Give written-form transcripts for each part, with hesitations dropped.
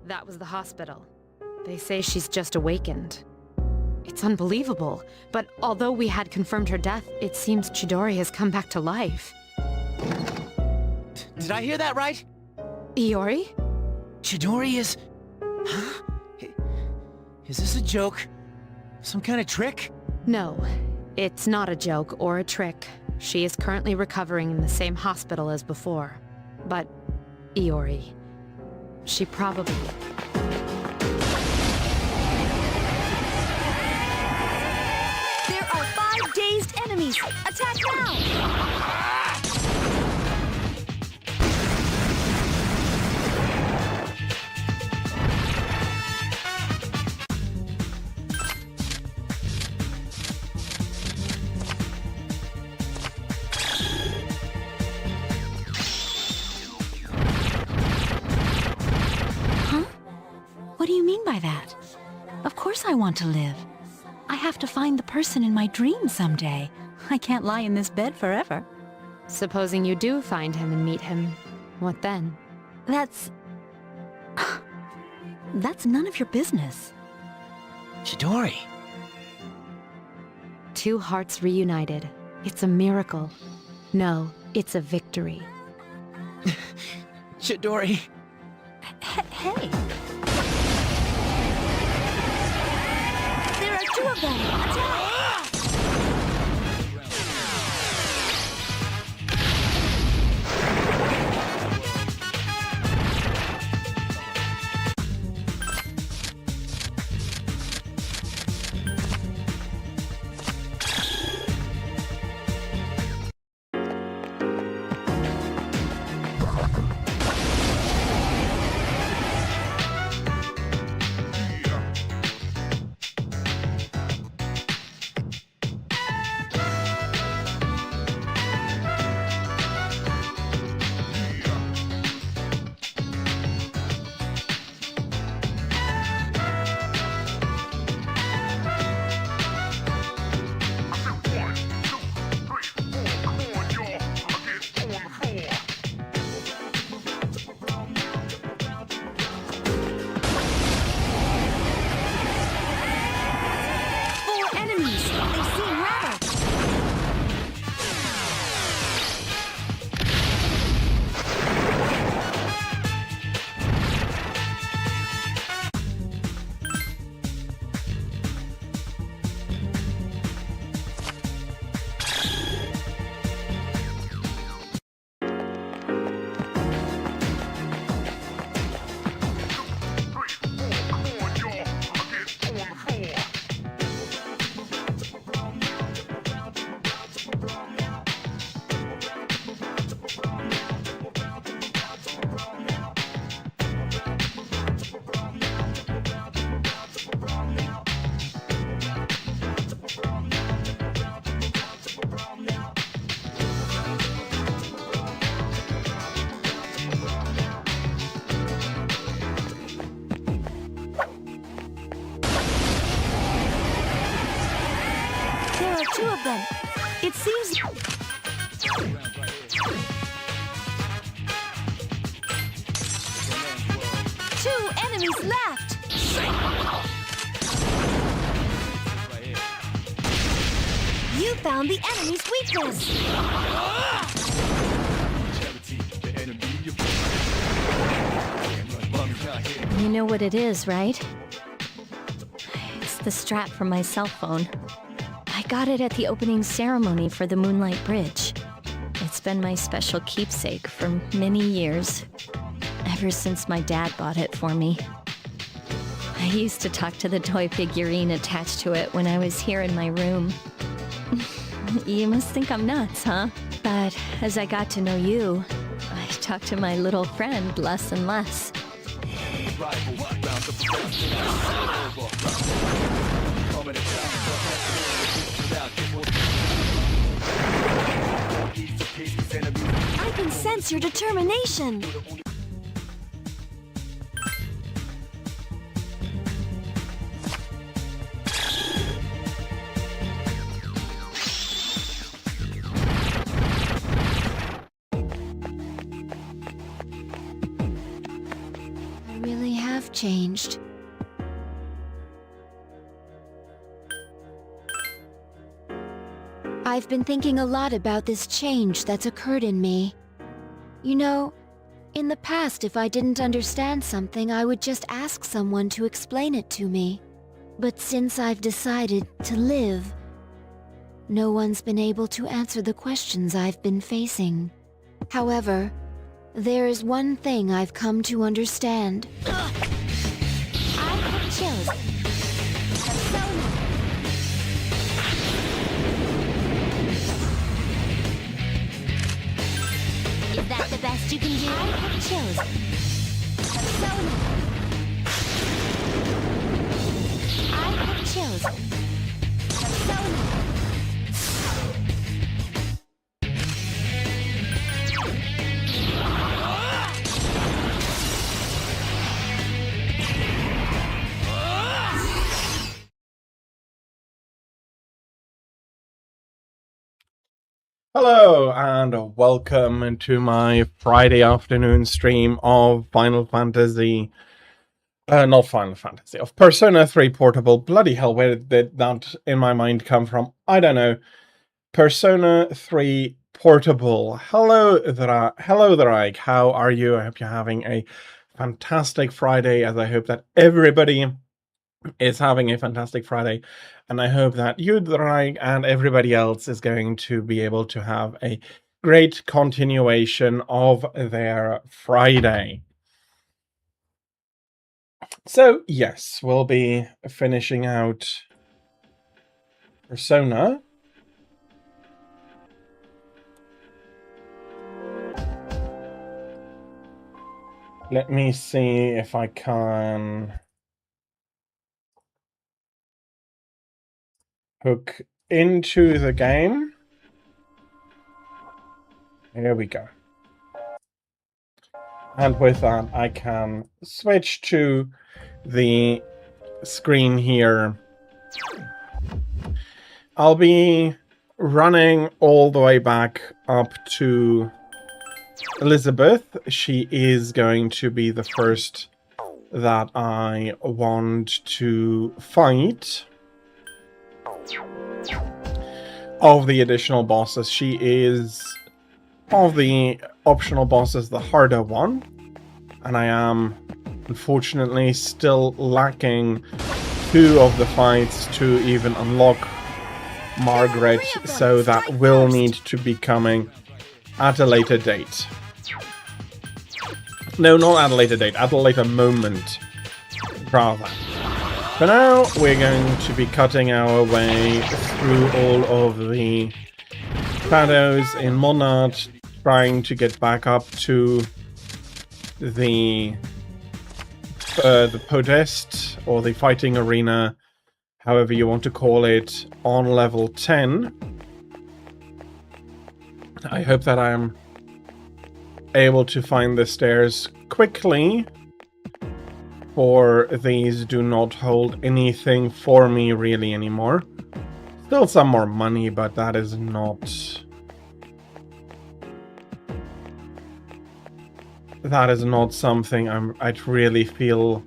That was the hospital. They say she's just awakened. It's unbelievable, but although we had confirmed her death, it seems Chidori has come back to life. Did I hear that right? Iori? Chidori is... Huh? Is this a joke? Some kind of trick? No, it's not a joke or a trick. She is currently recovering in the same hospital as before. But, Iori, she probably... There are 5 dazed enemies! Attack now! What do you mean by that? Of course I want to live. I have to find the person in my dream someday. I can't lie in this bed forever. Supposing you do find him and meet him, what then? That's none of your business. Chidori. 2 hearts reunited. It's a miracle. No, it's a victory. Chidori. Hey! There are 2 of them! Attack! Then, it seems... 2 enemies left! You found the enemy's weakness! You know what it is, right? It's the strap from my cell phone. I got it at the opening ceremony for the Moonlight Bridge. It's been my special keepsake for many years, ever since my dad bought it for me. I used to talk to the toy figurine attached to it when I was here in my room. You must think I'm nuts, huh? But as I got to know you, I talked to my little friend less and less. I can sense your determination! changed. I've been thinking a lot about this change that's occurred in me. You know, in the past, if I didn't understand something, I would just ask someone to explain it to me. But since I've decided to live, no one's been able to answer the questions I've been facing. However, there is one thing I've come to understand. I have chosen Persona. Is that the best you can do? I have chosen Persona. I have chosen Persona. Hello and welcome to my Friday afternoon stream of Final Fantasy, not Final Fantasy, of Persona 3 Portable. Bloody hell, where did that in my mind come from? I don't know. Persona 3 Portable. Hello there, Ike. How are you? I hope you're having a fantastic Friday, as I hope that everybody is having a fantastic Friday, and I hope that you, Drag, and everybody else is going to be able to have a great continuation of their Friday. So, yes, we'll be finishing out Persona. Let me see if I can hook into the game. Here we go. And with that, I can switch to the screen here. I'll be running all the way back up to Elisabeth. She is going to be the first that I want to fight. Of the additional bosses, she is, of the optional bosses, the harder one. And I am, unfortunately, still lacking 2 of the fights to even unlock Margaret, so that will need to be coming at a later date. No, not at a later date, at a later moment, rather. For now, we're going to be cutting our way through all of the shadows in Monad, trying to get back up to the podest, or the fighting arena, however you want to call it, on level 10. I hope that I'm able to find the stairs quickly, for these do not hold anything for me really anymore. Still some more money, but that is not... that is not something I'd really feel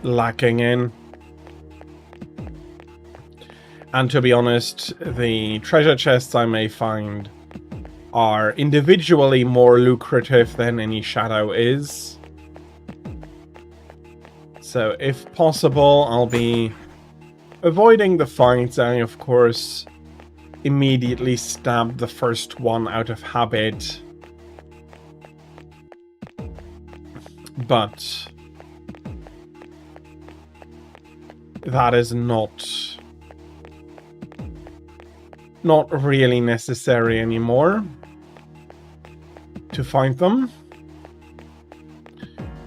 lacking in. And to be honest, the treasure chests I may find are individually more lucrative than any shadow is. So if possible, I'll be avoiding the fights. I, of course, immediately stabbed the first one out of habit. But that is not really necessary anymore to find them.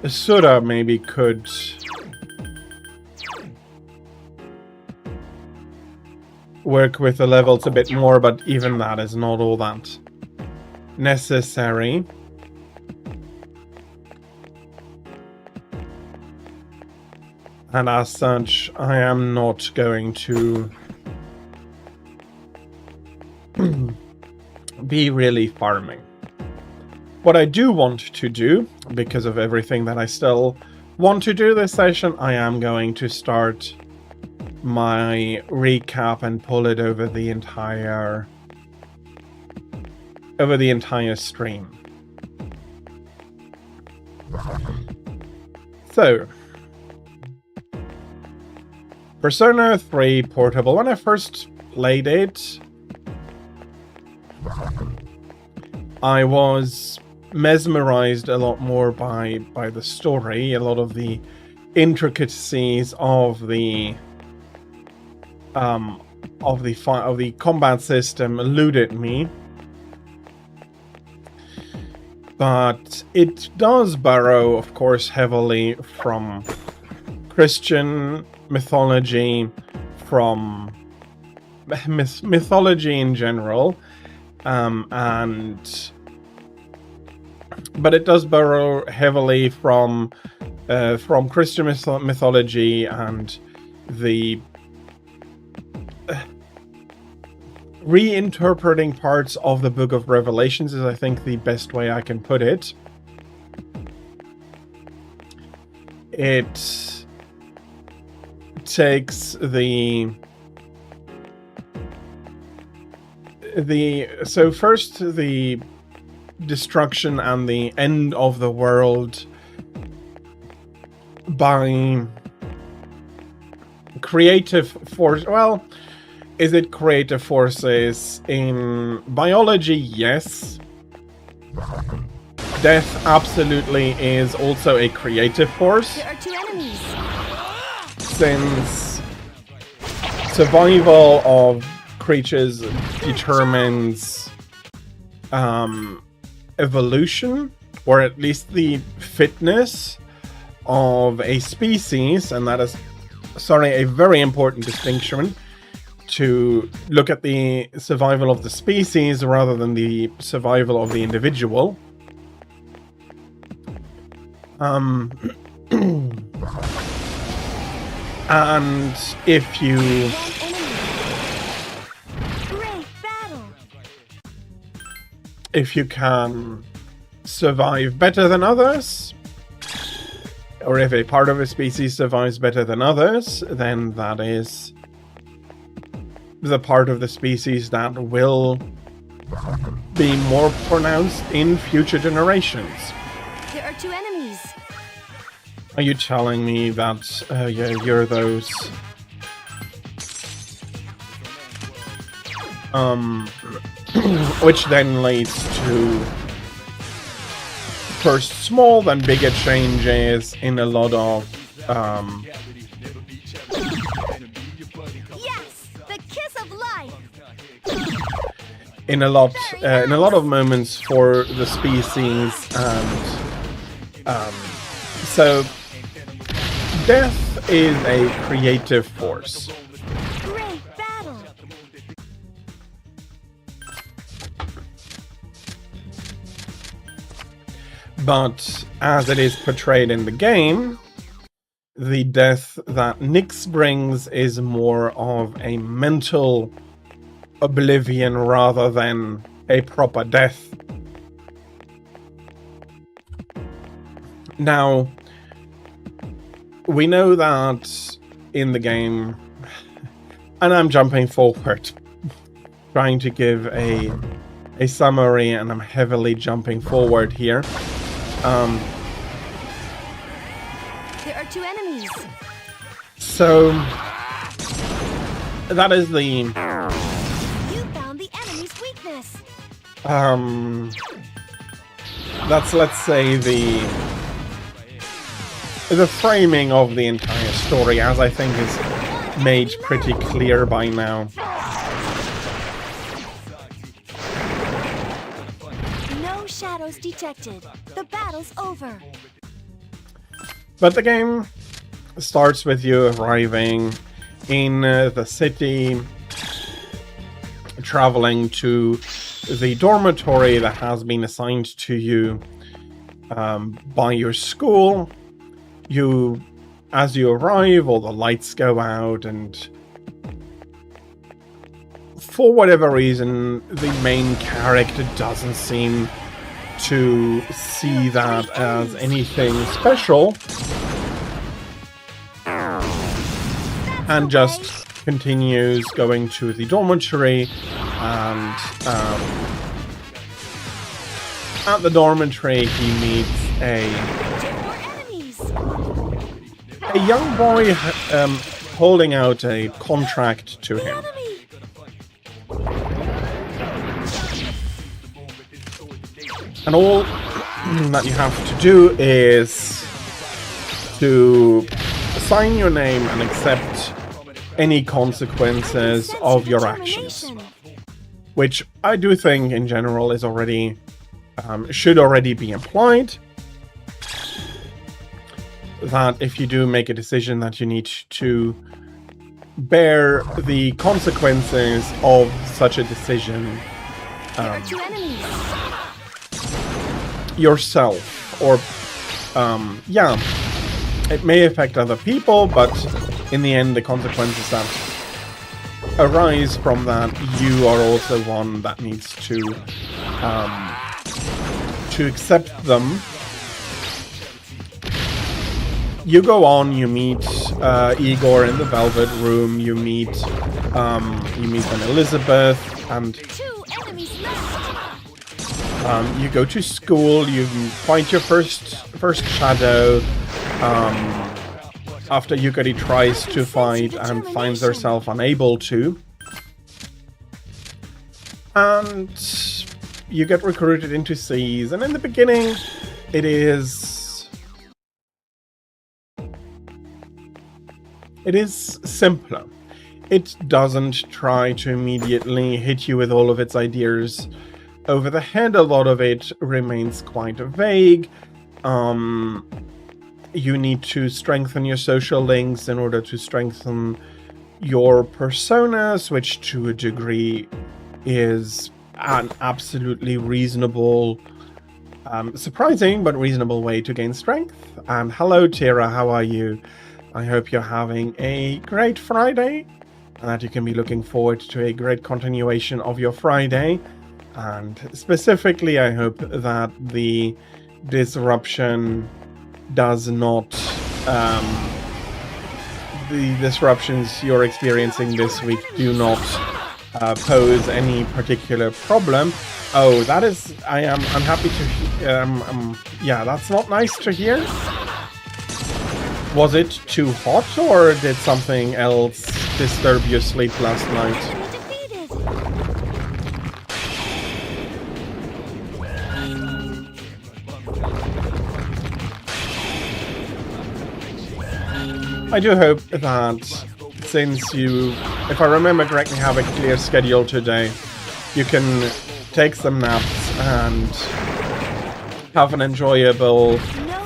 Sura maybe could work with the levels a bit more, but even that is not all that necessary. And as such, I am not going to be really farming. What I do want to do, because of everything that I still want to do this session, I am going to start my recap and pull it over the entire stream. So, Persona 3 Portable. When I first played it, I was mesmerized a lot more by the story. A lot of the intricacies of the combat system eluded me. But it does borrow, of course, heavily from Christian mythology, from mythology in general, but it does borrow heavily from Christian mythology and the reinterpreting parts of the Book of Revelations is, I think, the best way I can put it. It takes so first the destruction and the end of the world by creative force. Well, is it creative forces in biology? Yes. Death absolutely is also a creative force. There are 2 enemies. Since survival of creatures determines evolution, or at least the fitness of a species, and that is, a very important distinction, to look at the survival of the species rather than the survival of the individual. And if you can survive better than others, or if a part of a species survives better than others, then that is the part of the species that will be more pronounced in future generations. There are 2 enemies. Are you telling me that you're those which then leads to first small then bigger changes in a lot of in a lot of moments for the species, and so death is a creative force. Great battle. But as it is portrayed in the game, the death that Nyx brings is more of a mental oblivion rather than a proper death. Now, we know that in the game, and I'm jumping forward, trying to give a summary, and I'm heavily jumping forward here. There are 2 enemies. So that is the You found the enemy's weakness. that's, let's say, the framing of the entire story, as I think is made pretty clear by now. No shadows detected. The battle's over. But the game starts with you arriving in the city, traveling to the dormitory that has been assigned to you by your school. As you arrive, all the lights go out, and for whatever reason, the main character doesn't seem to see that as anything special. and just continues going to the dormitory, and at the dormitory he meets a young boy holding out a contract to him. And all that you have to do is to sign your name and accept any consequences of your actions, which I do think in general is already should already be implied, that if you do make a decision that you need to bear the consequences of such a decision yourself, or yeah, it may affect other people, but in the end the consequences that arise from that, you are also one that needs to accept them. You go on, you meet Igor in the Velvet Room, you meet then Elisabeth, and you go to school, you find your first shadow, after Yukari tries to fight and finds herself unable to. And you get recruited into C's, and in the beginning it is simpler. It doesn't try to immediately hit you with all of its ideas over the head. A lot of it remains quite vague. You need to strengthen your social links in order to strengthen your personas, which to a degree is an absolutely reasonable, surprising but reasonable way to gain strength. And hello Tira, how are you? I hope you're having a great Friday, and that you can be looking forward to a great continuation of your Friday. And specifically, I hope that the disruption does not, the disruptions you're experiencing this week do not pose any particular problem. Oh, that is, I'm happy to, yeah, that's not nice to hear. Was it too hot, or did something else disturb your sleep last night? I do hope that since you, if I remember correctly, have a clear schedule today, you can take some naps and have an enjoyable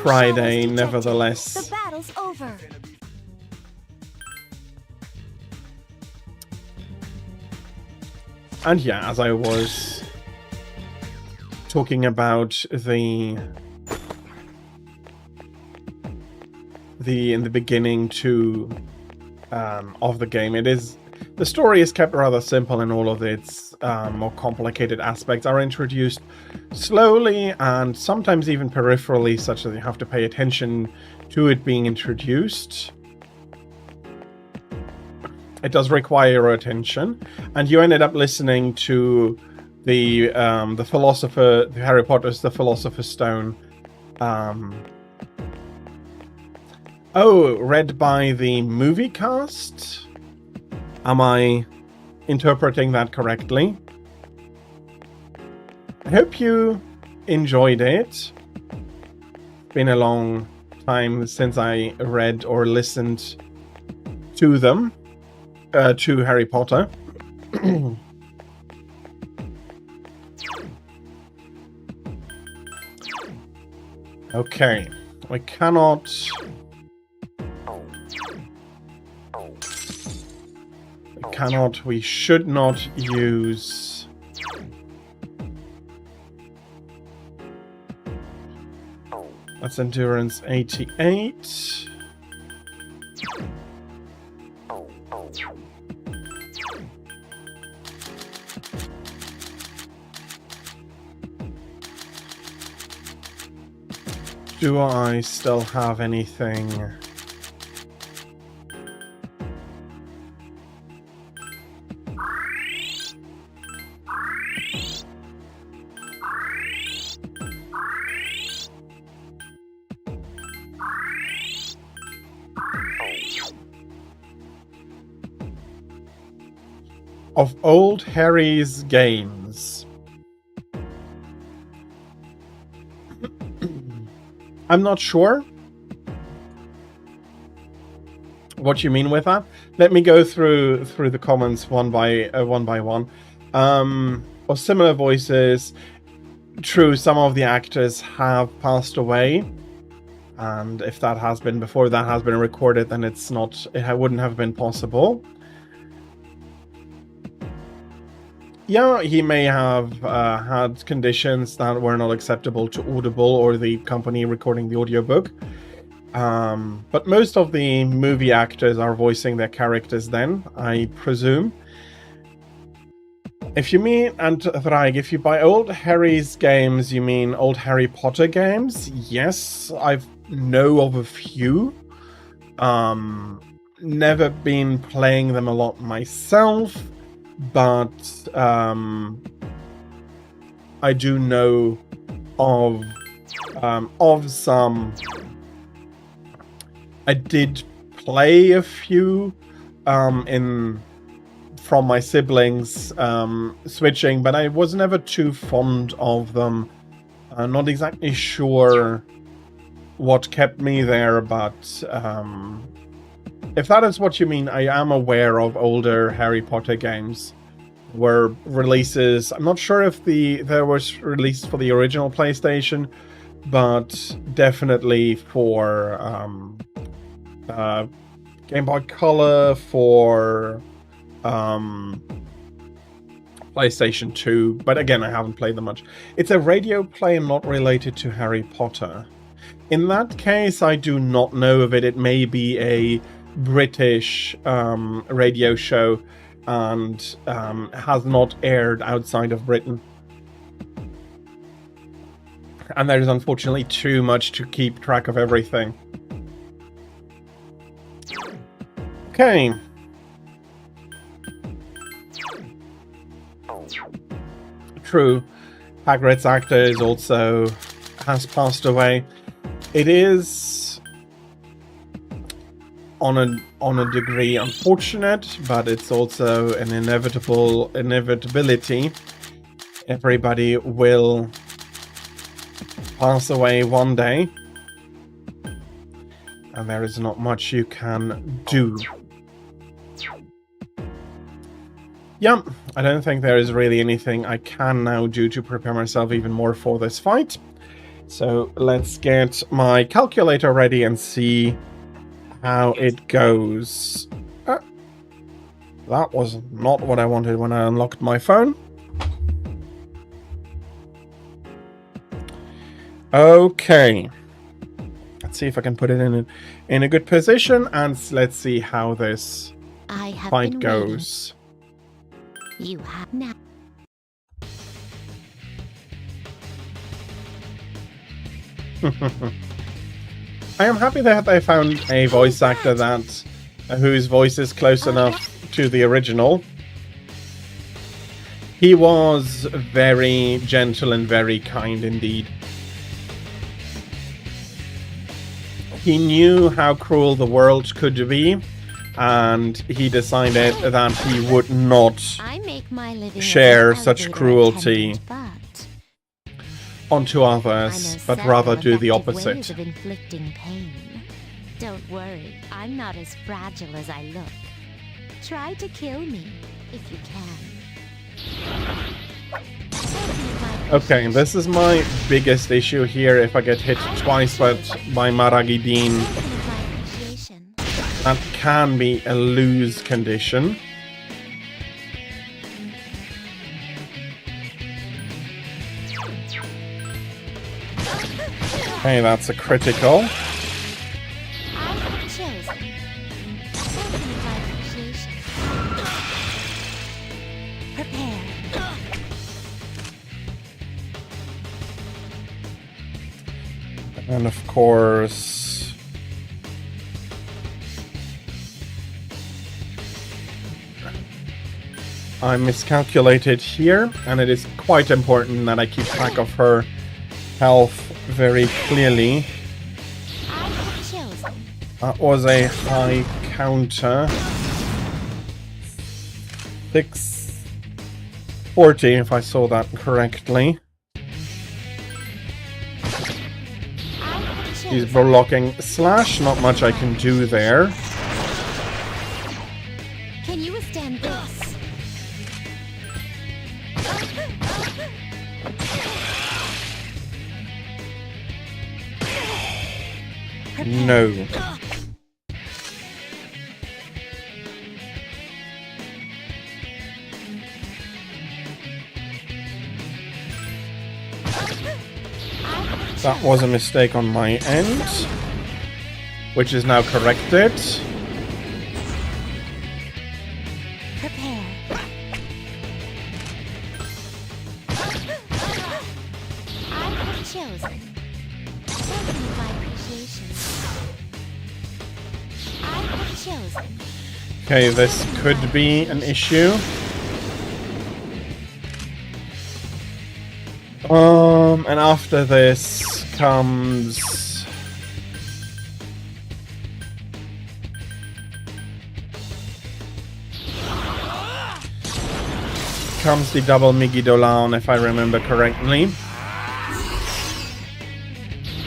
Friday nevertheless. The battle's over. And yeah, as I was talking about in the beginning of the game, the story is kept rather simple, and all of its more complicated aspects are introduced slowly and sometimes even peripherally, such that you have to pay attention to it being introduced. It does require your attention, and you ended up listening to the philosopher, Harry Potter's The Philosopher's Stone. Read by the movie cast? Am I interpreting that correctly? I hope you enjoyed it. It's been a long time since I read or listened to them, to Harry Potter. Okay, we should not use that's endurance 88. Do I still have anything of old Harry's games. I'm not sure what you mean with that. Let me go through the comments one by one. Or similar voices. True, some of the actors have passed away, and if that has been before that has been recorded, then it wouldn't have been possible. Yeah, he may have had conditions that were not acceptable to Audible or the company recording the audiobook. But most of the movie actors are voicing their characters then, I presume. If you mean, and Thraig, if you buy old Harry's games, you mean old Harry Potter games? Yes, I've know of a few. Never been playing them a lot myself, but I do know of some. I did play a few from my siblings switching, but I was never too fond of them. I'm not exactly sure what kept me there, but if that is what you mean, I am aware of older Harry Potter games were releases. I'm not sure if there was released for the original PlayStation, but definitely for Game Boy Color, for PlayStation 2, but again, I haven't played them much. It's a radio play not related to Harry Potter. In that case, I do not know of it. It may be a British radio show and has not aired outside of Britain. And there is unfortunately too much to keep track of everything. Okay. True. Hagrid's actor is also has passed away. It is on a degree unfortunate, but it's also an inevitability. Everybody will pass away one day, and there is not much you can do. Yeah, I don't think there is really anything I can now do to prepare myself even more for this fight. So let's get my calculator ready and see how it goes. That was not what I wanted when I unlocked my phone. Okay. Let's see if I can put it in a good position, and let's see how this fight goes. You have now. I am happy that they found a voice actor whose voice is close enough to the original. He was very gentle and very kind indeed. He knew how cruel the world could be, and he decided that he would not share such cruelty onto others, but rather do the opposite. Of inflicting pain. Don't worry, I'm not as fragile as I look. Try to kill me if you can. Okay, this is my biggest issue here. If I get hit twice by Maragidin, that can be a lose condition. Okay, that's a critical. And of course, I miscalculated here, and it is quite important that I keep track of her health very clearly. That was a high counter. 6 40, if I saw that correctly. He's blocking slash, not much I can do there. Can you withstand this? No. That was a mistake on my end, which is now corrected. Prepare. I have chosen. Thank you, my appreciation. I have chosen. Okay, this could be an issue. And after this comes... comes the double Migi Dolan, if I remember correctly.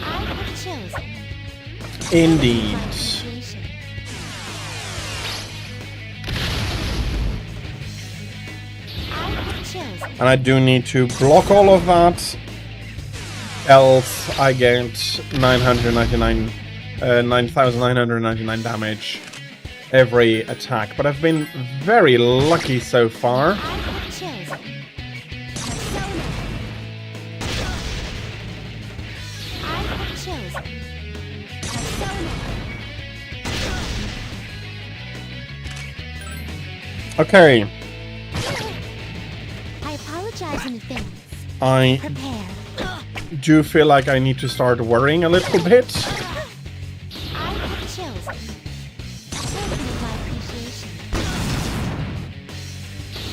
I have chosen. Indeed. Appreciation. I have chosen. And I do need to block all of that, else I get 9,999 damage every attack. But I've been very lucky so far. I have chosen. Persona. I have chosen. Persona. Okay, I apologize in advance. I Prepare. do feel like I need to start worrying a little bit. I have chosen. Thank you, my appreciation.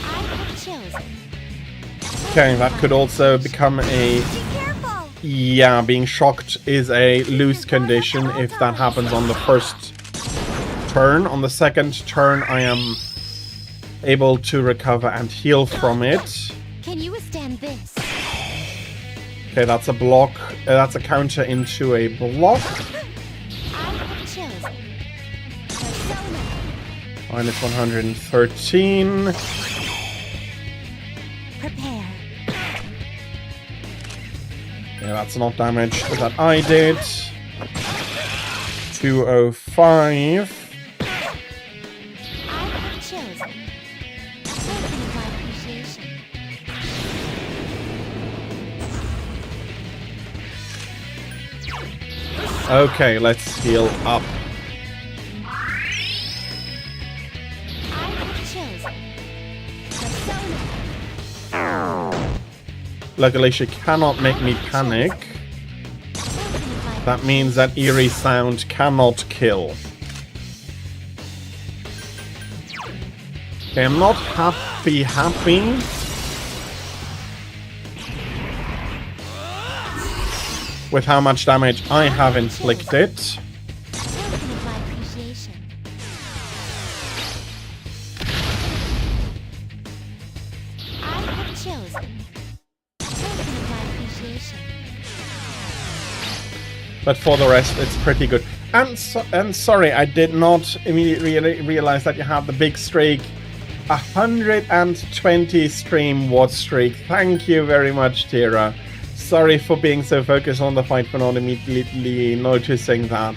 I have chosen. Okay, that could also become a... Be careful! Yeah, being shocked is a loose condition if that happens on the first turn. On the second turn, I am able to recover and heal from it. Can you withstand this? Okay, that's a block. That's a counter into a block. I have chosen. Persona. Minus 113. Prepare. Yeah, that's not damage that I did. 205. I have chosen. Thank you, my appreciation. Okay, let's heal up. I have chosen. Persona. Luckily, she cannot make me panic. Thank you, my That means that eerie sound cannot kill. Okay, I'm not happy with how much damage I have inflicted. Thank you, my appreciation. I have chosen. Thank you, my appreciation. But for the rest, it's pretty good. And sorry, I did not immediately realize that you have the big streak. 120 stream watch streak. Thank you very much, Tira. Sorry for being so focused on the fight for not immediately noticing that.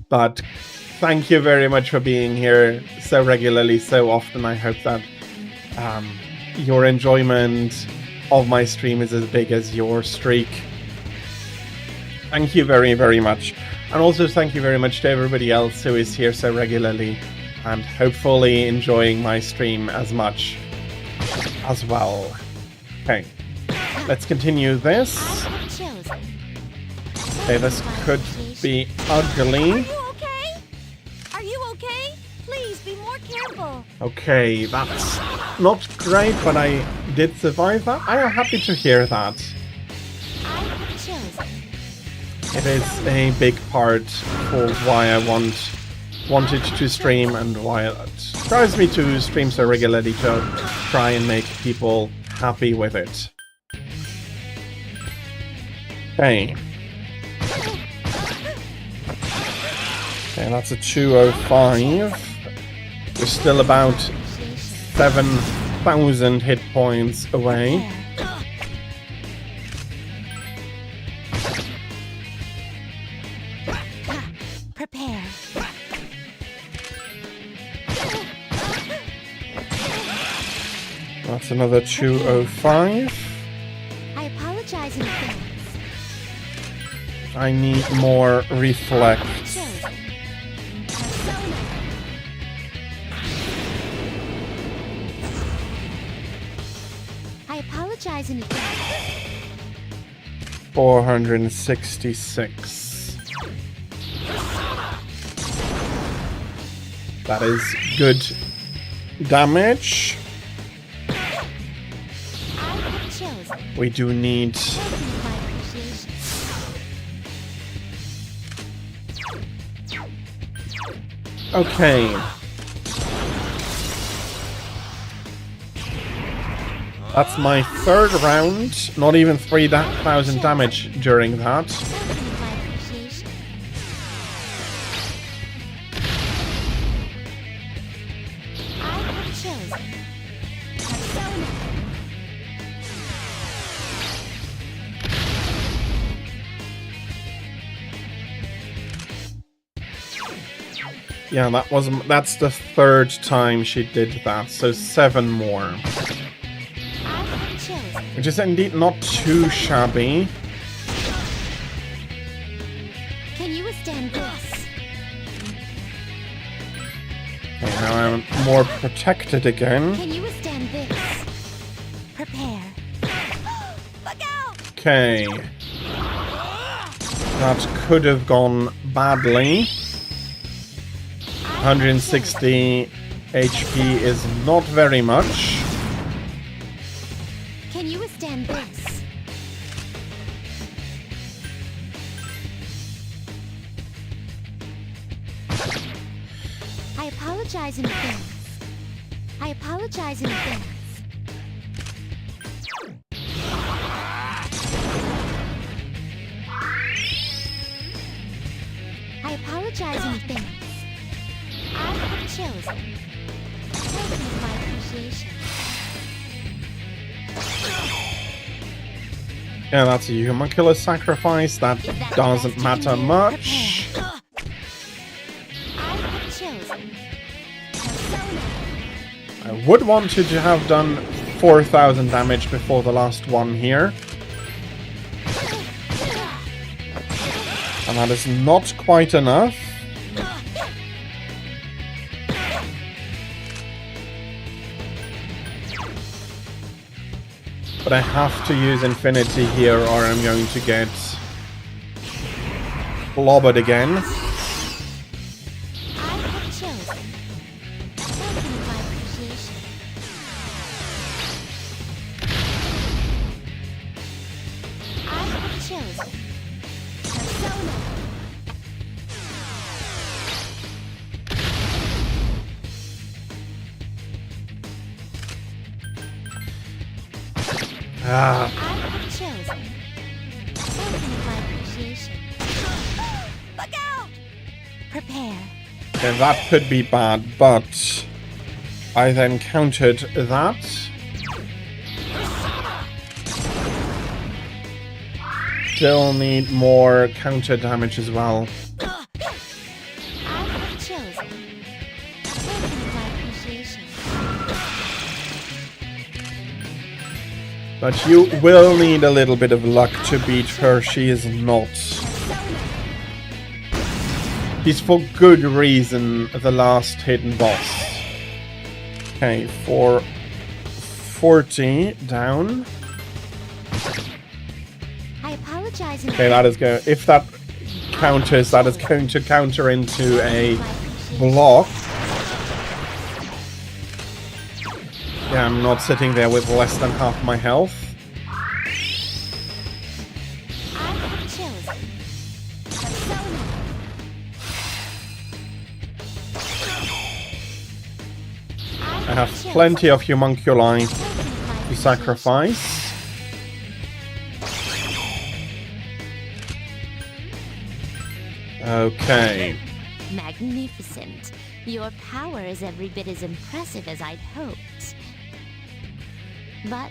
But thank you very much for being here so regularly, so often. I hope that your enjoyment of my stream is as big as your streak. Thank you very, very much. And also thank you very much to everybody else who is here so regularly and hopefully enjoying my stream as much as well. Okay, let's continue this. I have chosen. Okay, this could be ugly. Are you okay? Are you okay? Please be more careful. Okay, that's not great, but I did survive that. I am happy to hear that. I have chosen. It is a big part for why I wanted to stream and why it drives me to stream so regularly to try and make people happy with it. Okay. Okay, that's a 205. We're still about 7,000 hit points away. Prepare. That's another 205. I apologize in advance. I need more reflect. Chosen. I apologize in advance. 466. That is good damage. I have chosen. We do need... My appreciation. Okay. That's my third round. Not even 3,000 damage during that. My appreciation. I have chosen. Persona. Yeah, that's the third time she did that, so 7 more. I have chosen. Which is indeed not too shabby. Can you withstand this? Okay, now I'm more protected again. Can you withstand this? Prepare. Look out! Okay. That could have gone badly. 160 HP is not very much. Can you withstand this? I apologize in advance. I apologize in advance. I apologize in advance. I have chosen. Thank you for my appreciation. Yeah, that's a homunculus sacrifice. That doesn't matter much. I have chosen. Persona. I would want you to have done 4,000 damage before the last one here. And that is not quite enough. But I have to use Infinity here or I'm going to get blobbered again. I have chosen. Thank you for my appreciation. I have chosen. Persona. Ah, I have chosen. Thank you for my appreciation. Look out! Prepare. and that could be bad, but I then countered that. Still need more counter damage as well. I have chosen. Thank you for my appreciation. But you will need a little bit of luck to beat her. She is not. He's for good reason the last hidden boss. Okay, for 40 down. I apologize. Okay, that is going. If that counters, that is going to counter into a block. Yeah, I'm not sitting there with less than half my health. I have chosen. Persona. I have plenty of homunculi. appreciation. sacrifice. Okay. Magnificent. Your power is every bit as impressive as I'd hoped. But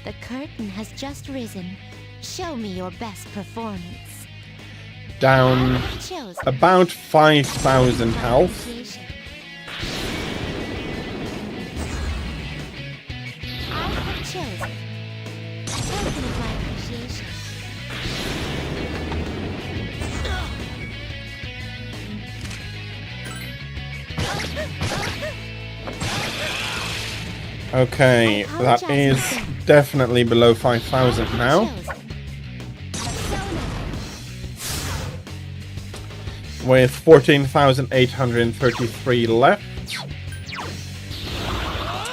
the curtain has just risen. Show me your best performance. Down Chosen. about 5,000 health. Appreciation. I have chosen. Token of my appreciation. Okay, that is definitely below 5,000 now. Chosen. With 14,833 left.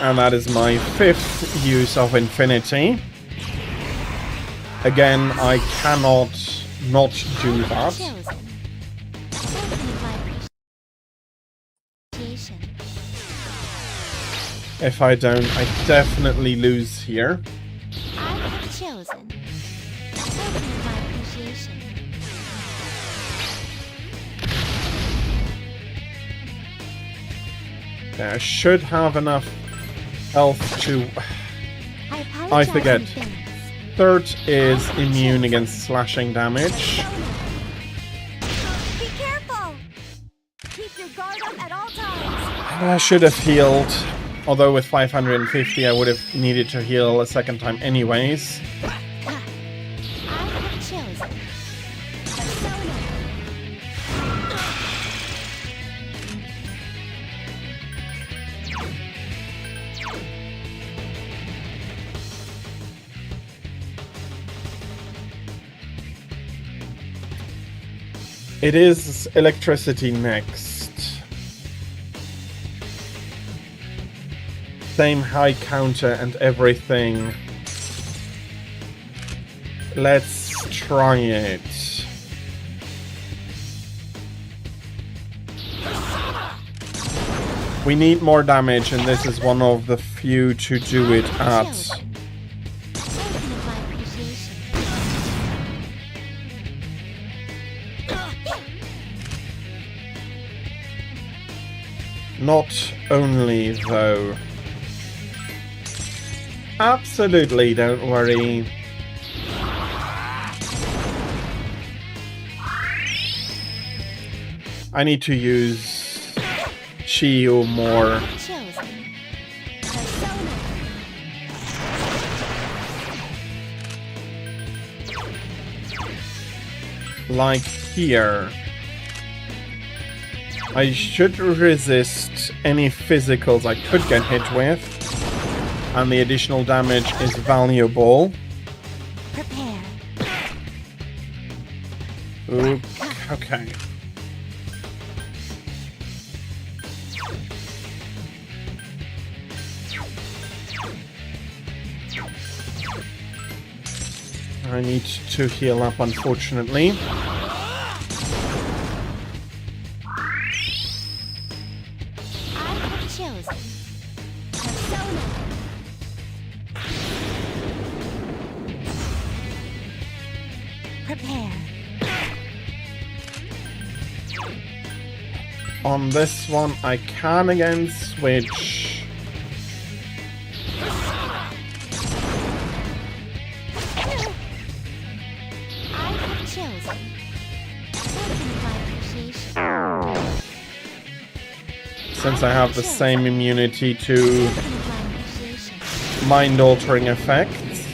And that is my 5th use of Infinity. Again, I cannot not do that. Chosen. Token of my appreciation. If I don't, I definitely lose here. I have chosen. Token of my appreciation. Okay, I should have enough health to... I apologize forget. in advance. Third is immune against slashing damage. Be careful! Keep your guard up at all times. I should have healed. Although with 550 I would have needed to heal a second time anyways. I have chosen. Persona. It is electricity next. Same high counter and everything. Let's try it. We need more damage, and this is one of the few to do it at. Token of my appreciation. Not only, though. Absolutely, don't worry. I need to use Shio more. Chosen. Persona. Like here. I should resist any physicals I could get hit with. And the additional damage is valuable. Prepare. Okay. I need to heal up, unfortunately. I have chosen. Persona. Prepare. On this one, I can again switch. I have chosen. Token of my appreciation. Since I have the same immunity to Token of my appreciation. mind-altering effects.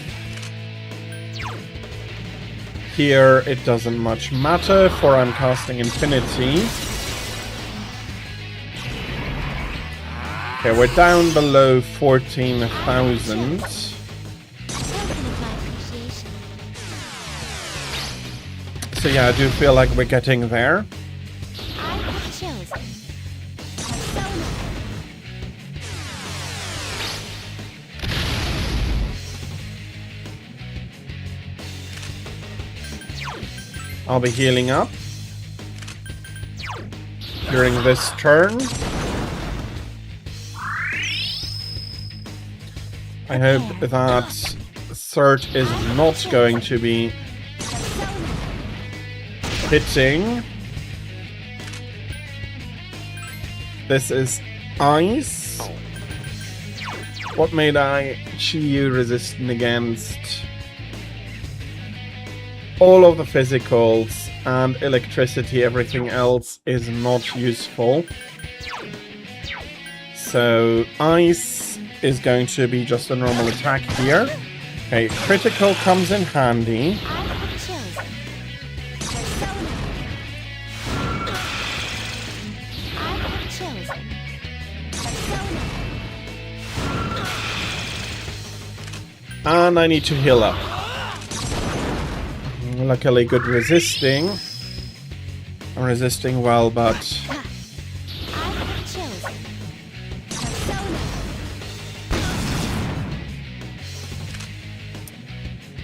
Here, it doesn't much matter, for I'm casting Infinity. Okay, we're down below 14,000. Token of my appreciation. So yeah, I do feel like we're getting there. I have chosen. Persona. I'll be healing up during this turn. I hope that Cert is not going to be hitting. This is ice. What made I Chi resistant against? All of the physicals and electricity, everything else is not useful. So ice is going to be just a normal attack here. Okay, critical comes in handy. And I need to heal up. Luckily good resisting. I'm resisting well, but...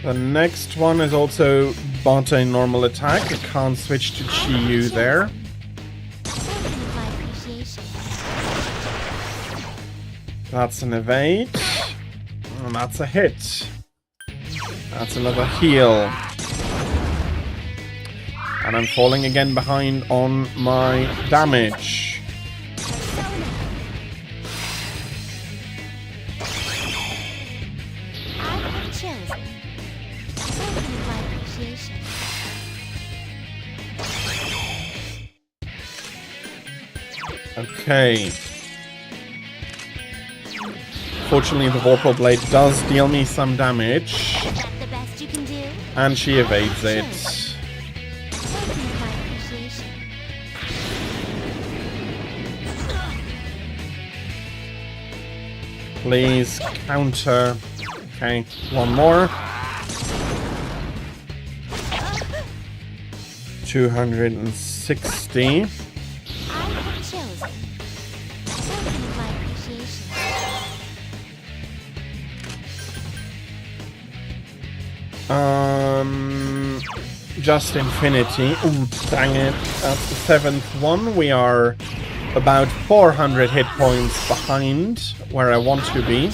the next one is also but a normal attack. I can't switch to Chi-Yu there. That's an evade. And that's a hit. That's another heal. And I'm falling again behind on my damage. Okay. Fortunately, the Vorpal Blade does deal me some damage. And she evades it. Please counter. Okay, one more. 260. Just infinity. Ooh, dang it. That's the 7th one. We are about 400 hit points behind where I want to be.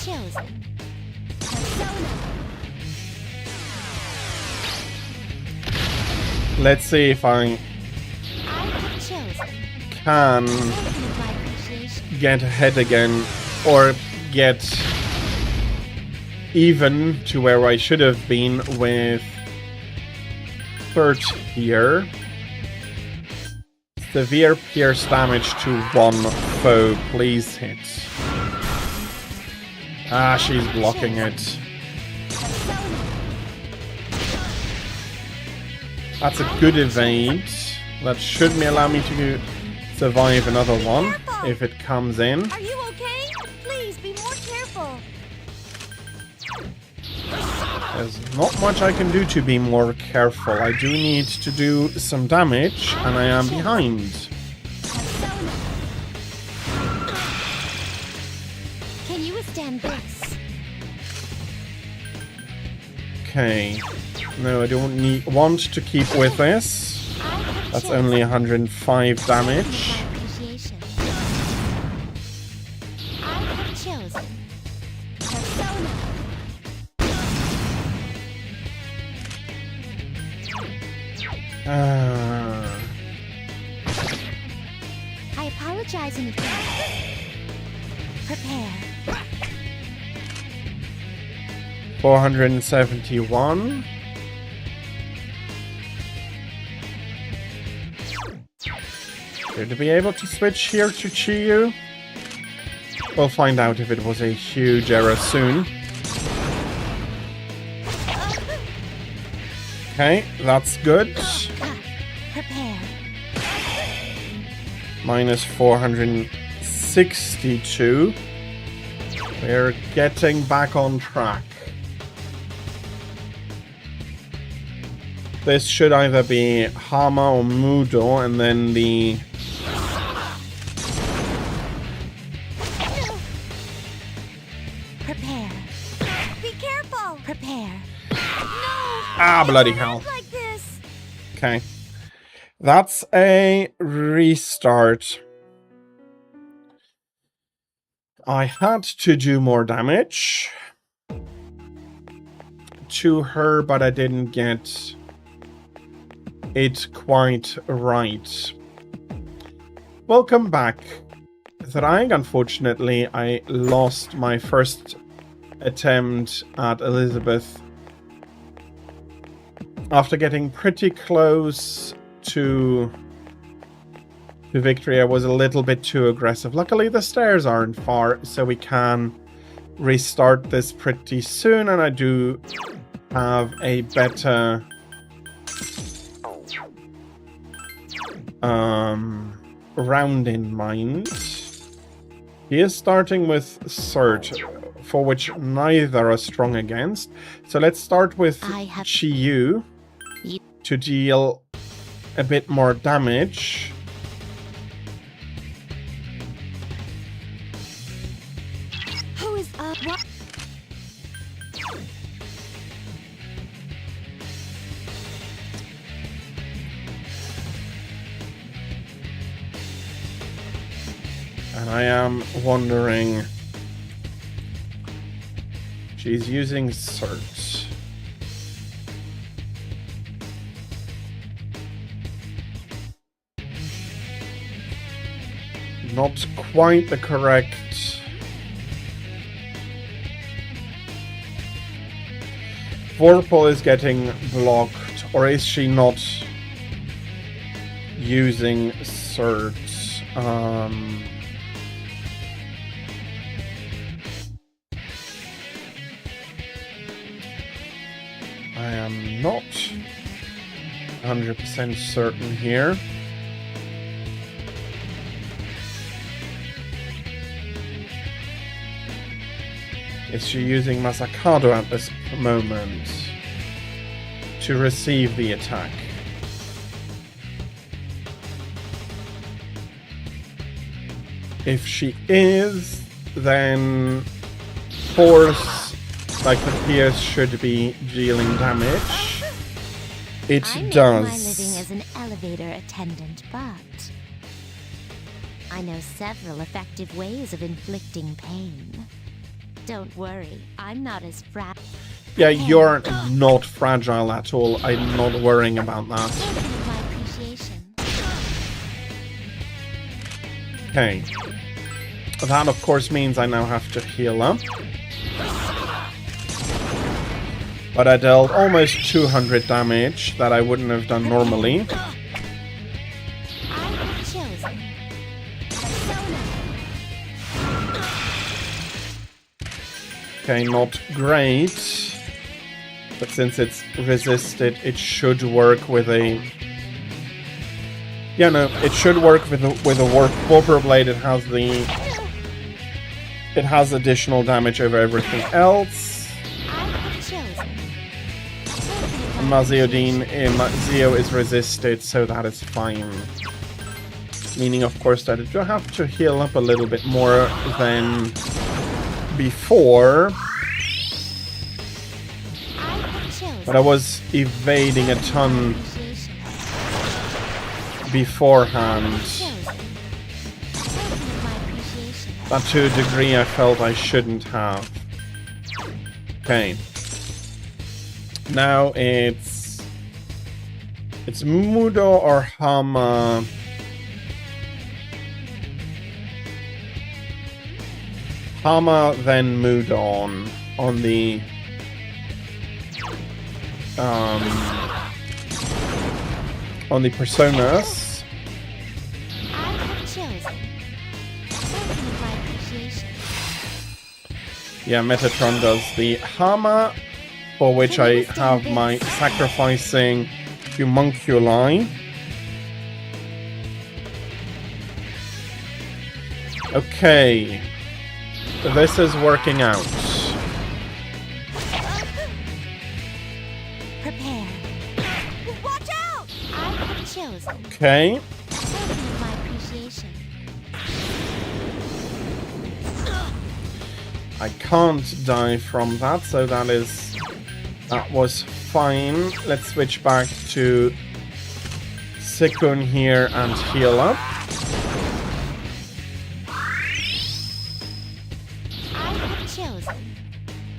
Let's see if I can get ahead again or get even to where I should have been with Third here. Severe pierce damage to one foe, please hit. Ah, she's blocking it. That's a good evade. That should allow me to survive another one if it comes in. Are you okay? Please be more careful. There's not much I can do to be more careful. I do need to do some damage, and I am behind. Can you withstand this? Okay. No, I don't want to keep with this. That's only 105 damage. I apologize in advance. Prepare. 471. Going to be able to switch here to Chi-Yu? We'll find out if it was a huge error soon. Okay, that's good. Prepare. Minus 462. We're getting back on track. This should either be Hama or Mudo, and then the... Prepare. Be careful. Prepare. No. Ah, bloody hell. Like this. Okay. That's a restart. I had to do more damage. to her, but I didn't get it quite right. Welcome back. Thrang, unfortunately, I lost my first attempt at Elisabeth after getting pretty close to victory. I was a little bit too aggressive. Luckily, the stairs aren't far, so we can restart this pretty soon, and I do have a better round in mind. He is starting with Surge, for which neither are strong against. So let's start with Chiyu to deal a bit more damage. Who is up? What? And I am wondering... She's using Cert. Not quite the correct... Vorpal is getting blocked, or is she not using Cert? I am not 100% certain here. Is she using Masakado at this moment to receive the attack? If she is, then Force, like the Pierce, should be dealing damage. It I make does. my living as an elevator attendant, but I know several effective ways of inflicting pain. Don't worry, I'm not as fragile. Yeah, you're not fragile at all. I'm not worrying about that. My appreciation. Okay. That, of course, means I now have to heal up. But I dealt almost 200 damage that I wouldn't have done normally. I have chosen. Persona. Okay, not great. But since it's resisted, it should work with a... Yeah, no, it should work with a Warper Blade. It has the... It has additional damage over everything else. Mazio is resisted, so that is fine. Meaning, of course, that I do have to heal up a little bit more than before. But I was evading a ton beforehand. But to a degree I felt I shouldn't have. Okay. Now it's Mudo or Hama. Hama, then Mudon on the personas. Yeah, Metatron does the Hama, for which I have my sacrificing Homunculi. Okay. This is working out. Prepare. Watch out! I have chosen. Okay. My appreciation. I can't die from that, so that was fine. Let's switch back to Sekun here and heal up.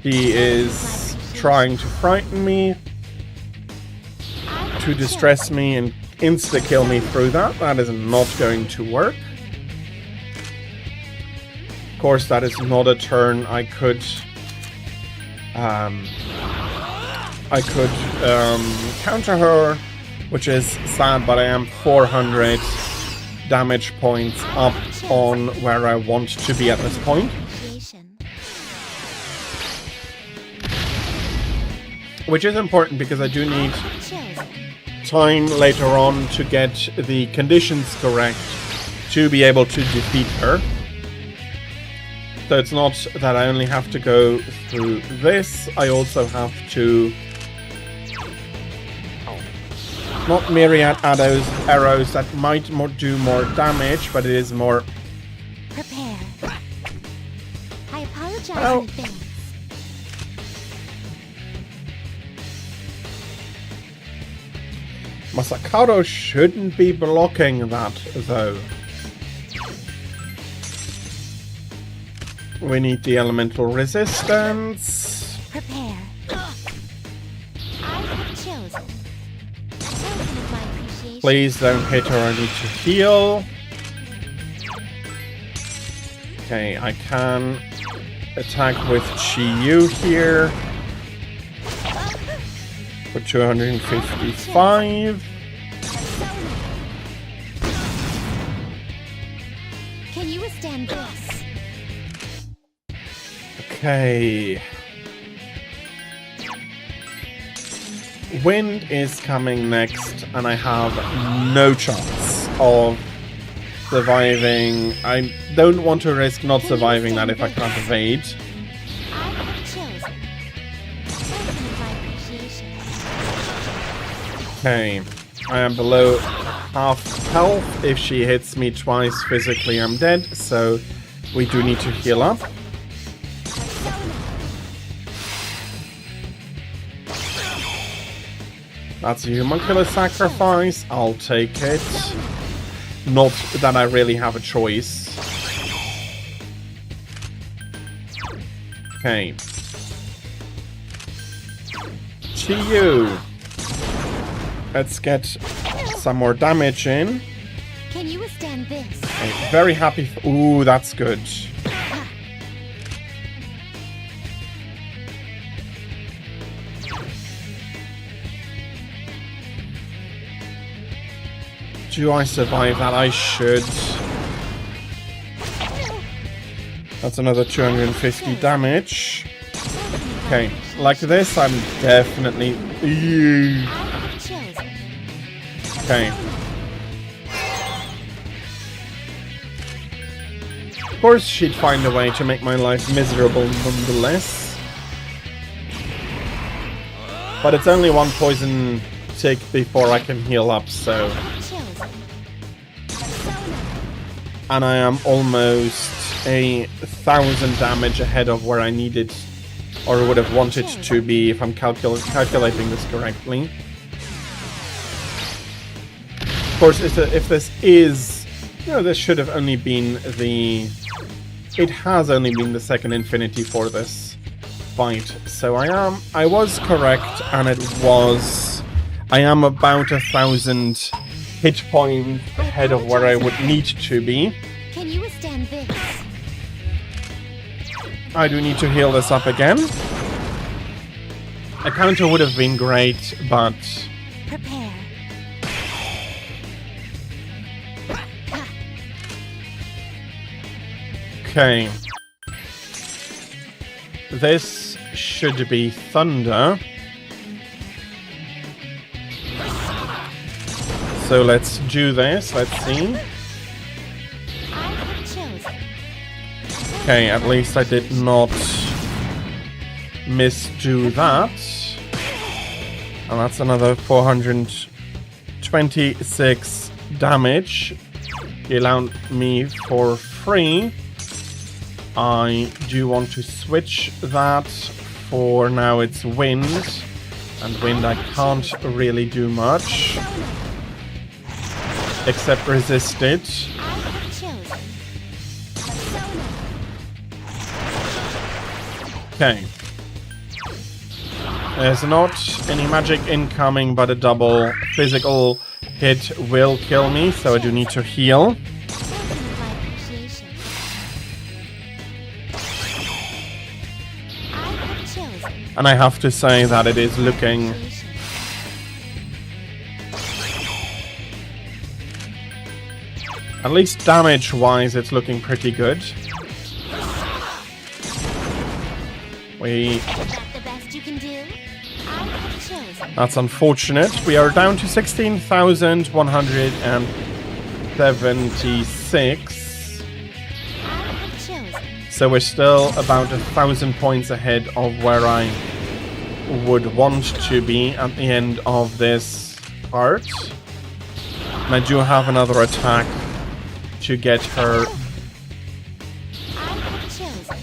He is trying to frighten me, to distress me and insta-kill me through that. That is not going to work. Of course, that is not a turn I could counter her, which is sad, but I am 400 damage points up on where I want to be at this point. Which is important because I do need time later on to get the conditions correct to be able to defeat her. So it's not that I only have to go through this, I also have to... Not myriad arrows that might do more damage, but it is more... Prepare. I apologize Oh. in advance. Masakado shouldn't be blocking that, though. We need the elemental resistance. Prepare. I have chosen. A token of my appreciation. Please don't hit her, I need to heal. Okay, I can attack with Chiyu here. For 255. Can you withstand this? Okay. Wind is coming next, and I have no chance of surviving. I don't want to risk not surviving that if I can't evade. I have chosen. A token of my appreciation. Okay. I am below half health. If she hits me twice physically, I'm dead. So we do need to heal up. That's a homunculus sacrifice. I'll take it. Not that I really have a choice. Okay. Chiyu. Let's get some more damage in. Can you withstand this? I'm very happy. Ooh, that's good. Do I survive that? I should. That's another 250 damage. Okay, like this, I'm definitely... Okay. Of course she'd find a way to make my life miserable nonetheless. But it's only one poison tick before I can heal up, so... And I am almost 1,000 damage ahead of where I needed or would have wanted to be if I'm calculating this correctly. Of course, if this is... You know, this should have only been the... It has only been the second infinity for this fight. So I was correct, and it was... I am about 1,000 hit points ahead of where I would need to be. Can you withstand this? I do need to heal this up again. A counter would have been great, but... Prepare. Okay. This should be thunder. So let's do this, let's see. Okay, at least I did not misdo that. And that's another 426 damage. You allowed me for free. I do want to switch that for now it's wind. And wind I can't really do much. Except resist it. Okay. There's not any magic incoming, but a double physical hit will kill me, so I do need to heal. My appreciation. I have chosen And I have to say that it is looking appreciation. at least damage-wise, it's looking pretty good. Is that the best you can do? I have chosen. That's unfortunate. We are down to 16,176. I have chosen. So we're still about 1,000 points ahead of where I would want to be at the end of this part. And I do have another attack to get her I have chosen.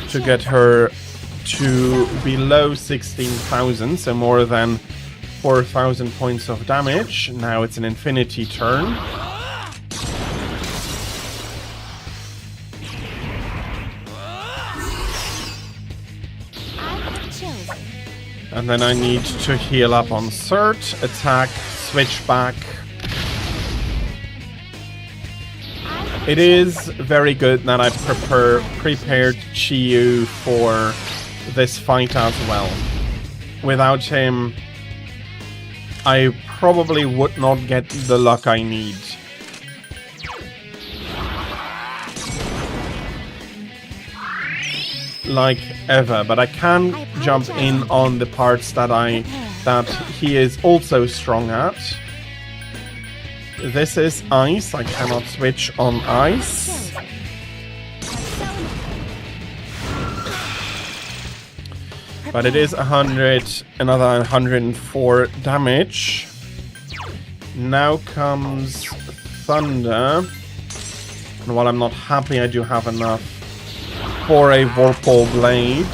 to get her to below 16,000, so more than 4,000 points of damage. Now it's an infinity turn. And then I need to heal up on Cert, attack, switch back. It is very good that I prepared Chiyu for this fight as well. Without him, I probably would not get the luck I need. Like ever, but I can jump in on the parts that he is also strong at. This is ice. I cannot switch on ice. But it is another 104 damage. Now comes Thunder. And while I'm not happy, I do have enough for a Vorpal Blade.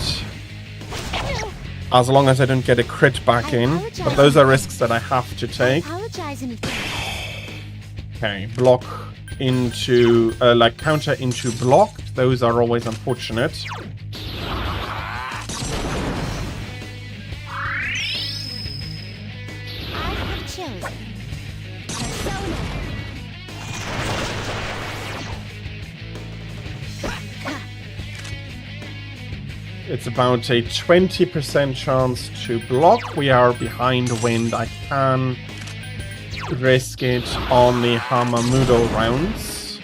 As long as I don't get a crit back in. But those are risks that I have to take. Okay, block into, counter into blocked. Those are always unfortunate. It's about a 20% chance to block. We are behind wind. I can risk it on the Hamamudo rounds.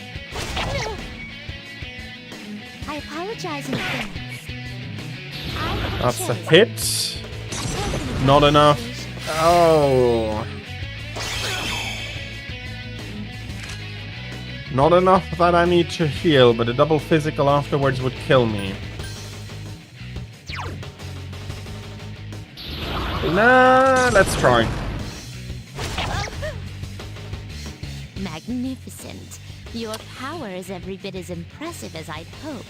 I apologize in advance. That's a hit. Not enough. Oh. Not enough that I need to heal, but a double physical afterwards would kill me. Nah, let's try. Magnificent. Your power is every bit as impressive as I'd hoped.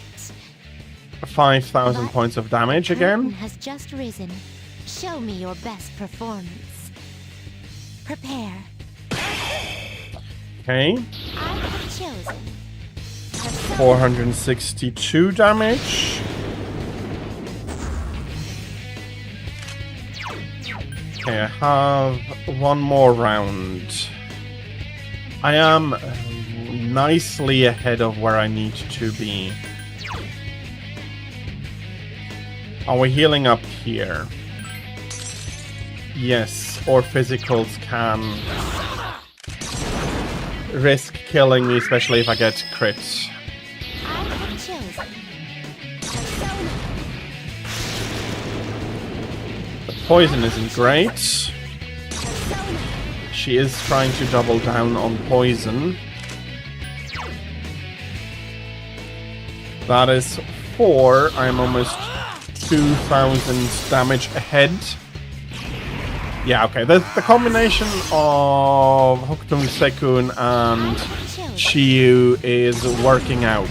5,000 points of damage The curtain again. has just risen. Show me your best performance. Prepare. Okay. I have chosen. 462 damage. Okay, I have one more round. I am nicely ahead of where I need to be. Are we healing up here? Yes, or physicals can risk killing me, especially if I get crits. I have chosen. The poison isn't great. She is trying to double down on poison. That is 4. I'm almost 2,000 damage ahead. Yeah, okay. The combination of Hokuto Sekun and Chiyu is working out.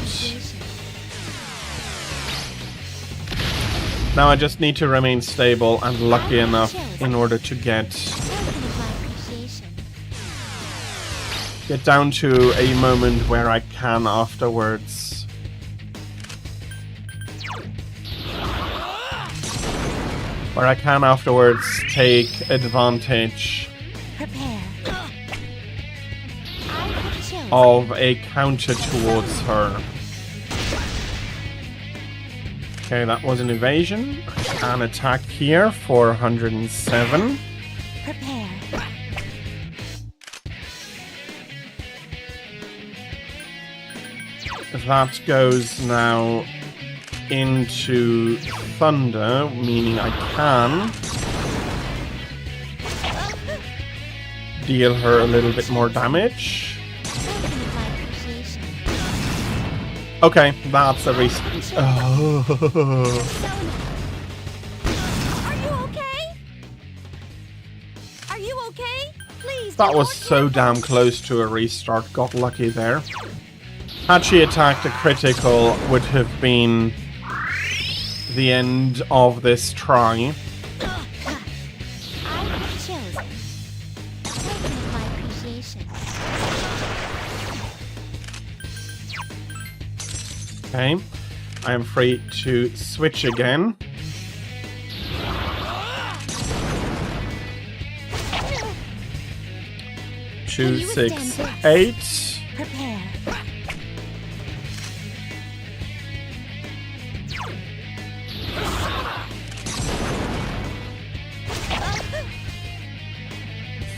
Now I just need to remain stable and lucky enough in order to get down to a moment where I can afterwards where I can afterwards take advantage Prepare. of a counter towards her. Okay, that was an evasion. An attack here for 107. Prepare. That goes now into thunder, meaning I can deal her a little bit more damage. My appreciation. Okay, that's a reason. Oh. Are you okay? Are you okay? Please. That be was more so careful. damn close to a restart. Got lucky there. Had she attacked a critical, would have been the end of this try. I have chosen. Token of my appreciation. Okay, I am free to switch again. Two, you 6, withstand 8. Prepare.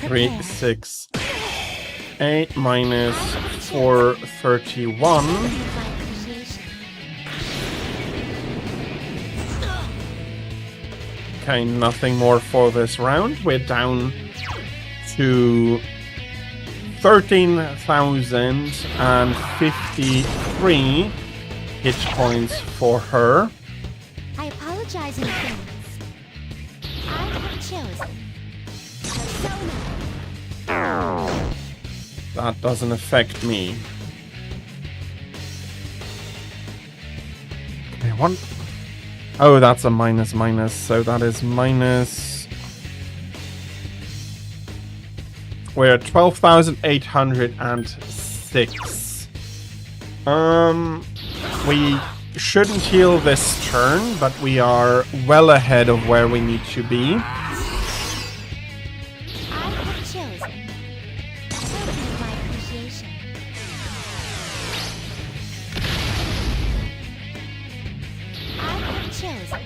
Three, Prepare. 6, 8 minus 431. Token of my appreciation. Okay, nothing more for this round. We're down to 13,053 hit points for her. I apologize in advance. I have chosen. Persona. That doesn't affect me. Okay, one. Oh, that's a minus minus, so that is minus. We're at 12,806. We shouldn't heal this turn, but we are well ahead of where we need to be. I have chosen. Token of my appreciation. I have chosen.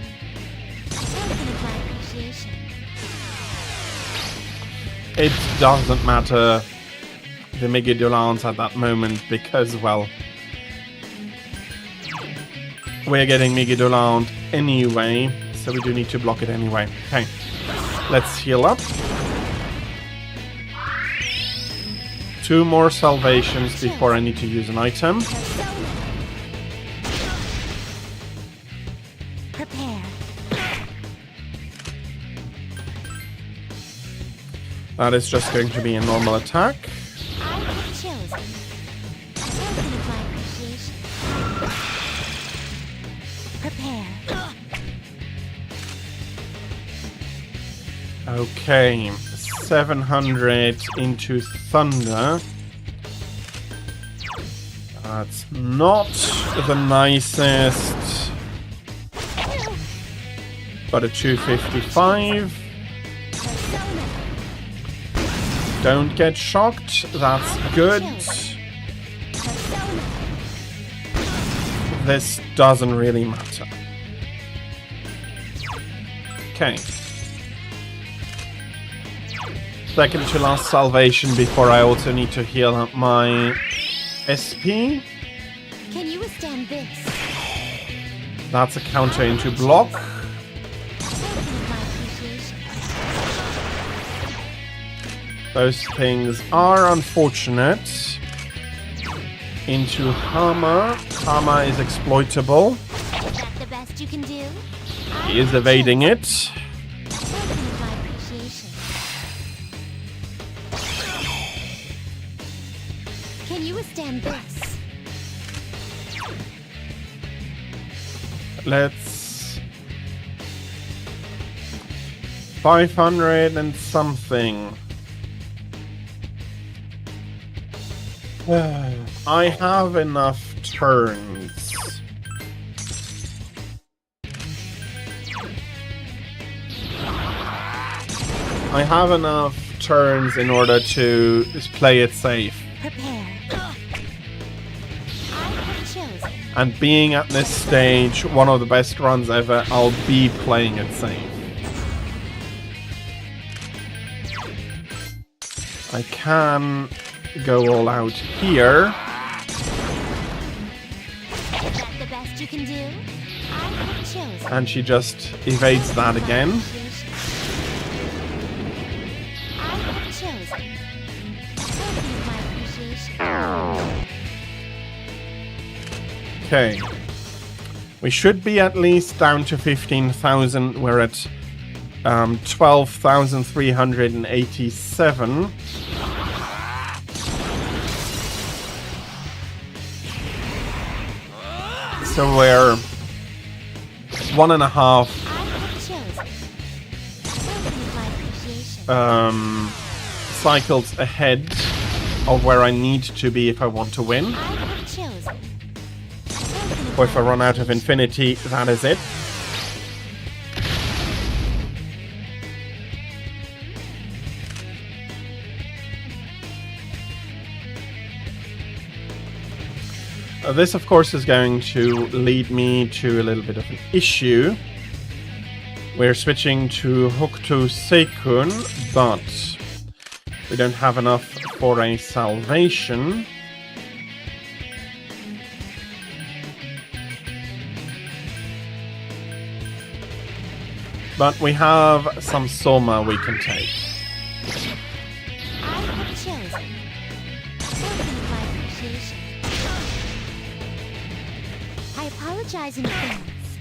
Token of my appreciation. It doesn't matter the Megadolans at that moment because, well, we're getting Megadolant anyway, so we do need to block it anyway. Okay, let's heal up. 2 more salvations before I need to use an item. Persona. Prepare. That is just going to be a normal attack. I have chosen. Token of my appreciation. Prepare. Okay, 700 into thunder. That's not the nicest, but a 255. Persona. Don't get shocked, that's good. Persona. This doesn't really matter. Okay. Second to last salvation before I also need to heal up my SP. Can you withstand this? That's a counter into block. Token of my appreciation. Those things are unfortunate. Into Hama. Hama is exploitable. Is that the best you can do? He is evading it. Token of my appreciation. Can you withstand this? Let's 500 and something. I have enough turns. I have enough turns in order to play it safe. Prepare. I have chosen. And being at this stage, one of the best runs ever, I'll be playing it safe. I can go all out here. Is that the best you can do? I have chosen. And she just evades that again. I have chosen. Token of my appreciation. Okay. We should be at least down to 15,000. We're at 12,387. So we're 1.5 I have chosen. Token of my appreciation. cycles ahead of where I need to be if I want to win. I have chosen. Token of Or if I my run out of appreciation. infinity, that is it. This, of course, is going to lead me to a little bit of an issue. We're switching to Hokuto Seikun, but we don't have enough for a salvation. But we have some Soma we can take. I have chosen. Token of my appreciation. I apologize in advance.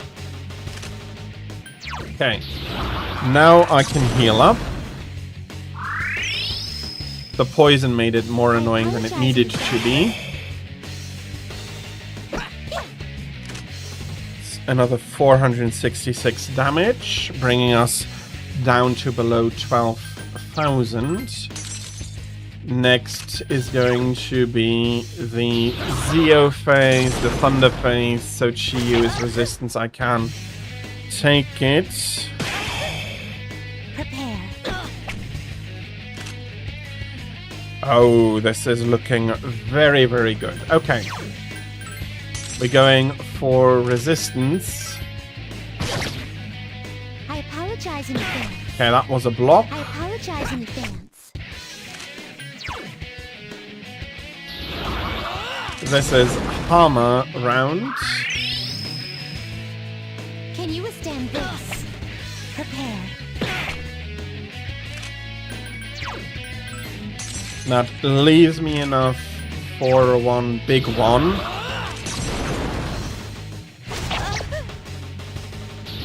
Okay. Now I can heal up. The poison made it more annoying than it needed to be. Another 466 damage, bringing us down to below 12,000. Next is going to be the Zeo phase, the Thunder phase, so Chiyu is resistance. I can take it. Prepare. Oh, this is looking very, very good. Okay. We're going for resistance. I apologize in advance. Okay, that was a block. I apologize in advance. This is Hama round. Can you withstand this? Prepare. That leaves me enough for one big one.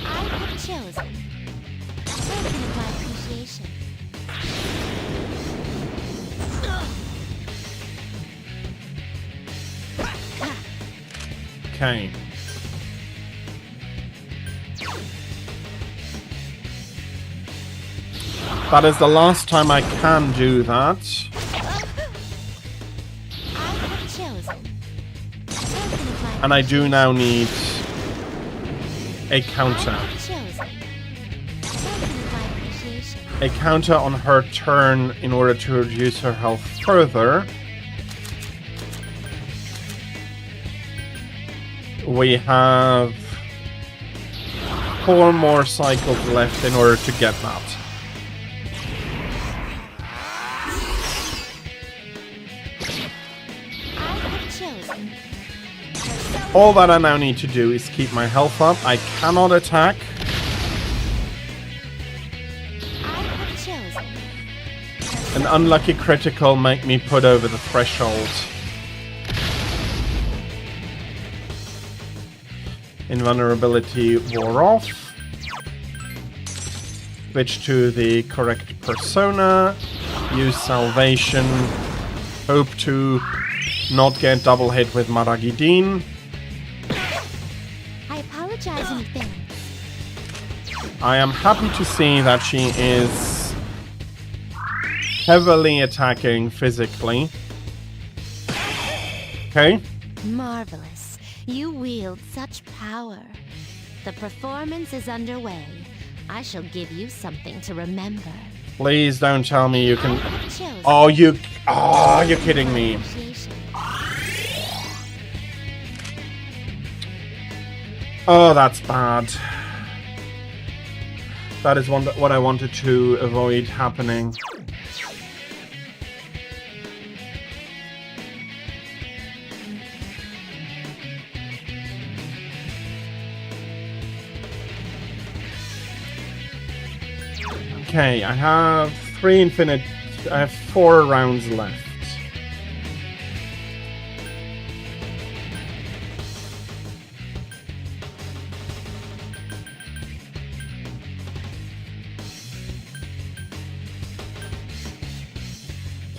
I have chosen. Token of my appreciation. Okay. That is the last time I can do that. I have chosen. Token of my And I do now need a counter. I have chosen. Token of my appreciation. A counter on her turn in order to reduce her health further. We have 4 more cycles left in order to get that. I have chosen. All that I now need to do is keep my health up. I cannot attack. I have chosen. An unlucky critical make me put over the threshold. Invulnerability wore off. Switch to the correct persona. Use salvation. Hope to not get double hit with Maragidin. I apologize in advance. I am happy to see that she is heavily attacking physically. Okay. Marvelous. You wield such power. The performance is underway. I shall give you something to remember. Please don't tell me you can... Chills. Oh, you're kidding me. Appreciation. Oh, that's bad. That is what I wanted to avoid happening. Okay, I have I have 4 rounds left.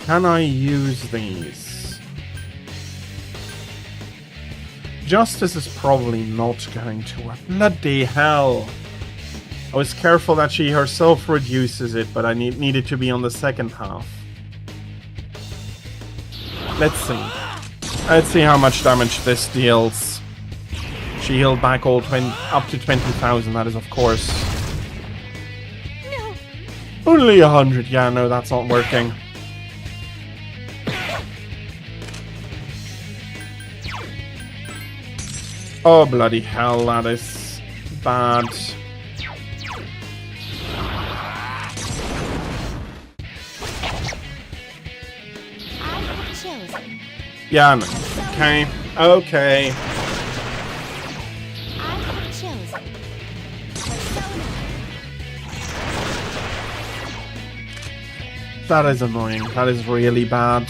Can I use these? Justice is probably not going to work. Bloody hell. I was careful that she herself reduces it, but I needed to be on the second half. Let's see. Let's see how much damage this deals. She healed back all up to 20,000, that is of course. No. Only 100, yeah, no, that's not working. Oh, bloody hell, that is bad. Yeah, no. Okay. Okay. That is annoying. That is really bad.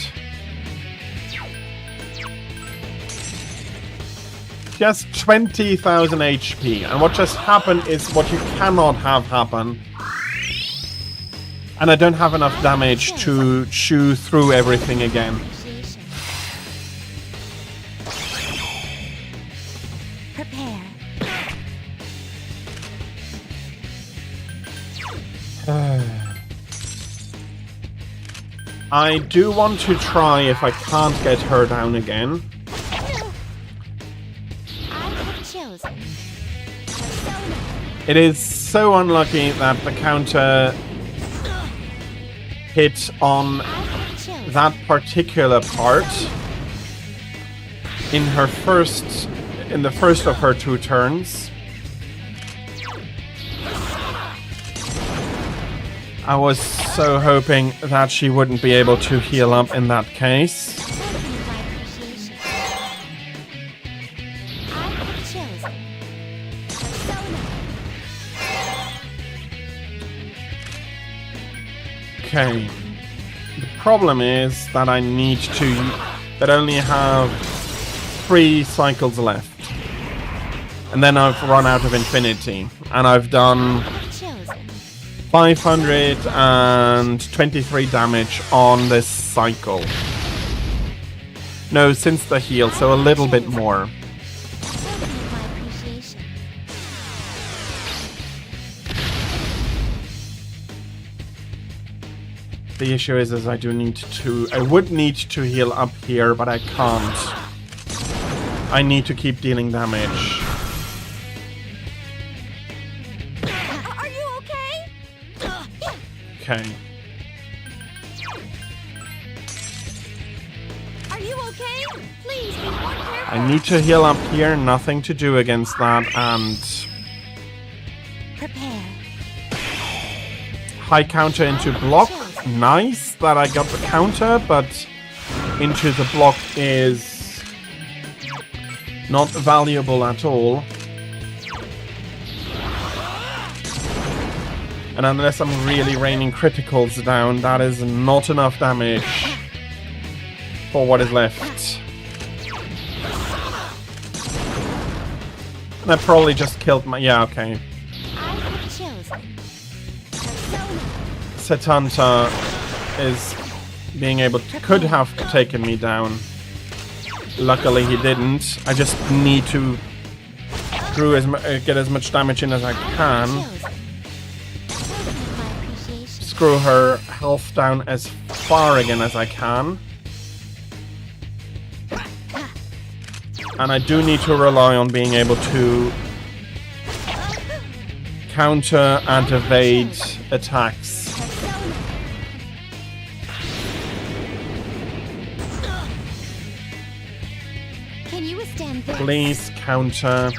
Just 20,000 HP. And what just happened is what you cannot have happen. And I don't have enough damage to chew through everything again. Prepare. I do want to try if I can't get her down again. It is so unlucky that the counter hit on that particular part in the first of her 2 turns. I was so hoping that she wouldn't be able to heal up in that case. Okay. The problem is that I only have 3 cycles left. And then I've run out of infinity. And I've done 523 damage on this cycle. No, since the heal, so a little bit more. The issue is I would need to heal up here, but I can't. I need to keep dealing damage. Are you okay? Okay. Are you okay? Please be more careful. I need to heal up here, nothing to do against that, and... Prepare. High counter into block. Nice that I got the counter, but into the block is not valuable at all. And unless I'm really raining criticals down, that is not enough damage for what is left. And I probably just killed my... Yeah, okay. Setanta is being able to... could have taken me down. Luckily he didn't. I just need to get as much damage in as I can. Screw her health down as far again as I can. And I do need to rely on being able to counter and evade attacks. Please counter.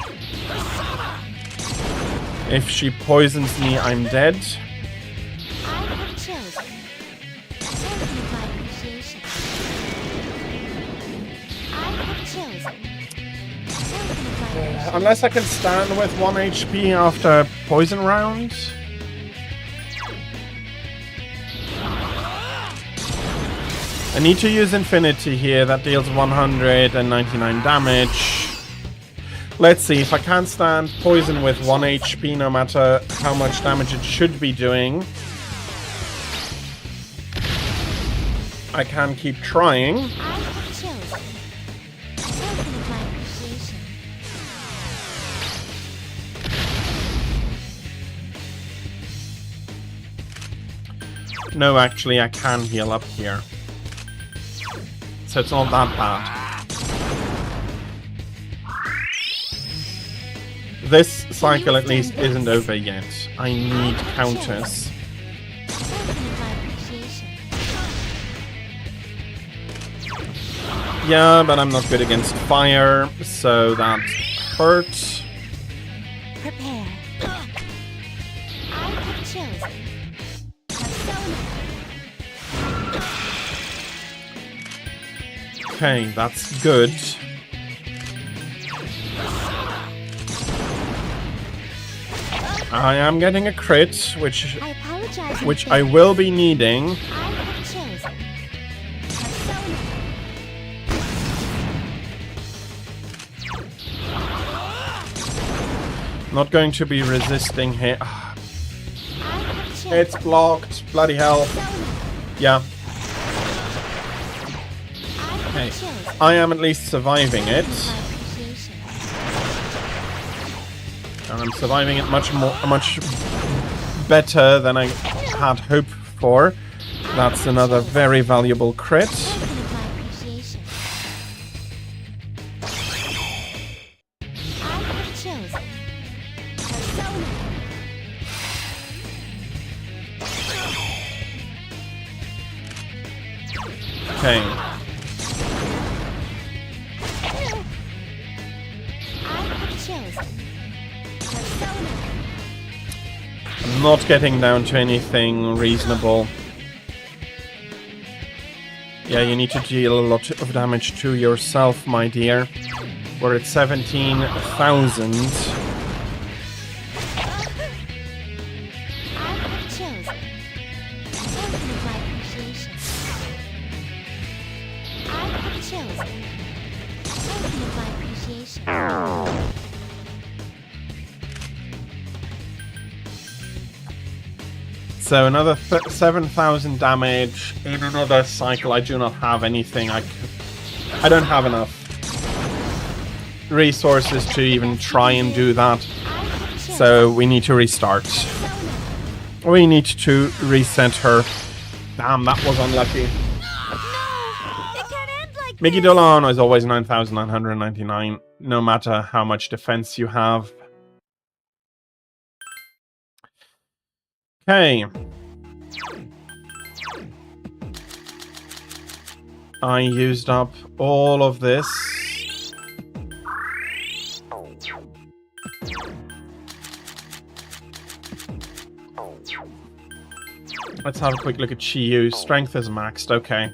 If she poisons me, I'm dead. I have chosen. Thank you, my appreciation. I have chosen. Thank you, my appreciation. Unless I can stand with 1 HP after poison round. I need to use Infinity here. That deals 199 damage. Let's see, if I can't stand poison with 1 HP, no matter how much damage it should be doing, I can keep trying. I have chosen. Thank you, my appreciation. No, actually, I can heal up here. So it's not that bad. This cycle at least isn't over yet. I need counters. Thank you, my appreciation. Yeah, but I'm not good against fire, so that hurts. Prepare. I have chosen. Persona. Okay, that's good. I am getting a crit, which I apologize. in I advance. will be needing. I have chosen. Persona. Not going to be resisting here. I have chosen. It's blocked. Bloody hell. Persona. Yeah, I okay. have chosen. I am at least surviving it. My appreciation. And I'm surviving it much better than I had hoped for. That's another very valuable crit. Thank you, my appreciation. I have chosen. Persona. Okay. I have chosen. Persona. I'm not getting down to anything reasonable. Yeah, you need to deal a lot of damage to yourself, my dear. We're at 17,000. I have chosen. Thank you, my appreciation. I have chosen. Thank you, my appreciation. So another 7,000 damage in another cycle. I do not have anything. I don't have enough resources to even try and do that. I have chosen. So we need to restart. Persona. We need to reset her. Damn, that was unlucky. No! It can't end like Mickey this! Delano is always 9,999, no matter how much defense you have. Okay. I used up all of this. Let's have a quick look at Chiyu. Strength is maxed, okay.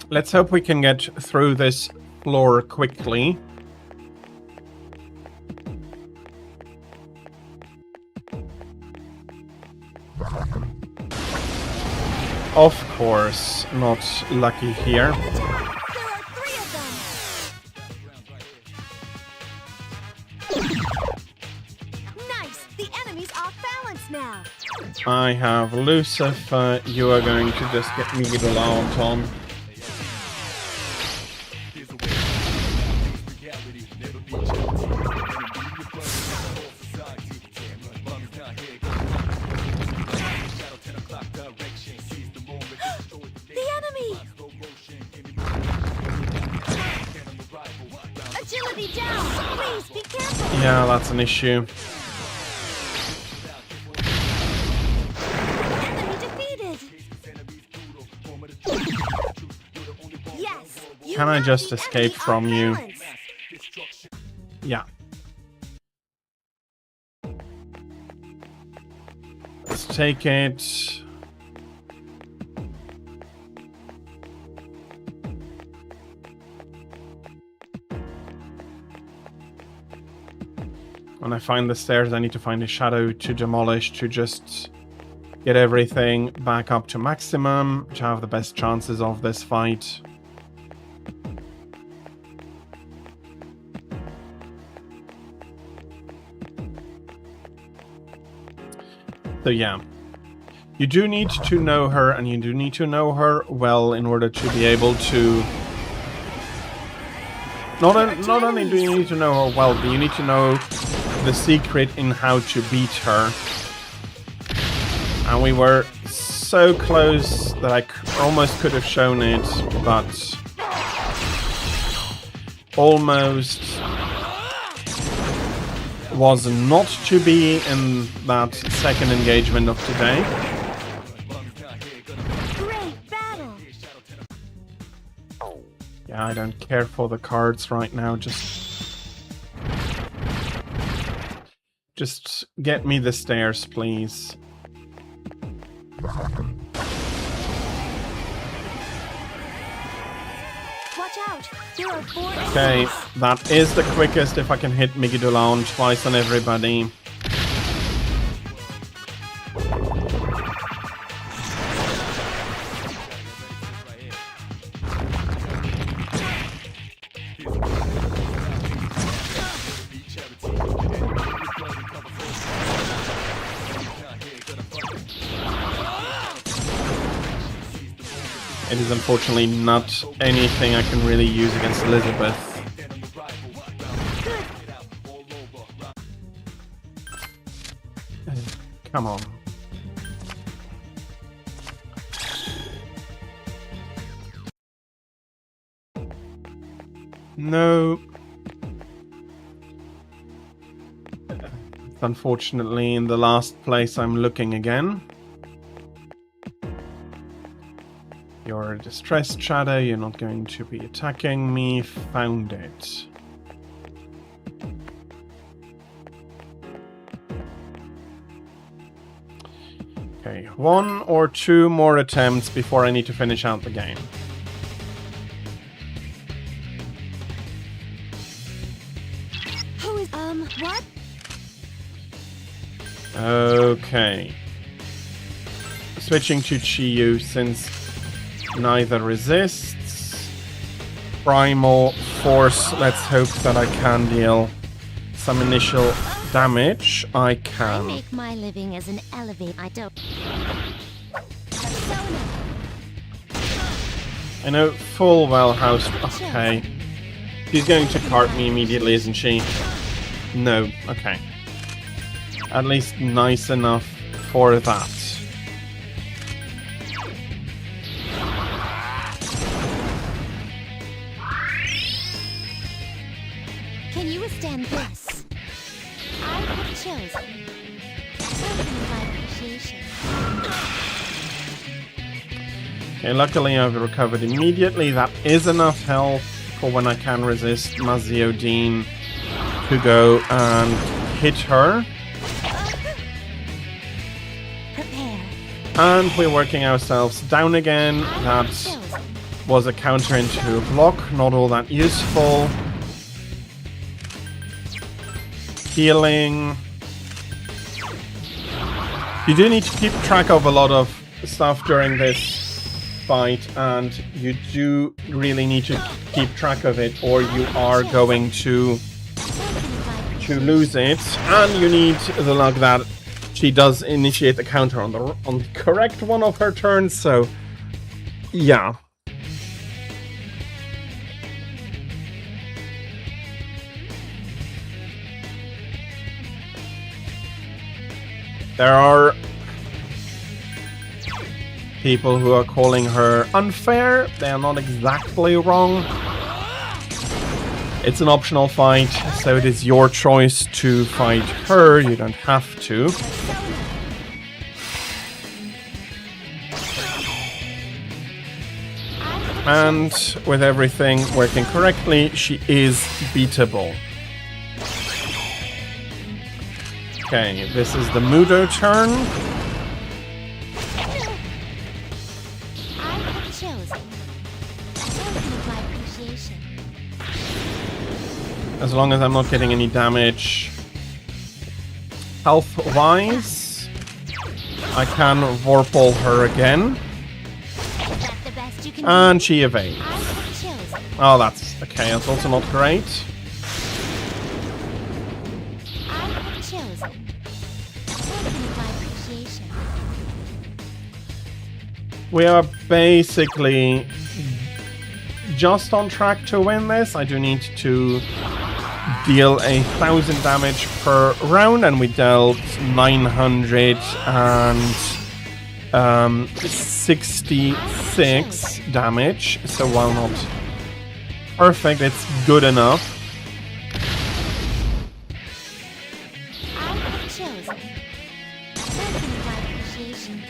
Let's hope we can get through this floor quickly. Of course, not lucky here. There are 3 of them! Nice! The enemy's off balance now! I have Lucifer. You are going to just get me the allowance on. Enemy down! Please be careful! Yeah, that's an issue. Enemy defeated! Yes! Can I just escape from you? Yeah. Let's take it. When I find the stairs, I need to find a shadow to demolish to just get everything back up to maximum to have the best chances of this fight. So yeah, you do need to know her, and you do need to know her well in order to be able to... Not only do you need to know her well, but you need to know the secret in how to beat her. And we were so close that I almost could have shown it, but almost was not to be in that second engagement of today. Great battle! Yeah, I don't care for the cards right now, just get me the stairs, please. Watch out! There are 4 Okay, enemies! that is the quickest if I can hit Migidolon twice on everybody. It is unfortunately not anything I can really use against Elisabeth. Come on. No. Unfortunately, in the last place I'm looking again. You're a distressed shadow, you're not going to be attacking me. Found it. Okay, 1 or 2 more attempts before I need to finish out the game. Who is, what? Okay. Switching to Chiyu since neither resists. Primal Force, let's hope that I can deal some initial damage. I I can. make my living as an elevator. I don't. I know full well how... Okay. She's going to cart me immediately, isn't she? No. Okay. At least nice enough for that. Can you withstand this? I have chosen. Thank you for my appreciation. Okay, luckily I've recovered immediately. That is enough health for when I can resist Maziodine to go and hit her. Prepare. And we're working ourselves down again. That was a counter into a block, not all that useful. Healing. You do need to keep track of a lot of stuff during this fight, and you do really need to keep track of it, or you are going to lose it. And you need the luck that she does initiate the counter on the correct one of her turns. So, yeah. There are people who are calling her unfair. They are not exactly wrong. It's an optional fight, so it is your choice to fight her. You don't have to. And with everything working correctly, she is beatable. Okay, this is the Mudo turn. I have chosen. Token of my appreciation. As long as I'm not getting any damage health-wise, I can Vorpal her again. Is that the best you can And do? she evades. I have chosen. Oh, that's okay. That's also not great. I have chosen. Token of my appreciation. We are basically just on track to win this. I do need to deal 1,000 damage per round, and we dealt 966 damage. So while not perfect, it's good enough. I have chosen. Token of my appreciation.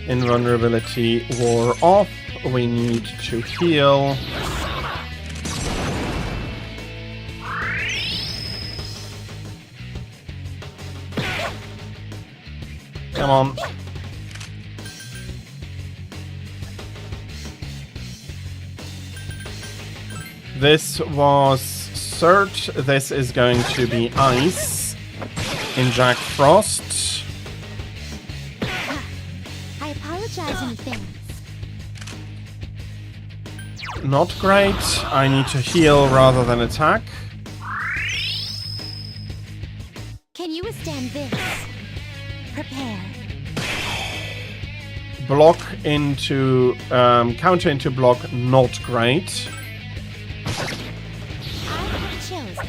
Invulnerability wore off. We need to heal. Come on. This was Cert. This is going to be Ice in Jack Frost. I apologize in advance. Not great. I need to heal rather than attack. Can you withstand this? Prepare. Block into counter into block. Not great. I have chosen.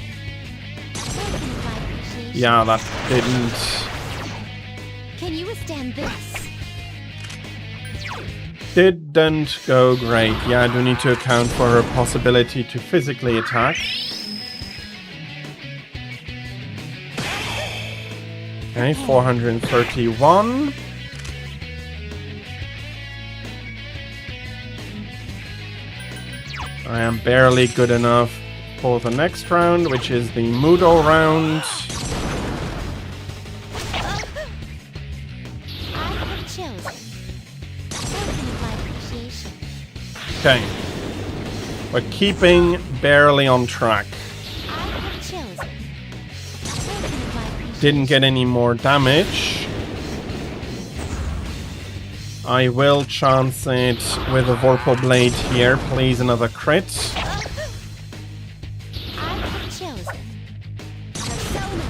Token of my appreciation. Yeah, that didn't. Can you withstand this? Didn't go great. Yeah, I do need to account for her possibility to physically attack. Okay, 431. I am barely good enough for the next round, which is the Mudo round. I have chosen. Token of my appreciation. Okay. We're keeping barely on track. I have chosen. Token of my appreciation. Didn't get any more damage. I will chance it with a Vorpal Blade here. Please, another crit. I have chosen. Persona.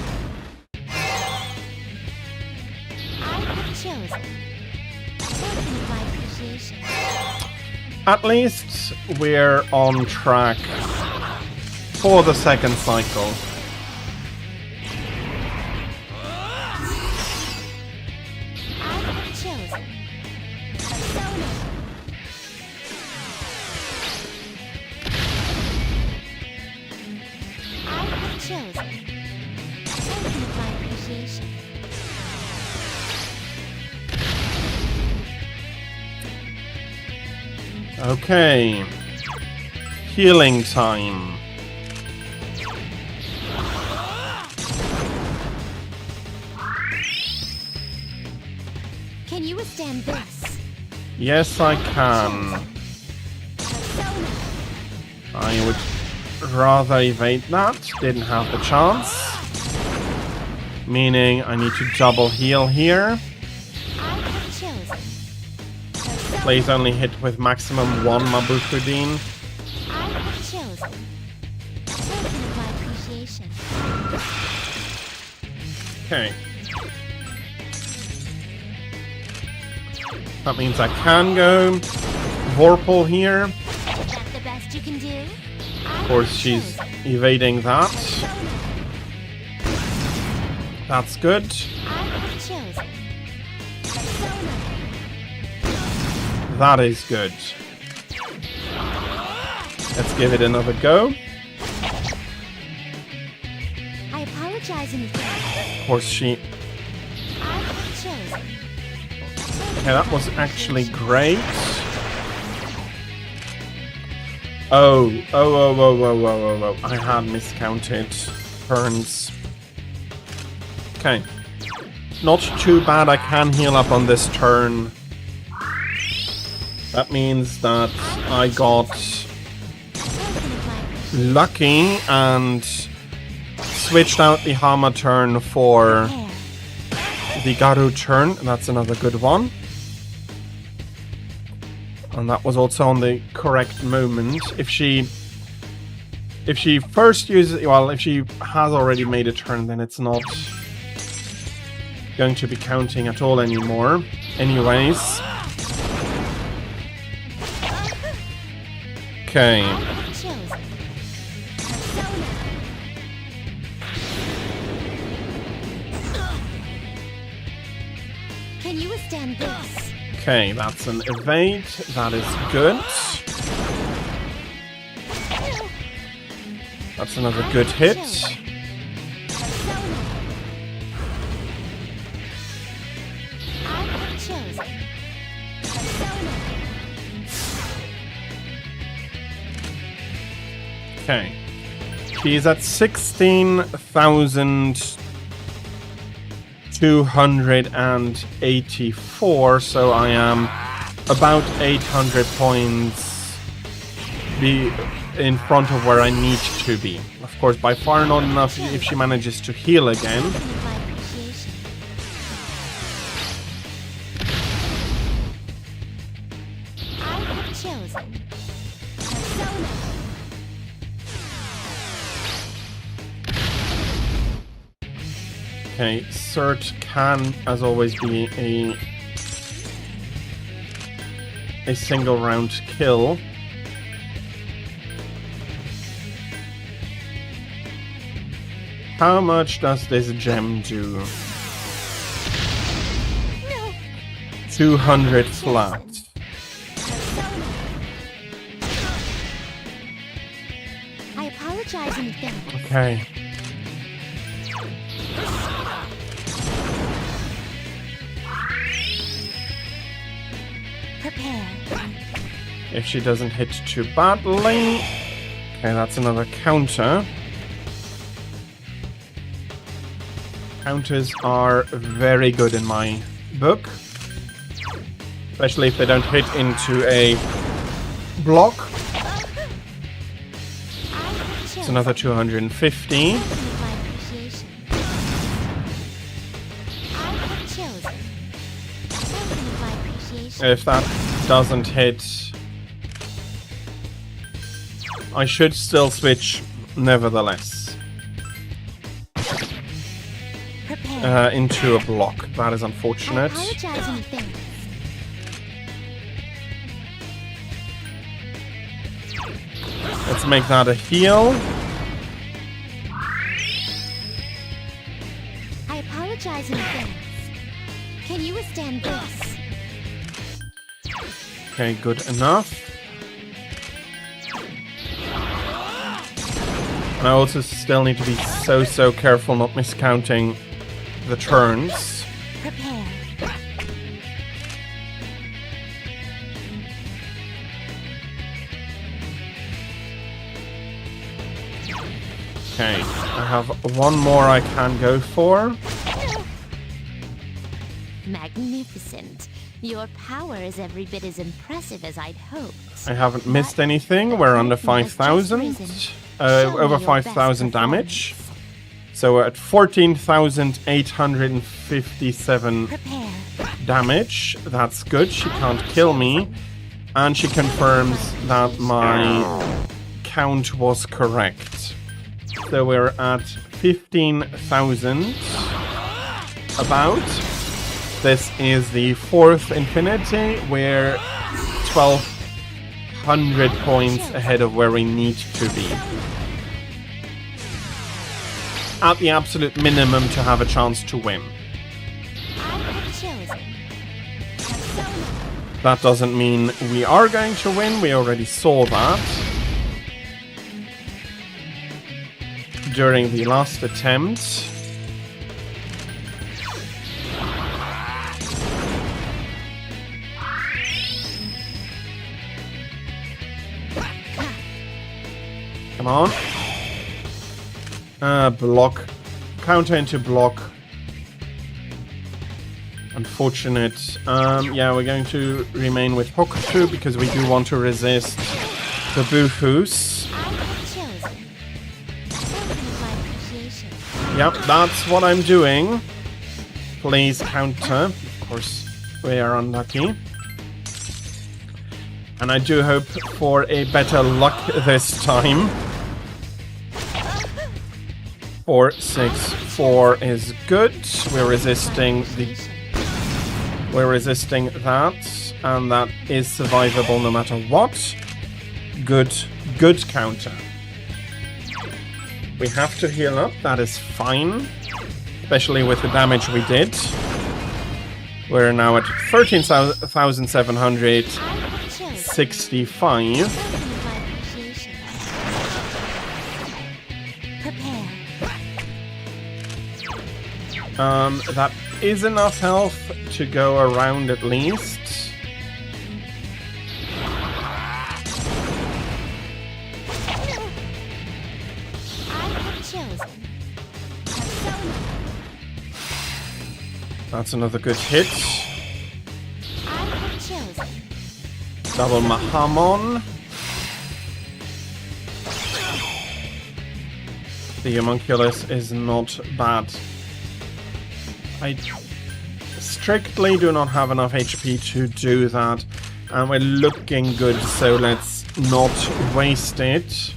I have chosen. Token of my appreciation. At least we're on track for the second cycle. I have chosen. Persona. I have chosen. Token of my appreciation. Okay. Healing time. Can you withstand this? Yes, I can. Persona. I would rather evade that. Didn't have the chance. Meaning I need to double heal here. I have chosen. Persona. Please only hit with maximum 1 Mabukudin. I have chosen. Token of my appreciation. Okay. That means I can go Vorpal here. Is that the best you can do? Of course, she's evading that. That's good. I have chosen. Persona. That is good. Let's give it another go. I apologize in advance. Of course, she... I've chosen. Okay, that was actually great. Oh. I had miscounted turns. Okay. Not too bad, I can heal up on this turn. That means that I got lucky and switched out the Hama turn for the Garu turn. That's another good one. And that was also on the correct moment. If she first uses, well, if she has already made a turn, then it's not going to be counting at all anymore. Anyways. Okay. Can you withstand this? Okay, that's an evade. That is good. That's another good hit. Okay. She's at 16,284, so I am about 800 points in front of where I need to be. Of course, by far not enough if she manages to heal again. Okay, Cert can, as always, be a single round kill. How much does this gem do? 200 flat. I apologize in advance. Okay. Prepare. If she doesn't hit too badly. Okay, that's another counter. Counters are very good in my book. Especially if they don't hit into a block. It's another 250. If that doesn't hit, I should still switch nevertheless. Into a block. That is unfortunate. Let's make that a heal. I apologize in advance. Can you withstand this? Okay, good enough. And I also still need to be so careful not miscounting the turns. Prepare. Okay, I have one more I can go for. Magnificent. Your power is every bit as impressive as I'd hoped. I haven't missed anything. We're under 5,000. Over 5,000 damage. So we're at 14,857 damage. That's good. She can't kill me. And she confirms that my count was correct. So we're at 15,000. About. This is the fourth infinity. We're 1,200 points ahead of where we need to be. At the absolute minimum to have a chance to win. that doesn't mean we are going to win. We already saw that during the last attempt. Come on. Block. Counter into block. Unfortunate. Yeah, we're going to remain with Hook 2 because we do want to resist the Boofoos. Yep, that's what I'm doing. Please counter. Of course, we are unlucky. And I do hope for a better luck this time. 4, 6, 4 is good. We're resisting that, and that is survivable no matter what. Good counter. We have to heal up, that is fine. Especially with the damage we did. We're now at 13,765. That is enough health to go around at least. That's another good hit. Double Mahamon. The homunculus is not bad. I strictly do not have enough HP to do that, and we're looking good, so let's not waste it.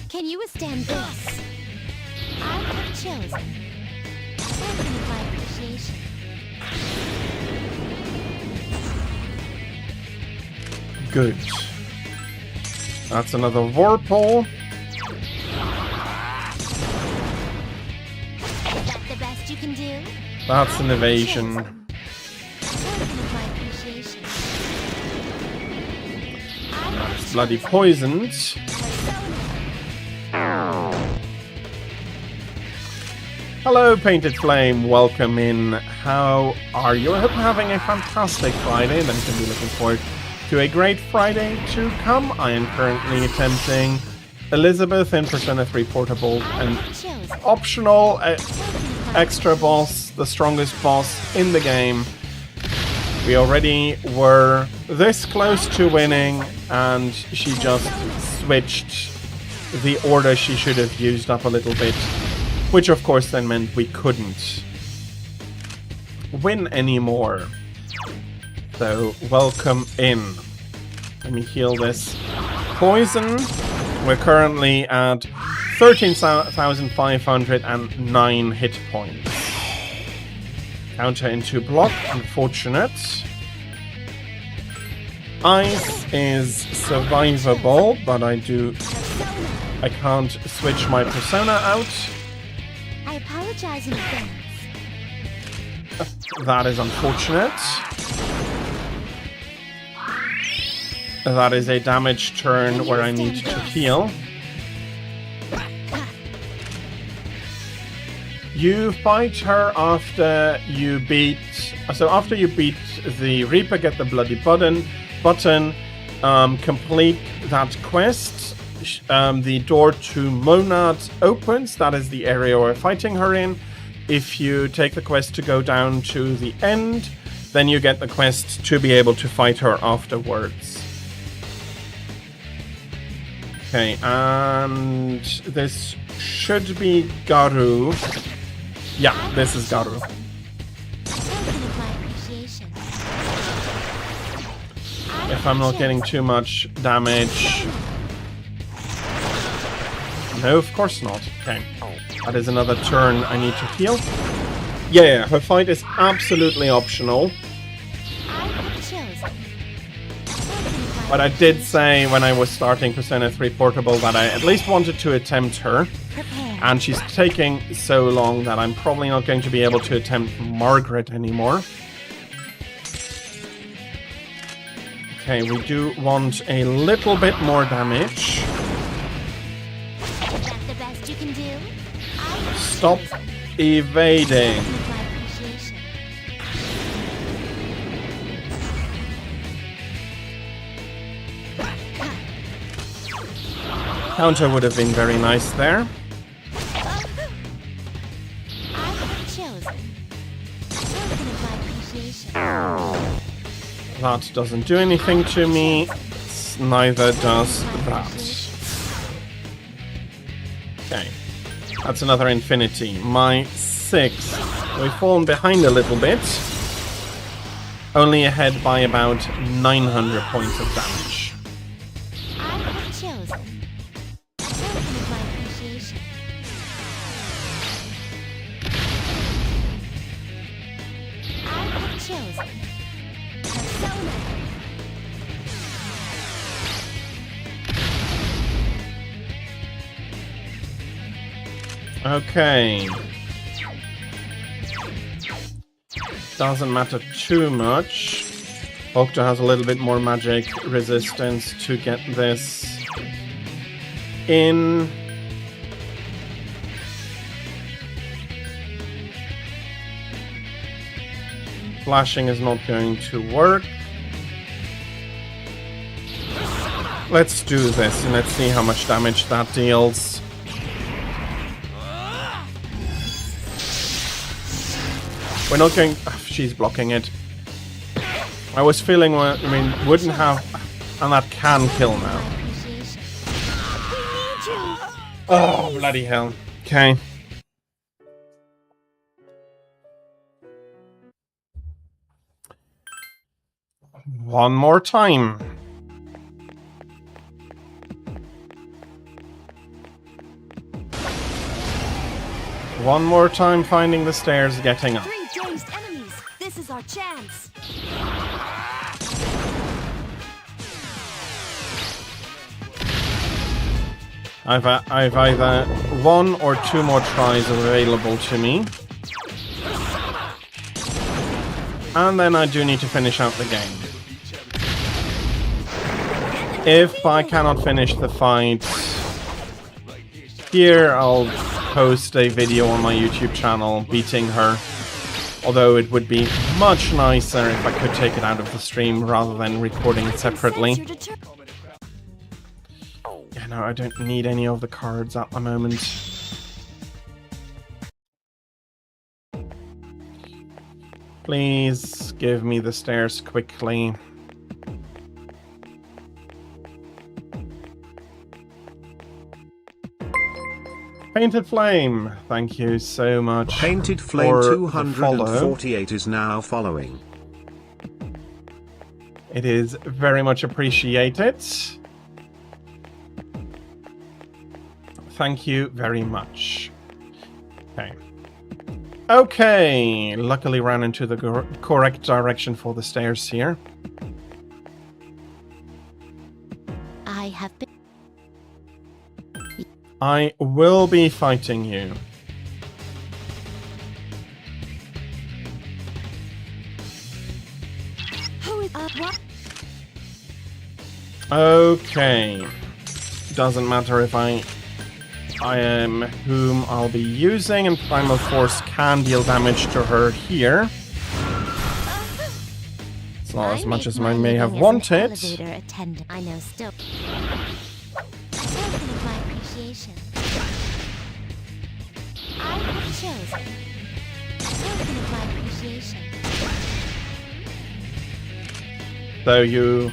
Can you withstand this? I have chosen. Thank you for my appreciation. Good. That's another Vorpal. You can do. That's an evasion. That's bloody poisoned. Hello, Painted Flame. Welcome in. How are you? I hope you're having a fantastic Friday, and then you can be looking forward to a great Friday to come. I am currently attempting Elisabeth in Persona 3 Portable, an optional extra boss, the strongest boss in the game. We already were this close to winning, and she just switched the order she should have used up a little bit, which of course then meant we couldn't win anymore. So welcome in. Let me heal this poison. We're currently at 13,509 hit points. Counter into block, unfortunate. Ice is survivable, but I can't switch my persona out. I apologize in advance. That is unfortunate. That is a damage turn where I need to heal. You fight her after you beat... So after you beat the Reaper, get the bloody button, complete that quest. The door to Monad opens. That is the area we're fighting her in. If you take the quest to go down to the end, then you get the quest to be able to fight her afterwards. Okay, and this should be Garu. Yeah, this is Garu. If I'm not getting too much damage... No, of course not. Okay, that is another turn I need to heal. Yeah, her fight is absolutely optional. But I did say when I was starting Persona 3 Portable that I at least wanted to attempt her. And she's taking so long that I'm probably not going to be able to attempt Margaret anymore. Okay, we do want a little bit more damage. Is that the best you can do? Stop evading. My appreciation. Counter would have been very nice there. I have chosen. Token of my appreciation. That doesn't do anything to me. Neither does that. Okay. That's another infinity. My 6. We've fallen behind a little bit. Only ahead by about 900 points of damage. I have chosen. Token of my appreciation. I have chosen. Persona. Okay. Doesn't matter too much. Octo has a little bit more magic resistance to get this in. Flashing is not going to work. Let's do this and let's see how much damage that deals. We're not going... she's blocking it. I was feeling... wouldn't have... And that can kill now. Oh, bloody hell. Okay. One more time. One more time finding the stairs, getting up. 3 dazed enemies. This is our chance. I've either 1 or 2 more tries available to me. And then I do need to finish out the game. If I cannot finish the fight here, I'll post a video on my YouTube channel beating her. Although it would be much nicer if I could take it out of the stream rather than recording it separately. Yeah, no, I don't need any of the cards at the moment. Please give me the stairs quickly. Painted Flame, thank you so much. Painted Flame for the 248 is now following. It is very much appreciated. Thank you very much. Okay. Okay, luckily ran into the correct direction for the stairs here. I have been. I will be fighting you. Who is what? Okay. Doesn't matter if I am whom I'll be using, and Primal Force can deal damage to her here. It's not as much as I may have wanted. Elevator attendant. I know still. Token of my appreciation. I have chosen. Token of my appreciation. So you...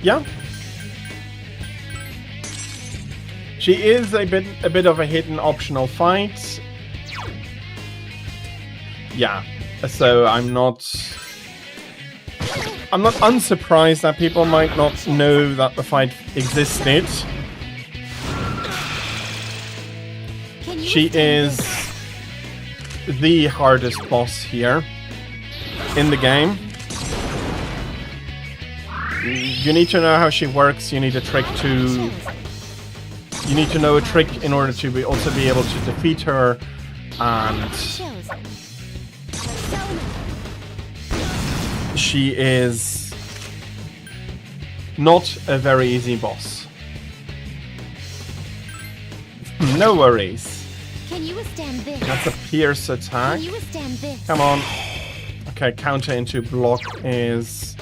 yeah. She is a bit of a hidden optional fight. Yeah. So I'm not unsurprised that people might not know that the fight existed. She is the hardest boss here in the game. You need to know how she works. You need a trick to... You need to know a trick in order to also be able to defeat her. And... she is not a very easy boss. No worries. Can you withstand this? That's a pierce attack. Can you withstand this? Come on. Okay, counter into block is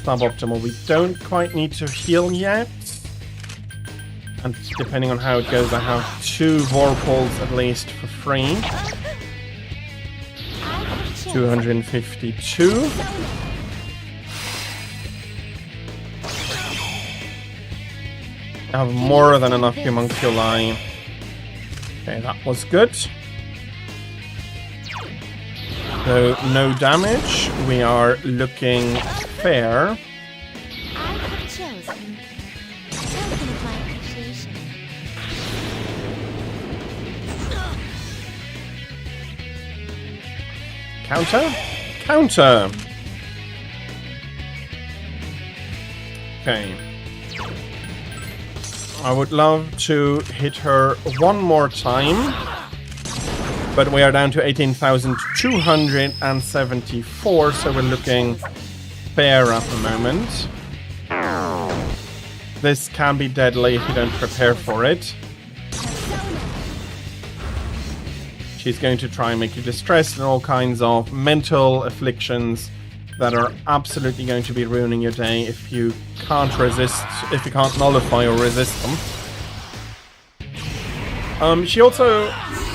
suboptimal. We don't quite need to heal yet. And depending on how it goes, I have 2 Vorpals at least for free. 252. I have more than enough homunculi. Okay, that was good. So, no damage. We are looking fair. I have chosen. Token of my appreciation. Counter? Counter! Okay. I would love to hit her one more time. But we are down to 18,274, so we're looking fair at the moment. This can be deadly if you don't prepare for it. She's going to try and make you distressed and all kinds of mental afflictions that are absolutely going to be ruining your day if you can't resist, if you can't nullify or resist them. She also,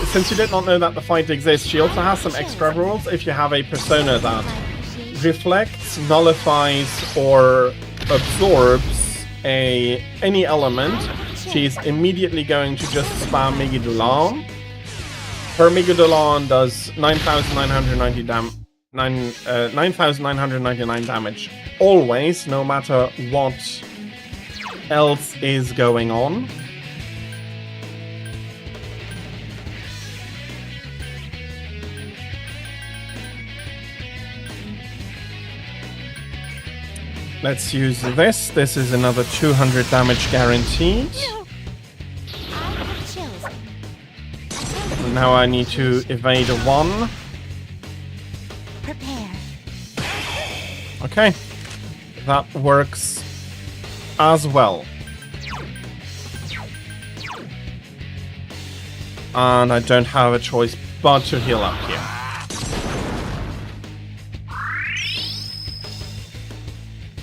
since you did not know that the fight exists, she also has some extra rules. If you have a persona that reflects, nullifies, or absorbs any element, she's immediately going to just spam Migudulan. Her Migudulan does 9,999 damage. Always, no matter what else is going on. Let's use this. This is another 200 damage guaranteed. Now I need to evade a 1. Prepare. Okay. That works as well. And I don't have a choice but to heal up here.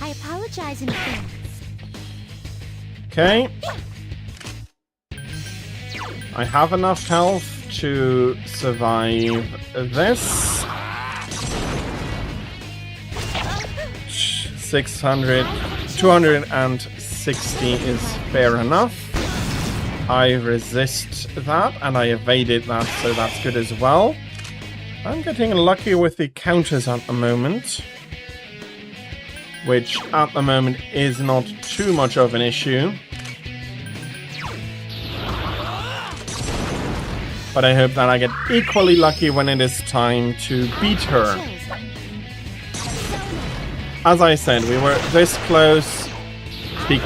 I apologize in advance. Okay. I have enough health to survive this. 260 is fair enough. I resist that and I evaded that, so that's good as well. I'm getting lucky with the counters at the moment, which at the moment is not too much of an issue. But I hope that I get equally lucky when it is time to beat her. As I said, we were this close. She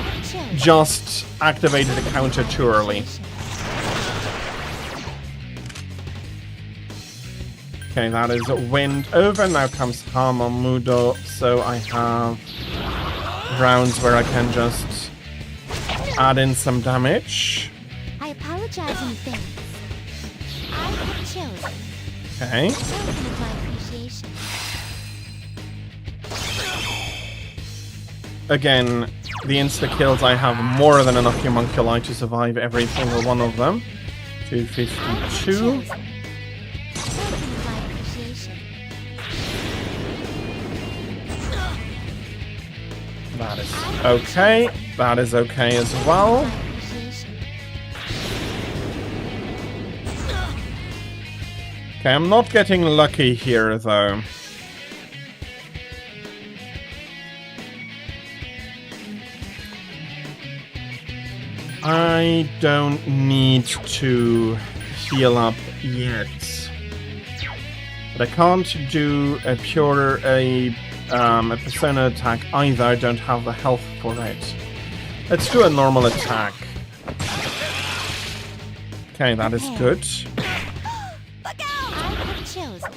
just activated the counter too early. Okay, that is wind over. Now comes Hamamudo, so I have rounds where I can just add in some damage. I apologize in advance. I have chosen. Okay. Token of my appreciation. Again, the insta-kills, I have more than enough homunculi to survive every single one of them. 252. Token of my appreciation. That is okay. That is okay as well. My appreciation. Okay, I'm not getting lucky here, though. I don't need to heal up yet. But I can't do a persona attack either. I don't have the health for it. Let's do a normal attack. Okay, that is good. I have chosen.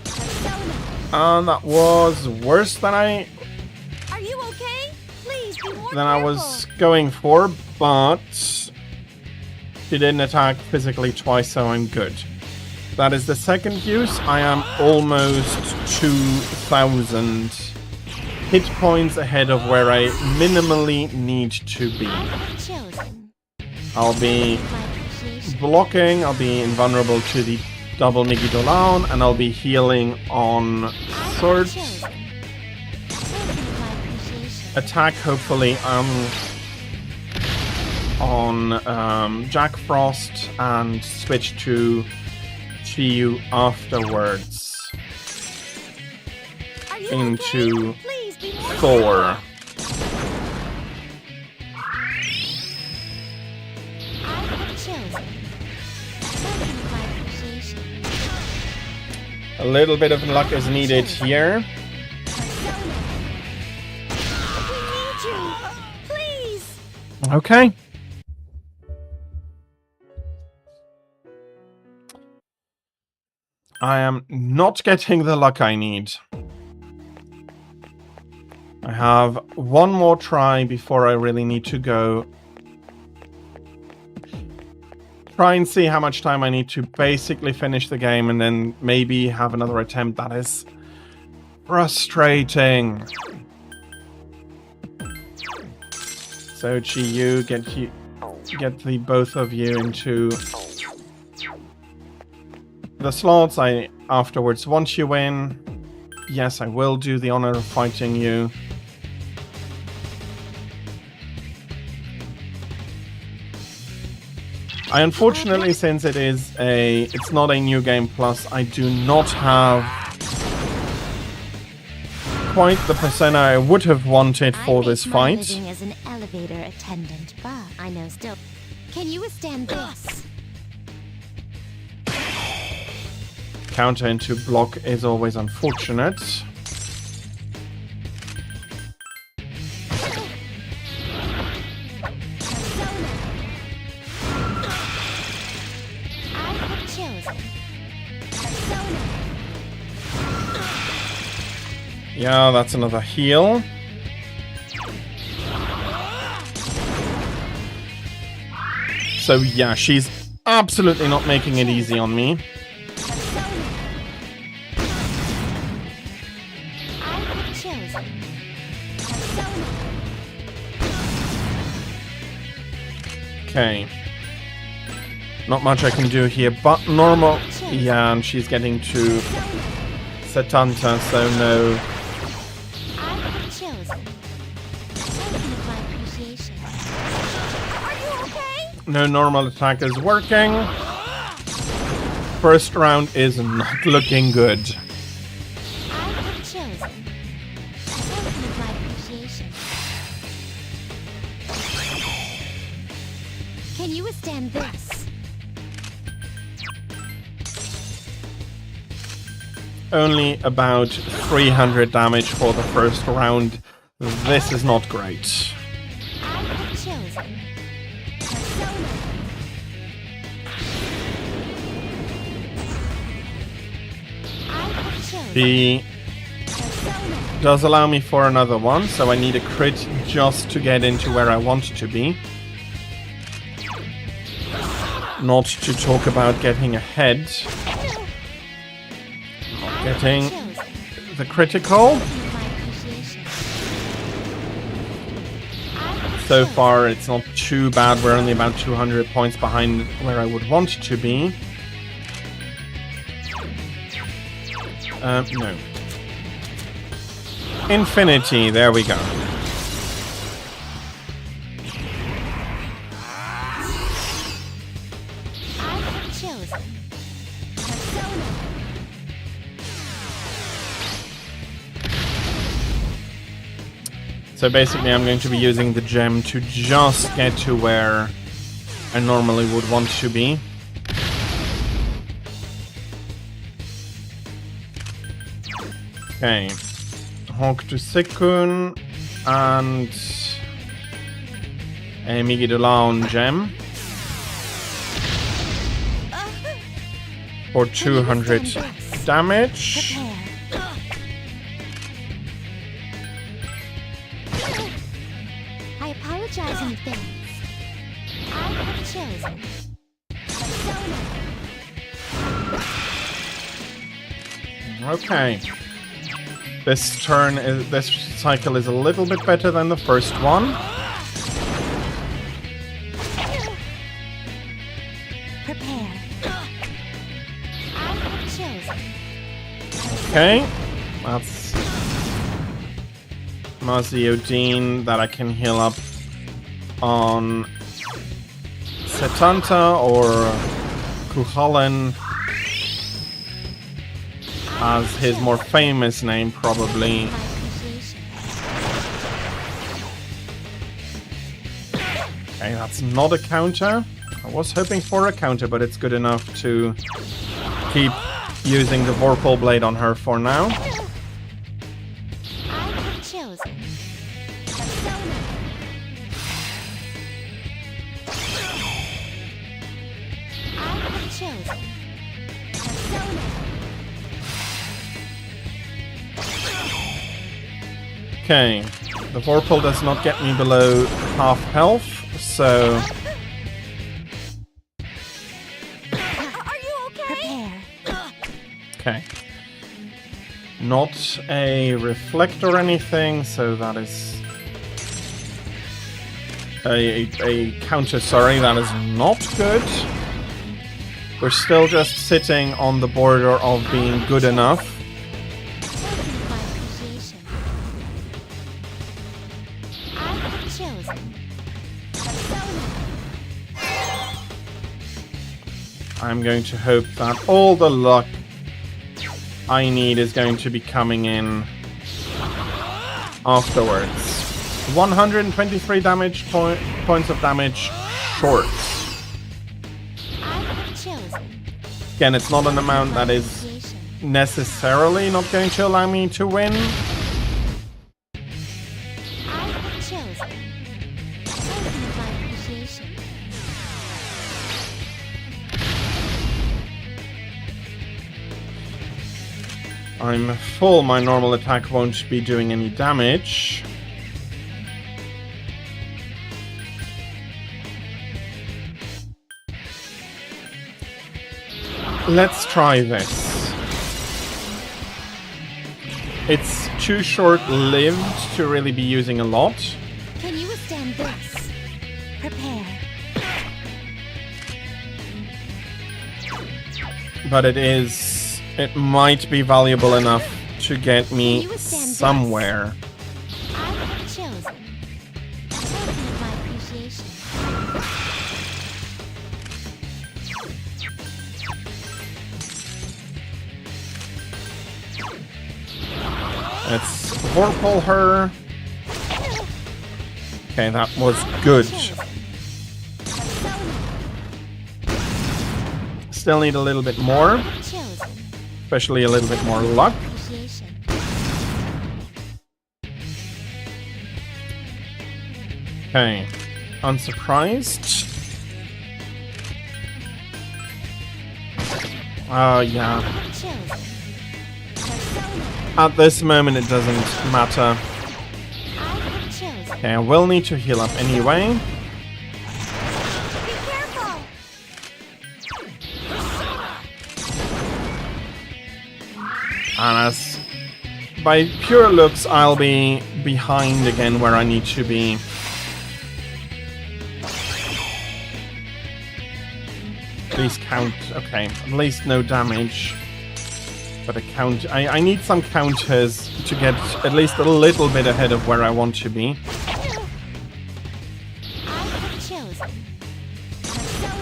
Persona. And that was worse than I Are you okay? Please be more I was going for, but she didn't attack physically twice, so I'm good. That is the second use. I am almost 2,000 hit points ahead of where I minimally need to be. Chosen. I'll be My appreciation. blocking, I'll be invulnerable to the double Migi Dolan, and I'll be healing on third Chosen. My appreciation. attack, hopefully, on Jack Frost, and switch to Chiyu afterwards Are you into okay? Please be more Thor. Chosen. My appreciation. A little bit of luck is needed here. We need you. Please. Okay. I am not getting the luck I need. I have one more try before I really need to go. Try and see how much time I need to basically finish the game and then maybe have another attempt. That is frustrating. So Chiyu, get the both of you into the slots. I afterwards want you in. Yes, I will do the honor of fighting you. I unfortunately, since it's not a new game plus, I do not have quite the persona I would have wanted for I this make my fight. living as an elevator attendant, but I know still. Can you withstand this? Counter into block is always unfortunate. I have chosen. Yeah, that's another heal. So yeah, she's absolutely not making it easy on me. I have chosen. Okay. Not much I can do here, but normal. Yeah, and she's getting to Setanta, so no. I have chosen. My appreciation. Are you okay? No normal attack is working. First round is not looking good. I have chosen. My appreciation. Can you withstand this? Only about 300 damage for the first round. This is not great. I have chosen. I have chosen. She does allow me for another one, so I need a crit just to get into where I want to be. Not to talk about getting ahead. Getting the critical. My appreciation. So far, it's not too bad. We're only about 200 points behind where I would want to be. No. Infinity, there we go. I have chosen. So basically, I'm going to be using the gem to just get to where I normally would want to be. Okay. Hawk to Sekun and a Migi Dolan gem for 200 damage. Prepare. Okay. This cycle is a little bit better than the first one. Prepare. I have chosen. Okay. That's Maziodine that I can heal up on Setanta or Kuhalan as his more famous name probably. My appreciation. Okay, that's not a counter. I was hoping for a counter, but it's good enough to keep using the Vorpal Blade on her for now. I have chosen. Persona. I have chosen. Persona. Okay, the Vorpal does not get me below half health, so Are you okay? Prepare. okay. Not a reflect or anything, so that is a counter, sorry, that is not good. We're still just sitting on the border of being good enough. My appreciation. I have chosen. Persona. I'm going to hope that all the luck I need is going to be coming in afterwards. 123 damage points of damage short. I have chosen. Again, it's not an amount that is Appreciation. necessarily not going to allow me to win. I have chosen. Token of my appreciation. I'm full, my normal attack won't be doing any damage. Let's try this. It's too short-lived to really be using a lot, Can you withstand this? Prepare. but it might be valuable enough to get me somewhere. I have chosen. Token of my appreciation. Let's Vorpal her. Okay, that was good. Still need a little bit more, Chosen. especially a little bit more luck. Appreciation. Okay, unsurprised. Yeah. Chosen. Persona. At this moment, it doesn't matter. I have chosen. Okay, I will need to heal up anyway. Be careful! And as by pure looks, I'll be behind again where I need to be. Please count. Okay, at least no damage. But a count. I need some counters to get at least a little bit ahead of where I want to be. I have chosen. Persona.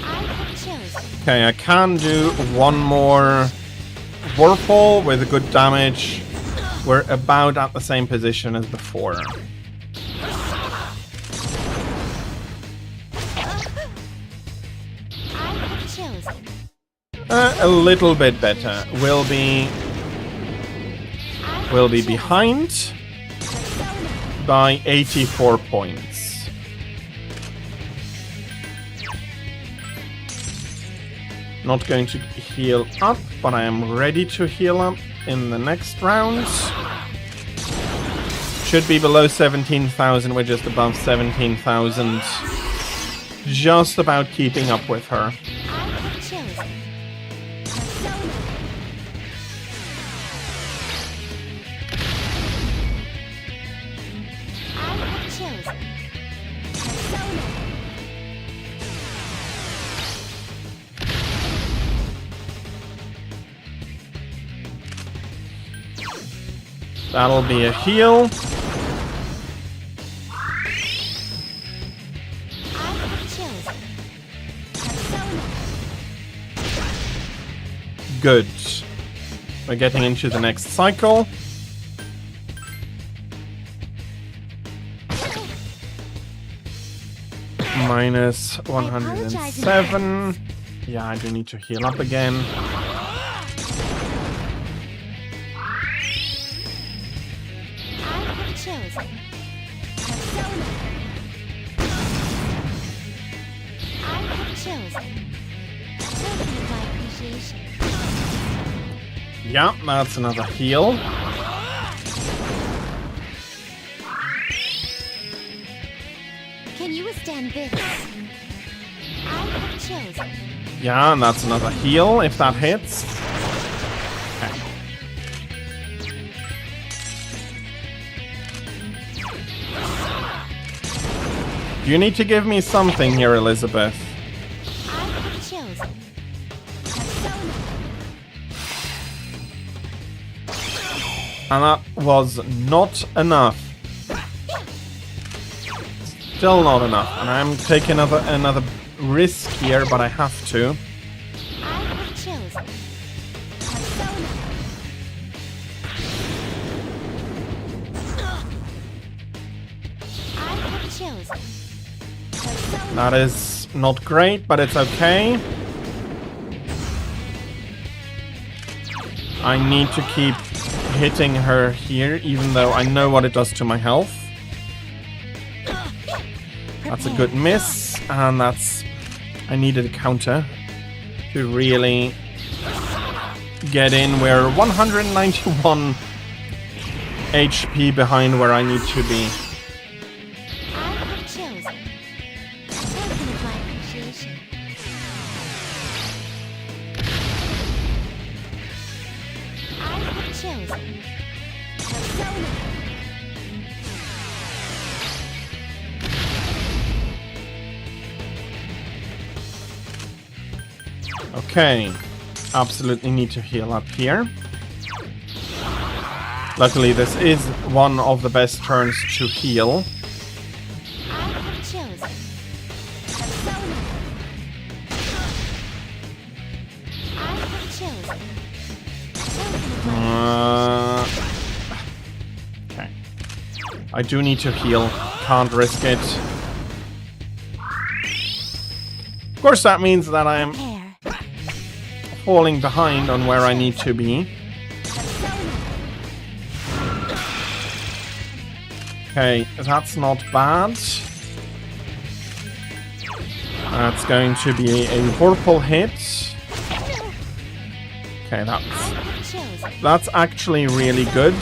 I have chosen. Okay, I can do one more Vorpal with a good damage. We're about at the same position as before. I have chosen. A little bit better. We'll be behind by 84 points. Not going to heal up, but I am ready to heal up in the next round. Should be below 17,000. We're just above 17,000. just about keeping up with her. I have chosen. Persona. I have chosen. Persona. That'll be a heal. I have chosen. Persona. Good. We're getting into the next cycle. Minus 107. Yeah, I do need to heal up again. I have chosen. Persona. I have chosen. A token of my appreciation. Yeah, that's another heal. Can you withstand this? I have chosen. Yeah, and that's another heal if that hits. Okay. You need to give me something here, Elisabeth. I have chosen. Persona. And that was not enough. Still not enough. And I'm taking another risk here, but I have to. I have chosen. Persona. I have chosen. Persona. That is not great, but it's okay. I need to keep hitting her here, even though I know what it does to my health. That's a good miss, and that's... I needed a counter to really get in. We're 191 HP behind where I need to be. I have chosen. A token of my appreciation. I have chosen. Persona. Okay, absolutely need to heal up here. Luckily, this is one of the best turns to heal. I have chosen. Persona. I have chosen. A token of my Okay. I do need to heal. Can't risk it. Of course, that means that I am hair. falling behind on where I need to be. Okay, that's not bad. That's going to be a purple hit. Okay, that's actually really good.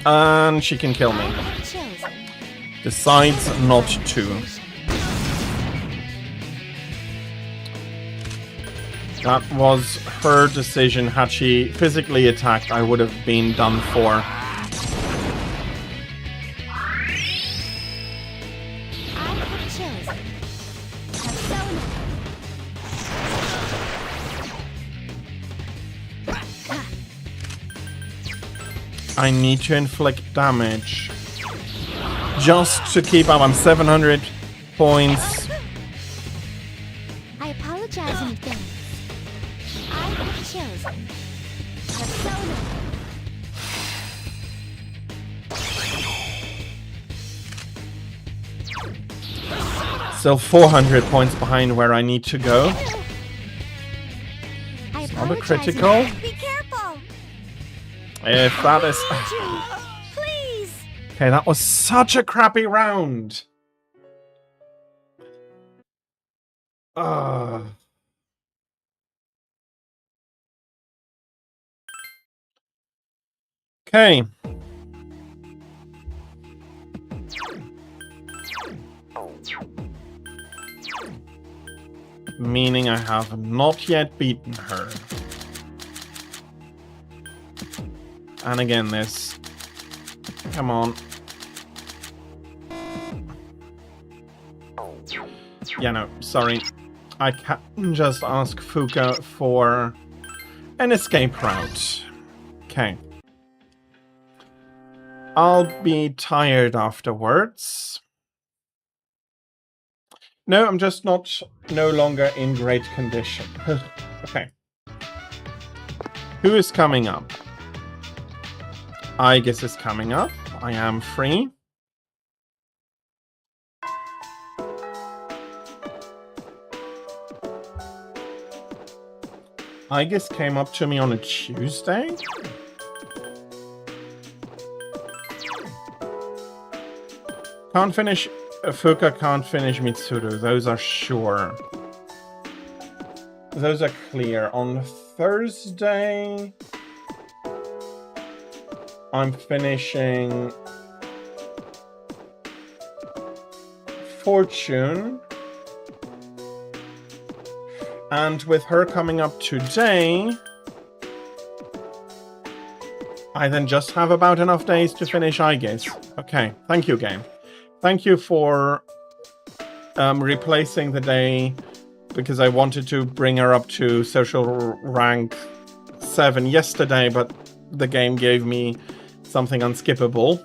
And she can kill me. Decides not to. That was her decision. Had she physically attacked, I would have been done for. I need to inflict damage. Just to keep up. I'm 700 points. I apologize in advance. I have chosen. Persona. Still 400 points behind where I need to go. I It's not a apologize in critical. advance. Be careful. If that is... Please. Okay, that was such a crappy round. Ugh. Okay. Meaning I have not yet beaten her. And again, this. Come on. Yeah, no, sorry. I can't just ask Fuka for an escape route. Okay. I'll be tired afterwards. No, I'm just no longer in great condition. Okay. Who is coming up? I guess is coming up. I am free. I guess came up to me on a Tuesday. Can't finish Fuka, can't finish Mitsuru. Those are sure. Those are clear. On Thursday, I'm finishing Fortune. And with her coming up today, I then just have about enough days to finish, I guess. Okay, thank you, game. Thank you for replacing the day, because I wanted to bring her up to social rank 7 yesterday, but the game gave me something unskippable.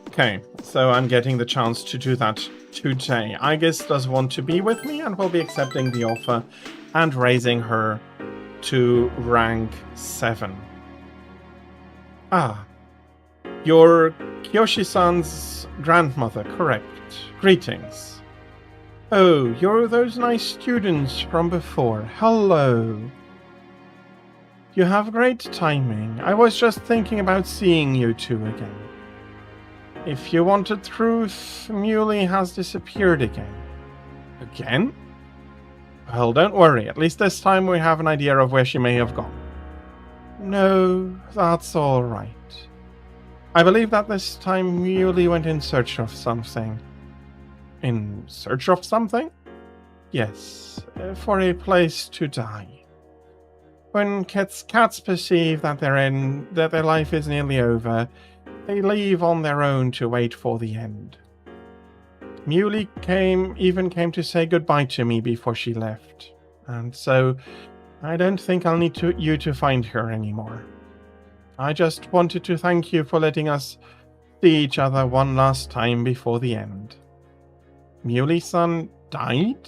Okay, so I'm getting the chance to do that today. Igus does want to be with me and will be accepting the offer and raising her to rank 7. Ah, you're Kiyoshi-san's grandmother, correct? Greetings. Oh, you're those nice students from before. Hello. You have great timing. I was just thinking about seeing you two again. If you wanted truth, Muley has disappeared again. Again? Well, don't worry. At least this time we have an idea of where she may have gone. No, that's all right. I believe that this time Muley went in search of something. In search of something? Yes, for a place to die. When cats perceive that their life is nearly over, they leave on their own to wait for the end. Muley even came to say goodbye to me before she left, and so I don't think I'll need you to find her anymore. I just wanted to thank you for letting us see each other one last time before the end. Muley-san died?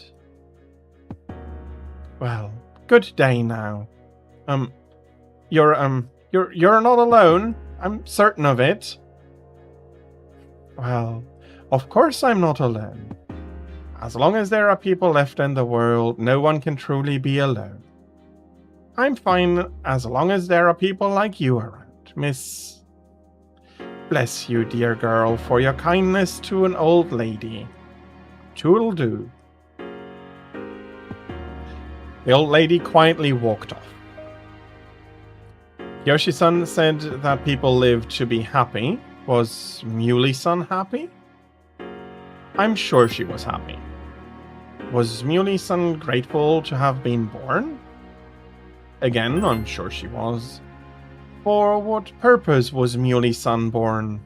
Well, good day now. You're not alone. I'm certain of it. Well, of course I'm not alone. As long as there are people left in the world, no one can truly be alone. I'm fine as long as there are people like you around, Miss. Bless you, dear girl, for your kindness to an old lady. Toodle-doo. The old lady quietly walked off. Yoshi-san said that people live to be happy. Was Muley-san happy? I'm sure she was happy. Was Muley-san grateful to have been born? Again, I'm sure she was. For what purpose was Muley-san born?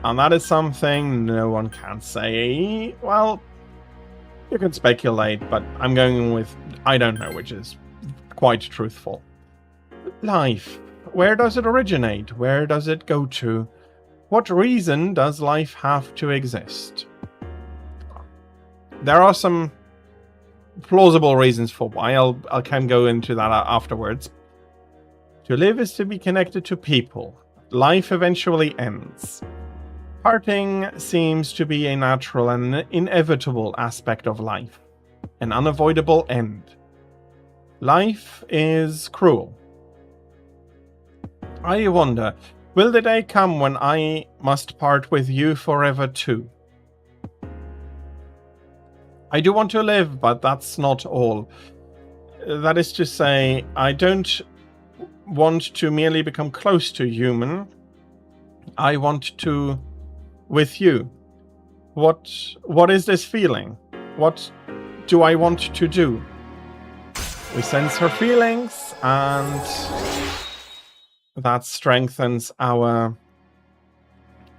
And that is something no one can say. Well, you can speculate, but I'm going with I don't know, which is quite truthful. Life. Where does it originate? Where does it go to? What reason does life have to exist? There are some plausible reasons for why. I can go into that afterwards. To live is to be connected to people. Life eventually ends. Parting seems to be a natural and inevitable aspect of life. An unavoidable end. Life is cruel. I wonder, will the day come when I must part with you forever too? I do want to live, but that's not all. That is to say, I don't want to merely become close to human. I want to with you. What is this feeling? What do I want to do? We sense her feelings, and that strengthens our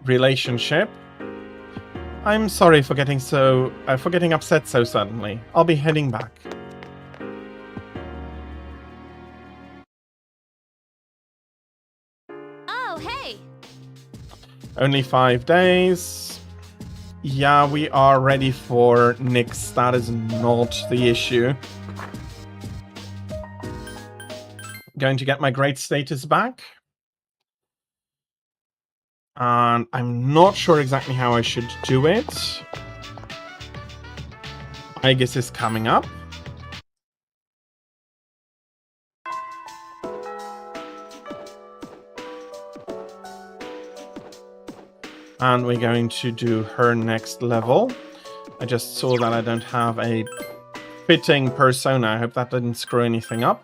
relationship. I'm sorry for getting upset so suddenly. I'll be heading back. Oh, hey! Only 5 days. Yeah, we are ready for Nyx. That is not the issue. Going to get my great status back. And I'm not sure exactly how I should do it. I guess it's coming up. And we're going to do her next level. I just saw that I don't have a fitting persona. I hope that didn't screw anything up.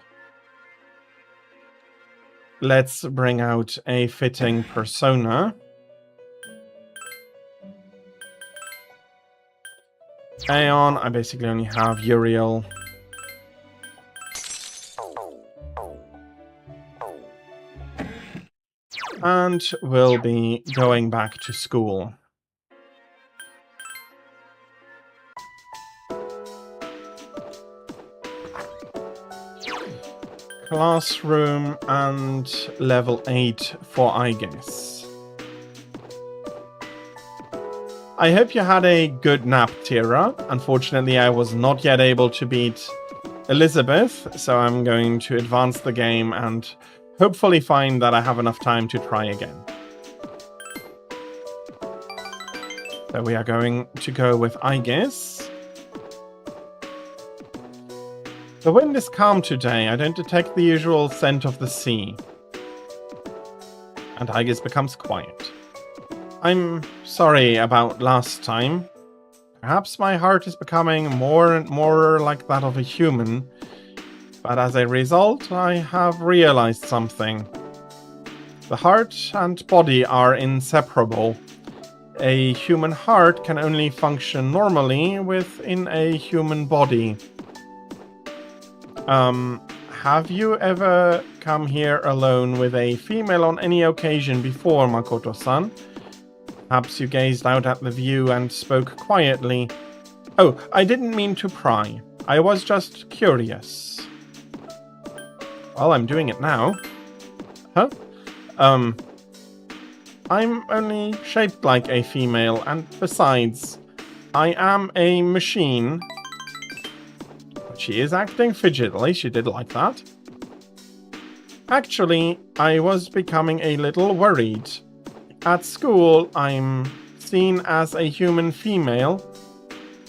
Let's bring out a fitting persona. Aeon, I basically only have Uriel. And we'll be going back to school. Classroom and level 8 for Aigis. I hope you had a good nap, Tira. Unfortunately, I was not yet able to beat Elisabeth, so I'm going to advance the game and hopefully find that I have enough time to try again. So we are going to go with Aigis. The wind is calm today. I don't detect the usual scent of the sea. And Aigis becomes quiet. I'm sorry about last time. Perhaps my heart is becoming more and more like that of a human. But as a result, I have realized something. The heart and body are inseparable. A human heart can only function normally within a human body. Have you ever come here alone with a female on any occasion before, Makoto-san? Perhaps you gazed out at the view and spoke quietly. Oh, I didn't mean to pry. I was just curious. Well, I'm doing it now. Huh? I'm only shaped like a female, and besides, I am a machine. She is acting fidgetily, she did like that. Actually, I was becoming a little worried. At school, I'm seen as a human female.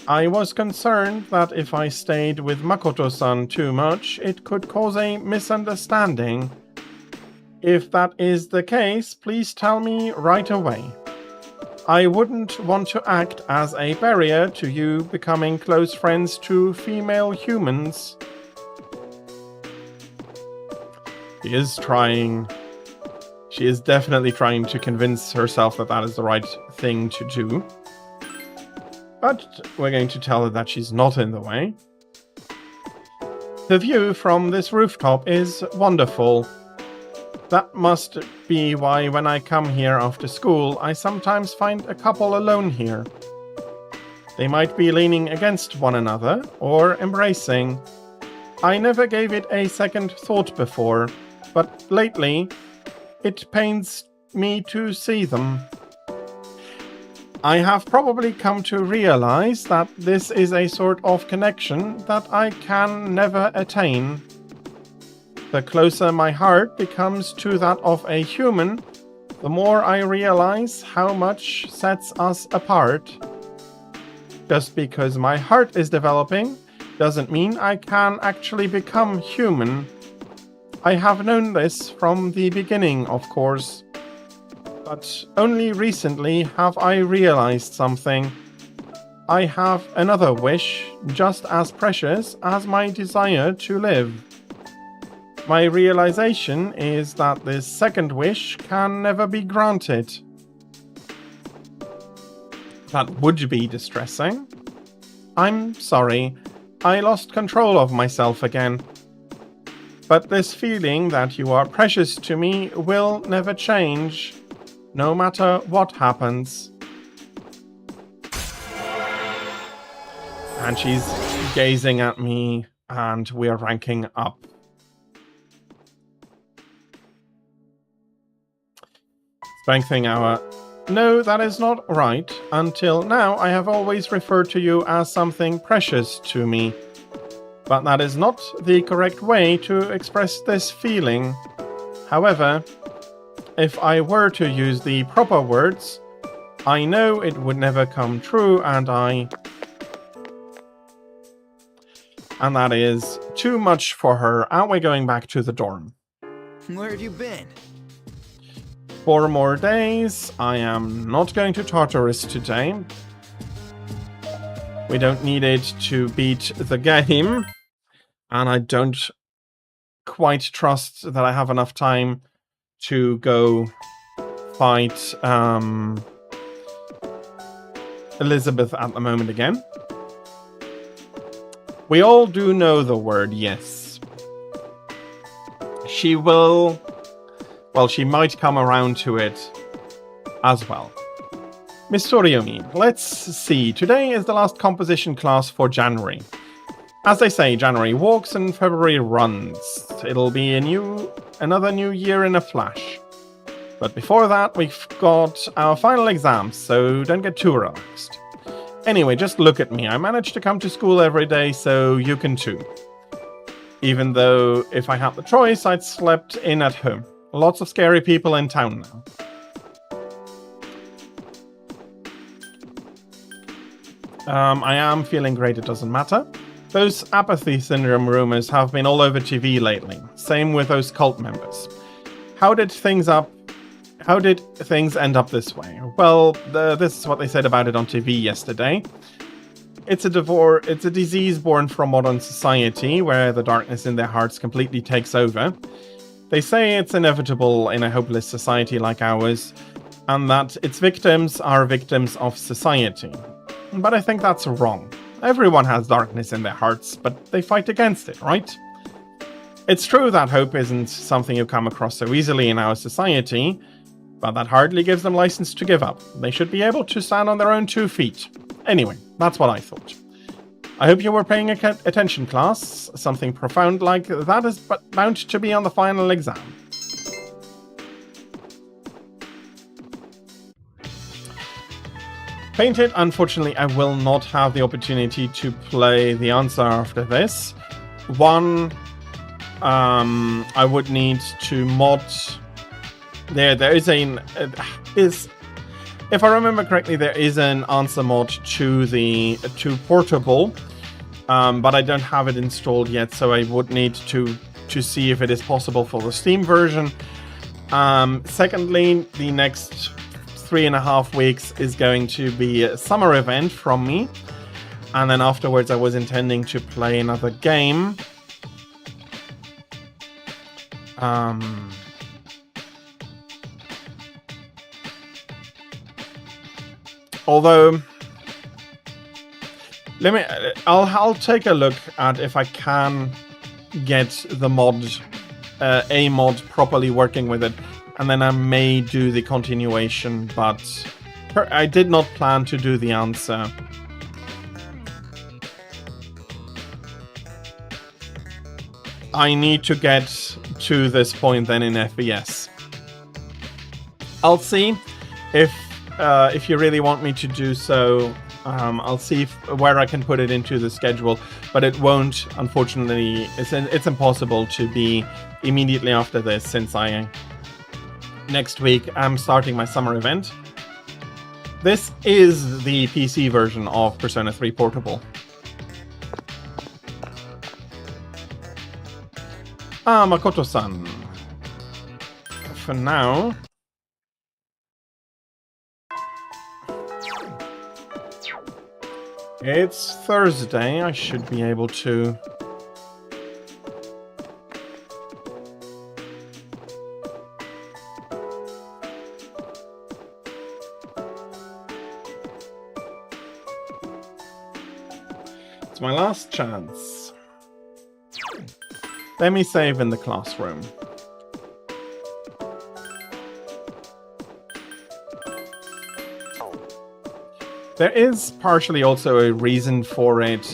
I was concerned that if I stayed with Makoto-san too much, it could cause a misunderstanding. If that is the case, please tell me right away. I wouldn't want to act as a barrier to you becoming close friends to female humans. She is definitely trying to convince herself that that is the right thing to do. But we're going to tell her that she's not in the way. The view from this rooftop is wonderful. That must be why when I come here after school, I sometimes find a couple alone here. They might be leaning against one another or embracing. I never gave it a second thought before, but lately it pains me to see them. I have probably come to realize that this is a sort of connection that I can never attain. The closer my heart becomes to that of a human, the more I realize how much sets us apart. Just because my heart is developing doesn't mean I can actually become human. I have known this from the beginning, of course. But only recently have I realized something. I have another wish, just as precious as my desire to live. My realization is that this second wish can never be granted. that would be distressing. I'm sorry. I lost control of myself again. But this feeling that you are precious to me will never change, no matter what happens. And she's gazing at me, and we are ranking up. Strengthening our... No, that is not right. Until now, I have always referred to you as something precious to me. But that is not the correct way to express this feeling. However, if I were to use the proper words, I know it would never come true, and that is too much for her. Aren't we going back to the dorm? Where have you been? 4 more days. I am not going to Tartarus today. We don't need it to beat the game. And I don't quite trust that I have enough time to go fight Elisabeth at the moment again. We all do know the word yes. She will... Well, she might come around to it as well. Miss Toriomi, let's see. Today is the last composition class for January. As they say, January walks and February runs. It'll be another new year in a flash. But before that, we've got our final exams, so don't get too relaxed. Anyway, just look at me. I managed to come to school every day, so you can too. Even though, if I had the choice, I'd slept in at home. Lots of scary people in town now. I am feeling great, it doesn't matter. Those apathy syndrome rumors have been all over TV lately. Same with those cult members. How did things end up this way? Well, this is what they said about it on TV yesterday. It's a disease born from modern society, where the darkness in their hearts completely takes over. They say it's inevitable in a hopeless society like ours, and that its victims are victims of society. But I think that's wrong. Everyone has darkness in their hearts, but they fight against it, right? It's true that hope isn't something you come across so easily in our society, but that hardly gives them license to give up. They should be able to stand on their own 2 feet. Anyway, that's what I thought. I hope you were paying attention, class. Something profound like that is bound to be on the final exam. Painted, unfortunately, I will not have the opportunity to play the answer after this. One, I would need to mod... There is if I remember correctly, there is an answer mod to Portable, but I don't have it installed yet, so I would need to see if it is possible for the Steam version. Secondly, the next 3.5 weeks is going to be a summer event from me, and then afterwards I was intending to play another game. Although, I'll take a look at if I can get the mod, a mod properly working with it, and then I may do the continuation, but I did not plan to do the answer. I need to get to this point then in FES. I'll see if you really want me to do so. I'll see where I can put it into the schedule, but it won't, unfortunately. It's impossible to be immediately after this, since next week I'm starting my summer event. This is the PC version of Persona 3 Portable. Makoto-san. For now... It's Thursday, I should be able to... It's my last chance. Let me save in the classroom. There is partially also a reason for it.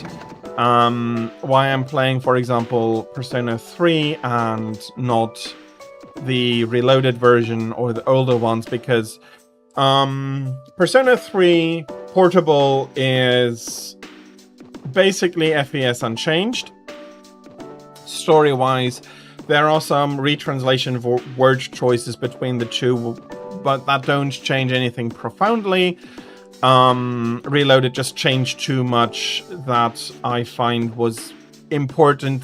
Why I'm playing, for example, Persona 3 and not the reloaded version or the older ones, because Persona 3 Portable is basically FES unchanged. Story-wise, there are some retranslation word choices between the two, but that don't change anything profoundly. Reloaded just changed too much that I find was important.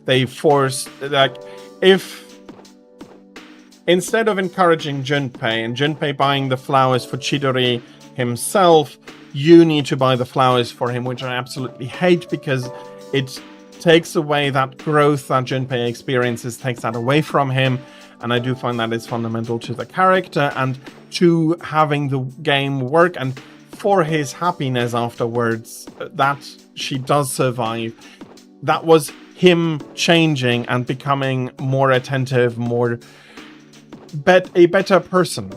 They forced, like, if instead of encouraging Junpei and Junpei buying the flowers for Chidori himself, you need to buy the flowers for him, which I absolutely hate, because it takes away that growth that Junpei experiences, takes that away from him, and I do find that is fundamental to the character and to having the game work, and for his happiness afterwards, that she does survive. That was him changing and becoming more attentive, a better person.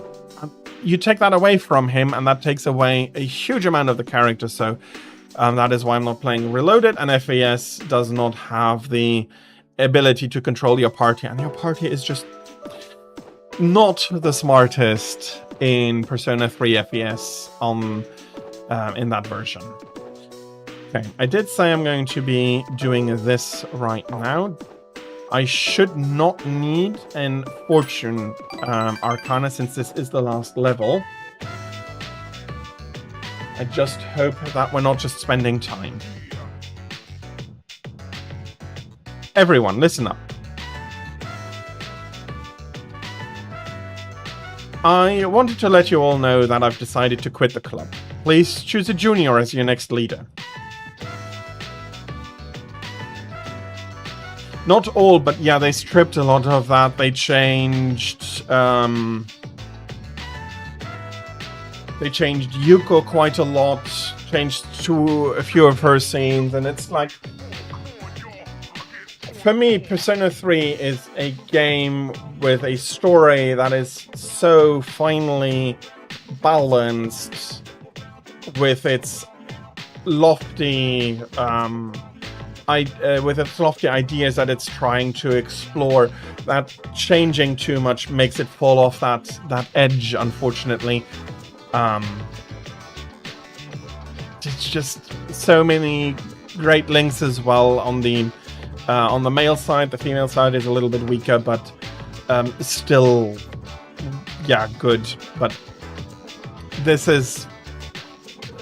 You take that away from him, and that takes away a huge amount of the character, so that is why I'm not playing Reloaded, and FES does not have the ability to control your party, and your party is just not the smartest in Persona 3 FES in that version. Okay, I did say I'm going to be doing this right now. I should not need an Fortune Arcana since this is the last level. I just hope that we're not just spending time. Everyone, listen up. I wanted to let you all know that I've decided to quit the club. Please choose a junior as your next leader. Not all, but yeah, they stripped a lot of that. They changed Yuko quite a lot, changed a few of her scenes, and it's like, for me, Persona 3 is a game with a story that is so finely balanced with its lofty ideas that it's trying to explore, that changing too much makes it fall off that edge, unfortunately. It's just so many great links as well on the male side. The female side is a little bit weaker, but still, yeah, good. But this is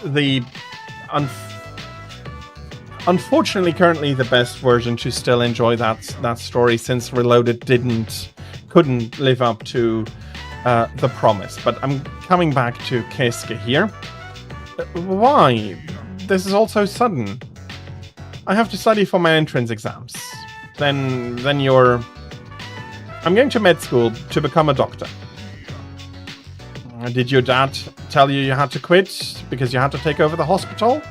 the unfortunately currently the best version to still enjoy that story, since Reloaded couldn't live up to the promise. But I'm coming back to Keisuke here. Why? This is all so sudden. I have to study for my entrance exams. Then I'm going to med school to become a doctor. Did your dad tell you had to quit because you had to take over the hospital?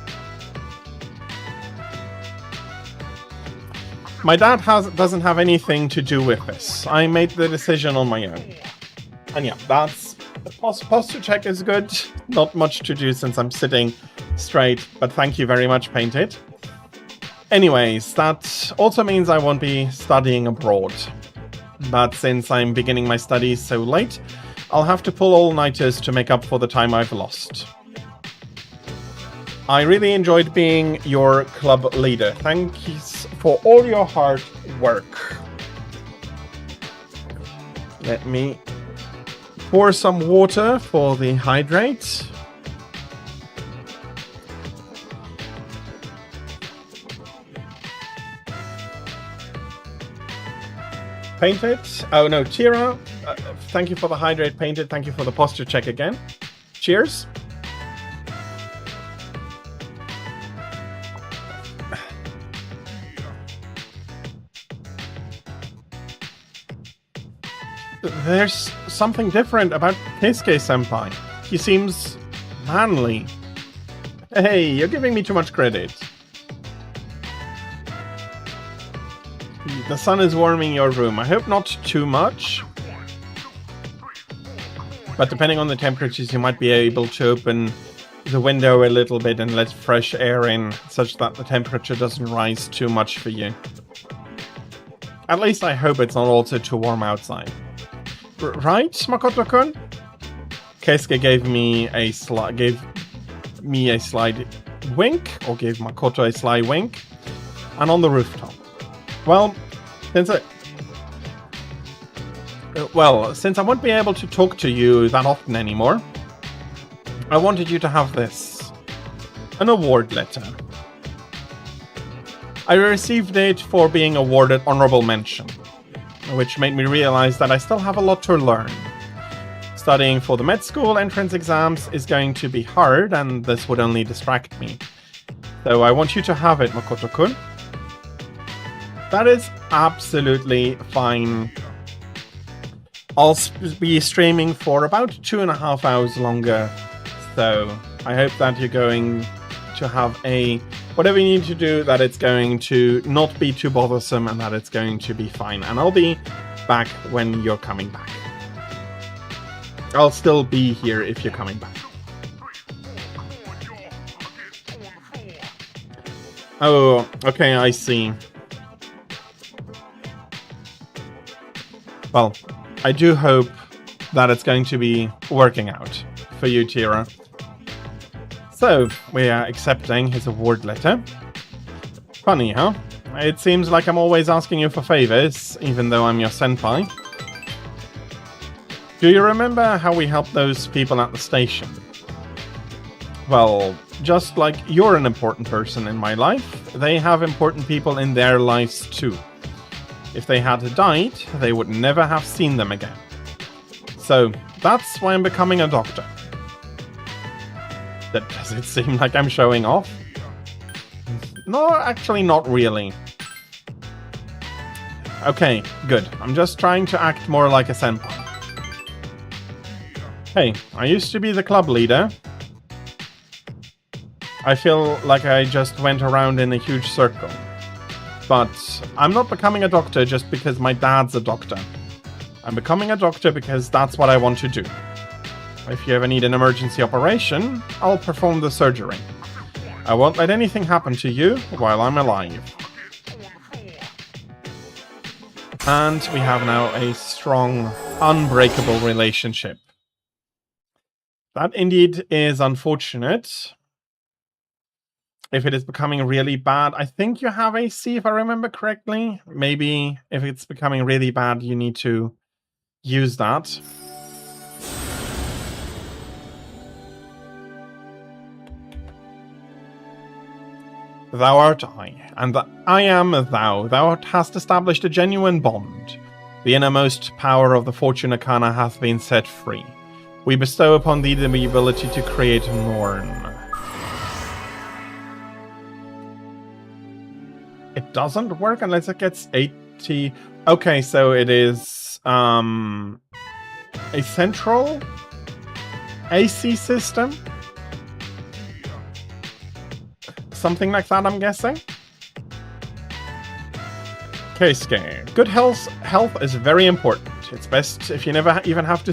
My dad doesn't have anything to do with this. I made the decision on my own. And yeah, that's... The posture check is good. Not much to do since I'm sitting straight, but thank you very much, Painted. Anyways, that also means I won't be studying abroad. But since I'm beginning my studies so late, I'll have to pull all-nighters to make up for the time I've lost. I really enjoyed being your club leader. Thank you for all your hard work. Let me pour some water for the hydrate. Painted. Oh no, Tira. Thank you for the hydrate, Painted. Thank you for the posture check again. Cheers. There's something different about Keisuke-senpai. He seems manly. Hey, you're giving me too much credit. The sun is warming your room. I hope not too much. But depending on the temperatures, you might be able to open the window a little bit and let fresh air in, such that the temperature doesn't rise too much for you. At least I hope it's not also too warm outside. Right, Makoto-kun? Keisuke gave me a slight wink, or gave Makoto a sly wink, and on the rooftop. Well, since I won't be able to talk to you that often anymore, I wanted you to have this. An award letter. I received it for being awarded honorable mention, which made me realize that I still have a lot to learn. Studying for the med school entrance exams is going to be hard, and this would only distract me. So I want you to have it, Makoto-kun. That is absolutely fine. I'll be streaming for about 2.5 hours longer, so I hope that you're going to have whatever you need to do, that it's going to not be too bothersome and that it's going to be fine. And I'll be back when you're coming back. I'll still be here if you're coming back. Oh, okay, I see. Well, I do hope that it's going to be working out for you, Tira. So, we are accepting his award letter. Funny, huh? It seems like I'm always asking you for favors, even though I'm your senpai. Do you remember how we helped those people at the station? Well, just like you're an important person in my life, they have important people in their lives too. If they had died, they would never have seen them again. So, that's why I'm becoming a doctor. Does it seem like I'm showing off? No, actually not really. Okay, good. I'm just trying to act more like a senpai. Hey, I used to be the club leader. I feel like I just went around in a huge circle. But I'm not becoming a doctor just because my dad's a doctor. I'm becoming a doctor because that's what I want to do. If you ever need an emergency operation, I'll perform the surgery. I won't let anything happen to you while I'm alive. And we have now a strong, unbreakable relationship. That indeed is unfortunate. If it is becoming really bad, I think you have AC, if I remember correctly. Maybe if it's becoming really bad, you need to use that. Thou art I, and I am thou. Thou hast established a genuine bond. The innermost power of the Fortune Arcana hath been set free. We bestow upon thee the ability to create Norn. It doesn't work unless it gets 80. Okay, so it is a central AC system. Something like that, I'm guessing. Keisuke, good health is very important. It's best if you never even have to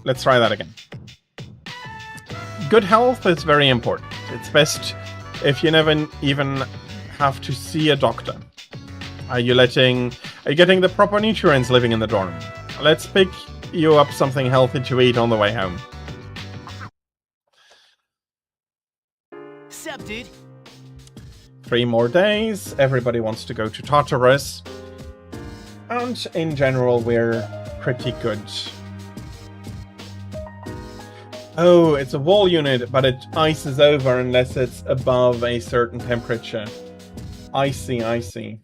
let's try that again. Good health is very important. It's best if you never even have to see a doctor. Are you getting the proper nutrients living in the dorm? Let's pick you up something healthy to eat on the way home. Sup, dude? 3 more days. Everybody wants to go to Tartarus. And in general, we're pretty good. Oh, it's a wall unit, but it ices over unless it's above a certain temperature. I see, I see.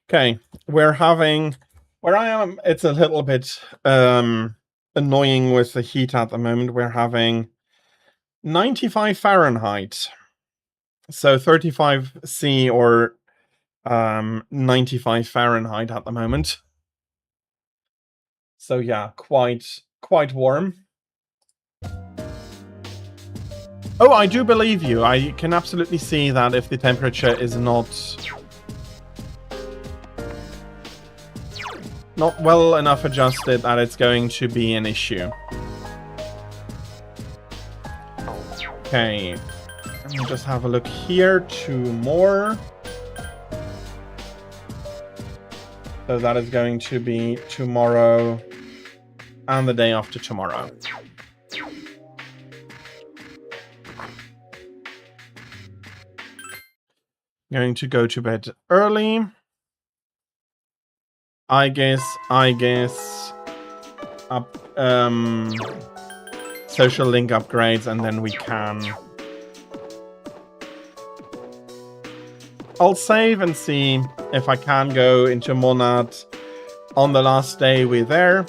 Okay, we're having... Where I am, it's a little bit annoying with the heat at the moment. We're having 95 Fahrenheit. So 35 C or 95 Fahrenheit at the moment. So yeah, quite warm. Oh, I do believe you. I can absolutely see that if the temperature is not well enough adjusted, that it's going to be an issue. Okay, let me just have a look here. 2 more. So that is going to be tomorrow and the day after tomorrow. Going to go to bed early. I guess up social link upgrades, and then we can. I'll save and see if I can go into Monad on the last day we're there.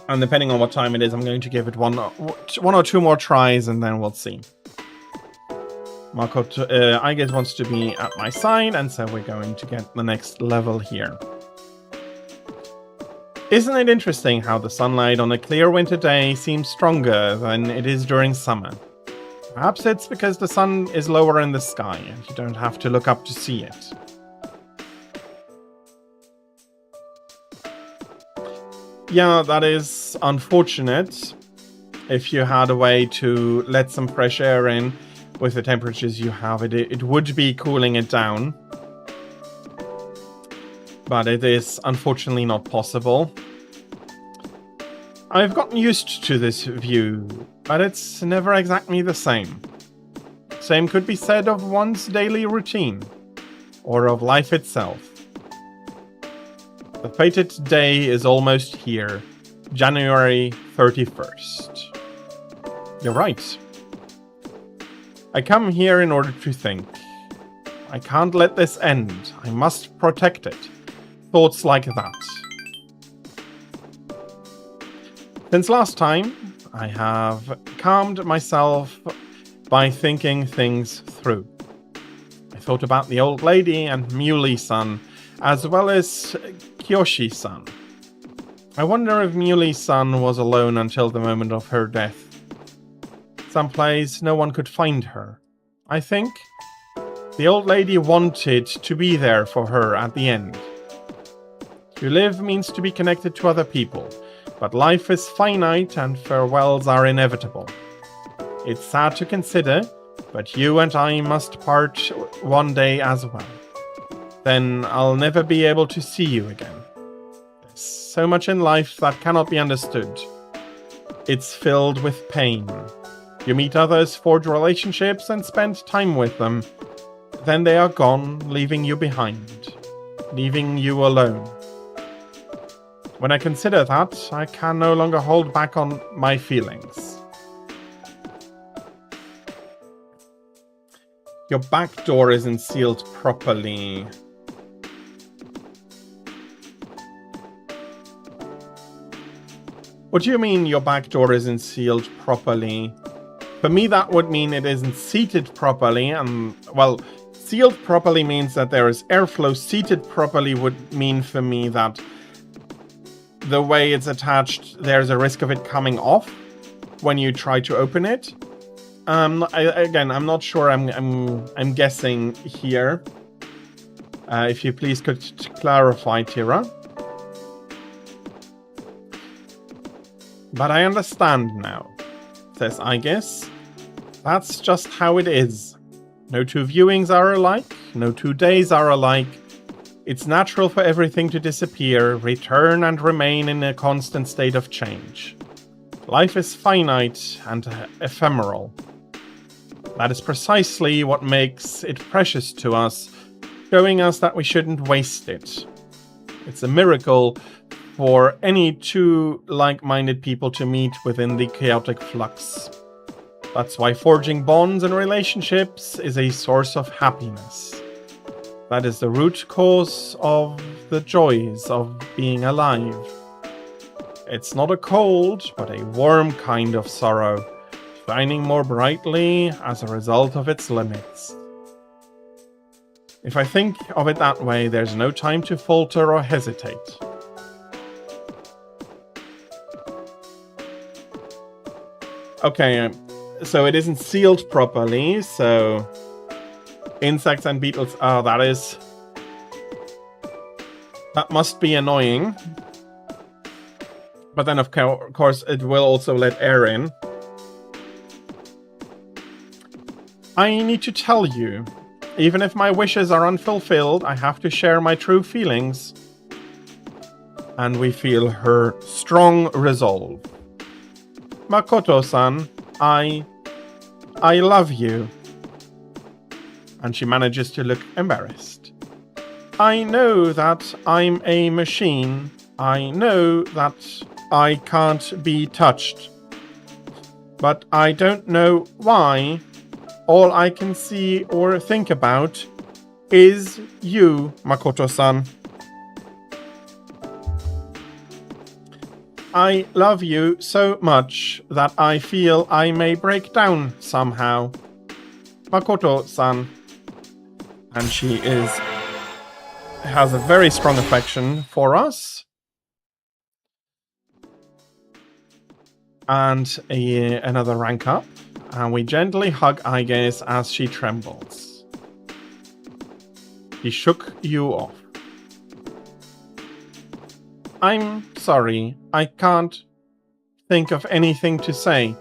And depending on what time it is, I'm going to give it one or two more tries, and then we'll see. Marco, I guess, wants to be at my side, and so we're going to get the next level here. Isn't it interesting how the sunlight on a clear winter day seems stronger than it is during summer? Perhaps it's because the sun is lower in the sky and you don't have to look up to see it. Yeah, that is unfortunate. If you had a way to let some fresh air in with the temperatures you have, it would be cooling it down. But it is unfortunately not possible. I've gotten used to this view, but it's never exactly the same. Same could be said of one's daily routine, or of life itself. The fated day is almost here, January 31st. You're right. I come here in order to think. I can't let this end. I must protect it. Thoughts like that. Since last time, I have calmed myself by thinking things through. I thought about the old lady and Muley-san, as well as Kyoshi-san. I wonder if Muley-san was alone until the moment of her death. Someplace no one could find her. I think the old lady wanted to be there for her at the end. To live means to be connected to other people, but life is finite and farewells are inevitable. It's sad to consider, but you and I must part one day as well. Then I'll never be able to see you again. There's so much in life that cannot be understood. It's filled with pain. You meet others, forge relationships, and spend time with them. Then they are gone, leaving you behind, leaving you alone. When I consider that, I can no longer hold back on my feelings. Your back door isn't sealed properly. What do you mean your back door isn't sealed properly? For me, that would mean it isn't seated properly, and, well, sealed properly means that there is airflow. Seated properly would mean for me that the way it's attached, there's a risk of it coming off when you try to open it. Again, I'm not sure. I'm guessing here. If you please could clarify, Tira. But I understand now, says I guess. That's just how it is. No two viewings are alike. No 2 days are alike. It's natural for everything to disappear, return, and remain in a constant state of change. Life is finite and ephemeral. That is precisely what makes it precious to us, showing us that we shouldn't waste it. It's a miracle for any two like-minded people to meet within the chaotic flux. That's why forging bonds and relationships is a source of happiness. That is the root cause of the joys of being alive. It's not a cold, but a warm kind of sorrow, shining more brightly as a result of its limits. If I think of it that way, there's no time to falter or hesitate. Okay, so it isn't sealed properly, so insects and beetles, oh, that must be annoying. But then of course it will also let air in. I need to tell you, even if my wishes are unfulfilled, I have to share my true feelings. And we feel her strong resolve. Makoto-san, I love you. And she manages to look embarrassed. I know that I'm a machine. I know that I can't be touched. But I don't know why. All I can see or think about is you, Makoto-san. I love you so much that I feel I may break down somehow. Makoto-san. And she has a very strong affection for us. And another rank up. And we gently hug Aigis as she trembles. He shook you off. I'm sorry, I can't think of anything to say.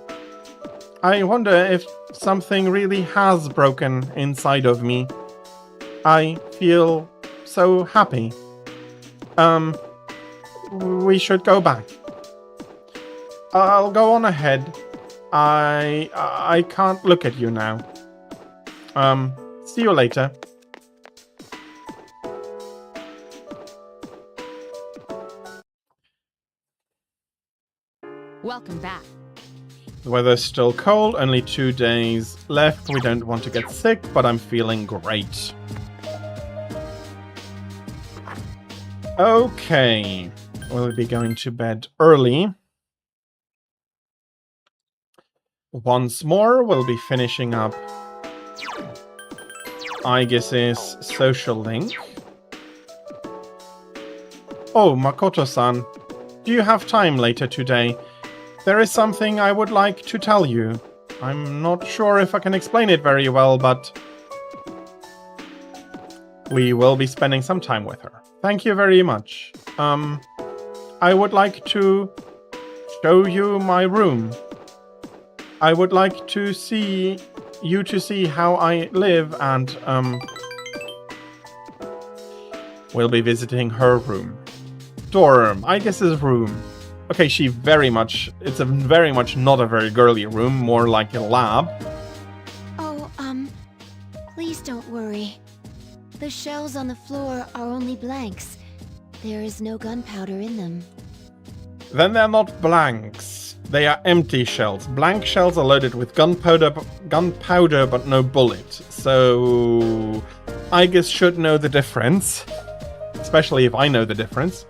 I wonder if something really has broken inside of me. I feel so happy. We should go back. I'll go on ahead. I can't look at you now. See you later. Welcome back. The weather's still cold, only 2 days left. We don't want to get sick, but I'm feeling great. Okay. We'll be going to bed early. Once more, we'll be finishing up Aigis's social link. Oh, Makoto-san, do you have time later today? There is something I would like to tell you. I'm not sure if I can explain it very well, but we will be spending some time with her. Thank you very much. I would like to show you my room. I would like to see how I live, and we'll be visiting her room. Dorm, I guess is room. Okay, it's very much not a very girly room, more like a lab. Oh, please don't worry. The shells on the floor are only blanks. There is no gunpowder in them. Then they're not blanks. They are empty shells. Blank shells are loaded with gunpowder but no bullet. So I guess should know the difference. Especially if I know the difference.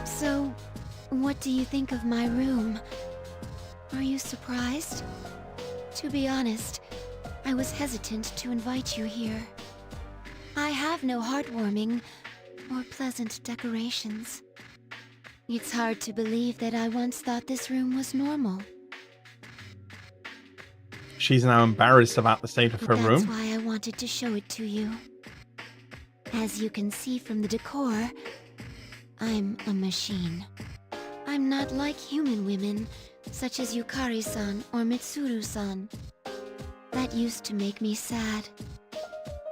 So, what do you think of my room? Are you surprised? To be honest, I was hesitant to invite you here. I have no heartwarming or pleasant decorations. It's hard to believe that I once thought this room was normal. She's now embarrassed about the state of her room. That's why I wanted to show it to you. As you can see from the decor, I'm a machine. I'm not like human women, such as Yukari-san or Mitsuru-san. That used to make me sad.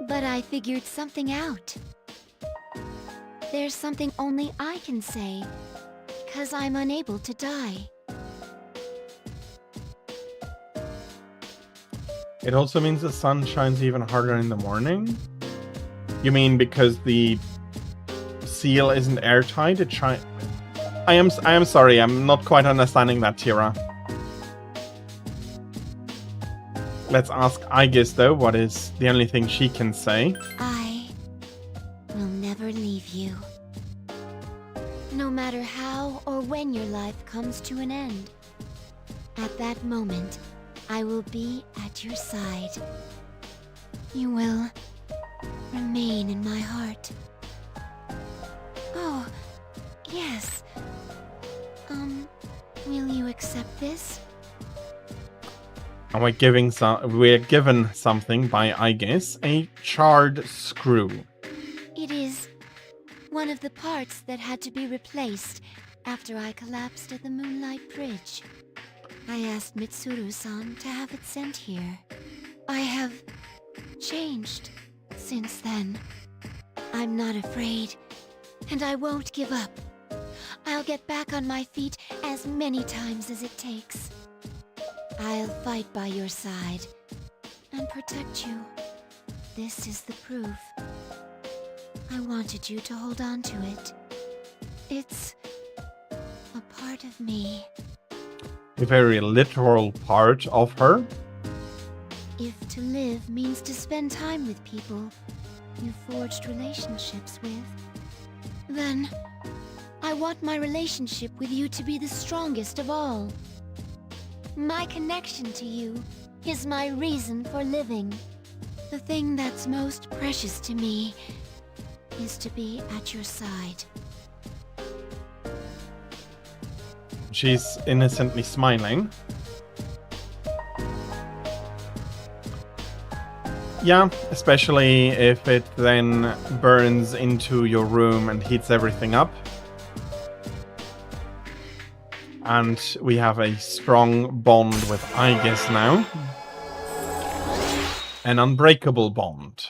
But I figured something out. There's something only I can say, because I'm unable to die. It also means the sun shines even harder in the morning? You mean because the seal isn't airtight? I am sorry, I'm not quite understanding that, Tira. Let's ask Aigis, though, what is the only thing she can say. I will never leave you. No matter how or when your life comes to an end. At that moment, I will be at your side. You will remain in my heart. Oh, yes. Will you accept this? And we're given something by, I guess, a charred screw. It is one of the parts that had to be replaced after I collapsed at the Moonlight Bridge. I asked Mitsuru-san to have it sent here. I have changed since then. I'm not afraid, and I won't give up. I'll get back on my feet as many times as it takes. I'll fight by your side and protect you. This is the proof. I wanted you to hold on to it. It's a part of me. A very literal part of her. If to live means to spend time with people you forged relationships with, then I want my relationship with you to be the strongest of all. My connection to you is my reason for living. The thing that's most precious to me is to be at your side. She's innocently smiling. Yeah, especially if it then burns into your room and heats everything up. And we have a strong bond with Aigis now. An unbreakable bond.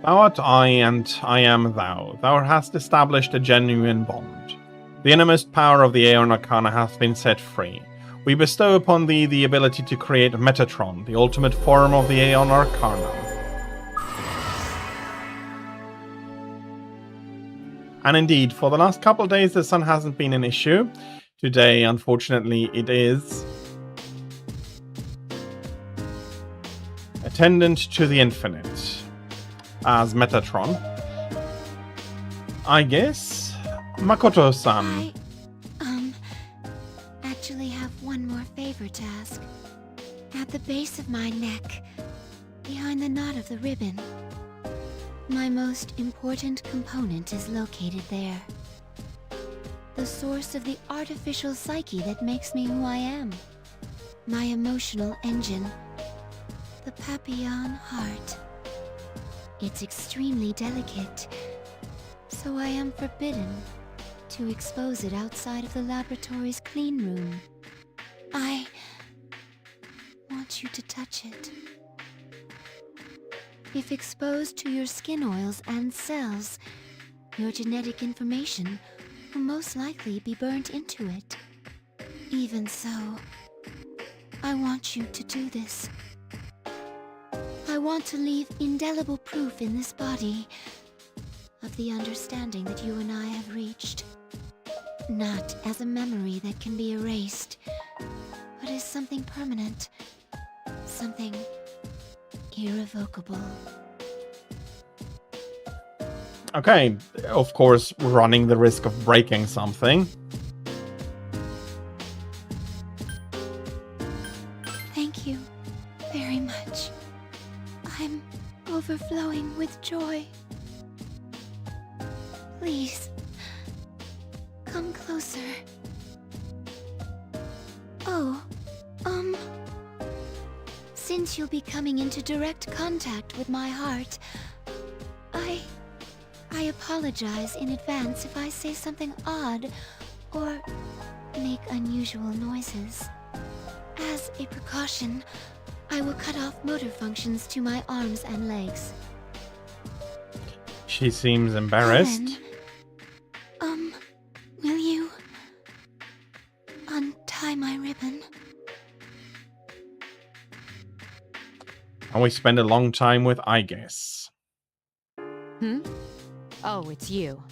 Thou art I, and I am thou. Thou hast established a genuine bond. The innermost power of the Aeon Arcana hath been set free. We bestow upon thee the ability to create Metatron, the ultimate form of the Aeon Arcana. And indeed, for the last couple of days the sun hasn't been an issue. Today, unfortunately, it is. Attendant to the Infinite. As Metatron. I guess. Makoto-san. I, actually have one more favor to ask. At the base of my neck, behind the knot of the ribbon, my most important component is located there. The source of the artificial psyche that makes me who I am. My emotional engine. The Papillon heart. It's extremely delicate, so I am forbidden to expose it outside of the laboratory's clean room. I want you to touch it. If exposed to your skin oils and cells, your genetic information will most likely be burnt into it. Even so, I want you to do this. I want to leave indelible proof in this body of the understanding that you and I have reached. Not as a memory that can be erased, but as something permanent, something irrevocable. Okay, of course, running the risk of breaking something. Thank you very much. I'm overflowing with joy. Please, come closer. Oh, since you'll be coming into direct contact with my heart, I apologize in advance if I say something odd or make unusual noises. As a precaution, I will cut off motor functions to my arms and legs. She seems embarrassed. Helen, will you untie my ribbon? And we spend a long time with Aigis. Oh, it's you.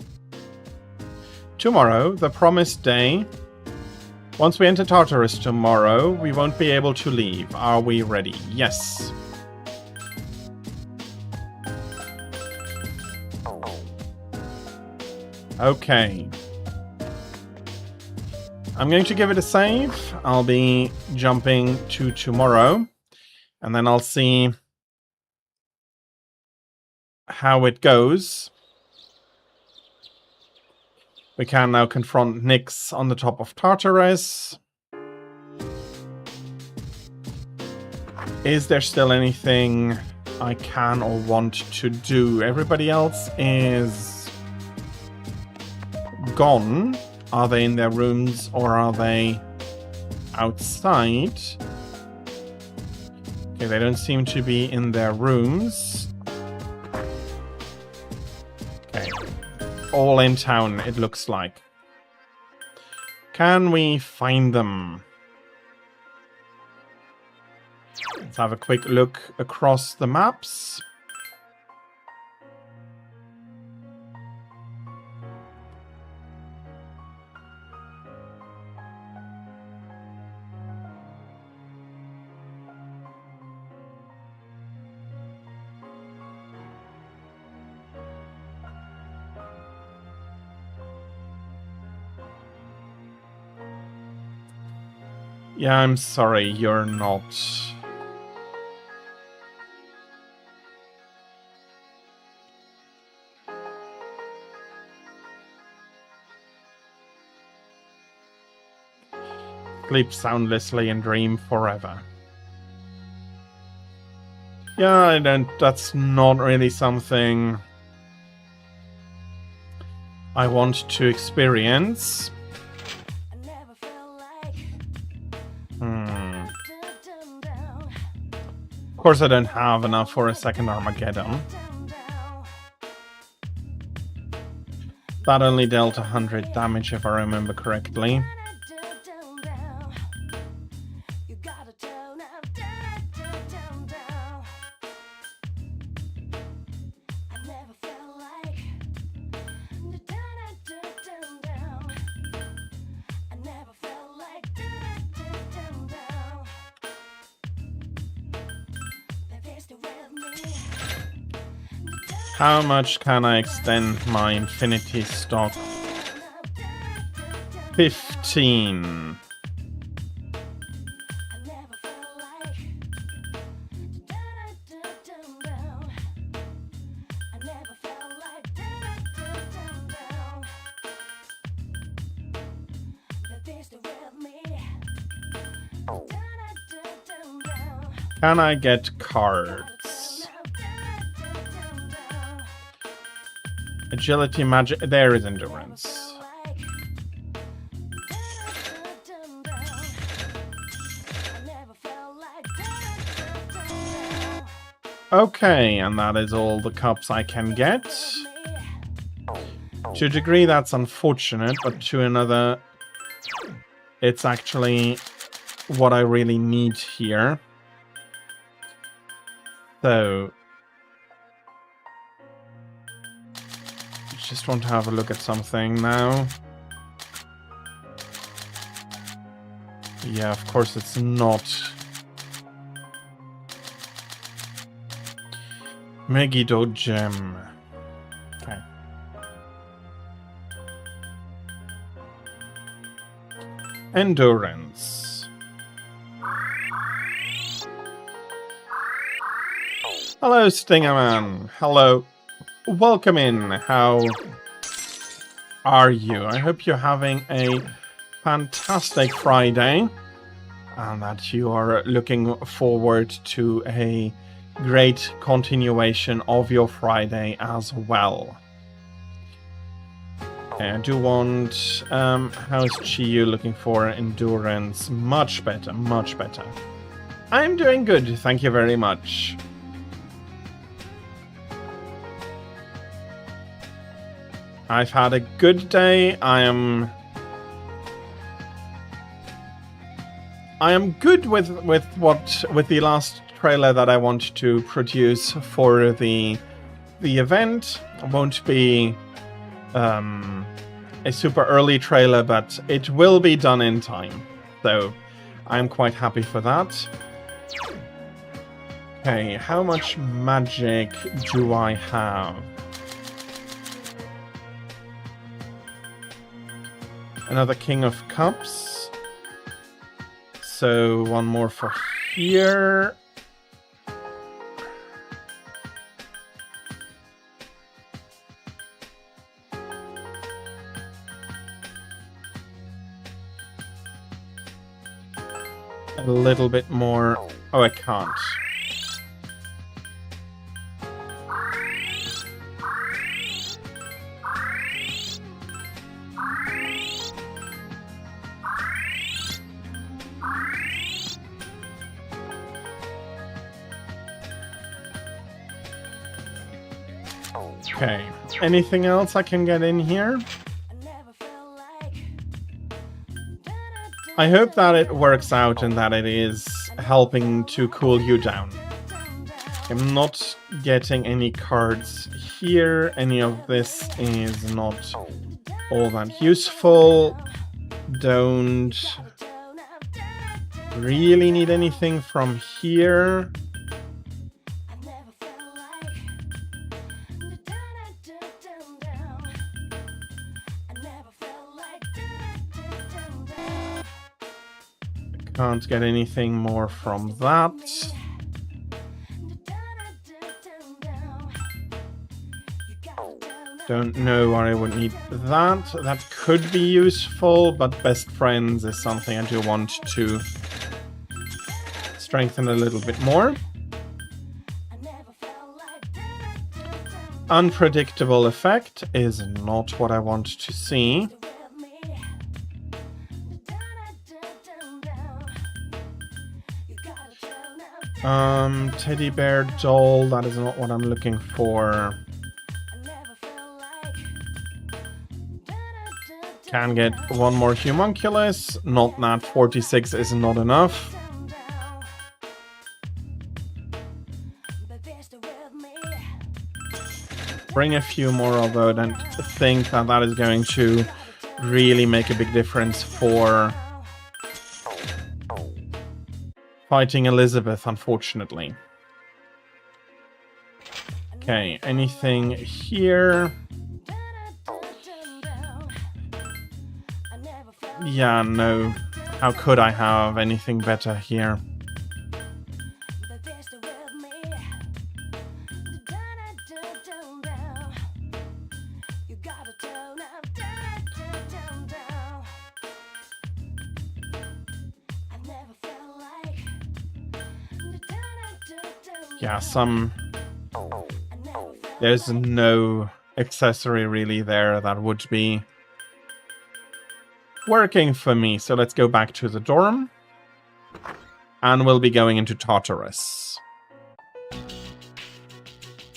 Tomorrow, the promised day. Once we enter Tartarus tomorrow, we won't be able to leave. Are we ready? Yes. Okay. I'm going to give it a save. I'll be jumping to tomorrow. And then I'll see how it goes. We can now confront Nyx on the top of Tartarus. Is there still anything I can or want to do? Everybody else is gone. Are they in their rooms or are they outside? Okay, they don't seem to be in their rooms. Okay. All in town, it looks like. Can we find them? Let's have a quick look across the maps. Yeah, I'm sorry, you're not. Sleep soundlessly and dream forever. Yeah, that's not really something I want to experience. Of course I don't have enough for a second Armageddon. That only dealt 100 damage if I remember correctly. How much can I extend my infinity stock? 15. Can I get cards? Agility, magic. There is endurance. Okay, and that is all the cups I can get. To a degree, that's unfortunate, but to another, it's actually what I really need here. So, just want to have a look at something now. Yeah, of course it's not. Megiddo gem. Okay. Endurance. Hello, Stingerman. Hello. Welcome in. How are you? I hope you're having a fantastic Friday and that you are looking forward to a great continuation of your Friday as well. Okay, I do want... how's Chiyu looking for endurance? Much better, much better. I'm doing good, thank you very much. I've had a good day. I am good with the last trailer that I want to produce for the event. It won't be a super early trailer, but it will be done in time. So I'm quite happy for that. Okay, how much magic do I have? Another King of Cups. So one more for here. a little bit more... Oh, I can't. Okay, anything else I can get in here? I hope that it works out and that it is helping to cool you down. I'm not getting any cards here. Any of this is not all that useful. Don't really need anything from here. Can't get anything more from that. Don't know why I would need that. That could be useful, but best friends is something I do want to strengthen a little bit more. Unpredictable effect is not what I want to see. Teddy bear doll, that is not what I'm looking for. Can get one more homunculus, not that 46 is not enough. Bring a few more, although I don't think that that is going to really make a big difference for fighting Elisabeth, unfortunately. Okay, anything here? Yeah, no. How could I have anything better here? Yeah, there's no accessory really there that would be working for me. So let's go back to the dorm. And we'll be going into Tartarus.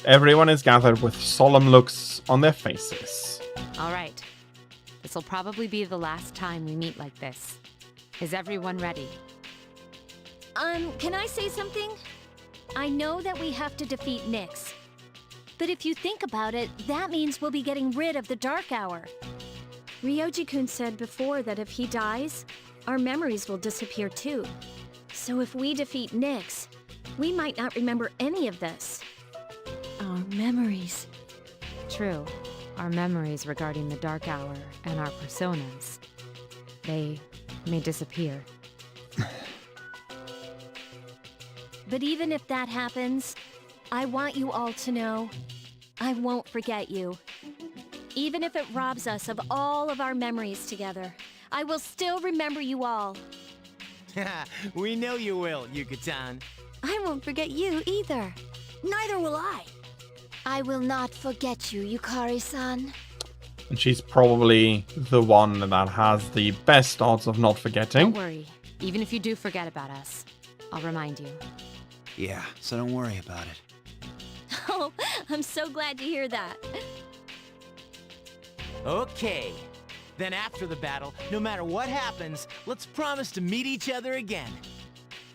Everyone is gathered with solemn looks on their faces. All right. This'll probably be the last time we meet like this. Is everyone ready? Can I say something? I know that we have to defeat Nyx. But if you think about it, that means we'll be getting rid of the Dark Hour. Ryoji-kun said before that if he dies, our memories will disappear too. So if we defeat Nyx, we might not remember any of this. Our memories. True. Our memories regarding the Dark Hour and our personas. They may disappear. But even if that happens, I want you all to know, I won't forget you. Even if it robs us of all of our memories together, I will still remember you all. We know you will, Yuka-tan. I won't forget you either. Neither will I. I will not forget you, Yukari-san. And she's probably the one that has the best odds of not forgetting. Don't worry. Even if you do forget about us, I'll remind you. Yeah, so don't worry about it. Oh, I'm so glad to hear that. Okay. Then after the battle, no matter what happens, let's promise to meet each other again.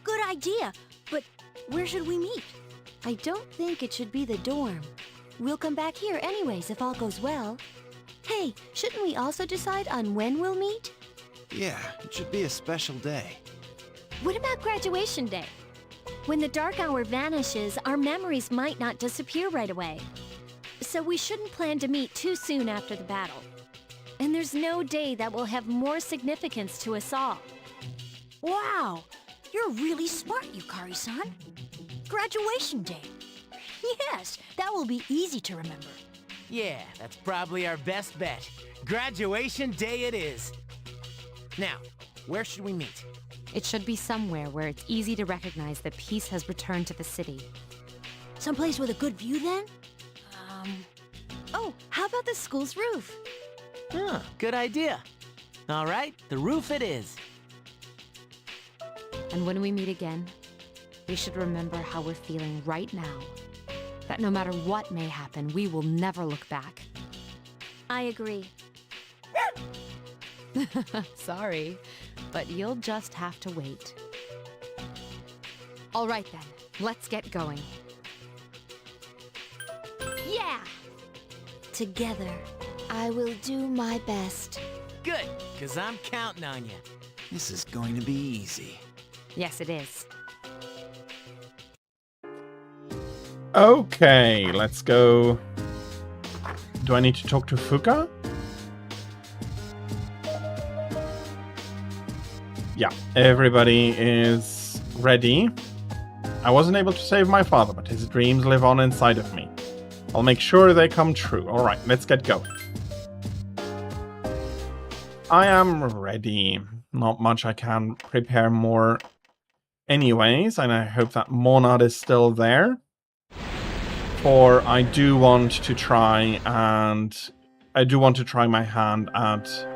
Good idea, but where should we meet? I don't think it should be the dorm. We'll come back here anyways if all goes well. Hey, shouldn't we also decide on when we'll meet? Yeah, it should be a special day. What about graduation day? When the Dark Hour vanishes, our memories might not disappear right away. So we shouldn't plan to meet too soon after the battle. And there's no day that will have more significance to us all. Wow, you're really smart, Yukari-san. Graduation day. Yes, that will be easy to remember. Yeah, that's probably our best bet. Graduation day it is. Now, Where should we meet? It should be somewhere where it's easy to recognize that peace has returned to the city. Someplace with a good view, then? Oh, how about the school's roof? Huh, good idea. All right, the roof it is. And when we meet again, we should remember how we're feeling right now. That no matter what may happen, we will never look back. I agree. Sorry, but you'll just have to wait. All right then, let's get going. Yeah! Together, I will do my best. Good, because I'm counting on you. This is going to be easy. Yes, it is. Okay, let's go. Do I need to talk to Fuka? Yeah, everybody is ready. I wasn't able to save my father, but his dreams live on inside of me. I'll make sure they come true. Alright, let's get going. I am ready. Not much I can prepare more anyways, and I hope that Monad is still there. For I do want to try my hand at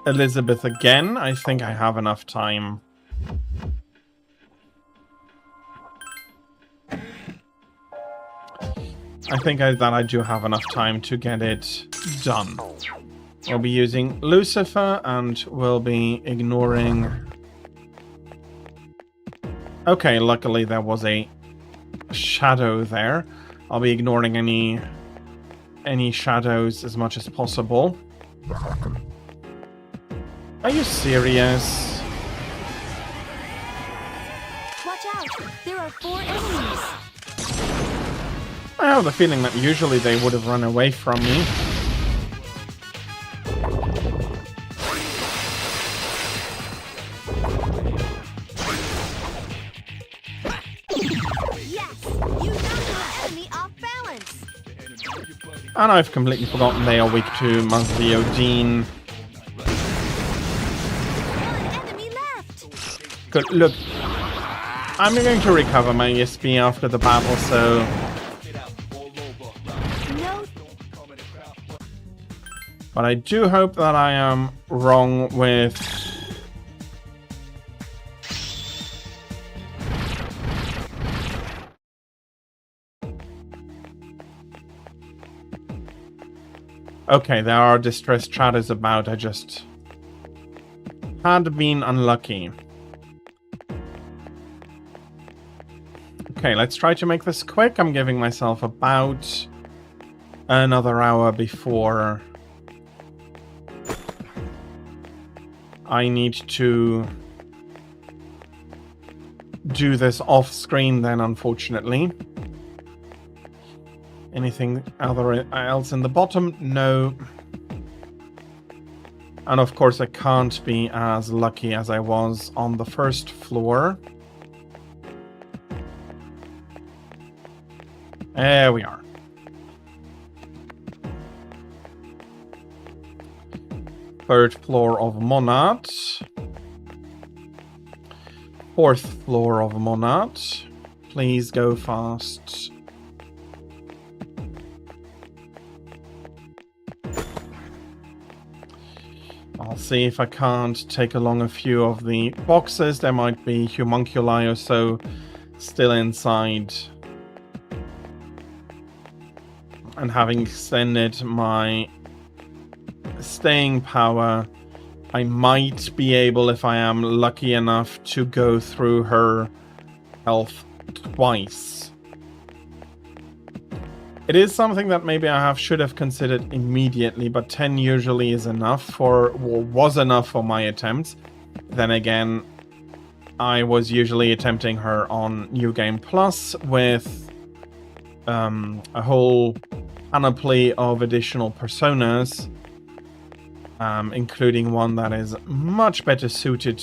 Elisabeth again. I think I have enough time. I think that I do have enough time to get it done. We'll be using Lucifer and we'll be ignoring... Okay, luckily there was a shadow there. I'll be ignoring any shadows as much as possible. Are you serious? Watch out! There are 4 enemies! I have the feeling that usually they would have run away from me. Yes! You knocked the enemy off balance! And I've completely forgotten they are weak to Mazdiodine. One enemy left! Good, look. I'm going to recover my ESP after the battle, so... No. But I do hope that I am wrong with... Okay, there are distressed shadows about, I just... had been unlucky. Okay, let's try to make this quick. I'm giving myself about another hour before I need to do this off screen then, unfortunately. Anything else in the bottom? No. And of course I can't be as lucky as I was on the first floor. There we are. Third floor of Monad. Fourth floor of Monad. Please go fast. I'll see if I can't take along a few of the boxes. There might be homunculi or so still inside. And having extended my staying power, I might be able, if I am lucky enough, to go through her health twice. It is something that maybe I should have considered immediately, but 10 usually is enough or was enough for my attempts. Then again, I was usually attempting her on New Game Plus with a whole panoply of additional personas, including one that is much better suited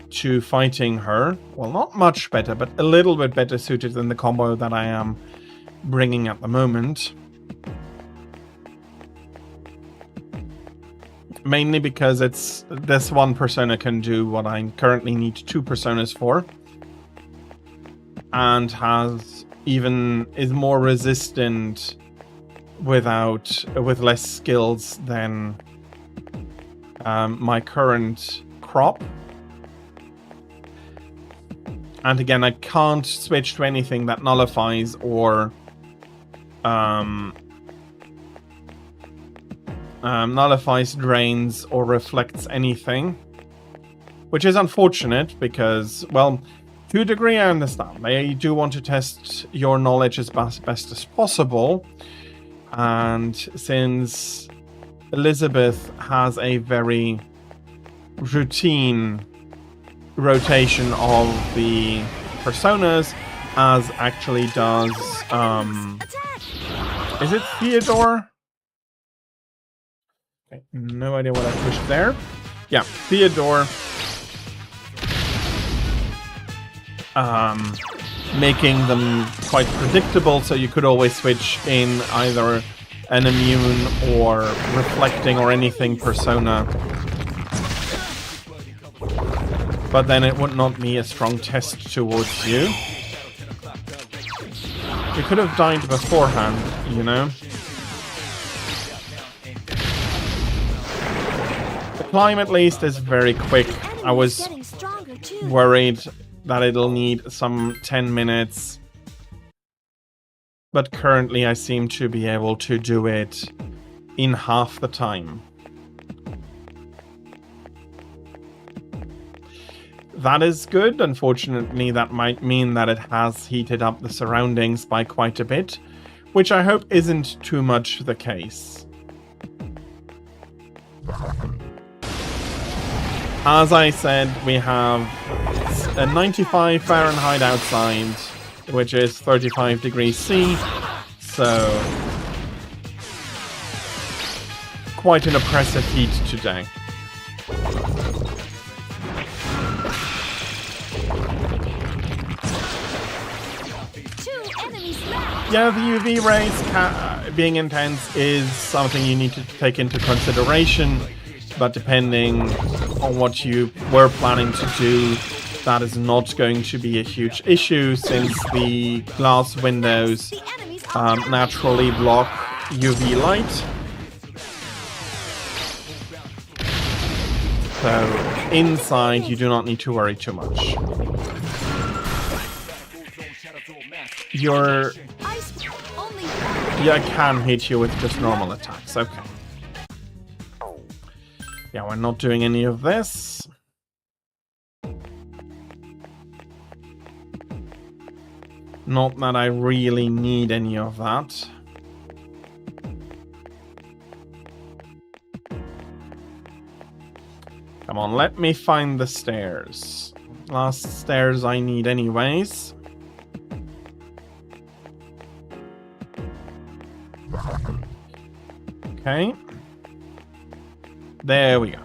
to fighting her. Well, not much better, but a little bit better suited than the combo that I am bringing at the moment. Mainly because this one persona can do what I currently need 2 personas for. And is more resistant with less skills than my current crop. And again, I can't switch to anything that nullifies or nullifies, drains, or reflects anything. Which is unfortunate because, well, to a degree I understand. They do want to test your knowledge as best as possible. And since Elisabeth has a very routine rotation of the personas, as actually does is it Theodore? Okay, no idea what I pushed there. Yeah, Theodore. Making them quite predictable, so you could always switch in either an immune or reflecting or anything persona. But then it would not be a strong test towards you. You could have died beforehand, you know? The climb at least is very quick. I was worried that it'll need some 10 minutes. But currently I seem to be able to do it in half the time. That is good. Unfortunately, that might mean that it has heated up the surroundings by quite a bit, which I hope isn't too much the case. As I said, we have a 95 Fahrenheit outside, which is 35 degrees C, so quite an oppressive heat today. Yeah, the UV rays being intense is something you need to take into consideration, but depending on what you were planning to do, that is not going to be a huge issue since the glass windows naturally block UV light. So inside you do not need to worry too much. Yeah, I can hit you with just normal attacks, okay. Yeah, we're not doing any of this. Not that I really need any of that. Come on, let me find the stairs. Last stairs I need anyways. Okay. There we go.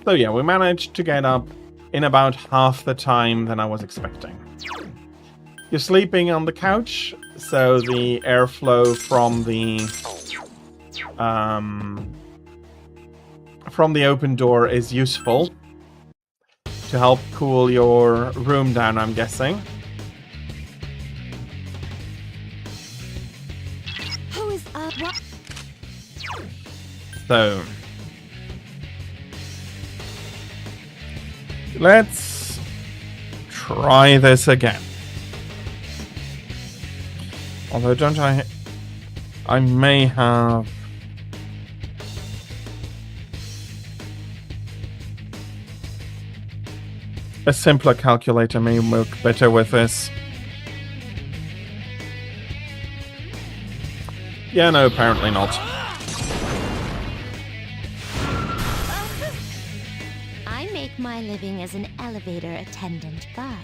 So yeah, we managed to get up in about half the time than I was expecting. You're sleeping on the couch, so the airflow from the open door is useful to help cool your room down, I'm guessing. Who is what? So let's try this again. Although don't I may have a simpler calculator may work better with this. Yeah, no, apparently not. I make my living as an elevator attendant, but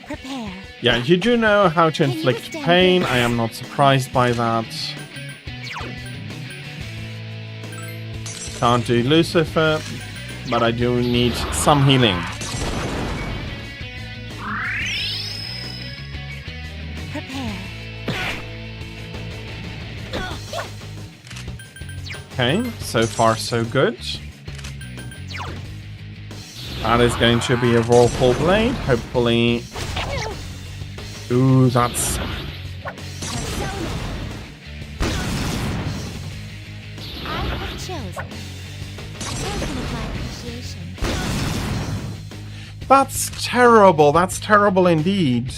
prepare. Yeah, you do know how to inflict pain. I am not surprised by that. Can't do Lucifer, but I do need some healing. Prepare. Okay, so far so good. That is going to be a Whirlpool Blade, hopefully. Ooh, that's... That's terrible. That's terrible indeed.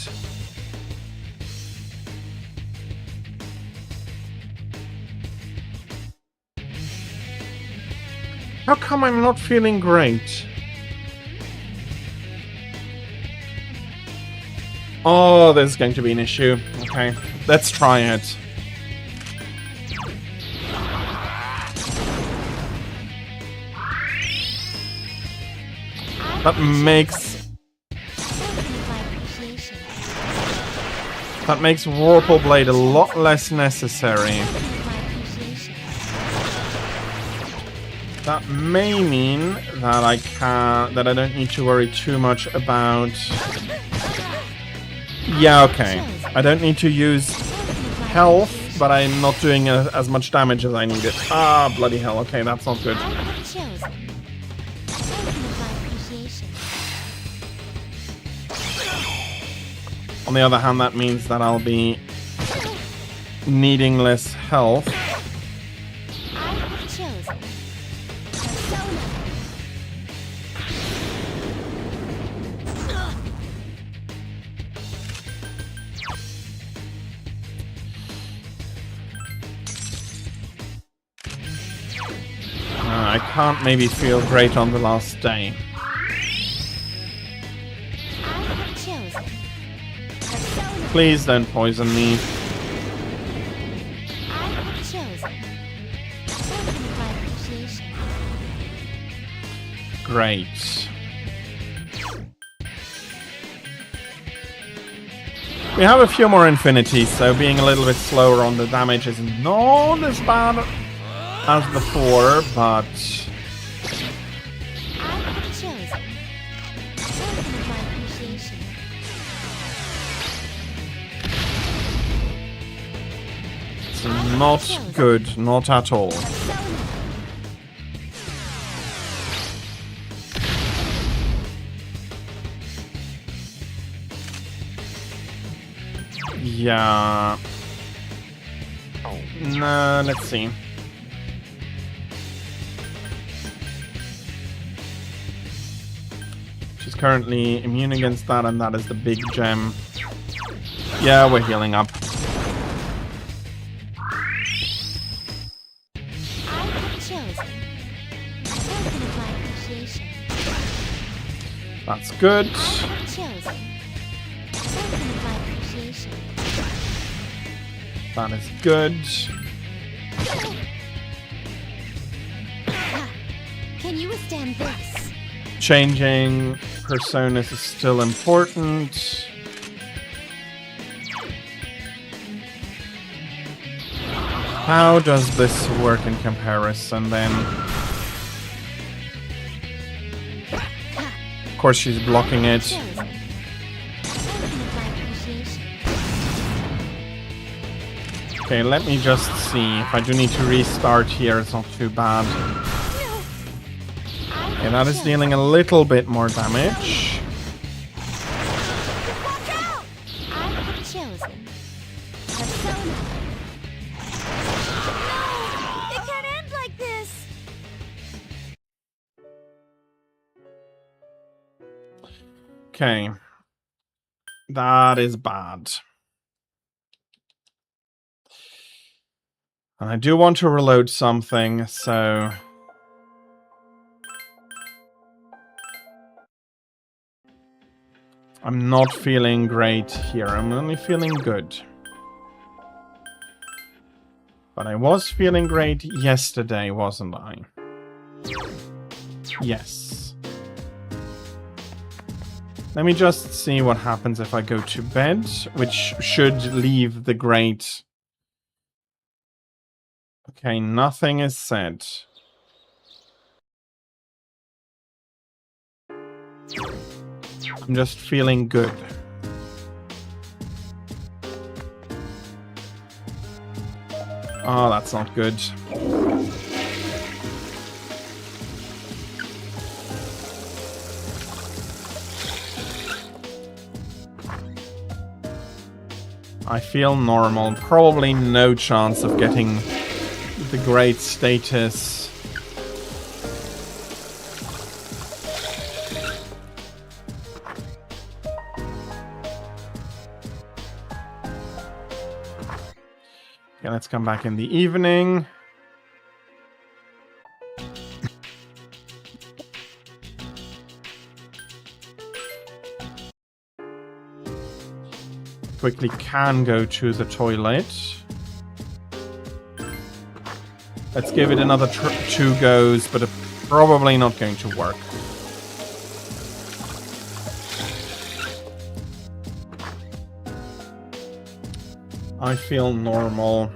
How come I'm not feeling great? Oh, there's going to be an issue. Okay, let's try it. That makes Whirlpool Blade a lot less necessary. That may mean that I don't need to worry too much about... Yeah, okay. I don't need to use health, but I'm not doing as much damage as I needed. Ah, bloody hell. Okay, that's not good. On the other hand, that means that I'll be needing less health. I can't maybe feel great on the last day. Please don't poison me. Great. We have a few more infinities, so being a little bit slower on the damage is not as bad as before, but... it's not good, not at all. Yeah. No, let's see. She's currently immune against that, and that is the big gem. Yeah, we're healing up. That's good. That is good. Can you withstand this? Changing personas is still important. How does this work in comparison then? Of course she's blocking it. Okay, let me just see. If I do need to restart here, it's not too bad. Okay, that is dealing a little bit more damage. Okay. That is bad. And I do want to reload something, so... I'm not feeling great here. I'm only feeling good. But I was feeling great yesterday, wasn't I? Yes. Let me just see what happens if I go to bed, which should leave the grate. Okay, nothing is said. I'm just feeling good. Oh, that's not good. I feel normal. Probably no chance of getting the great status. Okay, let's come back in the evening. Quickly can go to the toilet. Let's give it another 2 goes, but it's probably not going to work. I feel normal.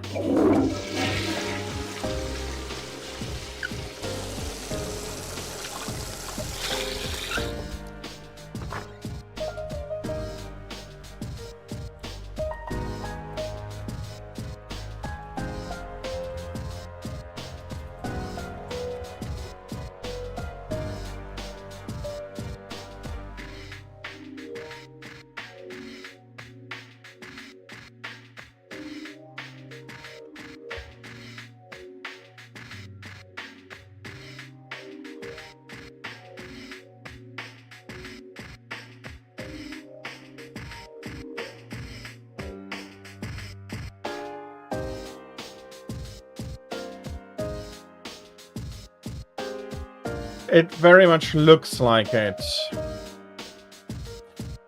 It very much looks like it.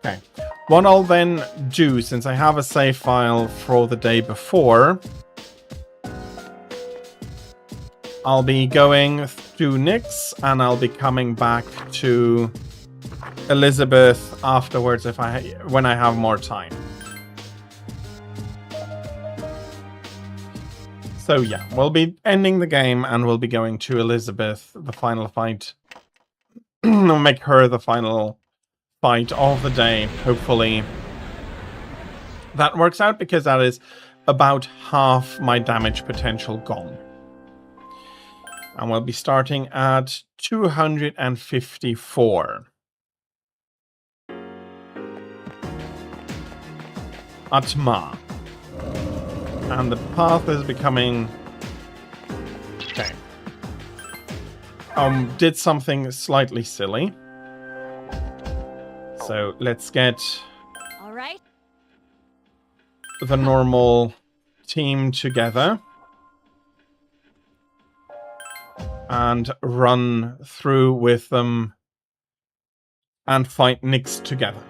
Okay. What I'll then do, since I have a save file for the day before, I'll be going to Nyx and I'll be coming back to Elisabeth afterwards when I have more time. So yeah, we'll be ending the game and we'll be going to Elisabeth, the final fight. We'll make her the final fight of the day, hopefully. That works out because that is about half my damage potential gone. And we'll be starting at 254. Atma. And the path is becoming... Okay. Did something slightly silly. So let's get... All right. The normal team together. And run through with them. And fight Nyx together.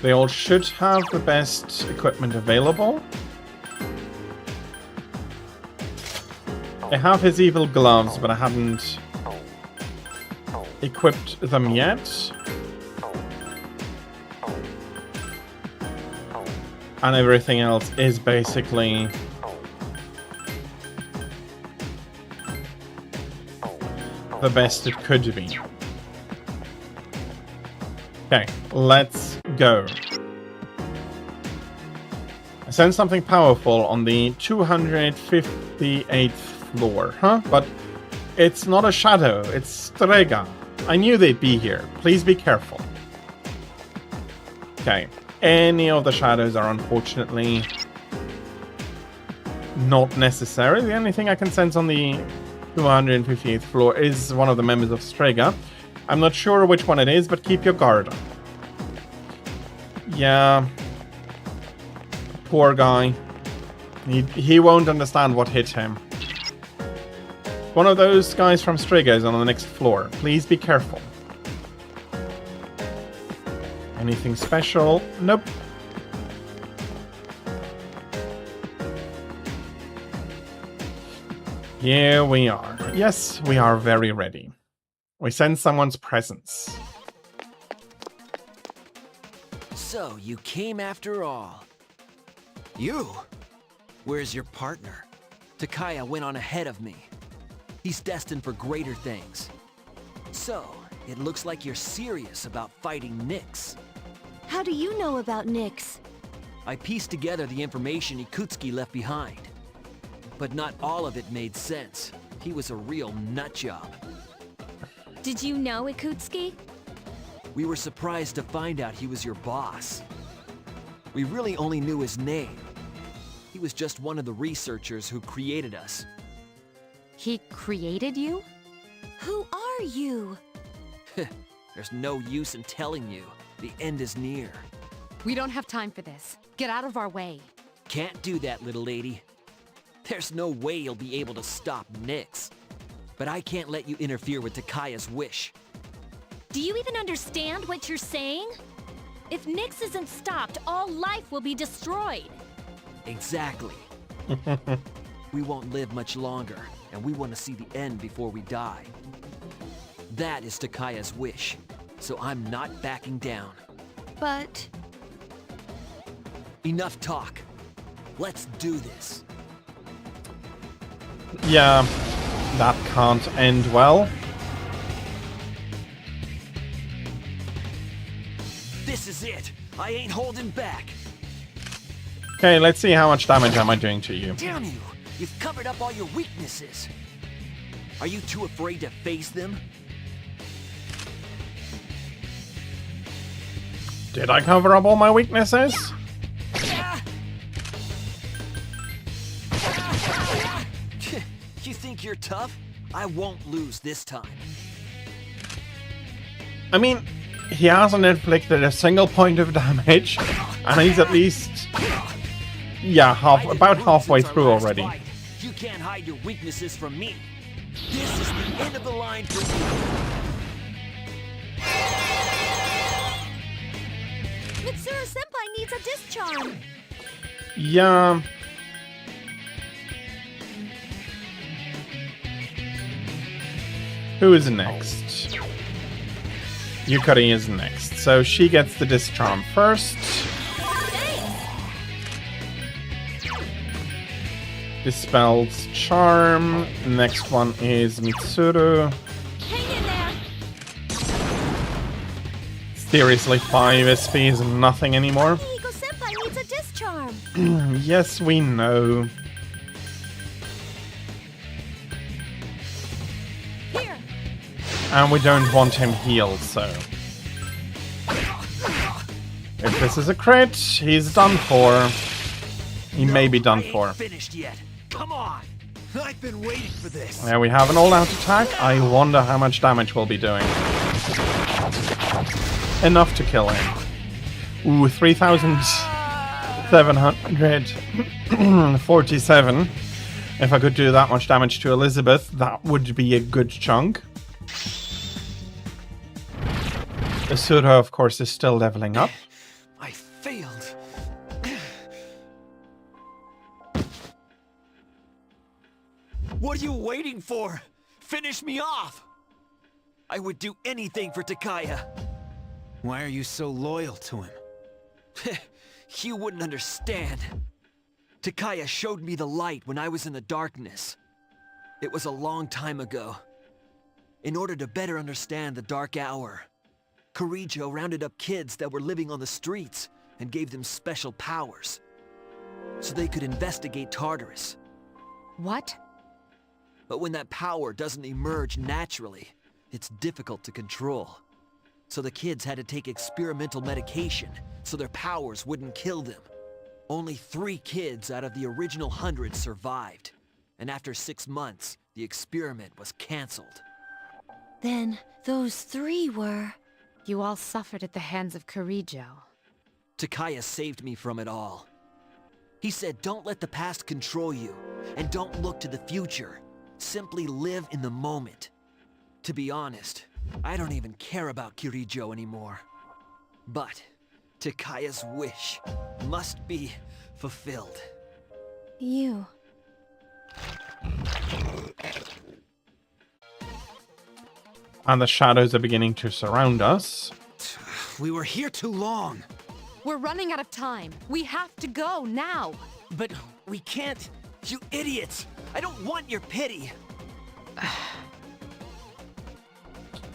They all should have the best equipment available. I have his evil gloves, but I haven't equipped them yet. And everything else is basically the best it could be. Okay, let's go. I sense something powerful on the 258th floor, huh? But it's not a shadow, it's Strega. I knew they'd be here. Please be careful. Okay, any of the shadows are unfortunately not necessary. The only thing I can sense on the 258th floor is one of the members of Strega. I'm not sure which one it is, but keep your guard up. Yeah. Poor guy. He won't understand what hit him. One of those guys from Strega is on the next floor. Please be careful. Anything special? Nope. Here we are. Yes, we are very ready. We sense someone's presence. So, you came after all. You? Where's your partner? Takaya went on ahead of me. He's destined for greater things. So, it looks like you're serious about fighting Nyx. How do you know about Nyx? I pieced together the information Ikutsuki left behind. But not all of it made sense. He was a real nutjob. Did you know Ikutsuki? We were surprised to find out he was your boss. We really only knew his name. He was just one of the researchers who created us. He created you? Who are you? There's no use in telling you. The end is near. We don't have time for this. Get out of our way. Can't do that, little lady. There's no way you'll be able to stop Nyx. But I can't let you interfere with Takaya's wish. Do you even understand what you're saying? If Nyx isn't stopped, all life will be destroyed. Exactly. We won't live much longer, and we want to see the end before we die. That is Takaya's wish, so I'm not backing down. But... Enough talk. Let's do this. Yeah, that can't end well. This is it. I ain't holding back. Okay, let's see how much damage am I doing to you. Damn you! You've covered up all your weaknesses. Are you too afraid to face them? Did I cover up all my weaknesses? You think you're tough? I won't lose this time. I mean, he hasn't inflicted a single point of damage, and he's at least, yeah, about halfway through already. Fight. You can't hide your weaknesses from me. This is the end of the line for you. Mitsuru-senpai needs a discharge. Yeah. Who is next? Yukari is next, so she gets the disarm first. Dispels charm. Next one is Mitsuru. Hang in there. Seriously, 5 SP is nothing anymore. Hiko-senpai needs a discharge. Yes, we know. Here. And we don't want him healed, so... If this is a crit, he's done for. He may be done for. Finished yet? Come on! I've been waiting for this. There we have an all-out attack. I wonder how much damage we'll be doing. Enough to kill him. Ooh, 3,747. If I could do that much damage to Elisabeth, that would be a good chunk. Asura, of course, is still leveling up. I failed. What are you waiting for? Finish me off! I would do anything for Takaya. Why are you so loyal to him? You wouldn't understand. Takaya showed me the light when I was in the darkness. It was a long time ago. In order to better understand the dark hour, Kirijo rounded up kids that were living on the streets and gave them special powers, so they could investigate Tartarus. What? But when that power doesn't emerge naturally, it's difficult to control. So the kids had to take experimental medication so their powers wouldn't kill them. Only 3 kids out of the original 100 survived. And after 6 months, the experiment was cancelled. Then those 3 were... You all suffered at the hands of Kirijo. Takaya saved me from it all. He said, don't let the past control you, and don't look to the future. Simply live in the moment. To be honest, I don't even care about Kirijo anymore. But Takaya's wish must be fulfilled. You. And the shadows are beginning to surround us. We were here too long. We're running out of time. We have to go now. But we can't. You idiots! I don't want your pity!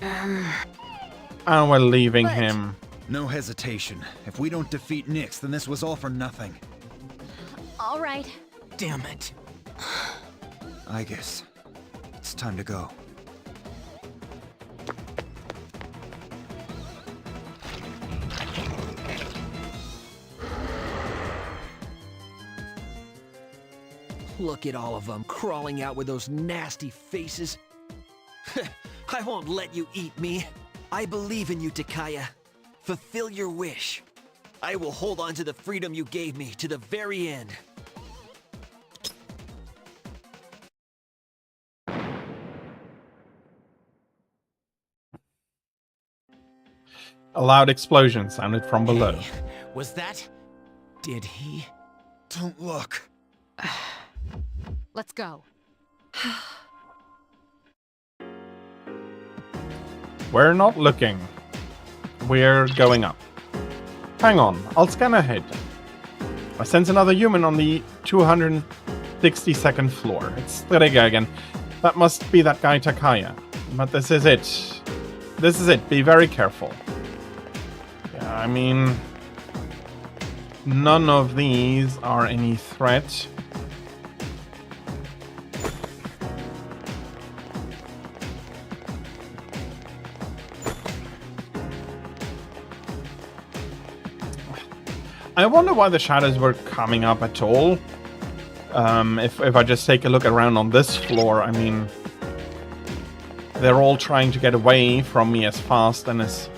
And we're leaving him No hesitation. If we don't defeat Nyx, then this was all for nothing. All right. Damn it. I guess it's time to go. Look at all of them crawling out with those nasty faces. I won't let you eat me. I believe in you, Takaya. Fulfill your wish. I will hold on to the freedom you gave me to the very end. A loud explosion sounded from below. Hey, was that... Did he... Don't look. Let's go. We're not looking. We're going up. Hang on, I'll scan ahead. I sense another human on the 262nd floor. It's Strega again. That must be that guy Takaya. But this is it. This is it. Be very careful. Yeah, I mean... none of these are any threat. I wonder why the shadows were coming up at all. If I just take a look around on this floor, I mean... they're all trying to get away from me as fast and as...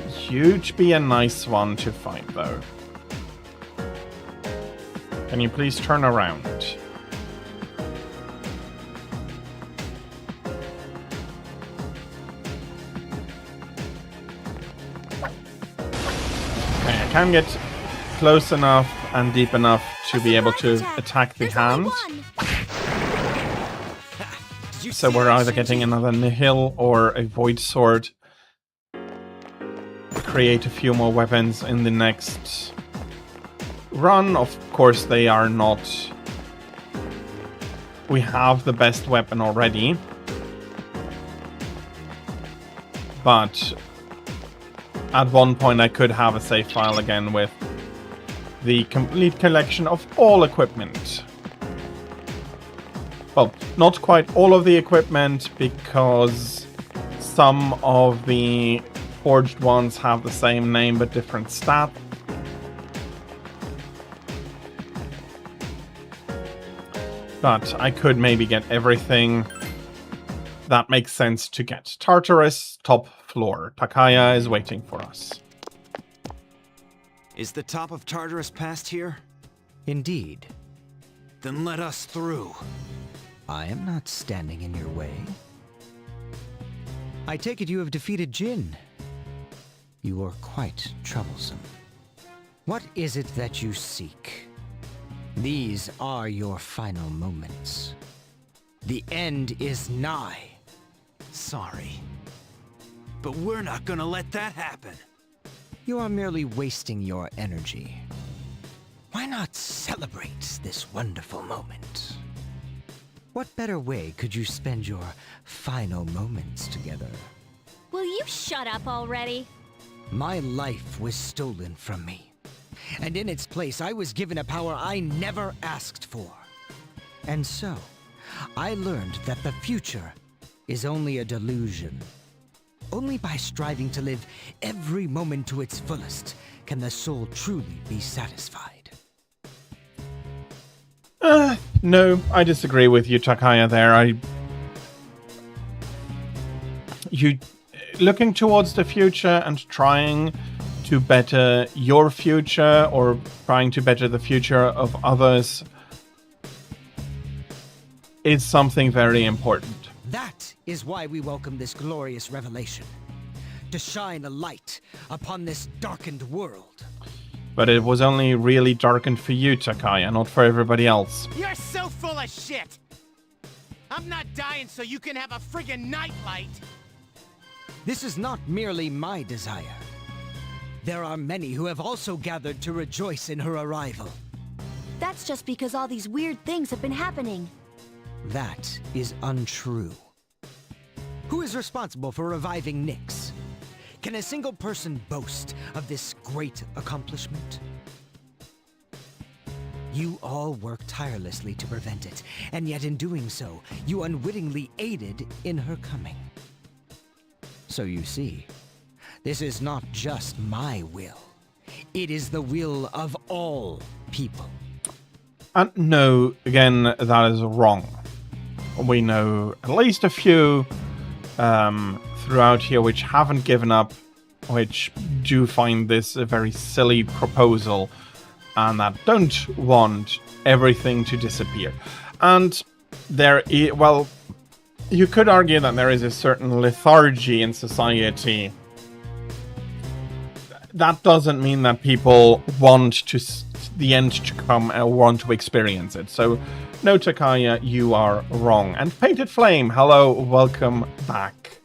huge be a nice one to fight, though. Can you please turn around? Okay, I can get close enough and deep enough to be able to attack the hand. So we're either getting another Nihil or a Void Sword. Create a few more weapons in the next run. Of course, they are not... we have the best weapon already. But at one point I could have a save file again with the complete collection of all equipment. Well, not quite all of the equipment, because some of the forged ones have the same name but different stat. But I could maybe get everything that makes sense to get. Tartarus, top floor. Takaya is waiting for us. Is the top of Tartarus past here? Indeed. Then let us through. I am not standing in your way. I take it you have defeated Jin. You are quite troublesome. What is it that you seek? These are your final moments. The end is nigh. Sorry. But we're not gonna let that happen. You are merely wasting your energy. Why not celebrate this wonderful moment? What better way could you spend your final moments together? Will you shut up already? My life was stolen from me. And in its place, I was given a power I never asked for. And so, I learned that the future is only a delusion. Only by striving to live every moment to its fullest can the soul truly be satisfied. No, I disagree with you, Takaya, there. You looking towards the future and trying to better your future or trying to better the future of others is something very important. That is why we welcome this glorious revelation. To shine a light upon this darkened world. But it was only really darkened for you, Takaya, not for everybody else. You're so full of shit! I'm not dying so you can have a friggin' nightlight! This is not merely my desire. There are many who have also gathered to rejoice in her arrival. That's just because all these weird things have been happening. That is untrue. Who is responsible for reviving Nyx? Can a single person boast of this great accomplishment? You all worked tirelessly to prevent it, and yet in doing so, you unwittingly aided in her coming. So you see, this is not just my will. It is the will of all people. And no, again, that is wrong. We know at least a few throughout here which haven't given up, which do find this a very silly proposal, and that don't want everything to disappear. And well, you could argue that there is a certain lethargy in society. That doesn't mean that people want the end to come and want to experience it. So, no, Takaya, you are wrong. And Painted Flame, hello, welcome back.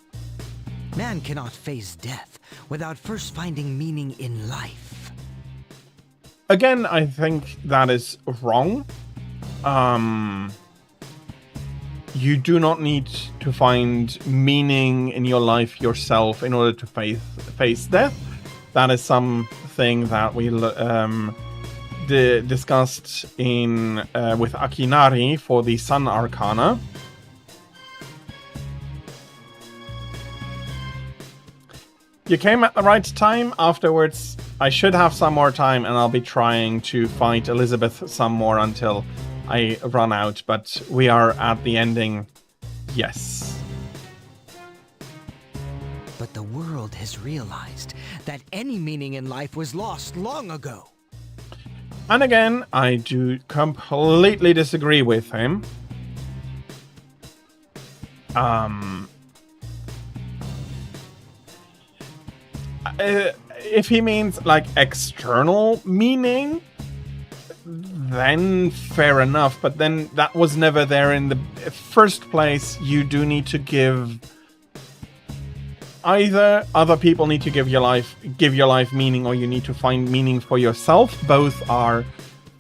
Man cannot face death without first finding meaning in life. Again, I think that is wrong. You do not need to find meaning in your life yourself in order to face death. That is something that we discussed in with Akinari for the Sun Arcana. You came at the right time. Afterwards, I should have some more time, and I'll be trying to fight Elisabeth some more until I run out. But we are at the ending. Yes. But the world has realized that any meaning in life was lost long ago. And again, I do completely disagree with him. If he means like external meaning, then fair enough. But then that was never there in the first place. You do need to give either other people need to give your life meaning, or you need to find meaning for yourself. Both are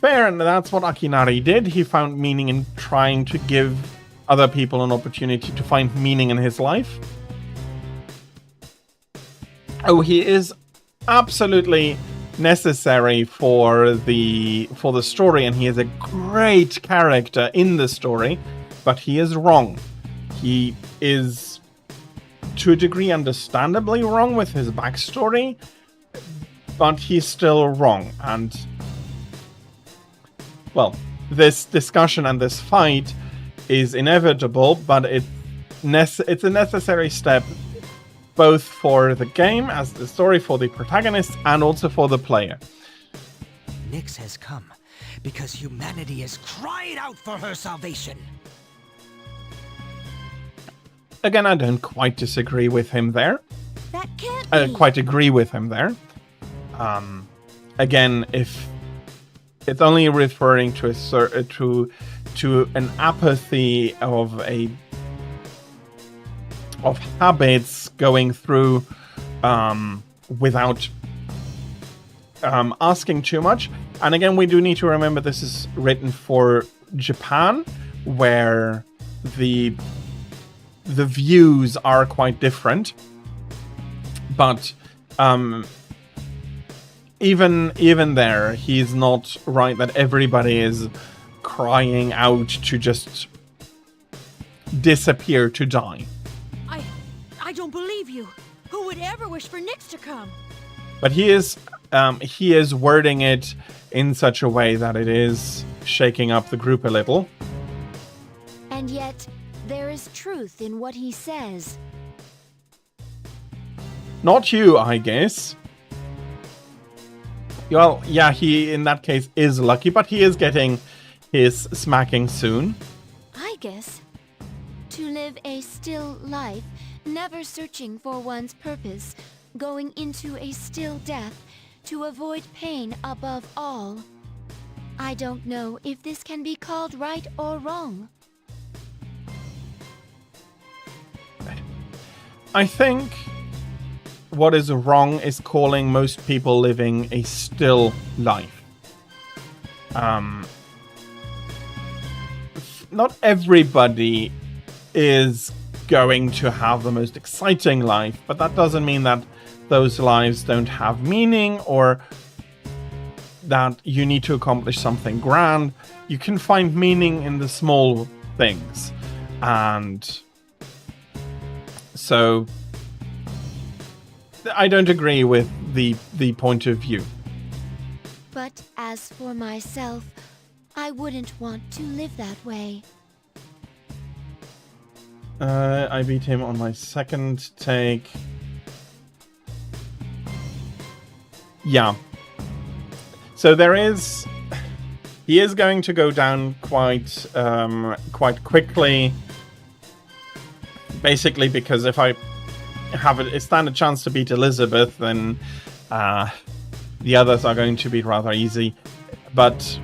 fair, and that's what Akinari did. He found meaning in trying to give other people an opportunity to find meaning in his life. Oh, he is absolutely necessary for the story, and he is a great character in the story, but he is wrong. He is, to a degree, understandably wrong with his backstory, but he's still wrong. And, well, this discussion and this fight is inevitable, but it's a necessary step, both for the game as the story, for the protagonist, and also for the player. Nyx has come because humanity has cried out for her salvation. Again, I don't quite disagree with him there. That can't be. Quite agree with him there. Again, if it's only referring to to an apathy of habits going through without asking too much. And again, we do need to remember this is written for Japan, where the views are quite different. But even there, he's not right that everybody is crying out to just disappear, to die. I don't believe you. Who would ever wish for Nyx to come? But he is wording it in such a way that it is shaking up the group a little. And yet, there is truth in what he says. Not you, I guess. Well, yeah, he in that case is lucky, but he is getting his smacking soon. I guess. To live a still life, never searching for one's purpose, going into a still death, to avoid pain above all. I don't know if this can be called right or wrong. I think what is wrong is calling most people living a still life. Not everybody is going to have the most exciting life, but that doesn't mean that those lives don't have meaning, or that you need to accomplish something grand. You can find meaning in the small things. And so I don't agree with the point of view. But as for myself, I wouldn't want to live that way. I beat him on my second take. Yeah. So he is going to go down quite quickly. Basically, because if I stand a chance to beat Elisabeth, then the others are going to be rather easy. But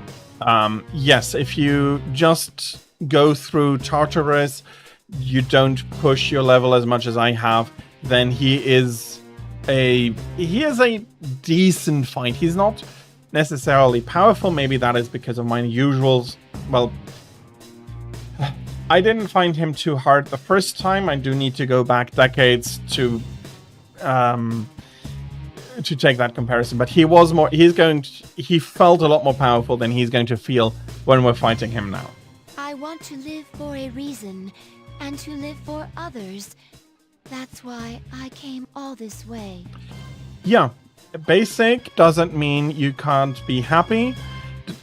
yes, if you just go through Tartarus, you don't push your level as much as I have, then he is a decent fight. He's not necessarily powerful. Maybe that is because of my usuals. Well, I didn't find him too hard the first time. I do need to go back decades to take that comparison. But he felt a lot more powerful than he's going to feel when we're fighting him now. I want to live for a reason, and to live for others. That's why I came all this way. Yeah, basic doesn't mean you can't be happy.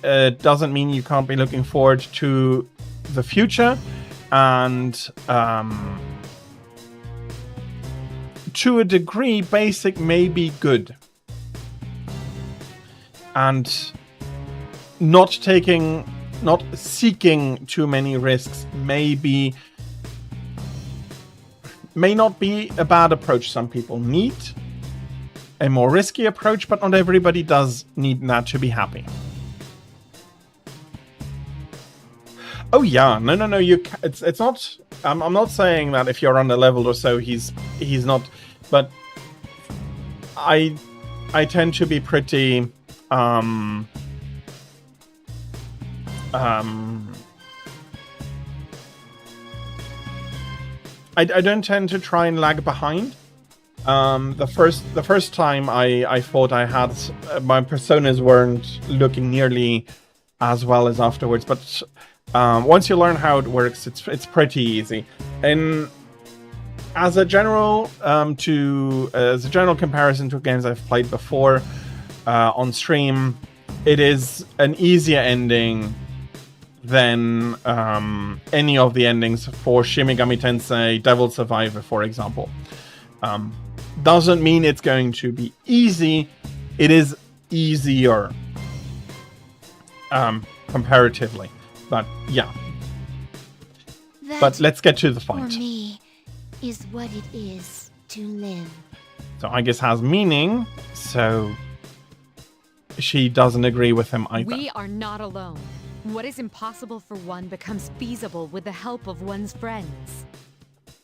Doesn't mean you can't be looking forward to the future. And to a degree, basic may be good. And not seeking too many risks may not be a bad approach. Some people need a more risky approach, but not everybody does need that to be happy. Oh yeah, no. It's not. I'm not saying that if you're under leveled or so, he's not. But I tend to be pretty. I don't tend to try and lag behind. The first time I thought I had my personas weren't looking nearly as well as afterwards, but once you learn how it works, it's pretty easy. And as a general comparison to games I've played before on stream, it is an easier ending than any of the endings for Shin Megami Tensei Devil Survivor, for example. Doesn't mean it's going to be easy. It is easier comparatively. But yeah. But let's get to the fight. For me, is what it is to live. So I guess has meaning, so she doesn't agree with him either. We are not alone. What is impossible for one becomes feasible with the help of one's friends.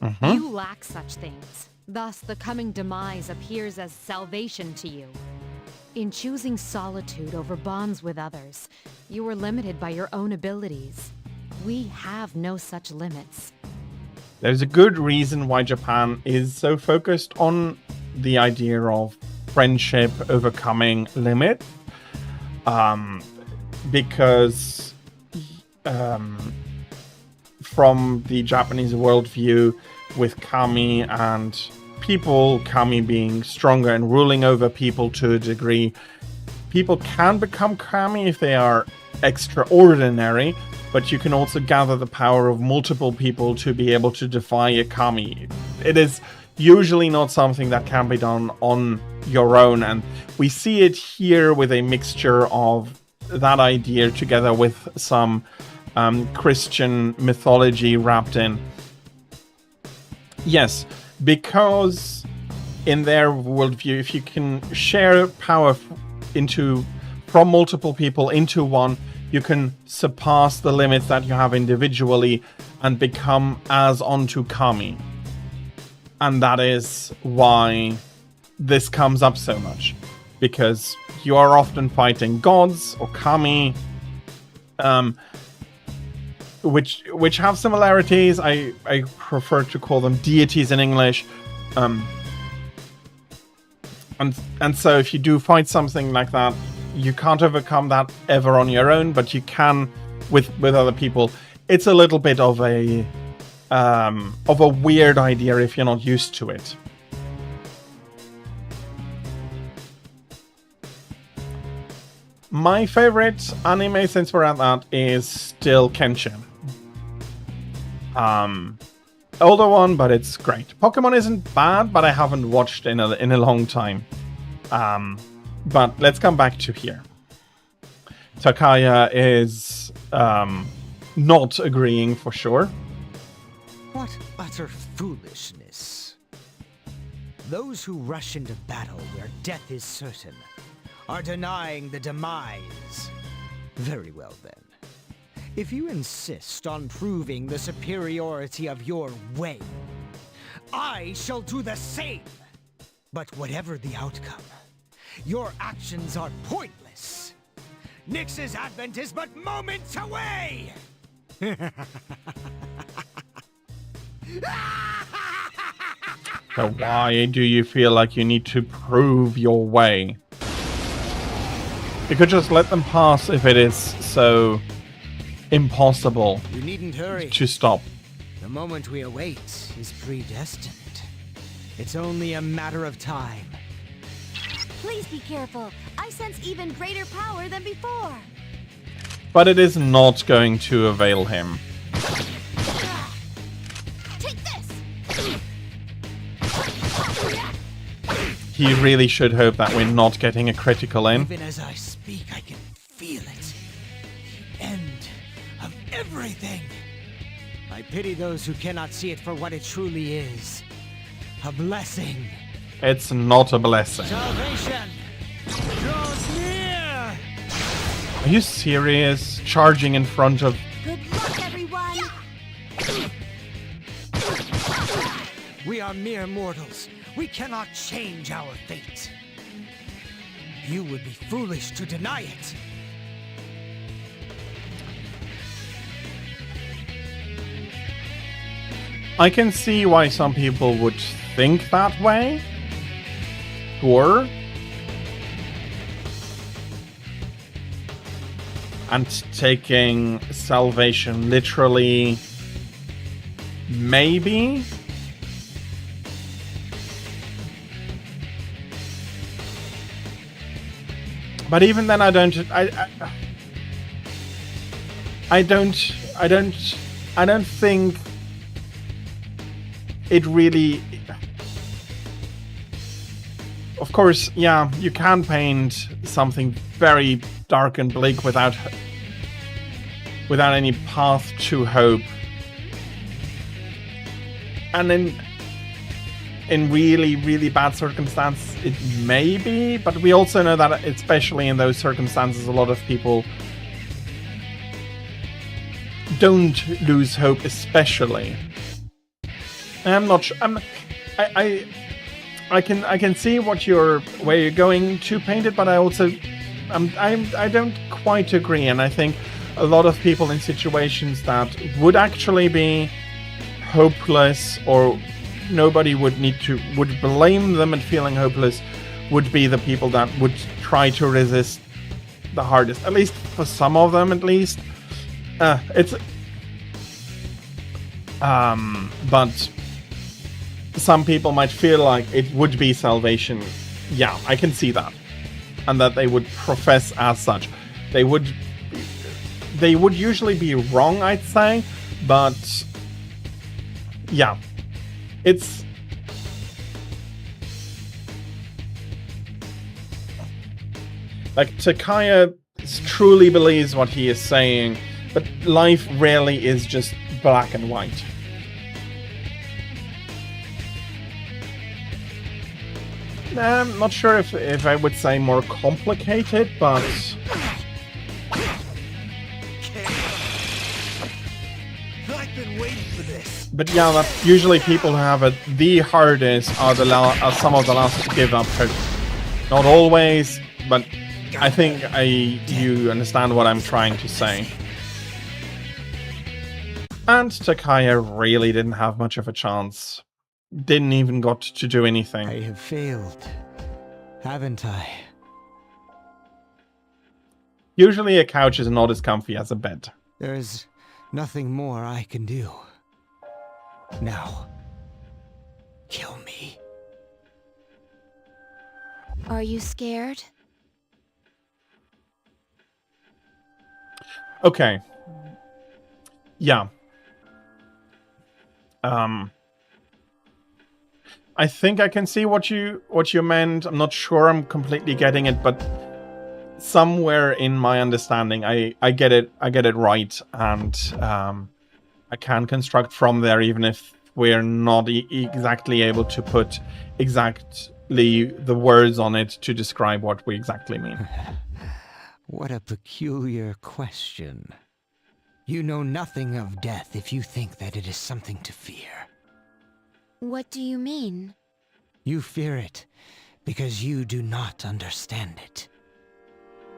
Mm-hmm. You lack such things. Thus, the coming demise appears as salvation to you. In choosing solitude over bonds with others, you are limited by your own abilities. We have no such limits. There's a good reason why Japan is so focused on the idea of friendship overcoming limits. Because from the Japanese worldview, with kami and kami being stronger and ruling over people to a degree, people can become kami if they are extraordinary, but you can also gather the power of multiple people to be able to defy a kami. It is usually not something that can be done on your own, and we see it here with a mixture of that idea together with some Christian mythology wrapped in. Yes, because in their worldview, if you can share power from multiple people into one, you can surpass the limits that you have individually and become as onto kami. And that is why this comes up so much. Because you are often fighting gods or kami, which have similarities. I prefer to call them deities in English. And so if you do fight something like that, you can't overcome that ever on your own, but you can with other people. It's a little bit of a weird idea if you're not used to it. My favorite anime, since we're at that, is still Kenshin. Older one, but it's great. Pokemon isn't bad, but I haven't watched in a long time. But let's come back to here. Takaya is not agreeing for sure. What utter foolishness. Those who rush into battle where death is certain are denying the demise. Very well then. If you insist on proving the superiority of your way, I shall do the same. But whatever the outcome, your actions are pointless. Nyx's advent is but moments away! So why do you feel like you need to prove your way? You could just let them pass if it is so impossible You needn't hurry. to stop. The moment we await is predestined. It's only a matter of time. Please be careful. I sense even greater power than before. But it is not going to avail him. Take this! He really should hope that we're not getting a critical in. Even as I speak, I can feel it. The end of everything. I pity those who cannot see it for what it truly is. A blessing. It's not a blessing. Salvation draws near. Are you serious? Charging in front of... Good luck, everyone! We are mere mortals. We cannot change our fate. You would be foolish to deny it. I can see why some people would think that way. Sure. And taking salvation literally, maybe. But even then, I don't think it really. Of course, yeah, you can paint something very dark and bleak without any path to hope. And in really, really bad circumstances, it may be, but we also know that especially in those circumstances, a lot of people don't lose hope, especially. I'm not sure. I can see where you're going to paint it, but I also I don't quite agree, and I think a lot of people in situations that would actually be hopeless, or nobody would blame them and feeling hopeless, would be the people that would try to resist the hardest. At least for some of them, at least. But some people might feel like it would be salvation. Yeah, I can see that. And that they would profess as such. They would usually be wrong, I'd say, but yeah. It's like Takaya truly believes what he is saying, but life rarely is just black and white. I'm not sure if I would say more complicated, but I've been waiting for this. but yeah, that usually people who have it the hardest are some of the last to give up hope. Not always, but I think you understand what I'm trying to say. And Takaya really didn't have much of a chance. Didn't even got to do anything. I have failed. haven't I? Usually a couch is not as comfy as a bed. There's nothing more I can do. Now, kill me. Are you scared? Okay. Yeah. I think I can see what you meant. I'm not sure I'm completely getting it, but somewhere in my understanding, I get it right, and I can construct from there, even if we're not exactly able to put exactly the words on it to describe what we exactly mean. What a peculiar question. You know nothing of death if you think that it is something to fear. What do you mean? You fear it because you do not understand it.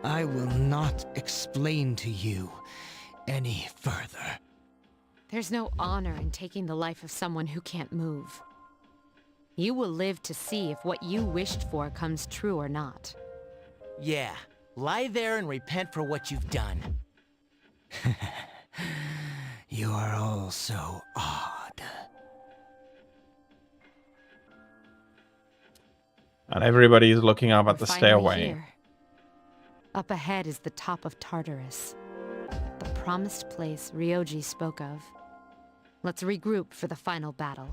I will not explain to you any further. There's no honor in taking the life of someone who can't move. You will live to see if what you wished for comes true or not. Yeah, lie there and repent for what you've done. You are all so odd. And everybody is looking up at the We're finally stairway. here. Up ahead is the top of Tartarus, the promised place Ryoji spoke of. Let's regroup for the final battle.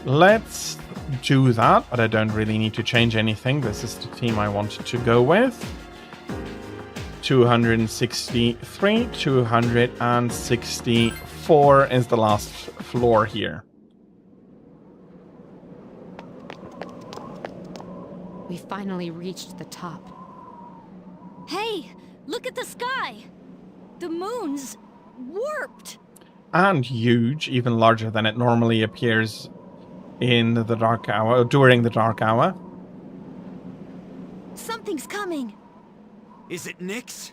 Let's do that, but I don't really need to change anything. This is the team I wanted to go with. 263, 264 is the last floor here. We finally reached the top. Hey, look at the sky! The moon's warped! And huge, even larger than it normally appears in the dark hour, during the dark hour. Something's coming! Is it Nyx?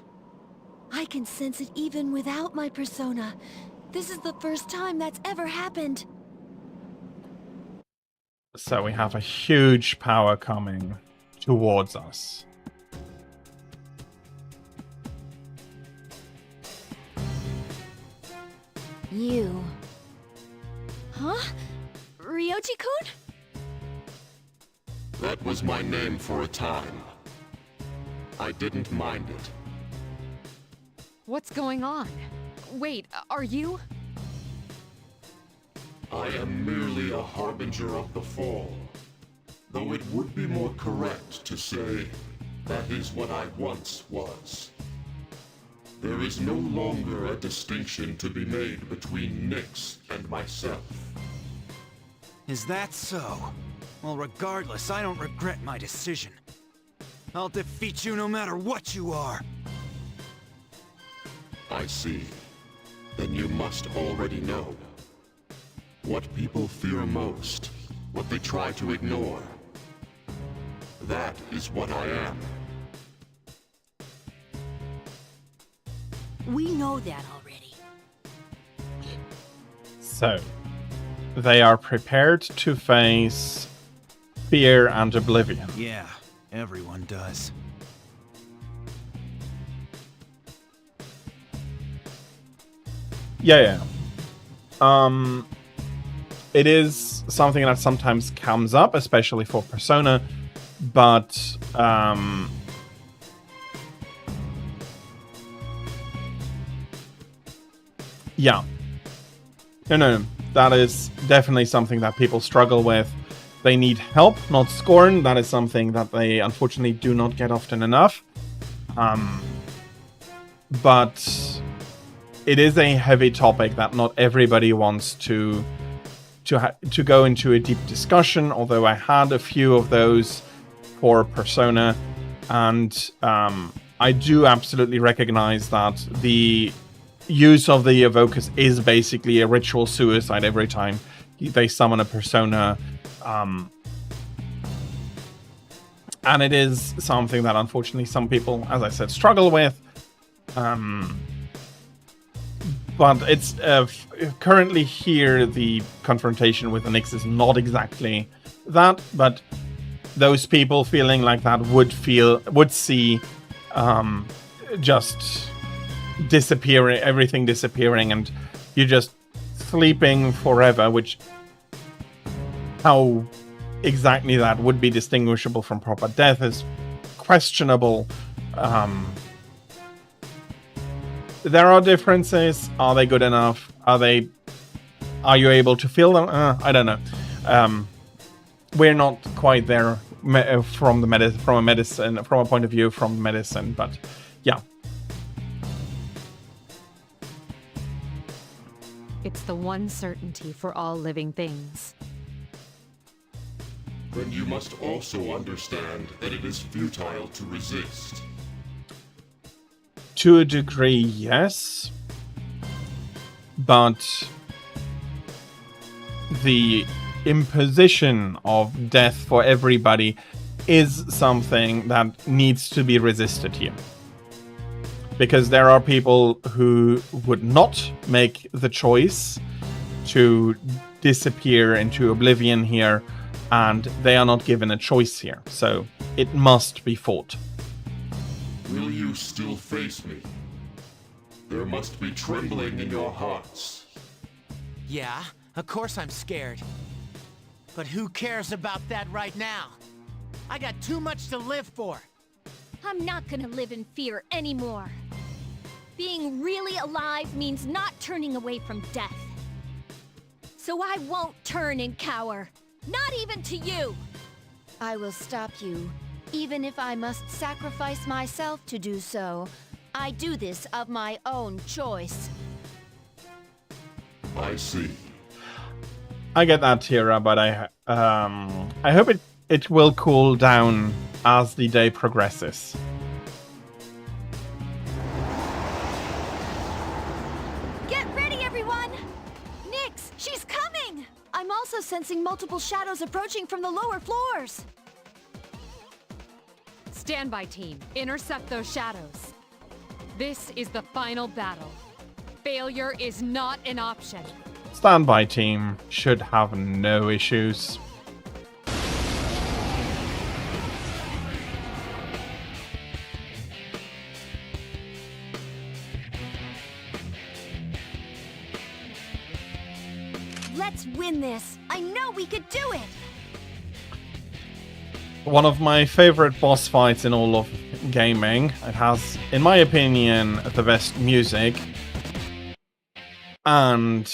I can sense it even without my persona. This is the first time that's ever happened. So we have a huge power coming towards us. You. Huh? Ryoji-kun? That was my name for a time. I didn't mind it. What's going on? Wait, are you? I am merely a harbinger of the fall. Though it would be more correct to say that is what I once was. There is no longer a distinction to be made between Nyx and myself. Is that so? Well, regardless, I don't regret my decision. I'll defeat you no matter what you are. I see. Then you must already know. What people fear most, what they try to ignore. That is what I am. We know that already. So, they are prepared to face fear and oblivion. Yeah, everyone does. Yeah. It is something that sometimes comes up, especially for Persona, but yeah. No. That is definitely something that people struggle with. They need help, not scorn. That is something that they unfortunately do not get often enough. But it is a heavy topic that not everybody wants to go into a deep discussion, although I had a few of those for Persona, and I do absolutely recognize that the use of the Evokers is basically a ritual suicide every time they summon a Persona, and it is something that unfortunately some people, as I said, struggle with. But it's currently here, the confrontation with the Nyx is not exactly that, but those people feeling like that would see just disappearing, everything disappearing, and you just sleeping forever, which how exactly that would be distinguishable from proper death is questionable. There are differences. Are they good enough? Are you able to feel them? I don't know. We're not quite there from a point of view from medicine, but yeah. It's the one certainty for all living things. Then you must also understand that it is futile to resist. To a degree, yes. But the imposition of death for everybody is something that needs to be resisted here. Because there are people who would not make the choice to disappear into oblivion here, and they are not given a choice here. So it must be fought. Will you still face me? There must be trembling in your hearts. Yeah, of course I'm scared. But who cares about that right now? I got too much to live for. I'm not gonna live in fear anymore. Being really alive means not turning away from death. So I won't turn and cower. Not even to you! I will stop you, even if I must sacrifice myself to do so. I do this of my own choice. I see. I get that, Tira, but I hope it will cool down as the day progresses. Get ready, everyone! Nyx, she's coming! I'm also sensing multiple shadows approaching from the lower floors. Stand by, team. Intercept those shadows. This is the final battle. Failure is not an option. Standby team should have no issues. Let's win this. I know we could do it. One of my favorite boss fights in all of gaming. It has, in my opinion, the best music. And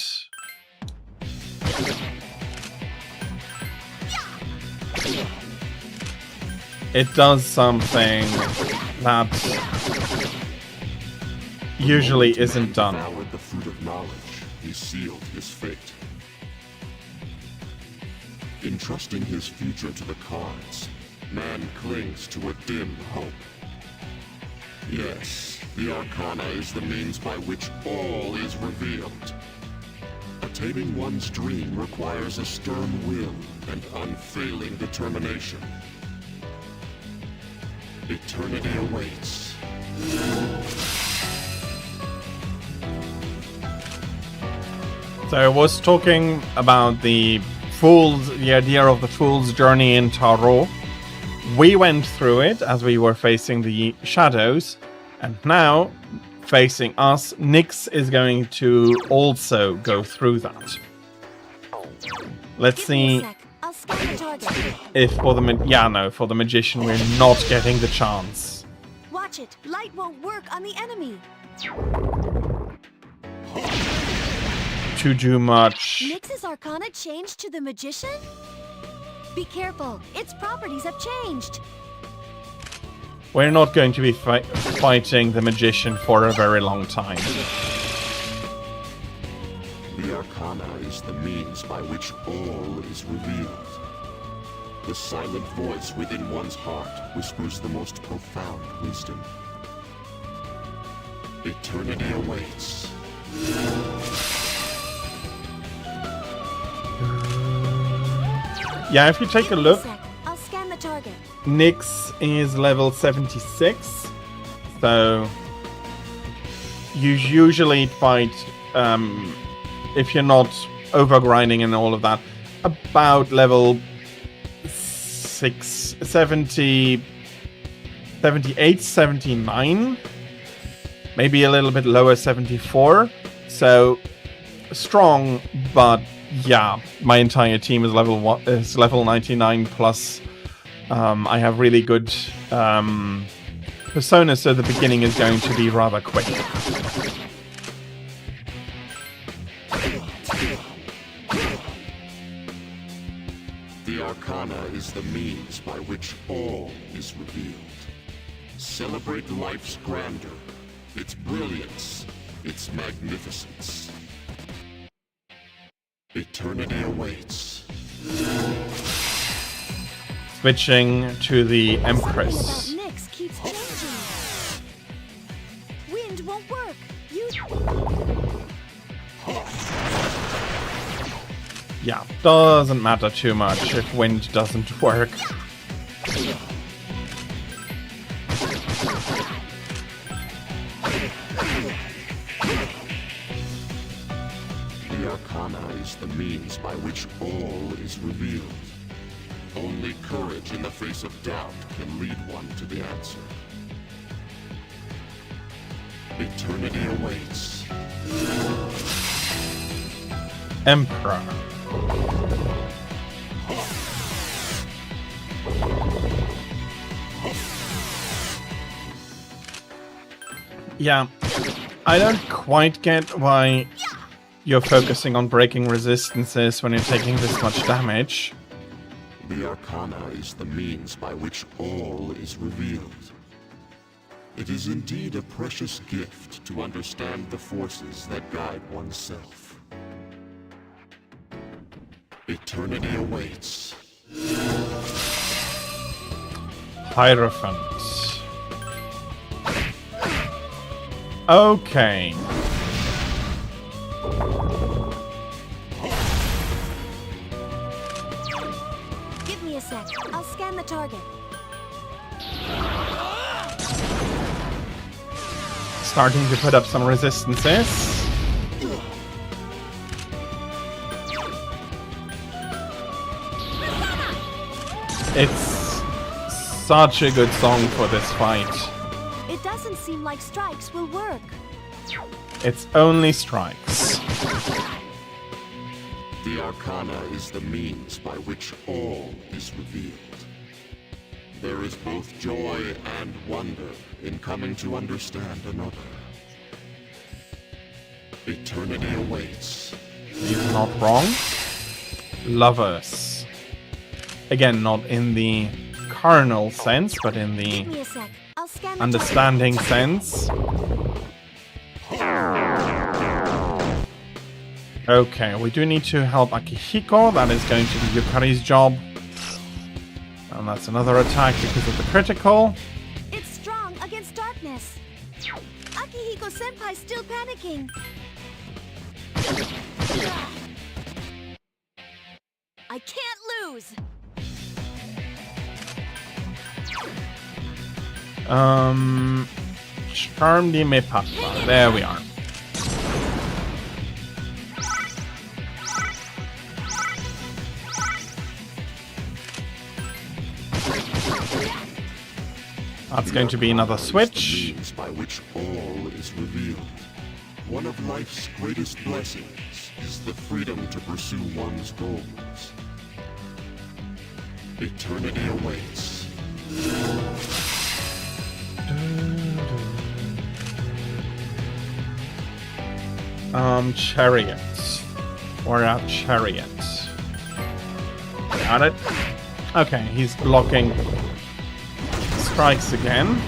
it does something that usually isn't done. Devoured the fruit of knowledge, he sealed his fate. Entrusting his future to the cards, man clings to a dim hope. Yes, the Arcana is the means by which all is revealed. Attaining one's dream requires a stern will and unfailing determination. Eternity awaits. So I was talking about the idea of the fool's journey in Tarot. We went through it as we were facing the shadows, and now, facing us, Nyx is going to also go through that. Let's see if for the magician we're not getting the chance. Watch it. Light won't work on the enemy. To do much. Nyx's Arcana changed to the magician? Be careful. Its properties have changed. We're not going to be fighting the magician for a very long time. The Arcana is the means by which all is revealed. The silent voice within one's heart whispers the most profound wisdom. Eternity awaits. Yeah, if you take a look, I'll scan the target. Nyx is level 76, so you usually fight, if you're not overgrinding and all of that, about level 70, 78, 79. Maybe a little bit lower, 74. So strong, but yeah, my entire team is level 99 plus. I have really good personas, so the beginning is going to be rather quick. The Arcana is the means by which all is revealed. Celebrate life's grandeur, its brilliance, its magnificence. Eternity awaits. Switching to the Empress. Nyx keeps changing. Wind won't work. Yeah, doesn't matter too much if wind doesn't work. The Arcana is the means by which all is revealed. Only courage in the face of doubt can lead one to the answer. Eternity awaits. Emperor. Yeah, I don't quite get why you're focusing on breaking resistances when you're taking this much damage. The Arcana is the means by which all is revealed. It is indeed a precious gift to understand the forces that guide oneself. Eternity awaits. Hierophant. Okay. Give me a sec. I'll scan the target. Starting to put up some resistances. It's such a good song for this fight. It doesn't seem like strikes will work. It's only strikes. The Arcana is the means by which all is revealed. There is both joy and wonder in coming to understand another. Eternity awaits. He's not wrong. Lovers. Again, not in the carnal sense, but in the Give me a sec. I'll scan the understanding sense. Okay, we do need to help Akihiko. That is going to be Yukari's job. And that's another attack because of the critical. It's strong against darkness. Akihiko-senpai's still panicking. I can't lose. Charm de me papa. There we are. That's going to be another switch. Means by which all is revealed. One of life's greatest blessings is the freedom to pursue one's goals. Eternity awaits. Chariots. Or a chariot. Got it? Okay, he's blocking strikes again.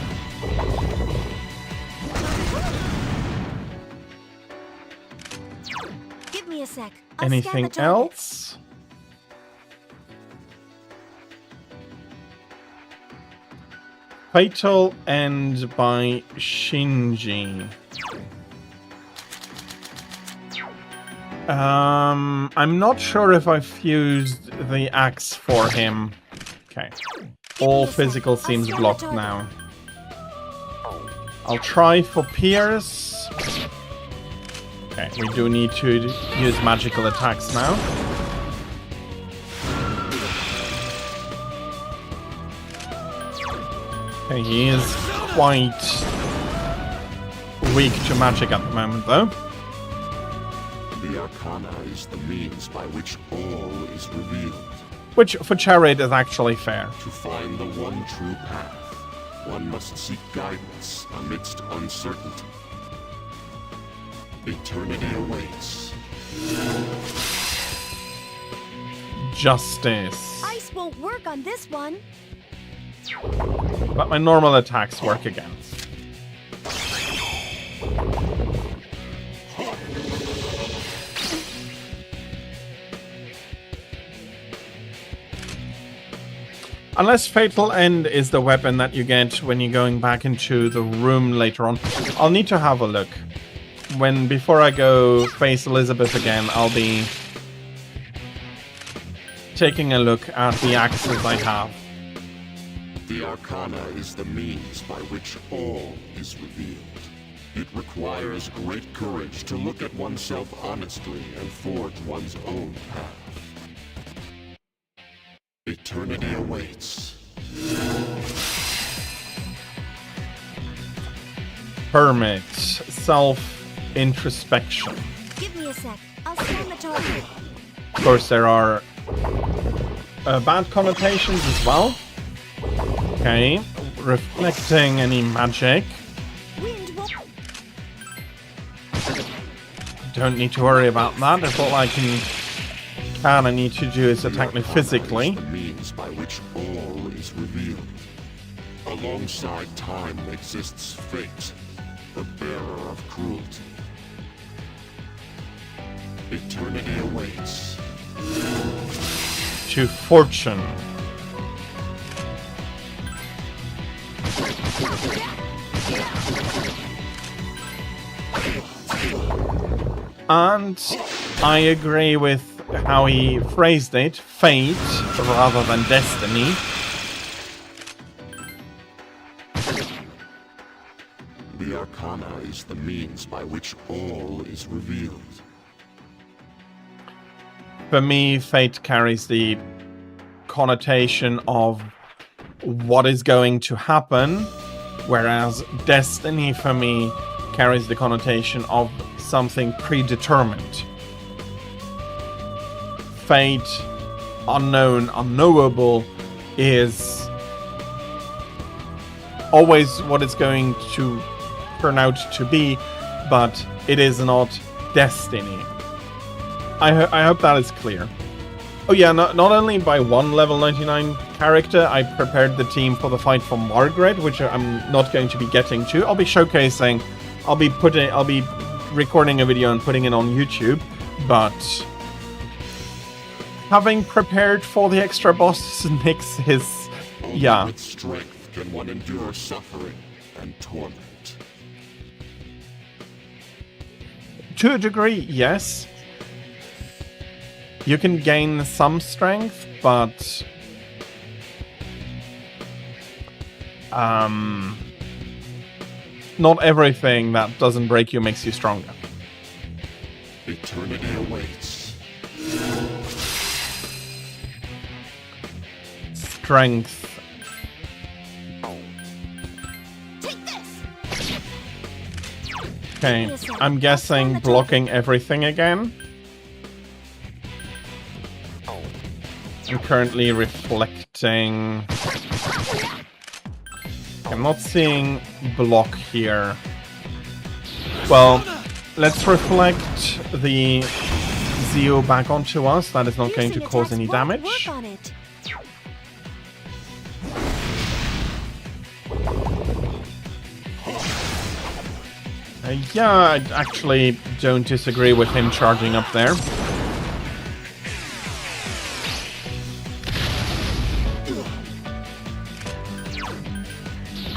Give me a sec. I'll Anything scan the target. else? Fatal End by Shinji. I'm not sure if I've fused the axe for him. Okay. All physical seems blocked now. I'll try for Pierce. Okay, we do need to use magical attacks now. Okay, he is quite weak to magic at the moment, though. The Arcana is the means by which all is revealed. Which, for Chariot, is actually fair. To find the one true path, one must seek guidance amidst uncertainty. Eternity awaits. Justice. Ice won't work on this one. But my normal attacks work again. Unless Fatal End is the weapon that you get when you're going back into the room later on. I'll need to have a look. Before I go face Elisabeth again, I'll be taking a look at the axes I have. The Arcana is the means by which all is revealed. It requires great courage to look at oneself honestly and forge one's own path. Eternity awaits. Hermit. Self-introspection. Give me a sec. I'll scan the target. Of course, there are bad connotations as well. Okay. Reflecting any magic. Don't need to worry about that. That's all I need to do is attack me physically. The means by which all is revealed. Alongside time exists fate, the bearer of cruelty. Eternity awaits. To fortune. And I agree with how he phrased it, fate rather than destiny. The Arcana is the means by which all is revealed. For me, fate carries the connotation of what is going to happen, whereas destiny for me carries the connotation of something predetermined. Fate, unknown, unknowable, is always what it's going to turn out to be, but it is not destiny. I hope that is clear. Oh yeah, not only by one level 99 character, I prepared the team for the fight for Margaret, which I'm not going to be getting to. I'll be showcasing, I'll be recording a video and putting it on YouTube, but having prepared for the extra boss Nyx is, yeah. With strength can one endure suffering and torment. To a degree, yes. You can gain some strength, but not everything that doesn't break you makes you stronger. Eternity awaits. Strength. Take this. Okay, I'm guessing blocking everything again. I'm currently reflecting. I'm not seeing block here. Well, let's reflect the Zeo back onto us. That is not going to cause any damage. Yeah, I actually don't disagree with him charging up there.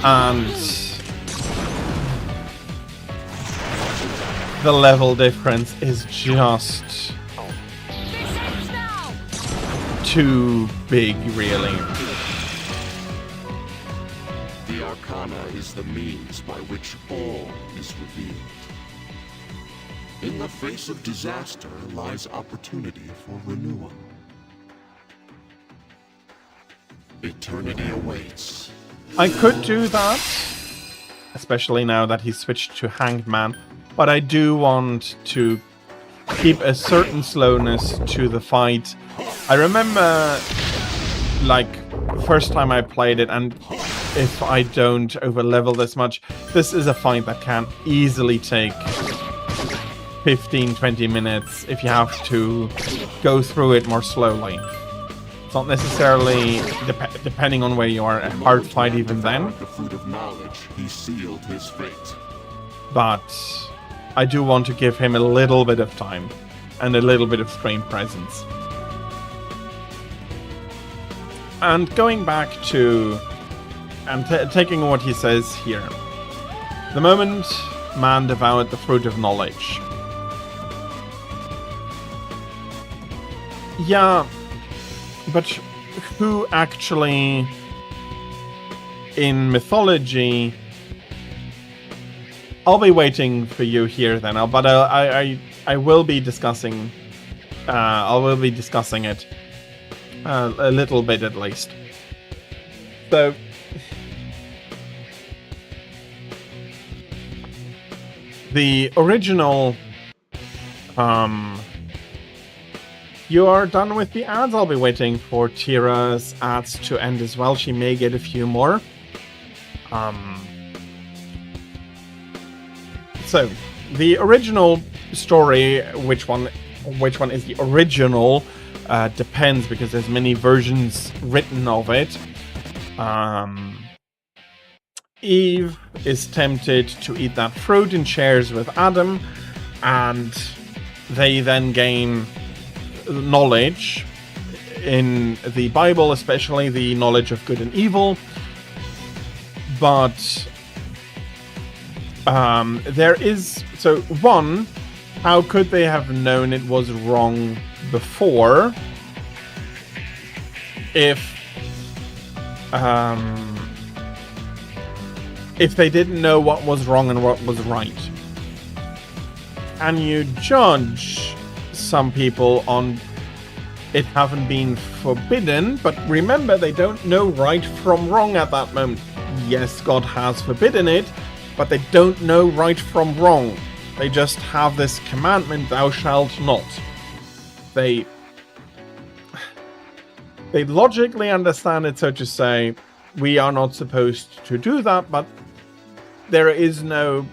And the level difference is just too big, really. The Arcana is the means by which all is revealed. In the face of disaster lies opportunity for renewal. Eternity awaits. I could do that, especially now that he's switched to Hanged Man, but I do want to keep a certain slowness to the fight. I remember, like, first time I played it, and if I don't overlevel this much, this is a fight that can easily take 15-20 minutes if you have to go through it more slowly. It's not necessarily, depending on where you are, a hard fight even then. The fruit of knowledge, he sealed his fate. But I do want to give him a little bit of time and a little bit of screen presence. And going back to and taking what he says here. The moment man devoured the fruit of knowledge. Yeah, but who actually, in mythology... I'll be waiting for you here then, but I will be discussing... I will be discussing it a little bit at least. So... the original... you are done with the ads. I'll be waiting for Tira's ads to end as well. She may get a few more. So, the original story, which one is the original, depends because there's many versions written of it. Eve is tempted to eat that fruit and shares with Adam, and they then gain knowledge, in the Bible especially, the knowledge of good and evil. But there is... So, one, how could they have known it was wrong before if they didn't know what was wrong and what was right? Can you judge some people on it having been forbidden? But remember, they don't know right from wrong at that moment. Yes, God has forbidden it, but they don't know right from wrong. They just have this commandment, thou shalt not. They logically understand it, so to say, we are not supposed to do that, but there is no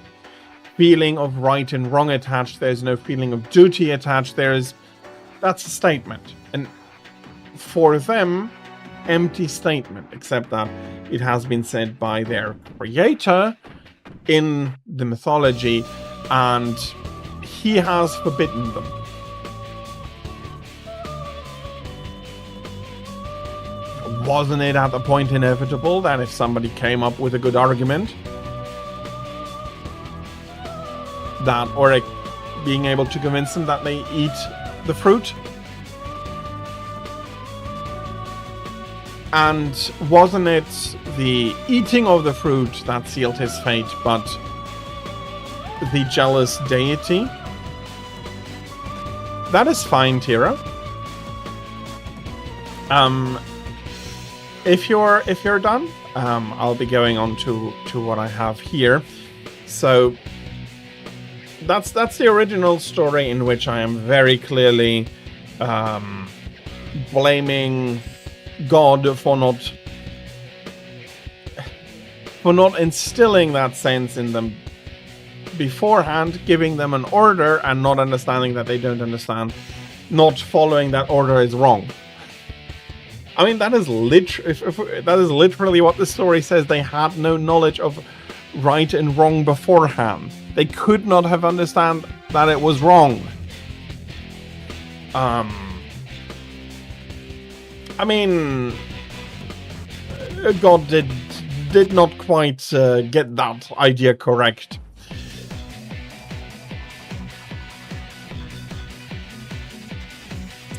feeling of right and wrong attached. There's no feeling of duty attached. That's a statement. And for them, empty statement, except that it has been said by their creator in the mythology, and he has forbidden them. Wasn't it at the point inevitable that if somebody came up with a good argument, that, or being able to convince them that they eat the fruit? And wasn't it the eating of the fruit that sealed his fate, but the jealous deity? That is fine, Tira. If you're done, I'll be going on to what I have here. So that's the original story, in which I am very clearly blaming God for not instilling that sense in them beforehand, giving them an order and not understanding that they don't understand. Not following that order is wrong. I mean, that is literally what the story says. They had no knowledge of right and wrong beforehand. They could not have understand that it was wrong. I mean, God did not quite get that idea correct.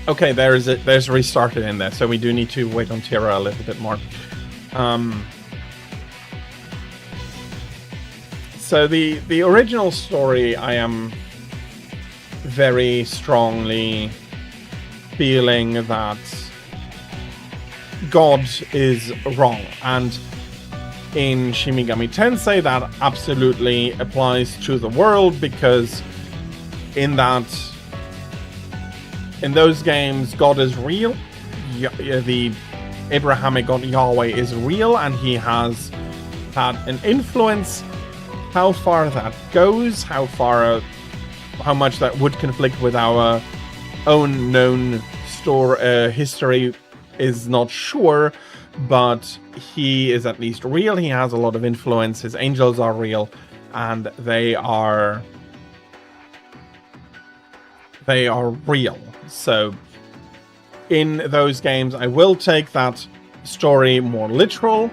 Okay, there's restarted in there, so we do need to wait on Tira a little bit more. So the original story, I am very strongly feeling that God is wrong, and in Shin Megami Tensei, that absolutely applies to the world, because in those games, God is real. The Abrahamic God Yahweh is real, and he has had an influence. How far that goes, how much that would conflict with our own known history is not sure, but he is at least real. He has a lot of influence. His angels are real, and they are real. So in those games, I will take that story more literal,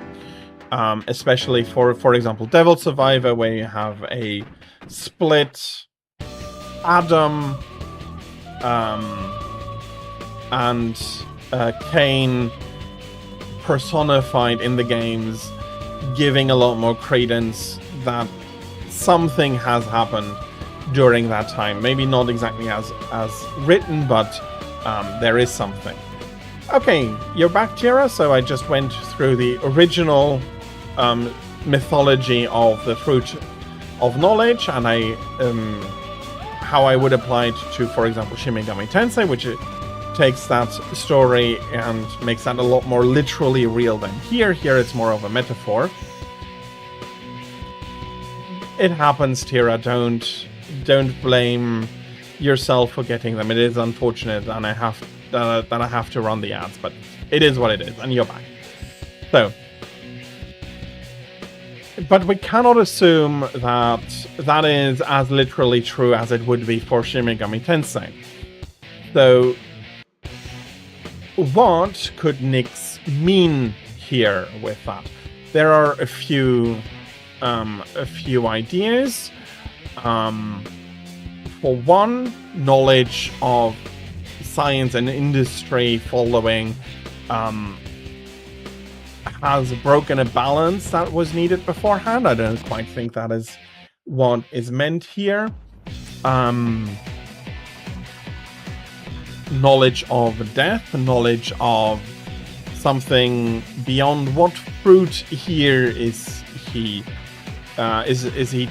especially for example, Devil Survivor, where you have a split Adam and Cain personified in the games, giving a lot more credence that something has happened during that time. Maybe not exactly as written, but there is something. Okay, you're back, Jira. So I just went through the original mythology of the Fruit of Knowledge, and how I would apply it to, for example, Shin Megami Tensei, which takes that story and makes that a lot more literally real than here. Here it's more of a metaphor. It happens, Tira. Don't blame yourself for getting them. It is unfortunate, and I have to run the ads, but it is what it is, and you're back. So, but we cannot assume that is as literally true as it would be for Shin Megami Tensei. So, what could Nyx mean here with that? There are a few ideas. For one, knowledge of science and industry following has broken a balance that was needed beforehand. I don't quite think that is what is meant here. Knowledge of death, knowledge of something beyond. What fruit here is he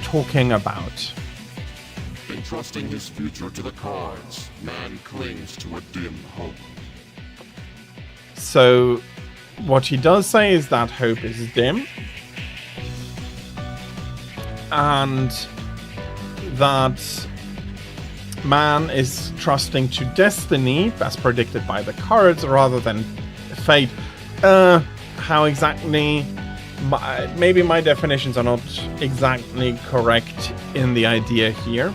talking about? Entrusting his future to the cards, man clings to a dim hope. So, what he does say is that hope is dim, and that man is trusting to destiny, as predicted by the cards, rather than fate. How exactly? Maybe my definitions are not exactly correct in the idea here.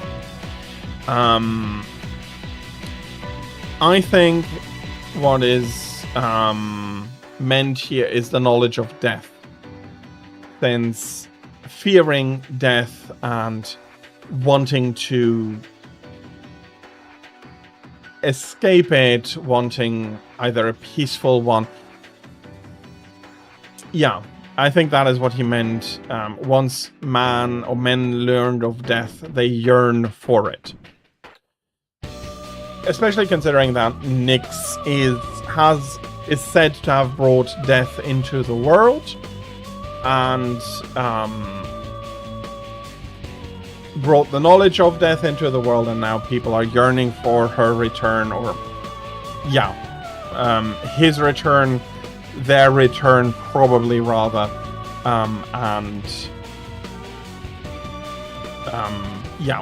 I think what is meant here is the knowledge of death. Since fearing death and wanting to escape it, wanting either a peaceful one. Yeah, I think that is what he meant. Once man or men learned of death, they yearn for it. Especially considering that Nyx is said to have brought death into the world, and brought the knowledge of death into the world, and now people are yearning for her return, or his return, their return probably rather,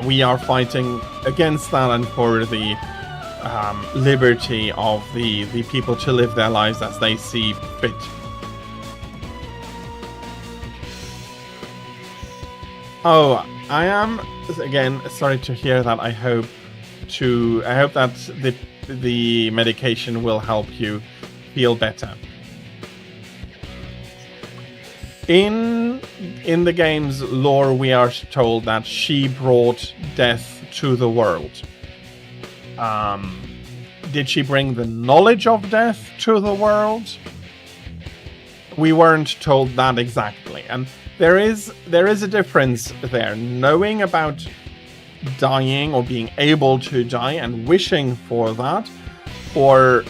we are fighting against that and for the liberty of the people to live their lives as they see fit. Oh, I am again sorry to hear that. I hope that the medication will help you feel better. In the game's lore, we are told that she brought death to the world. Did she bring the knowledge of death to the world? We weren't told that exactly, and there is a difference there. Knowing about dying or being able to die and wishing for that, or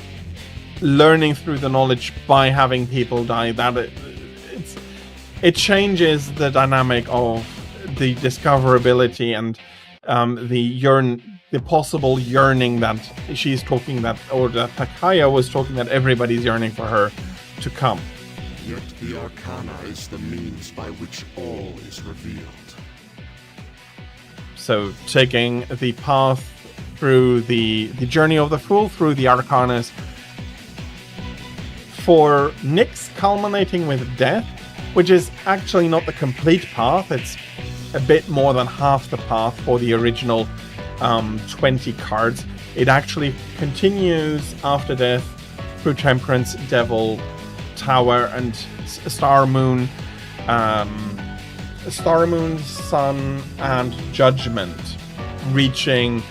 learning through the knowledge by having people die, it changes the dynamic of the discoverability and the possible yearning that she's talking that, or that Takaya was talking that everybody's yearning for her to come. Yet the Arcana is the means by which all is revealed. So taking the path through the journey of the Fool, through the Arcanas, for Nyx culminating with death, which is actually not the complete path, it's a bit more than half the path for the original 20 cards. It actually continues after death through Temperance, Devil, Tower, and Star Moon, Sun, and Judgment, reaching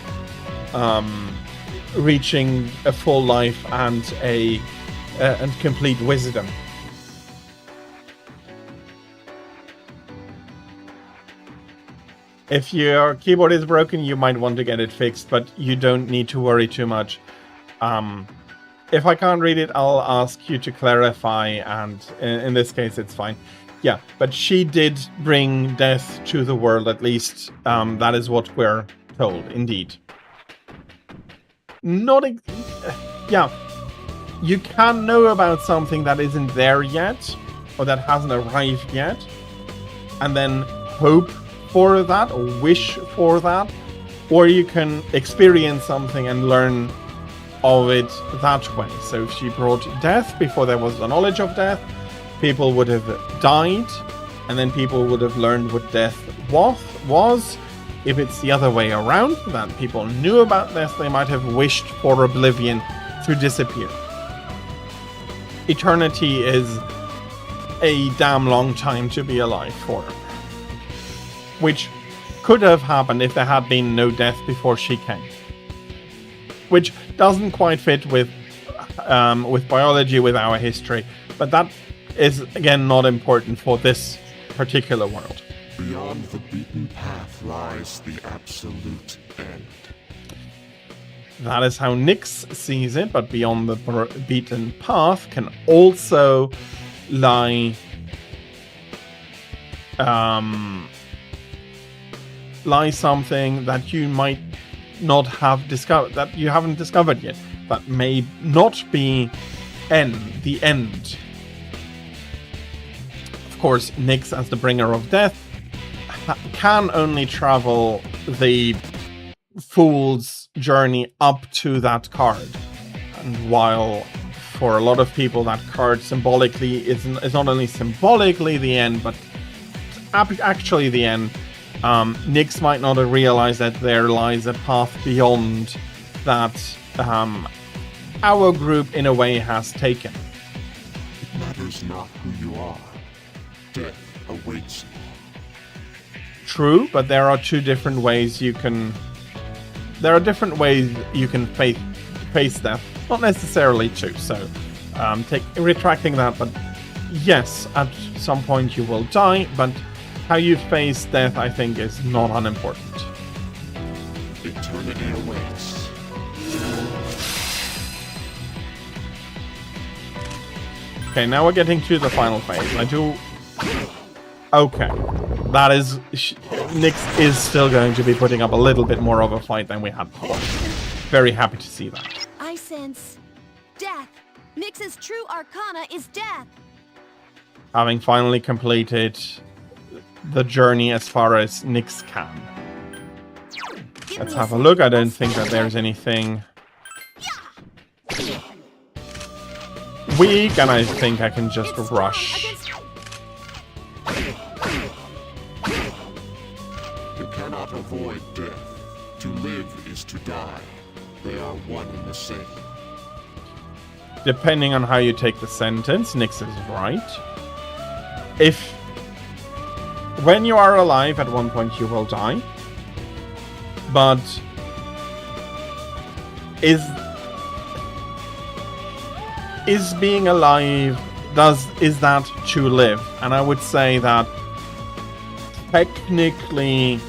a full life and complete wisdom. If your keyboard is broken, you might want to get it fixed, but you don't need to worry too much. If I can't read it, I'll ask you to clarify, and in this case, it's fine. Yeah, but she did bring death to the world, at least that is what we're told, indeed. Yeah, you can know about something that isn't there yet, or that hasn't arrived yet, and then hope for that, or wish for that, or you can experience something and learn of it that way. So if she brought death before there was the knowledge of death, people would have died, and then people would have learned what death was. If it's the other way around, that people knew about death, they might have wished for oblivion to disappear. Eternity is a damn long time to be alive for, which could have happened if there had been no death before she came. Which doesn't quite fit with biology, with our history, but that is again not important for this particular world. Beyond the beaten path lies the absolute end. That is how Nyx sees it, but beyond the beaten path can also lie something that you might not have discovered, that you haven't discovered yet, that may not be the end. Of course, Nyx, as the bringer of death, can only travel the Fool's journey up to that card. And while for a lot of people that card symbolically is not only symbolically the end, but actually the end, Nyx might not have realized that there lies a path beyond that our group in a way has taken. It matters not who you are. Death awaits you. True, but there are two different ways you can... There are different ways you can face death. Not necessarily two, so retracting that, but yes, at some point you will die, but how you face death, I think, is not unimportant. Eternity awaits. Okay, now we're getting to the final phase. Okay. That is... Nyx is still going to be putting up a little bit more of a fight than we had before. Very happy to see that. I sense death. Nyx's true arcana is death. Having finally completed the journey as far as Nyx can. Let's have a look. I don't think that there's anything weak, and I think I can just rush. You cannot avoid death. To live is to die. They are one and the same. Depending on how you take the sentence, Nyx is right. When you are alive, at one point you will die. But is being alive, is that to live? And I would say that technically,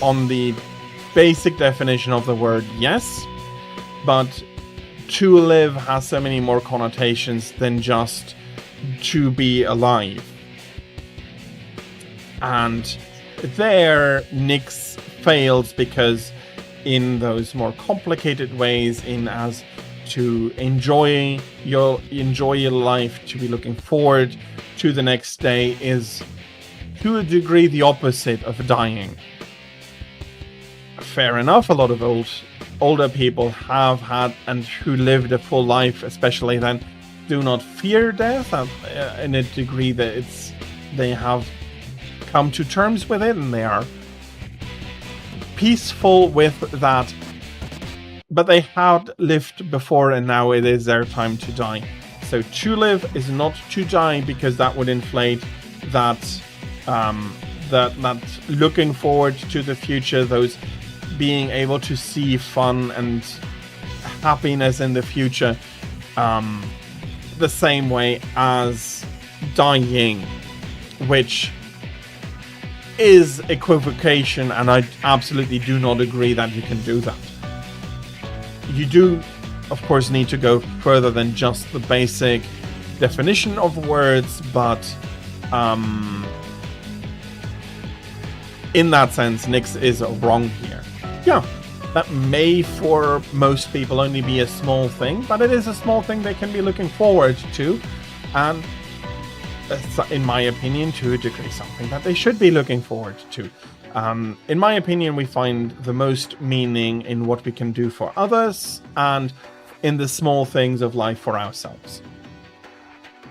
on the basic definition of the word, yes, but to live has so many more connotations than just to be alive. And there, Nyx fails because in those more complicated ways, in as to enjoy your life, to be looking forward to the next day, is to a degree the opposite of dying. Fair enough, a lot of older people have had and who lived a full life, especially then, do not fear death in a degree that they have come to terms with it and they are peaceful with that. But they had lived before and now it is their time to die. So to live is not to die, because that would inflate that that looking forward to the future, those being able to see fun and happiness in the future, the same way as dying, which is equivocation, and I absolutely do not agree that you can do that. You do, of course, need to go further than just the basic definition of words, but in that sense, Nyx is wrong here. Yeah, that may for most people only be a small thing, but it is a small thing they can be looking forward to, and in my opinion, to a degree, something that they should be looking forward to. In my opinion, we find the most meaning in what we can do for others and in the small things of life for ourselves.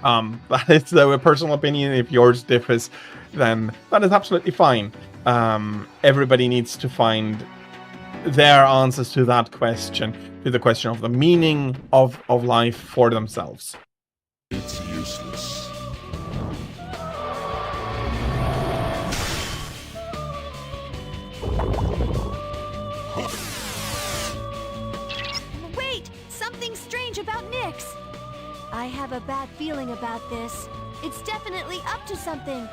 That is, though, a personal opinion. If yours differs, then that is absolutely fine. Everybody needs to find their answers to that question, to the question of the meaning of life for themselves. It's useless. Wait! Something strange about Nyx! I have a bad feeling about this. It's definitely up to something.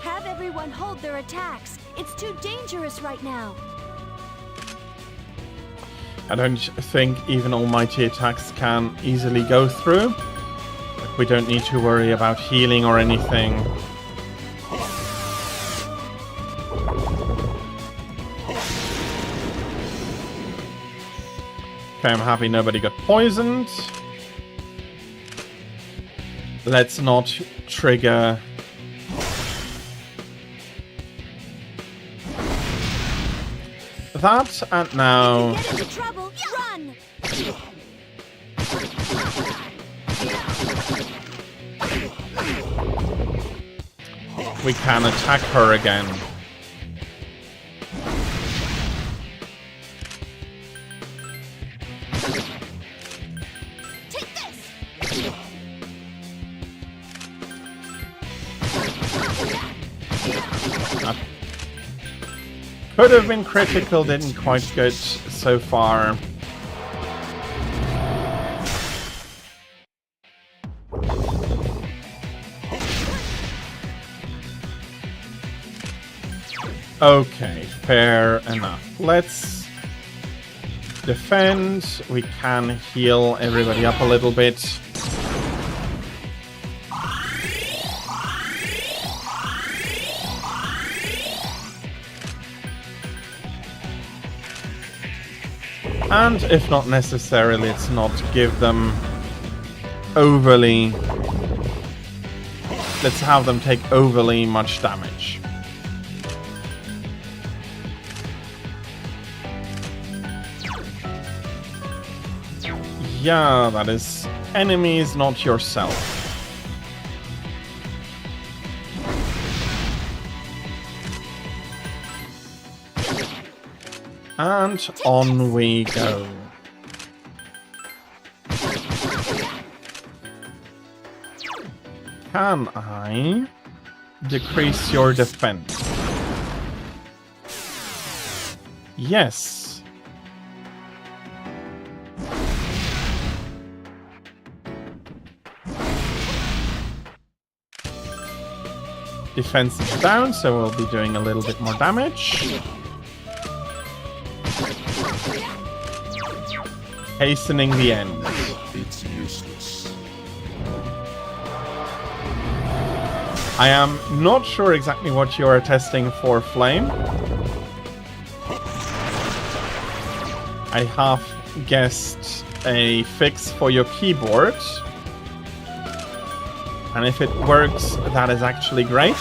Have everyone hold their attacks. It's too dangerous right now. I don't think even almighty attacks can easily go through. We don't need to worry about healing or anything. Okay, I'm happy nobody got poisoned. Let's not trigger that, and now Get into trouble, run! we can attack her again. Take this! That could have been critical, didn't quite get so far. Okay, fair enough. Let's defend. We can heal everybody up a little bit. And if not necessary, let's not give them overly... Let's have them take overly much damage. Yeah, that is enemies, not yourself. And on we go. Can I decrease your defense? Yes. Defense is down, so we'll be doing a little bit more damage. Hastening the end. It's useless. I am not sure exactly what you are testing for, Flame. I have guessed a fix for your keyboard. And if it works, that is actually great.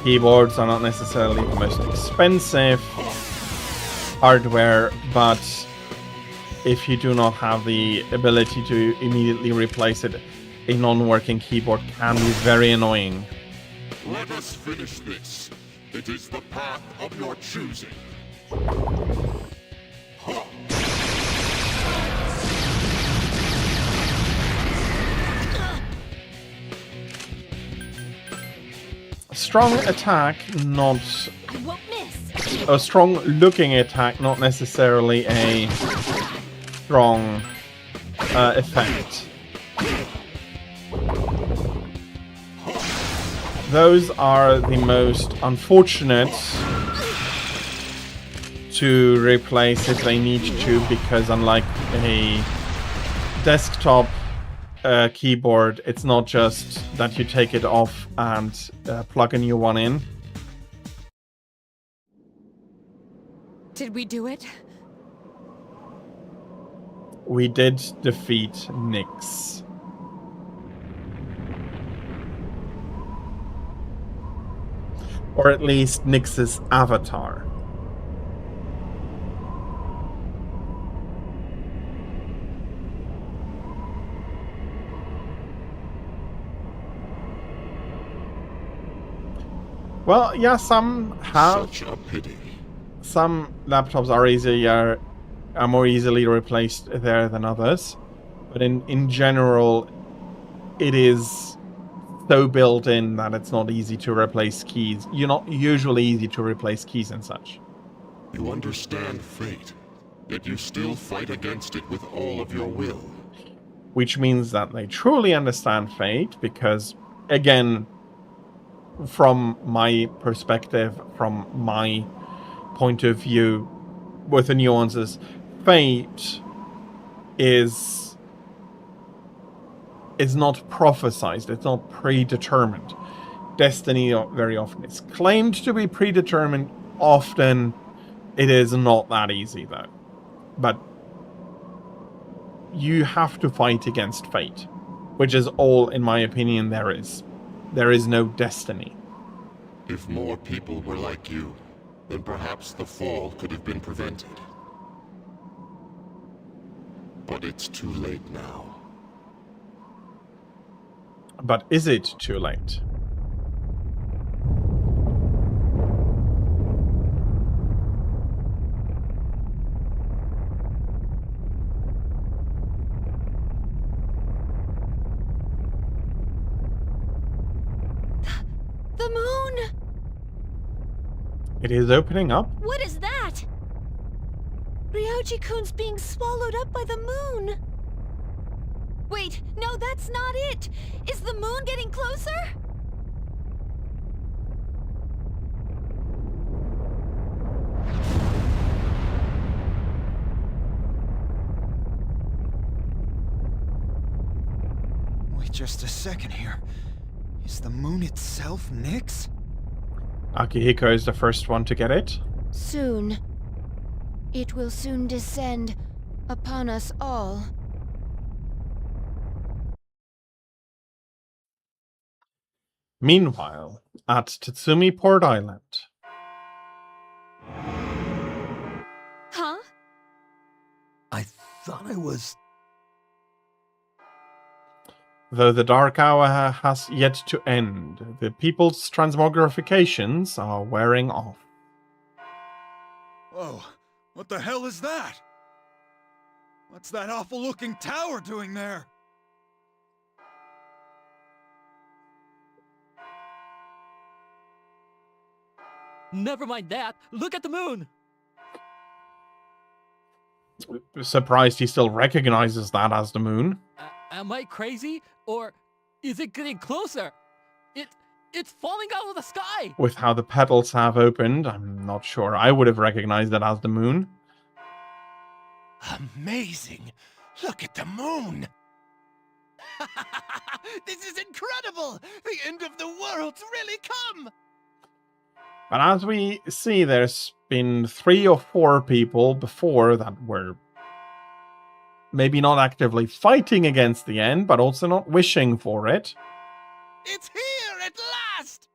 Keyboards are not necessarily the most expensive hardware, but if you do not have the ability to immediately replace it, a non-working keyboard can be very annoying. Let us finish this. It is the path of your choosing. Strong attack, not... I won't miss. A strong looking attack, not necessarily a strong effect. Those are the most unfortunate to replace if they need to, because unlike a desktop keyboard, it's not just that you take it off and plug a new one in. Did we do it? We did defeat Nyx. Or at least Nyx's avatar. Well, yeah, some have... Such a pity. Some laptops are more easily replaced there than others. But in general, it is so built in that it's not easy to replace keys. You're not usually easy to replace keys and such. You understand fate, yet you still fight against it with all of your will. Which means that they truly understand fate, because, again, from my perspective, from my point of view, with the nuances, fate is not prophesized, it's not predetermined. Destiny very often is claimed to be predetermined. Often it is not that easy, though. But you have to fight against fate, which is all, in my opinion, there is. There is no destiny. If more people were like you, then perhaps the fall could have been prevented. But it's too late now. But is it too late? The moon! It is opening up. What is that? Ryoji-kun's being swallowed up by the moon. Wait, no, that's not it. Is the moon getting closer? Wait just a second here. Is the moon itself Nyx? Akihiko is the first one to get it. Soon. It will soon descend upon us all. Meanwhile, at Tatsumi Port Island. Huh? I thought I was... Though the dark hour has yet to end, the people's transmogrifications are wearing off. Whoa, what the hell is that? What's that awful-looking tower doing there? Never mind that. Look at the moon. Surprised he still recognizes that as the moon. Am I crazy? Or is it getting closer? It's falling out of the sky! With how the petals have opened, I'm not sure. I would have recognized it as the moon. Amazing! Look at the moon! This is incredible! The end of the world's really come! But as we see, there's been 3 or 4 people before that were maybe not actively fighting against the end, but also not wishing for it. It's here at last!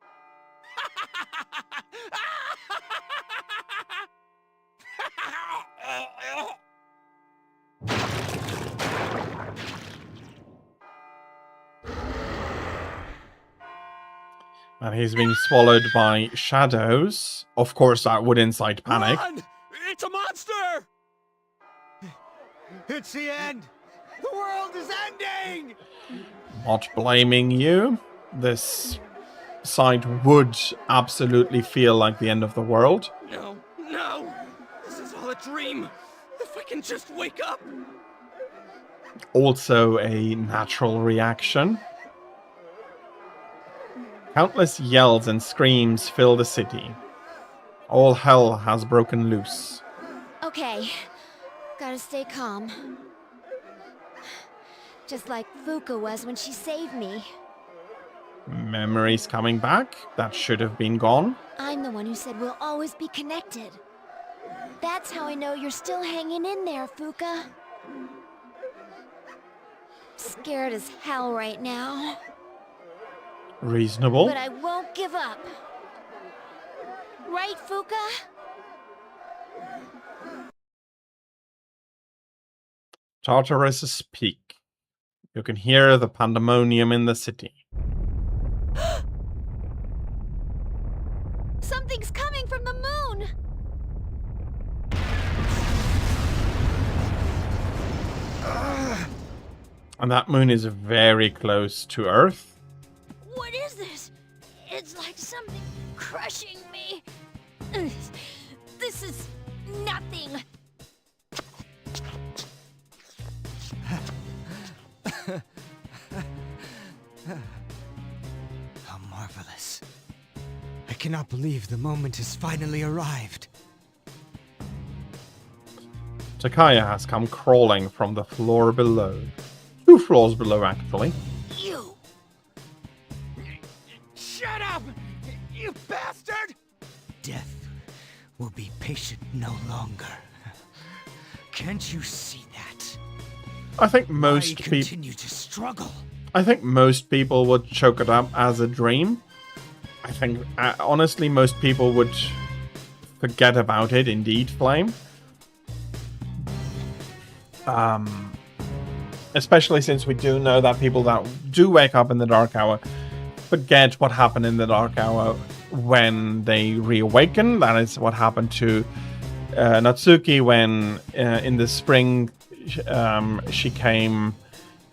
And he's being swallowed by shadows. Of course, that would incite panic. Run! It's a monster! It's the end! The world is ending! Not blaming you. This sight would absolutely feel like the end of the world. No, no! This is all a dream! If I can just wake up! Also a natural reaction. Countless yells and screams fill the city. All hell has broken loose. Okay, gotta stay calm. Just like Fuka was when she saved me. Memories coming back that should have been gone. I'm the one who said we'll always be connected. That's how I know you're still hanging in there, Fuka. Scared as hell right now. Reasonable. But I won't give up. Right, Fuka? Tartarus's peak. You can hear the pandemonium in the city. Something's coming from the moon! And that moon is very close to Earth. What is this? It's like something crushing me. This is nothing. How marvelous. I cannot believe the moment has finally arrived. Takaya has come crawling from the floor below. 2 floors below, actually. You! Shut up! You bastard! Death will be patient no longer. Can't you see that? I think most people continue to struggle. I think most people would choke it up as a dream. I think, honestly, most people would forget about it, indeed, Flame. Especially since we do know that people that do wake up in the dark hour forget what happened in the dark hour when they reawaken. That is what happened to Natsuki when in the spring she came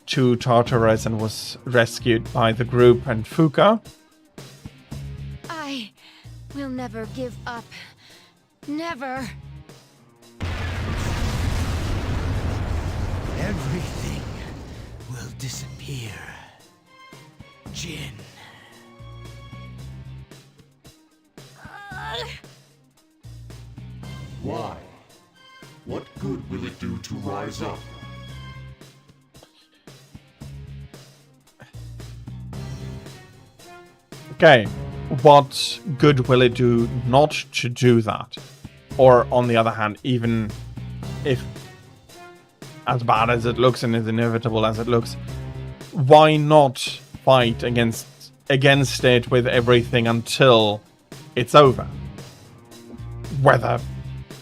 to Tartarus and was rescued by the group and Fuka. I will never give up. Never. Everything will disappear. Jin. Why? What good will it do to rise up? Okay, what good will it do not to do that? Or, on the other hand, even if as bad as it looks and as inevitable as it looks, why not fight against it with everything until it's over? Whether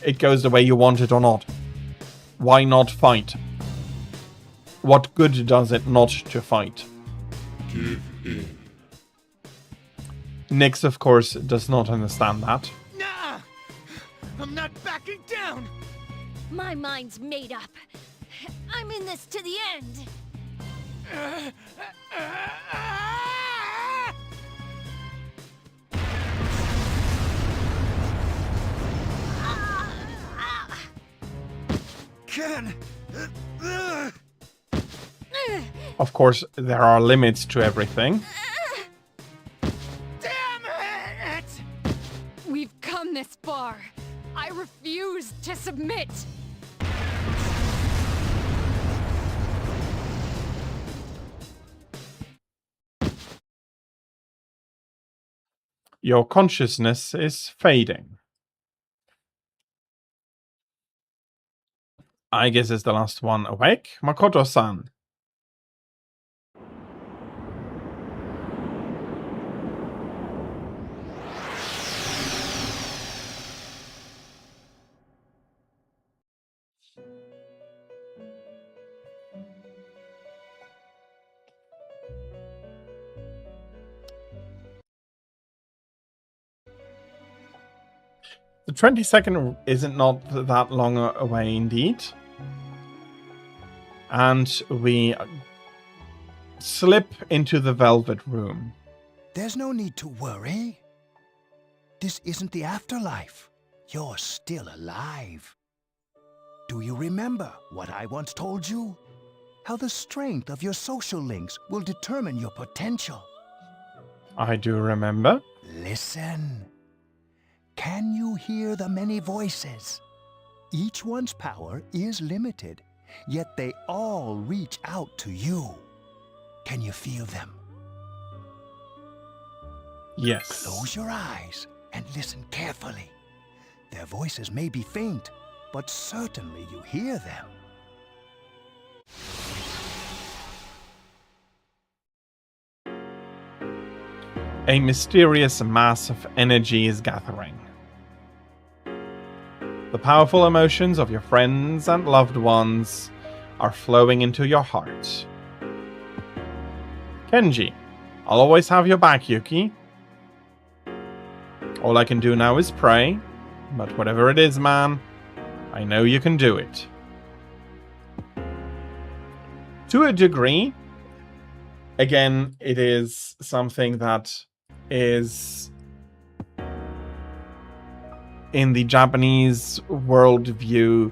it goes the way you want it or not. Why not fight? What good does it not to fight? Give in. Nyx, of course, does not understand that. Nah! I'm not backing down! My mind's made up. I'm in this to the end. Ken! Of course, there are limits to everything. Damn it! We've come this far. I refuse to submit. Your consciousness is fading. I guess it's the last one awake. Makoto-san. The 22nd isn't not that long away indeed. And we slip into the Velvet Room. There's no need to worry. This isn't the afterlife. You're still alive. Do you remember what I once told you? How the strength of your social links will determine your potential. I do remember. Listen. Can you hear the many voices? Each one's power is limited, yet they all reach out to you. Can you feel them? Yes. Close your eyes and listen carefully. Their voices may be faint, but certainly you hear them. A mysterious mass of energy is gathering. The powerful emotions of your friends and loved ones are flowing into your heart. Kenji, I'll always have your back, Yuki. All I can do now is pray, but whatever it is, man, I know you can do it. To a degree, again, it is something that is in the Japanese worldview.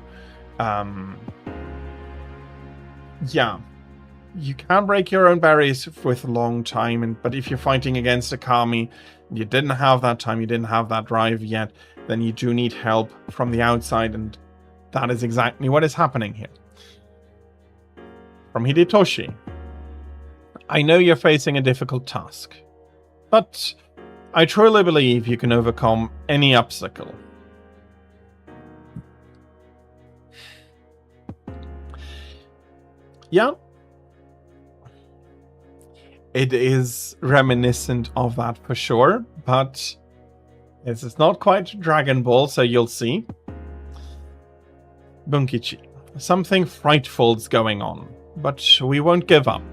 Yeah, you can break your own barriers with a long time, but if you're fighting against a kami, you didn't have that time, you didn't have that drive yet, then you do need help from the outside, and that is exactly what is happening here. From Hidetoshi. I know you're facing a difficult task, but I truly believe you can overcome any obstacle. Yeah. It is reminiscent of that for sure, but this is not quite Dragon Ball, so you'll see. Bunkichi, something frightful's going on, but we won't give up.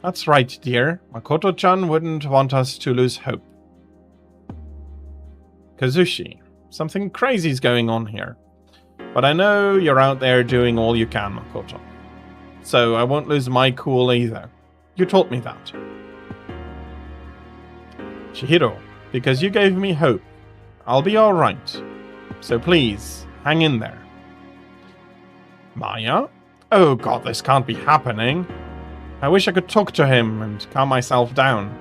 That's right, dear. Makoto-chan wouldn't want us to lose hope. Kazushi, something crazy's going on here. But I know you're out there doing all you can, Makoto. So I won't lose my cool either. You taught me that. Chihiro, because you gave me hope. I'll be alright. So please, hang in there. Maya? Oh god, this can't be happening. I wish I could talk to him and calm myself down.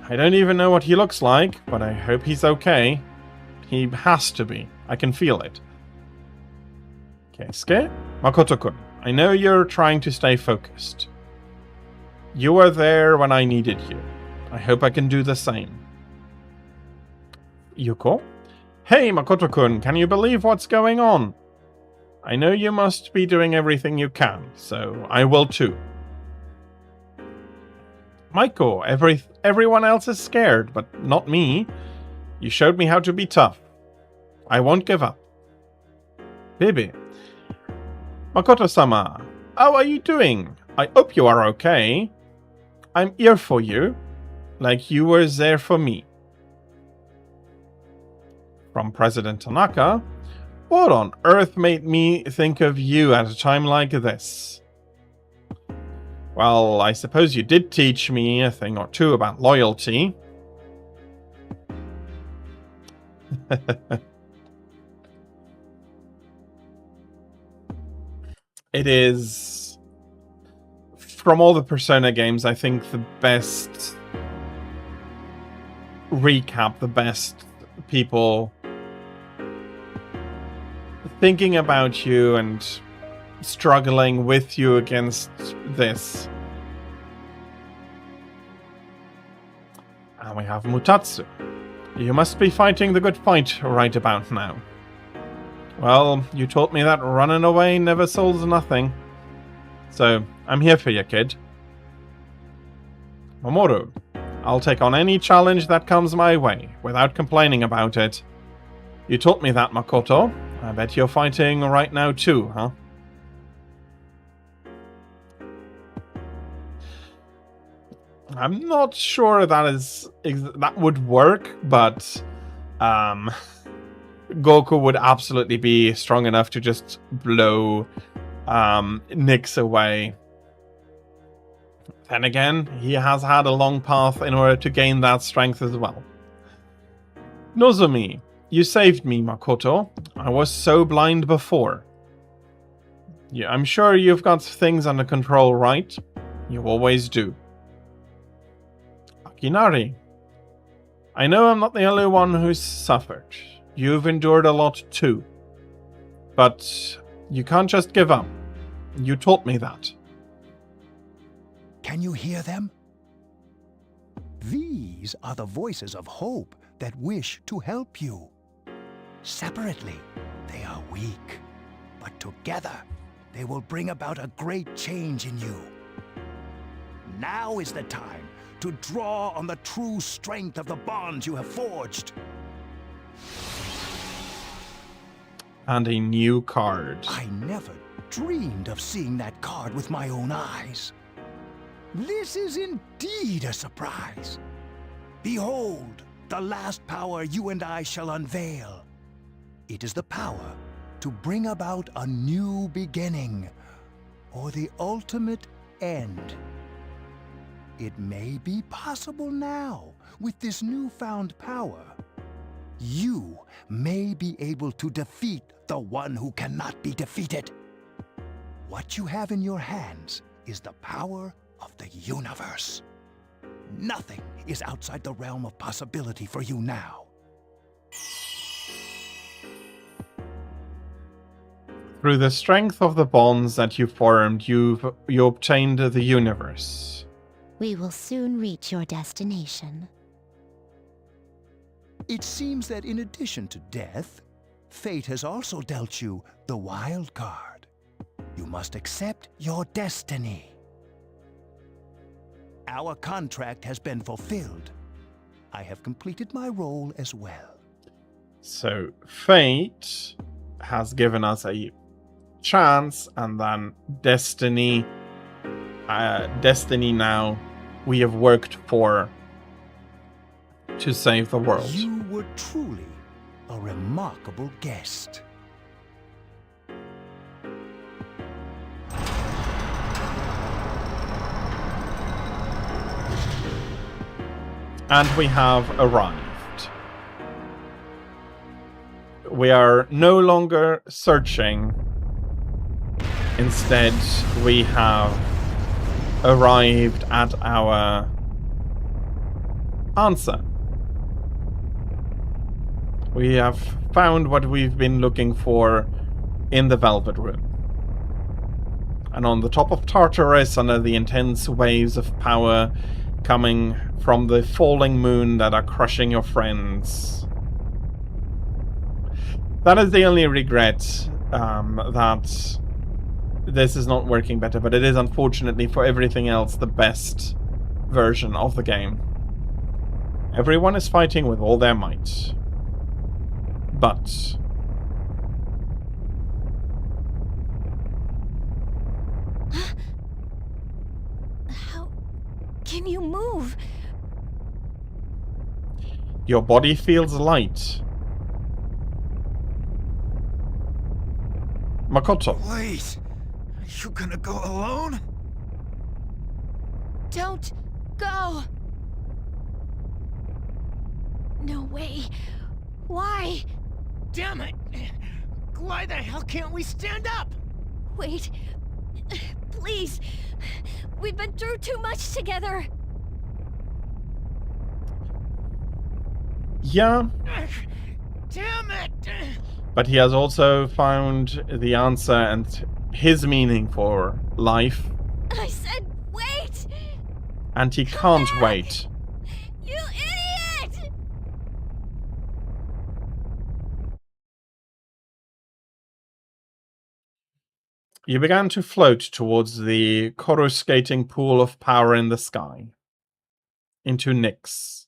I don't even know what he looks like, but I hope he's okay. He has to be. I can feel it. Keisuke? Makoto-kun, I know you're trying to stay focused. You were there when I needed you. I hope I can do the same. Yuko? Hey, Makoto-kun, can you believe what's going on? I know you must be doing everything you can, so I will too. Maiko, everyone else is scared, but not me. You showed me how to be tough. I won't give up. Bibi. Makoto-sama, how are you doing? I hope you are okay. I'm here for you, like you were there for me. From President Tanaka, what on earth made me think of you at a time like this? Well, I suppose you did teach me a thing or two about loyalty. It is, from all the Persona games, I think the best recap, the best people thinking about you and struggling with you against this. And we have Mutatsu. You must be fighting the good fight right about now. Well, you taught me that running away never solves nothing. So, I'm here for you, kid. Mamoru, I'll take on any challenge that comes my way, without complaining about it. You taught me that, Makoto. I bet you're fighting right now too, huh? I'm not sure that would work, but Goku would absolutely be strong enough to just blow Nyx away. Then again, he has had a long path in order to gain that strength as well. Nozomi, you saved me, Makoto. I was so blind before. Yeah, I'm sure you've got things under control, right? You always do. Akinari, I know I'm not the only one who's suffered. You've endured a lot too. But you can't just give up. You taught me that. Can you hear them? These are the voices of hope that wish to help you. Separately, they are weak, but together, they will bring about a great change in you. Now is the time to draw on the true strength of the bonds you have forged. And a new card. I never dreamed of seeing that card with my own eyes. This is indeed a surprise. Behold, the last power you and I shall unveil. It is the power to bring about a new beginning, or the ultimate end. It may be possible now, with this newfound power. You may be able to defeat the one who cannot be defeated. What you have in your hands is the power of the universe. Nothing is outside the realm of possibility for you now. Through the strength of the bonds that you formed, you obtained the universe. We will soon reach your destination. It seems that in addition to death, fate has also dealt you the wild card. You must accept your destiny. Our contract has been fulfilled. I have completed my role as well. So, fate has given us a chance, and then destiny. Destiny now we have worked for to save the world. You were truly a remarkable guest. And we have arrived. We are no longer searching. Instead, we have arrived at our answer. We have found what we've been looking for in the Velvet Room. And on the top of Tartarus, under the intense waves of power coming from the falling moon that are crushing your friends. That is the only regret, that this is not working better, but it is unfortunately for everything else the best version of the game. Everyone is fighting with all their might. But how can you move? Your body feels light. Makoto. Wait, are you gonna go alone? Don't go! No way. Why? Damn it! Why the hell can't we stand up? Wait. Please. We've been through too much together. Yeah. Damn it! But he has also found the answer and his meaning for life. I said wait! And he can't wait. You idiot! You began to float towards the coruscating pool of power in the sky. Into Nyx.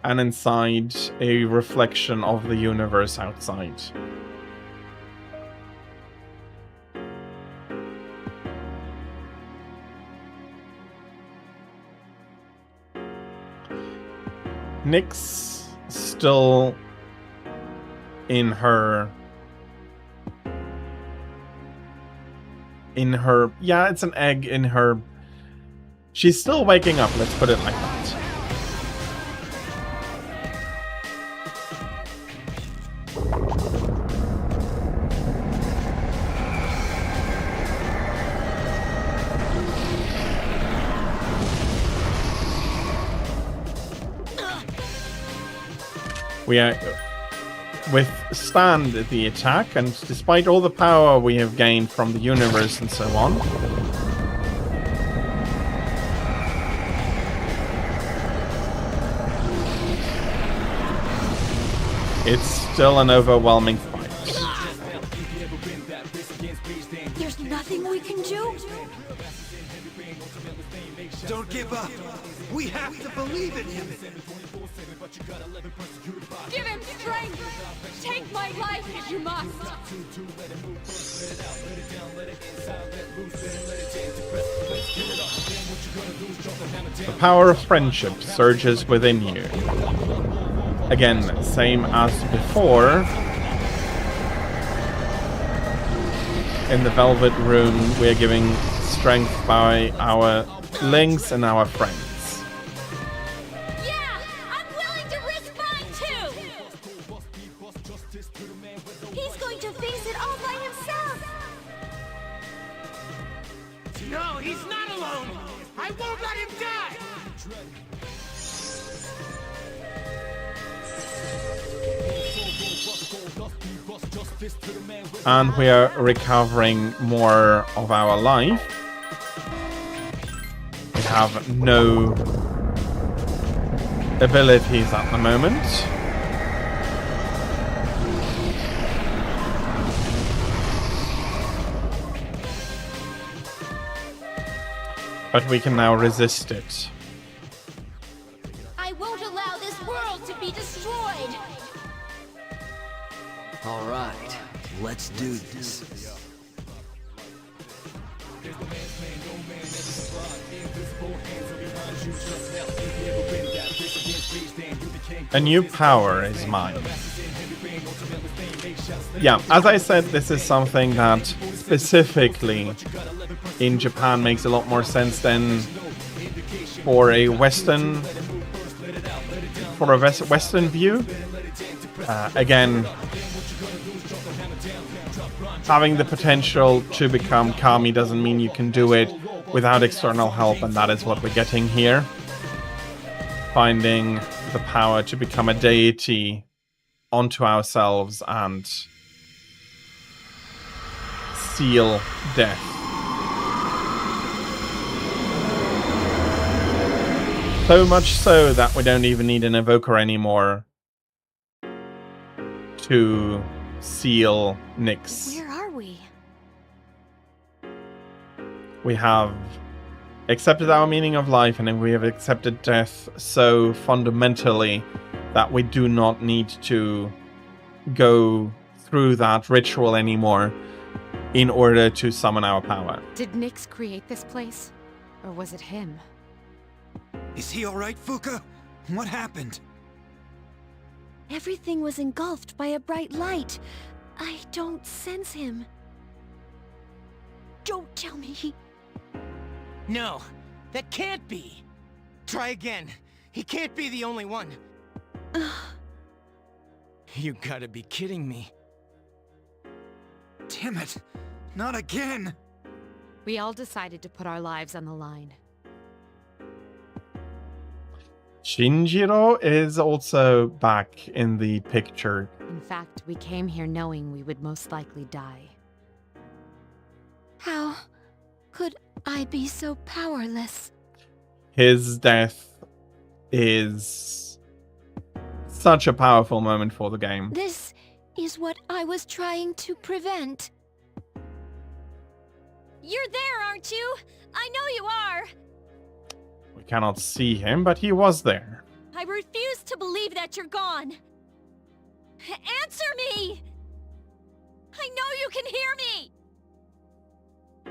And inside, a reflection of the universe outside. Nyx still in her yeah, it's an egg in her. She's still waking up, let's put it like that. We withstand the attack, and despite all the power we have gained from the universe and so on, it's still an overwhelming fight. There's nothing we can do? Don't give up. We have to believe in him. Give him strength! Take my life if you must! The power of friendship surges within you. Again, same as before. In the Velvet Room, we are giving strength by our links and our friends. Yeah! I'm willing to risk mine too! He's going to face it all by himself! No, he's not alone! I won't let him die! And we are recovering more of our life. We have no abilities at the moment. But we can now resist it. I won't allow this world to be destroyed! All right, let's do this. A new power is mine. Yeah, as I said, this is something that specifically in Japan makes a lot more sense than for a Western view. Again, having the potential to become Kami doesn't mean you can do it without external help, and that is what we're getting here. Finding the power to become a deity onto ourselves and seal death. So much so that we don't even need an evoker anymore to seal Nyx. Where are we? We have accepted our meaning of life, and we have accepted death so fundamentally that we do not need to go through that ritual anymore in order to summon our power. Did Nyx create this place? Or was it him? Is he alright, Fuka? What happened? Everything was engulfed by a bright light. I don't sense him. Don't tell me he... No, that can't be. Try again. He can't be the only one. You gotta be kidding me. Damn it! Not again! We all decided to put our lives on the line. Shinjiro is also back in the picture. In fact, we came here knowing we would most likely die. How could I be so powerless? His death is such a powerful moment for the game. This is what I was trying to prevent. You're there, aren't you? I know you are. We cannot see him, but he was there. I refuse to believe that you're gone. Answer me! I know you can hear me!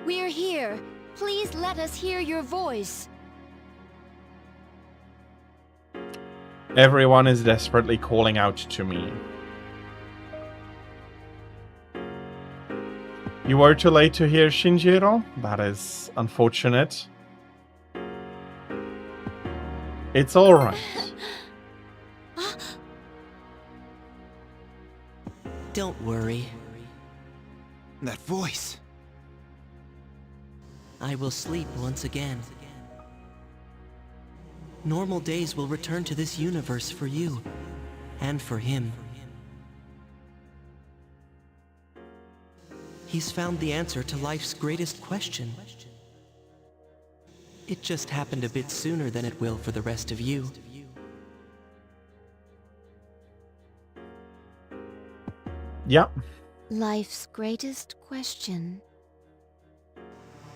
We're here. Please let us hear your voice. Everyone is desperately calling out to me. You were too late to hear Shinjiro? That is unfortunate. It's alright. Don't worry. That voice. I will sleep once again. Normal days will return to this universe for you, and for him. He's found the answer to life's greatest question. It just happened a bit sooner than it will for the rest of you. Yeah. Life's greatest question.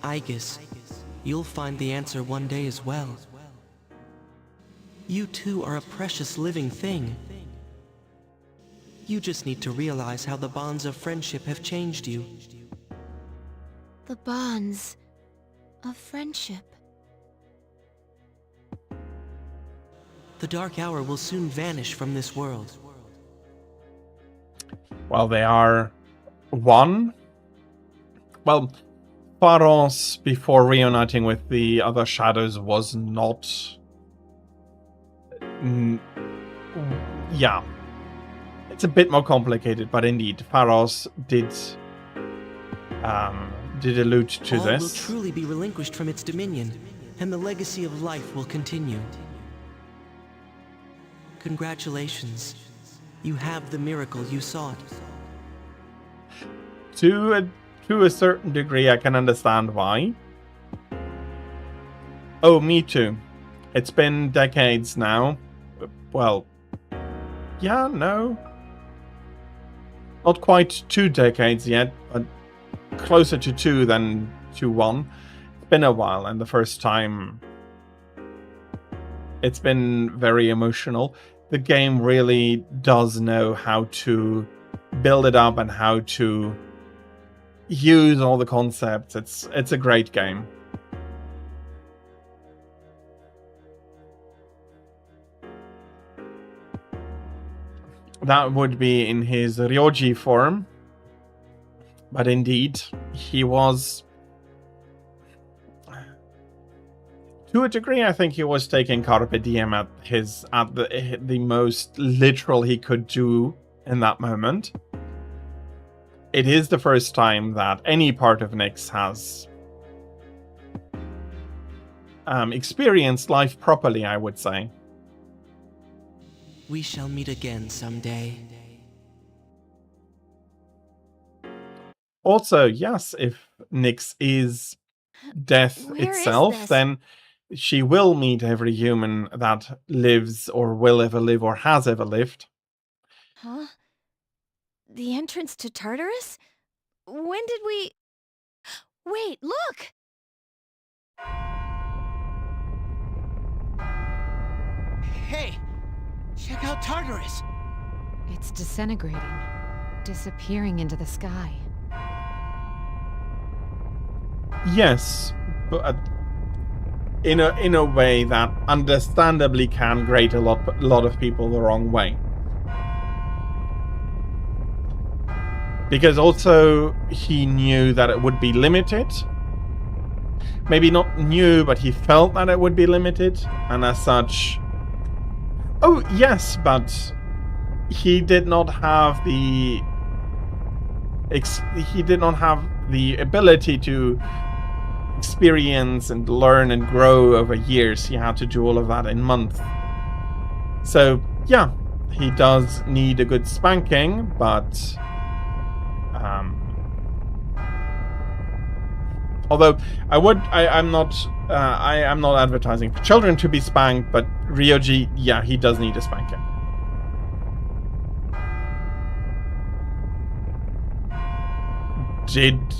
I guess you'll find the answer one day as well. You too are a precious living thing. You just need to realize how the bonds of friendship have changed you. The bonds of friendship. The dark hour will soon vanish from this world. Well, they are one. Well, Pharos, before reuniting with the other shadows, was not... yeah. It's a bit more complicated, but indeed, Pharos did allude to All this. will truly be relinquished from its dominion, and the legacy of life will continue. Congratulations. You have the miracle you sought. To a certain degree, I can understand why. Oh, me too. It's been decades now. Well, yeah, no. Not quite 2 decades yet, but closer to 2 than to 1. It's been a while, and the first time it's been very emotional. The game really does know how to build it up and how to use all the concepts. It's a great game. That would be in his Ryoji form. But indeed, he was... to a degree, I think he was taking Carpe Diem at the most literal he could do in that moment. It is the first time that any part of Nyx has experienced life properly, I would say. We shall meet again someday. Also, yes, if Nyx is death Where itself, is this? then she will meet every human that lives or will ever live or has ever lived. Huh? The entrance to Tartarus? When did we... Wait, look! Hey! Check out Tartarus! It's disintegrating, disappearing into the sky. Yes, but in a way that understandably can grate a lot of people the wrong way. Because also he knew that it would be limited. Maybe not knew, but he felt that it would be limited, and as such... Oh, yes, but he did not have the... he did not have the ability to experience and learn and grow over years. He had to do all of that in months. So, yeah, he does need a good spanking, but... although I'm not advertising for children to be spanked, but Ryoji, yeah, he does need a spanking. didn't.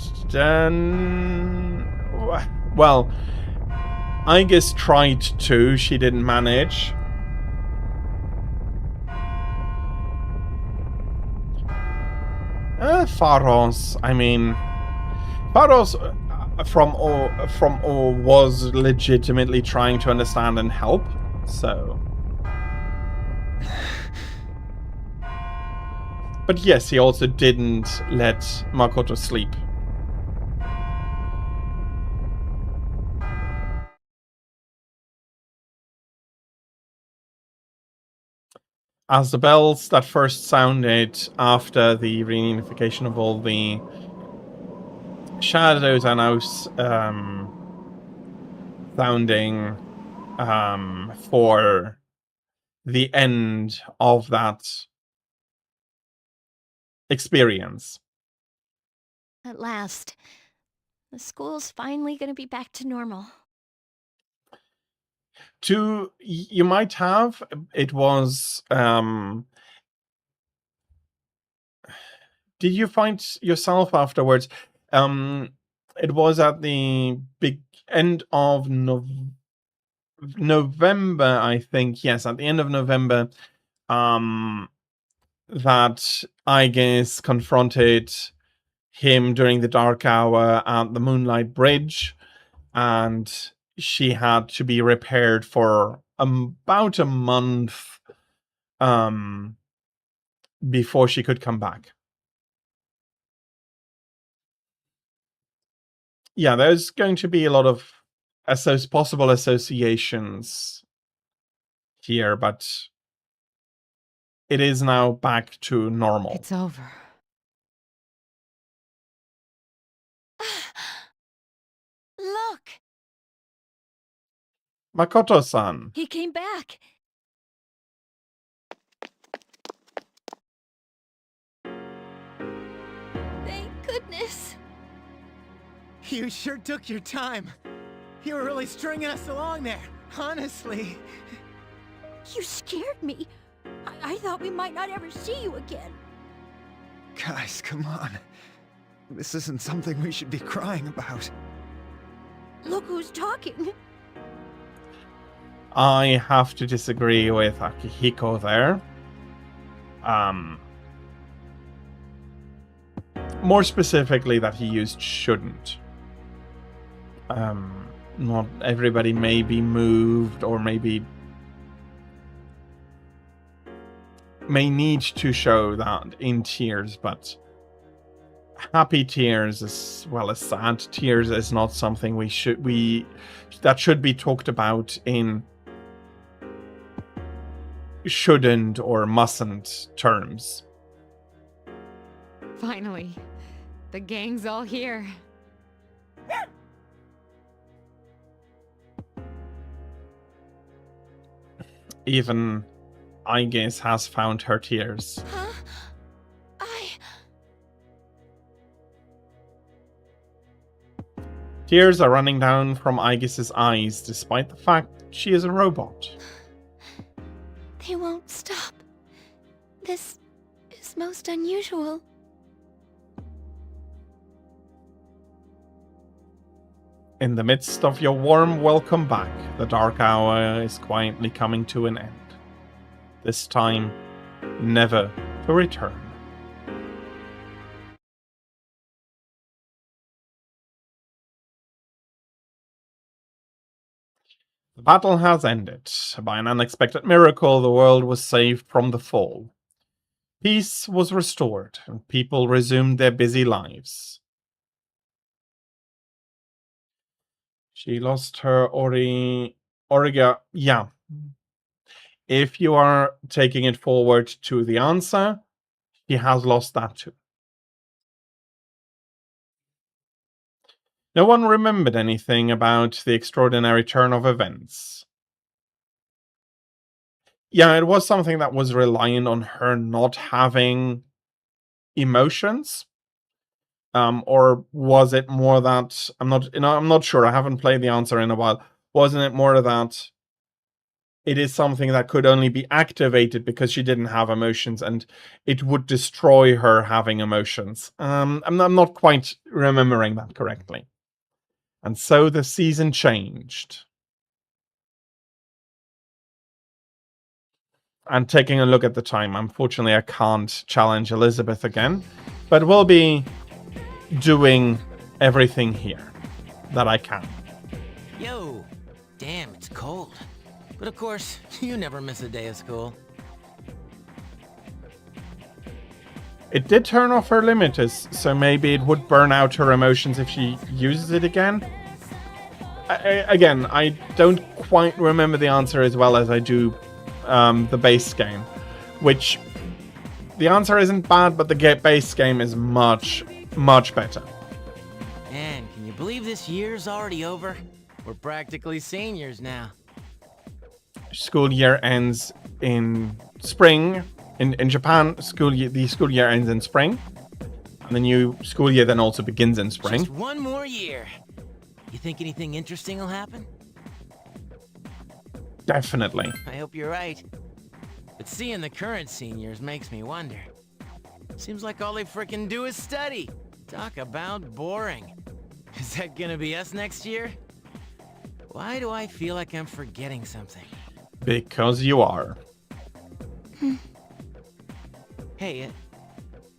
Well, I guess tried to. She didn't manage. Pharos. I mean, Pharos from all was legitimately trying to understand and help. So, but yes, he also didn't let Makoto sleep. As the bells that first sounded after the reunification of all the shadows are now sounding for the end of that experience. At last, the school's finally gonna be back to normal. You might have, it was, did you find yourself afterwards? It was at the big end of November, I think. Yes, at the end of November, that I guess confronted him during the dark hour at the Moonlight Bridge, and she had to be repaired for about a month before she could come back. Yeah, there's going to be a lot of possible associations here, but it is now back to normal. It's over. Look! Makoto-san. He came back! Thank goodness! You sure took your time. You were really stringing us along there, honestly. You scared me. I thought we might not ever see you again. Guys, come on. This isn't something we should be crying about. Look who's talking. I have to disagree with Akihiko there. More specifically that he used shouldn't. Not everybody may be moved or maybe may need to show that in tears, but happy tears as well as sad tears is not something that should be talked about in shouldn't or mustn't terms. Finally, the gang's all here. Even I guess has found her tears. Huh? Tears are running down from Aegis's eyes, despite the fact she is a robot. They won't stop. This is most unusual. In the midst of your warm welcome back, the dark hour is quietly coming to an end. This time, never to return. The battle has ended. By an unexpected miracle, the world was saved from the fall. Peace was restored, and people resumed their busy lives. She lost her Origa. Yeah. If you are taking it forward to the answer, she has lost that too. No one remembered anything about the extraordinary turn of events. Yeah, it was something that was reliant on her not having emotions. Or was it more that I'm not sure. I haven't played the answer in a while. Wasn't it more that it is something that could only be activated because she didn't have emotions, and it would destroy her having emotions. I'm not quite remembering that correctly. And so the season changed. And taking a look at the time, unfortunately I can't challenge Elisabeth again, but we'll be doing everything here that I can. Yo, damn, it's cold. But of course, you never miss a day of school. It did turn off her limiters, so maybe it would burn out her emotions if she uses it again. Again, I don't quite remember the answer as well as I do the base game, which the answer isn't bad, but the base game is much, much better. Man, can you believe this year's already over? We're practically seniors now. School year ends in spring. In Japan, the school year ends in spring. And the new school year then also begins in spring. Just one more year. You think anything interesting will happen? Definitely. I hope you're right. But seeing the current seniors makes me wonder. Seems like all they frickin' do is study. Talk about boring. Is that gonna be us next year? Why do I feel like I'm forgetting something? Because you are. Hey,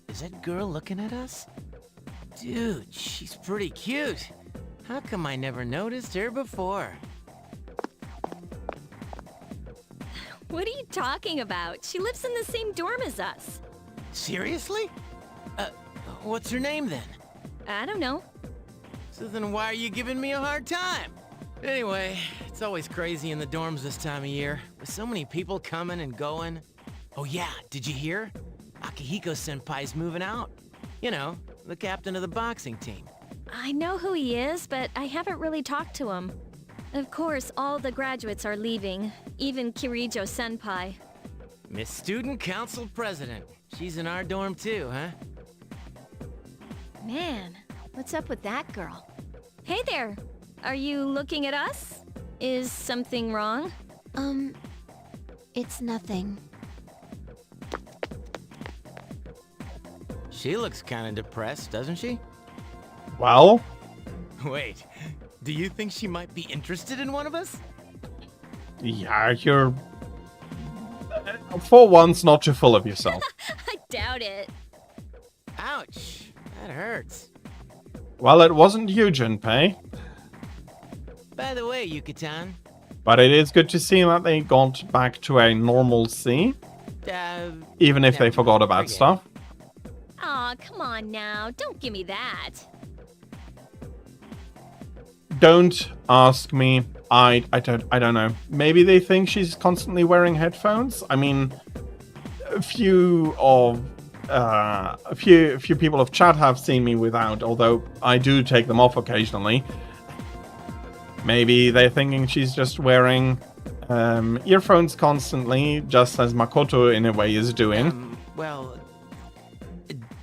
is that girl looking at us? Dude, she's pretty cute. How come I never noticed her before? What are you talking about? She lives in the same dorm as us. Seriously? What's her name then? I don't know. So then why are you giving me a hard time? Anyway, it's always crazy in the dorms this time of year, with so many people coming and going. Oh yeah, did you hear? Akihiko-senpai's moving out. You know, the captain of the boxing team. I know who he is, but I haven't really talked to him. Of course, all the graduates are leaving, even Kirijo-senpai. Miss Student Council President. She's in our dorm too, huh? Man, what's up with that girl? Hey there! Are you looking at us? Is something wrong? It's nothing. She looks kinda depressed, doesn't she? Well? Wait, do you think she might be interested in one of us? Yeah, you're... for once, not too full of yourself. I doubt it. Ouch, that hurts. Well, it wasn't you, Junpei. By the way, Yuka-tan. But it is good to see that they got back to a normalcy. Even if they forgot about stuff. Aw, come on now. Don't give me that. Don't ask me. I don't know. Maybe they think she's constantly wearing headphones. I mean, a few people of chat have seen me without, although I do take them off occasionally. Maybe they're thinking she's just wearing earphones constantly, just as Makoto in a way is doing. Well,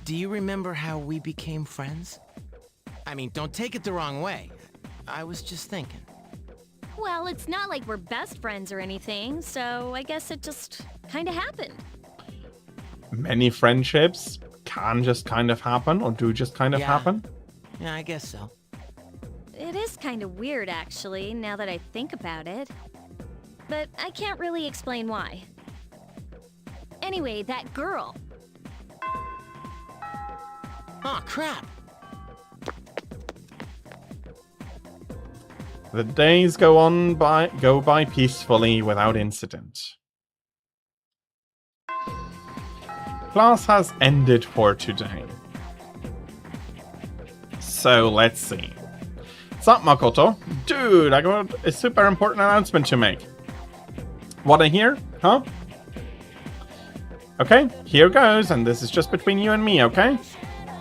do you remember how we became friends? I mean, don't take it the wrong way. I was just thinking. Well, it's not like we're best friends or anything, so I guess it just kind of happened. Many friendships can just kind of happen, or do just kind of happen. Yeah, I guess so. It is kind of weird, actually, now that I think about it. But I can't really explain why. Anyway, that girl. Oh, crap. The days go by peacefully without incident. Class has ended for today. So let's see. What's up, Makoto? Dude, I got a super important announcement to make. Wanna hear? Huh? Okay, here goes, and this is just between you and me, okay?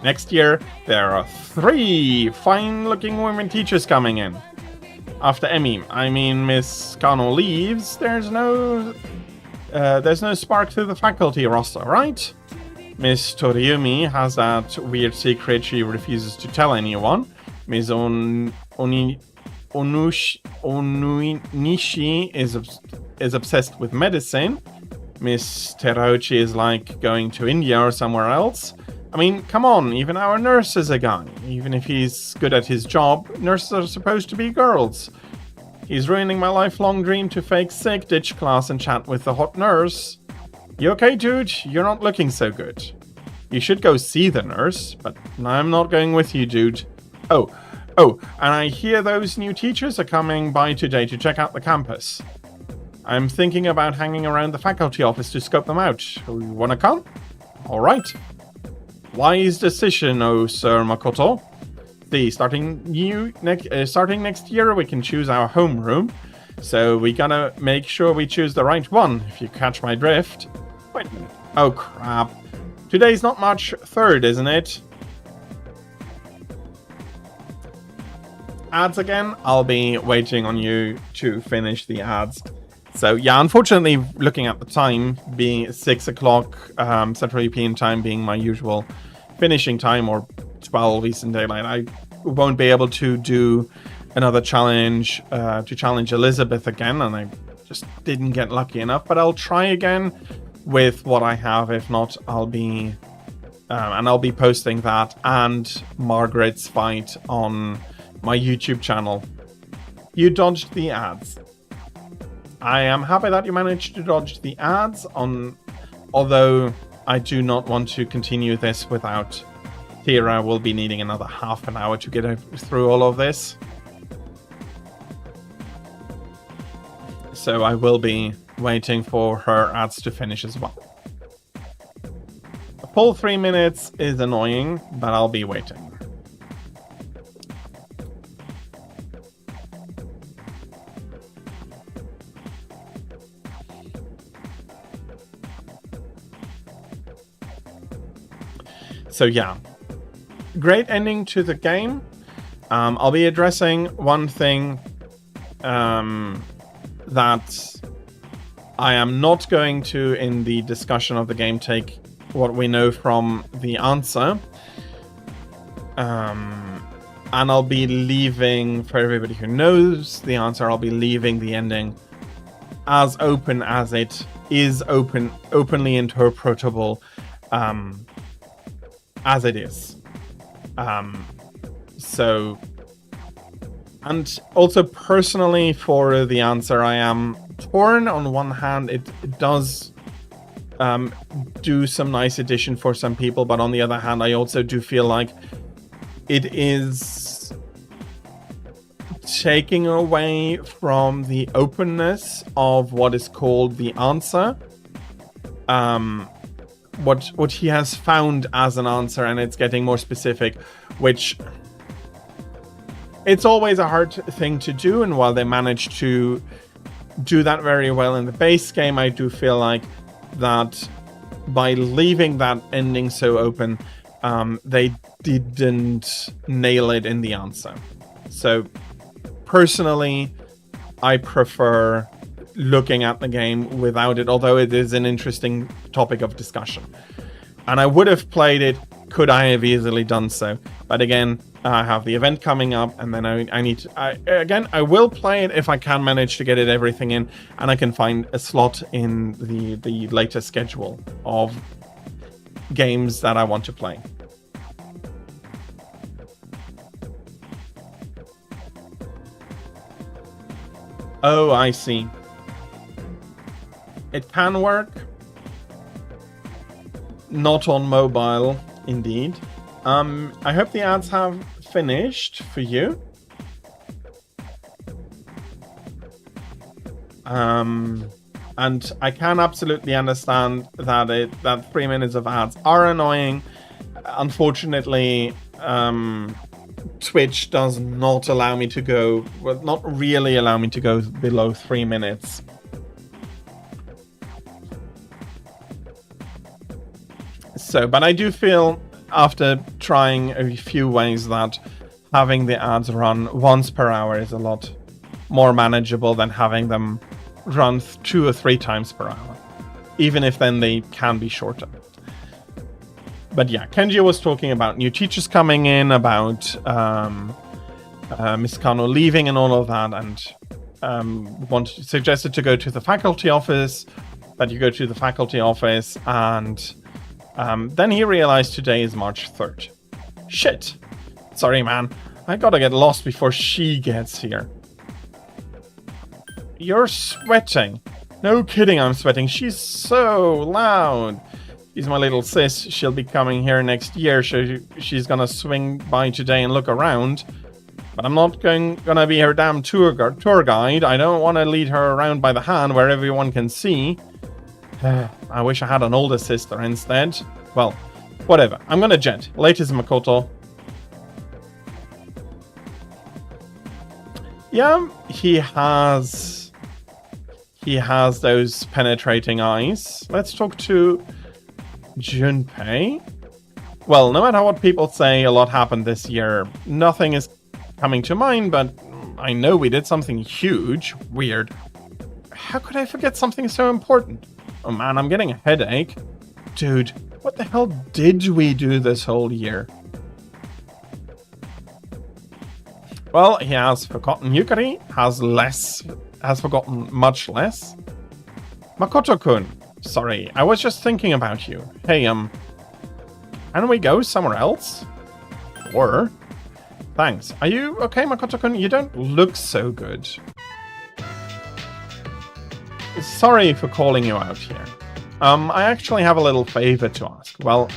Next year, there are 3 fine-looking women teachers coming in. After Miss Kano leaves, there's no spark to the faculty roster, right? Miss Toriumi has that weird secret she refuses to tell anyone. Miss Onishi is is obsessed with medicine. Miss Terauchi is like going to India or somewhere else. I mean, come on, even our nurse is a guy. Even if he's good at his job, nurses are supposed to be girls. He's ruining my lifelong dream to fake sick, ditch class, and chat with the hot nurse. You okay, dude? You're not looking so good. You should go see the nurse, but I'm not going with you, dude. Oh, and I hear those new teachers are coming by today to check out the campus. I'm thinking about hanging around the faculty office to scope them out. You wanna come? All right. Wise decision, oh Sir Makoto. See, starting next year, we can choose our homeroom. So we gotta make sure we choose the right one, if you catch my drift. Wait a minute. Oh crap. Today's not March 3rd, isn't it? Ads again? I'll be waiting on you to finish the ads. So yeah, unfortunately, looking at the time, being 6 o'clock Central European time being my usual finishing time, or 12 Eastern Daylight, I won't be able to do another challenge to challenge Elisabeth again, and I just didn't get lucky enough. But I'll try again with what I have. If not, I'll be posting that and Margaret's fight on my YouTube channel. You dodged the ads. I am happy that you managed to dodge the ads, although I do not want to continue this without Tira. Will be needing another half an hour to get through all of this. So I will be waiting for her ads to finish as well. A full 3 minutes is annoying, but I'll be waiting. So yeah, great ending to the game. I'll be addressing one thing that I am not going to, in the discussion of the game, take what we know from the answer. And I'll be leaving, for everybody who knows the answer, I'll be leaving the ending as open as it is openly interpretable as it is. So, and also personally for the answer, I am torn. On one hand, it does do some nice addition for some people, but on the other hand, I also do feel like it is taking away from the openness of what is called the answer. What he has found as an answer, and it's getting more specific, which it's always a hard thing to do. And while they managed to do that very well in the base game, I do feel like that by leaving that ending so open, they didn't nail it in the answer. So personally, I prefer looking at the game without it, although it is an interesting topic of discussion. And I would have played it, could I have easily done so? But again, I have the event coming up, and then I need to... I will play it if I can manage to get it everything in, and I can find a slot in the later schedule of games that I want to play. Oh, I see. It can work. Not on mobile, indeed. I hope the ads have finished for you. And I can absolutely understand that 3 minutes of ads are annoying. Unfortunately, Twitch does not allow me to go, well, not really allow me to go below 3 minutes. So, but I do feel, after trying a few ways, that having the ads run once per hour is a lot more manageable than having them run 2 or 3 times per hour, even if then they can be shorter. But yeah, Kenji was talking about new teachers coming in, about Miss Kano leaving and all of that, and suggested to go to the faculty office, that you go to the faculty office, and then he realized today is March 3rd. Shit. Sorry, man. I gotta get lost before she gets here. You're sweating. No kidding, I'm sweating. She's so loud. She's my little sis. She'll be coming here next year. She's gonna swing by today and look around. But I'm not gonna be her damn tour guide. I don't want to lead her around by the hand where everyone can see. I wish I had an older sister instead. Well, whatever. I'm gonna jet. Latest, Makoto. Yeah, he has those penetrating eyes. Let's talk to Junpei. Well, no matter what people say, a lot happened this year. Nothing is coming to mind, but I know we did something huge. Weird. How could I forget something so important? Oh man, I'm getting a headache. Dude, what the hell did we do this whole year? Well, he has forgotten Yukari, has forgotten much less. Makoto-kun, sorry, I was just thinking about you. Hey, can we go somewhere else? Or? Thanks. Are you okay, Makoto-kun? You don't look so good. Sorry for calling you out here. I actually have a little favor to ask. Well,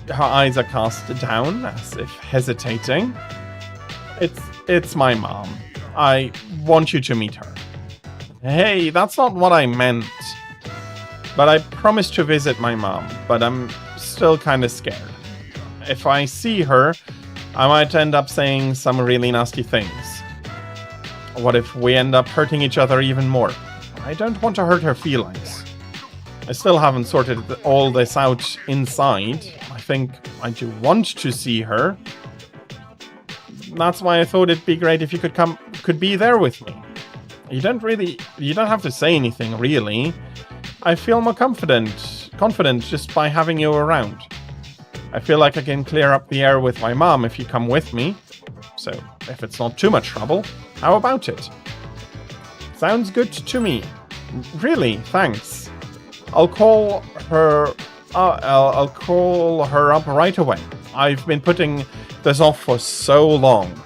her eyes are cast down, as if hesitating. It's my mom. I want you to meet her. Hey, that's not what I meant. But I promised to visit my mom, but I'm still kind of scared. If I see her, I might end up saying some really nasty things. What if we end up hurting each other even more? I don't want to hurt her feelings. I still haven't sorted all this out inside. I think I do want to see her. That's why I thought it'd be great if you could be there with me. You don't have to say anything, really. I feel more confident just by having you around. I feel like I can clear up the air with my mom if you come with me. So, if it's not too much trouble, how about it? Sounds good to me. Really, thanks. I'll call her up right away. I've been putting this off for so long.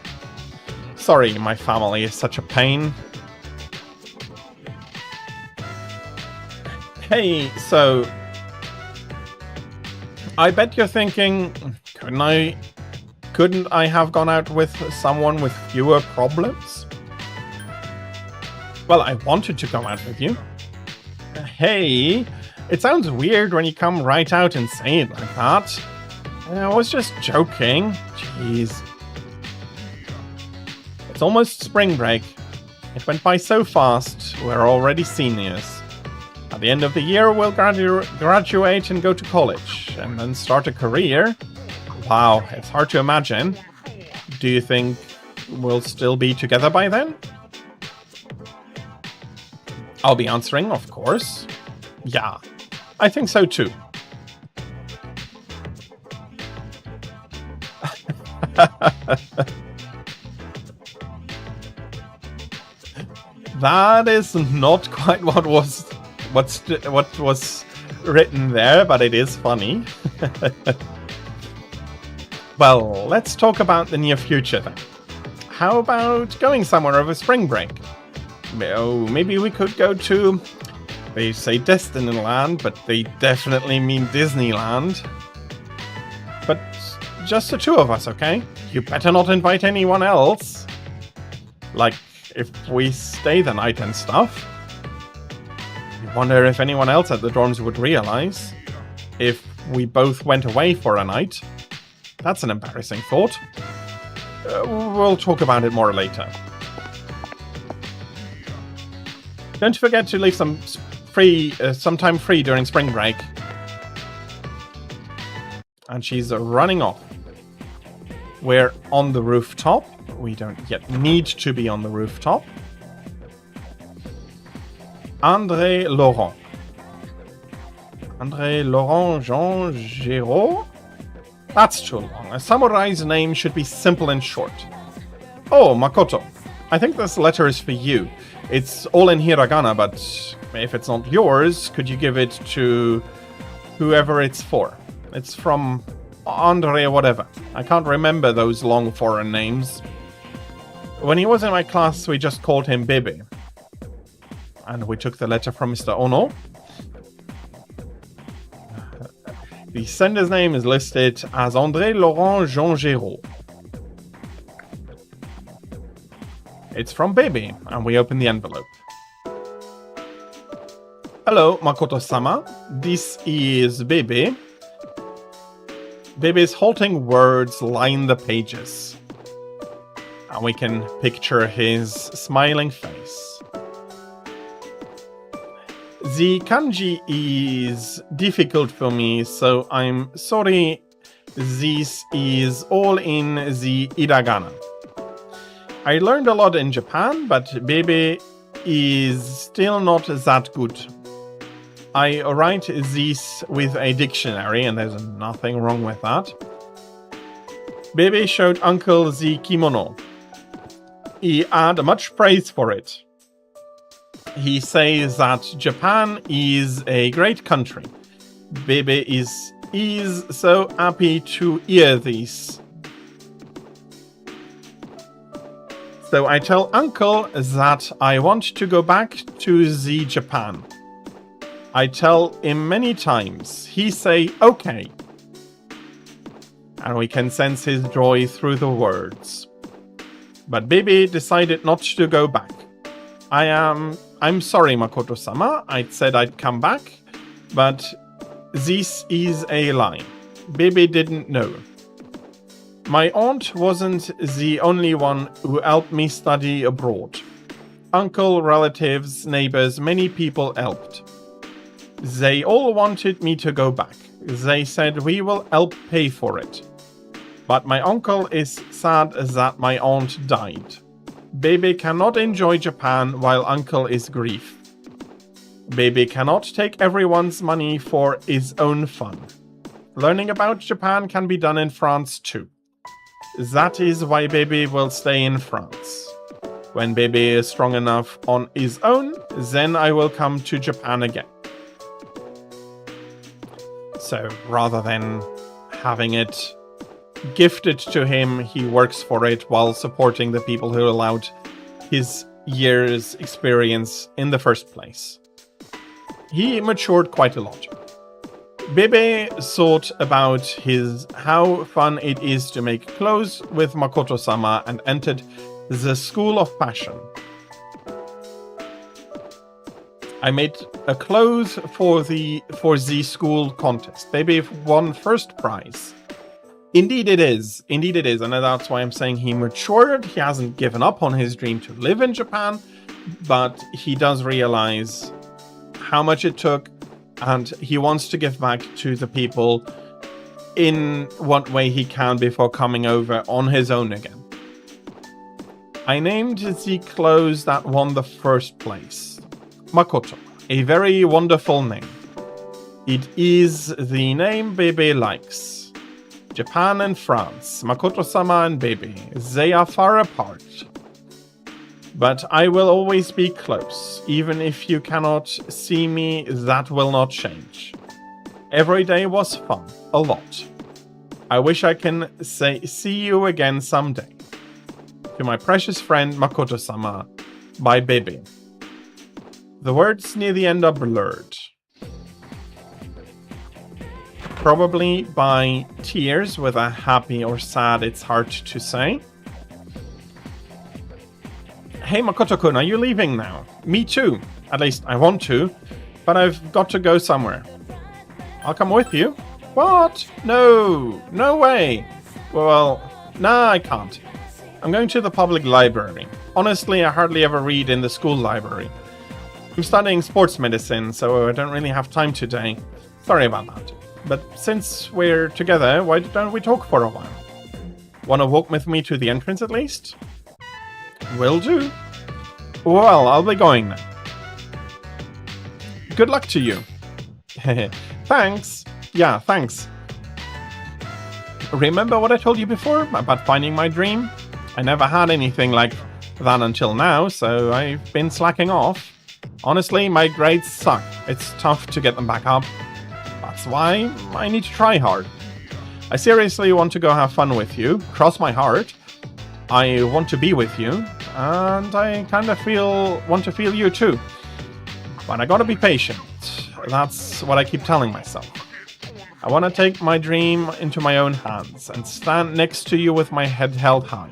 Sorry, my family is such a pain. Hey, so I bet you're thinking, couldn't I have gone out with someone with fewer problems? Well, I wanted to go out with you. Hey, it sounds weird when you come right out and say it like that. I was just joking. Jeez. It's almost spring break. It went by so fast. We're already seniors. At the end of the year, we'll graduate and go to college, and then start a career. Wow, it's hard to imagine. Do you think we'll still be together by then? I'll be answering, of course. Yeah, I think so too. That is not quite what was written there, but it is funny. Well, let's talk about the near future then. How about going somewhere over spring break? Oh, maybe we could go to, they say Destinyland, but they definitely mean Disneyland. But just the two of us, okay? You better not invite anyone else. Like, if we stay the night and stuff. You wonder if anyone else at the dorms would realize if we both went away for a night. That's an embarrassing thought. We'll talk about it more later. Don't forget to leave some time free during spring break. And she's running off. We're on the rooftop. We don't yet need to be on the rooftop. André Laurent Jean Giraud? That's too long. A samurai's name should be simple and short. Oh, Makoto. I think this letter is for you. It's all in hiragana, but if it's not yours, could you give it to whoever it's for? It's from Andre whatever. I can't remember those long foreign names. When he was in my class, we just called him Bebe. And we took the letter from Mr. Ono. The sender's name is listed as André Laurent Jean Géraud. It's from Baby, and we open the envelope. Hello, Makoto-sama. This is Baby. Baby's halting words line the pages. And we can picture his smiling face. The kanji is difficult for me, so I'm sorry. This is all in the hiragana. I learned a lot in Japan, but Baby is still not that good. I write this with a dictionary, and there's nothing wrong with that. Baby showed Uncle the kimono. He had much praise for it. He says that Japan is a great country. Baby is so happy to hear this. So I tell Uncle that I want to go back to the Japan. I tell him many times. He say, okay. And we can sense his joy through the words. But Baby decided not to go back. I'm sorry, Makoto-sama. I said I'd come back, but this is a lie. Baby didn't know. My aunt wasn't the only one who helped me study abroad. Uncle, relatives, neighbors, many people helped. They all wanted me to go back. They said we will help pay for it. But my uncle is sad that my aunt died. Baby cannot enjoy Japan while uncle is grief. Baby cannot take everyone's money for his own fun. Learning about Japan can be done in France too. That is why Baby will stay in France. When Baby is strong enough on his own, then I will come to Japan again. So rather than having it gifted to him, he works for it while supporting the people who allowed his year's experience in the first place. He matured quite a lot. Bebe thought about how fun it is to make clothes with Makoto-sama and entered the School of Passion. I made a clothes for the school contest. Bebe won first prize. Indeed it is, and that's why I'm saying he matured. He hasn't given up on his dream to live in Japan, but he does realize how much it took, and he wants to give back to the people in what way he can before coming over on his own again. I named the clothes that won the first place Makoto, a very wonderful name. It is the name Bebe likes. Japan and France, Makoto-sama and Baby, they are far apart. But I will always be close. Even if you cannot see me, that will not change. Every day was fun, a lot. I wish I can see you again someday. To my precious friend Makoto-sama, by Baby. The words near the end are blurred. Probably by tears, whether happy or sad, it's hard to say. Hey Makoto-kun, are you leaving now? Me too. At least I want to, but I've got to go somewhere. I'll come with you. What? No way. Well, nah, I can't. I'm going to the public library. Honestly, I hardly ever read in the school library. I'm studying sports medicine, so I don't really have time today. Sorry about that. But since we're together, why don't we talk for a while? Wanna walk with me to the entrance at least? Will do. Well, I'll be going now. Good luck to you. Thanks. Yeah, thanks. Remember what I told you before about finding my dream? I never had anything like than until now, so I've been slacking off. Honestly, my grades suck. It's tough to get them back up. That's why I need to try hard. I seriously want to go have fun with you. Cross my heart. I want to be with you. And I kind of want to feel you too. But I gotta be patient. That's what I keep telling myself. I want to take my dream into my own hands and stand next to you with my head held high.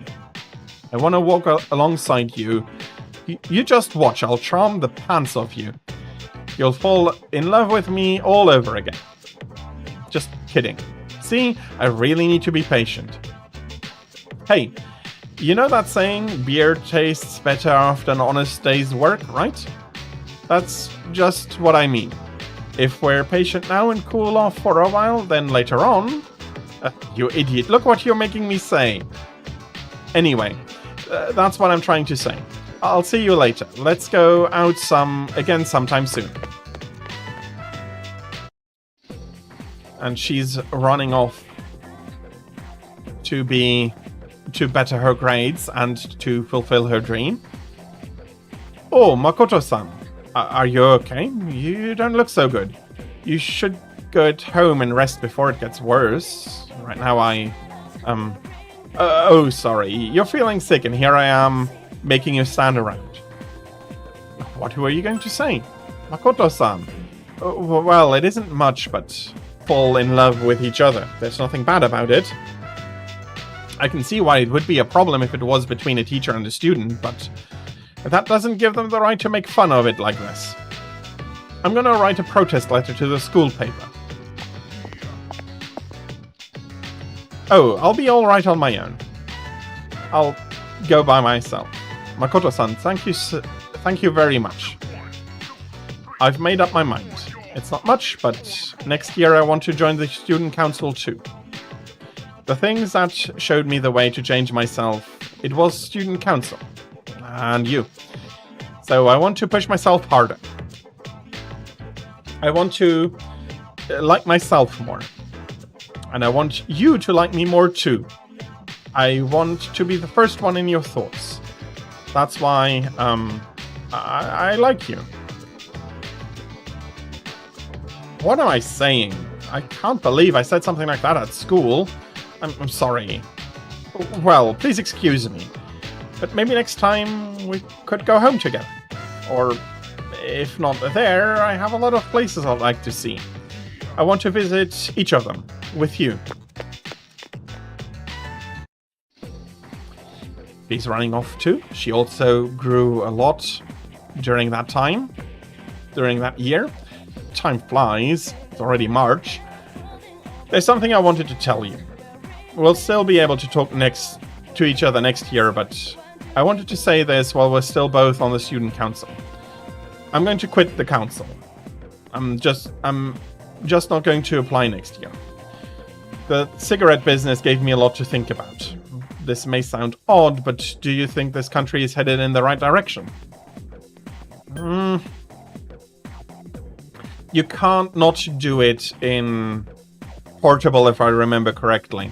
I want to walk alongside you. You just watch, I'll charm the pants off you. You'll fall in love with me all over again. Just kidding. See, I really need to be patient. Hey, you know that saying, beer tastes better after an honest day's work, right? That's just what I mean. If we're patient now and cool off for a while, then later on... you idiot, look what you're making me say. Anyway, that's what I'm trying to say. I'll see you later. Let's go out again sometime soon. And she's running off to better her grades and to fulfill her dream. Oh, Makoto-san. Are you okay? You don't look so good. You should go home and rest before it gets worse. Right now oh, sorry. You're feeling sick and here I am making you stand around. What were you going to say? Makoto-san. Well, it isn't much, but fall in love with each other. There's nothing bad about it. I can see why it would be a problem if it was between a teacher and a student, but that doesn't give them the right to make fun of it like this. I'm gonna write a protest letter to the school paper. Oh, I'll be alright on my own. I'll go by myself. Makoto-san, thank you very much. I've made up my mind. It's not much, but next year I want to join the student council too. The things that showed me the way to change myself, it was student council. And you. So I want to push myself harder. I want to like myself more. And I want you to like me more too. I want to be the first one in your thoughts. That's why I like you. What am I saying? I can't believe I said something like that at school. I'm sorry. Well, please excuse me. But maybe next time we could go home together. Or if not there, I have a lot of places I'd like to see. I want to visit each of them with you. She's running off too. She also grew a lot during that time, during that year. Time flies. It's already March. There's something I wanted to tell you. We'll still be able to talk to each other next year, but I wanted to say this while we're still both on the student council. I'm going to quit the council. I'm just not going to apply next year. The cigarette business gave me a lot to think about. This may sound odd, but do you think this country is headed in the right direction? You can't not do it in Portable, if I remember correctly.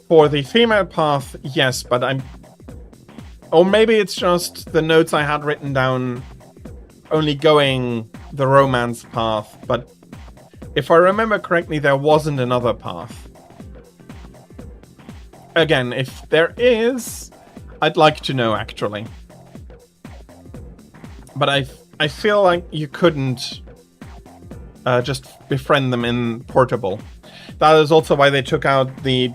For the female path, yes, but or maybe it's just the notes I had written down only going the romance path, but if I remember correctly, there wasn't another path. Again, if there is, I'd like to know, actually. But I feel like you couldn't just befriend them in Portable. That is also why they took out the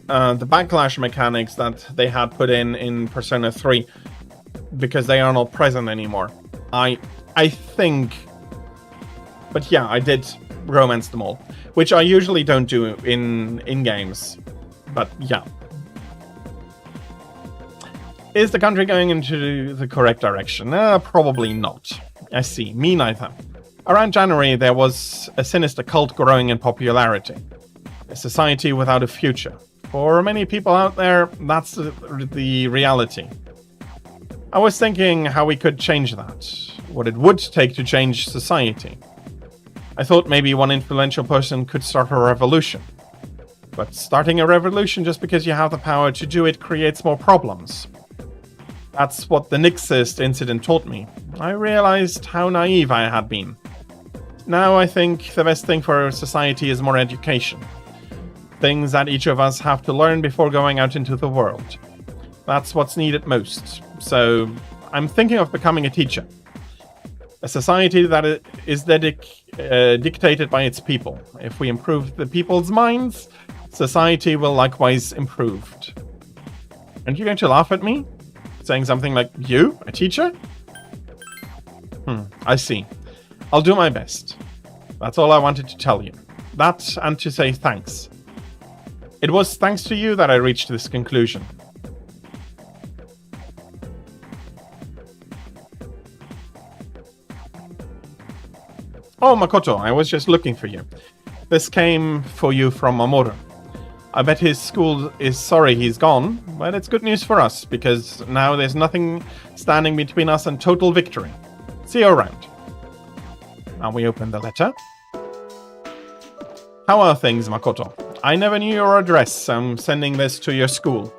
backlash mechanics that they had put in Persona 3, because they are not present anymore. I think, but yeah, I did romance them all, which I usually don't do in games. But yeah. Is the country going into the correct direction? Probably not. I see, me neither. Around January, there was a sinister cult growing in popularity. A society without a future. For many people out there, that's the reality. I was thinking how we could change that. What it would take to change society. I thought maybe one influential person could start a revolution. But starting a revolution just because you have the power to do it creates more problems. That's what the Nixist incident taught me. I realized how naive I had been. Now I think the best thing for society is more education. Things that each of us have to learn before going out into the world. That's what's needed most. So I'm thinking of becoming a teacher. A society that is dictated by its people. If we improve the people's minds, society will likewise improve. Aren't you going to laugh at me? Saying something like, you? A teacher? I see. I'll do my best. That's all I wanted to tell you. That and to say thanks. It was thanks to you that I reached this conclusion. Oh, Makoto, I was just looking for you. This came for you from Mamoru. I bet his school is sorry he's gone, but it's good news for us, because now there's nothing standing between us and total victory. See you around. Now we open the letter. How are things, Makoto? I never knew your address. I'm sending this to your school.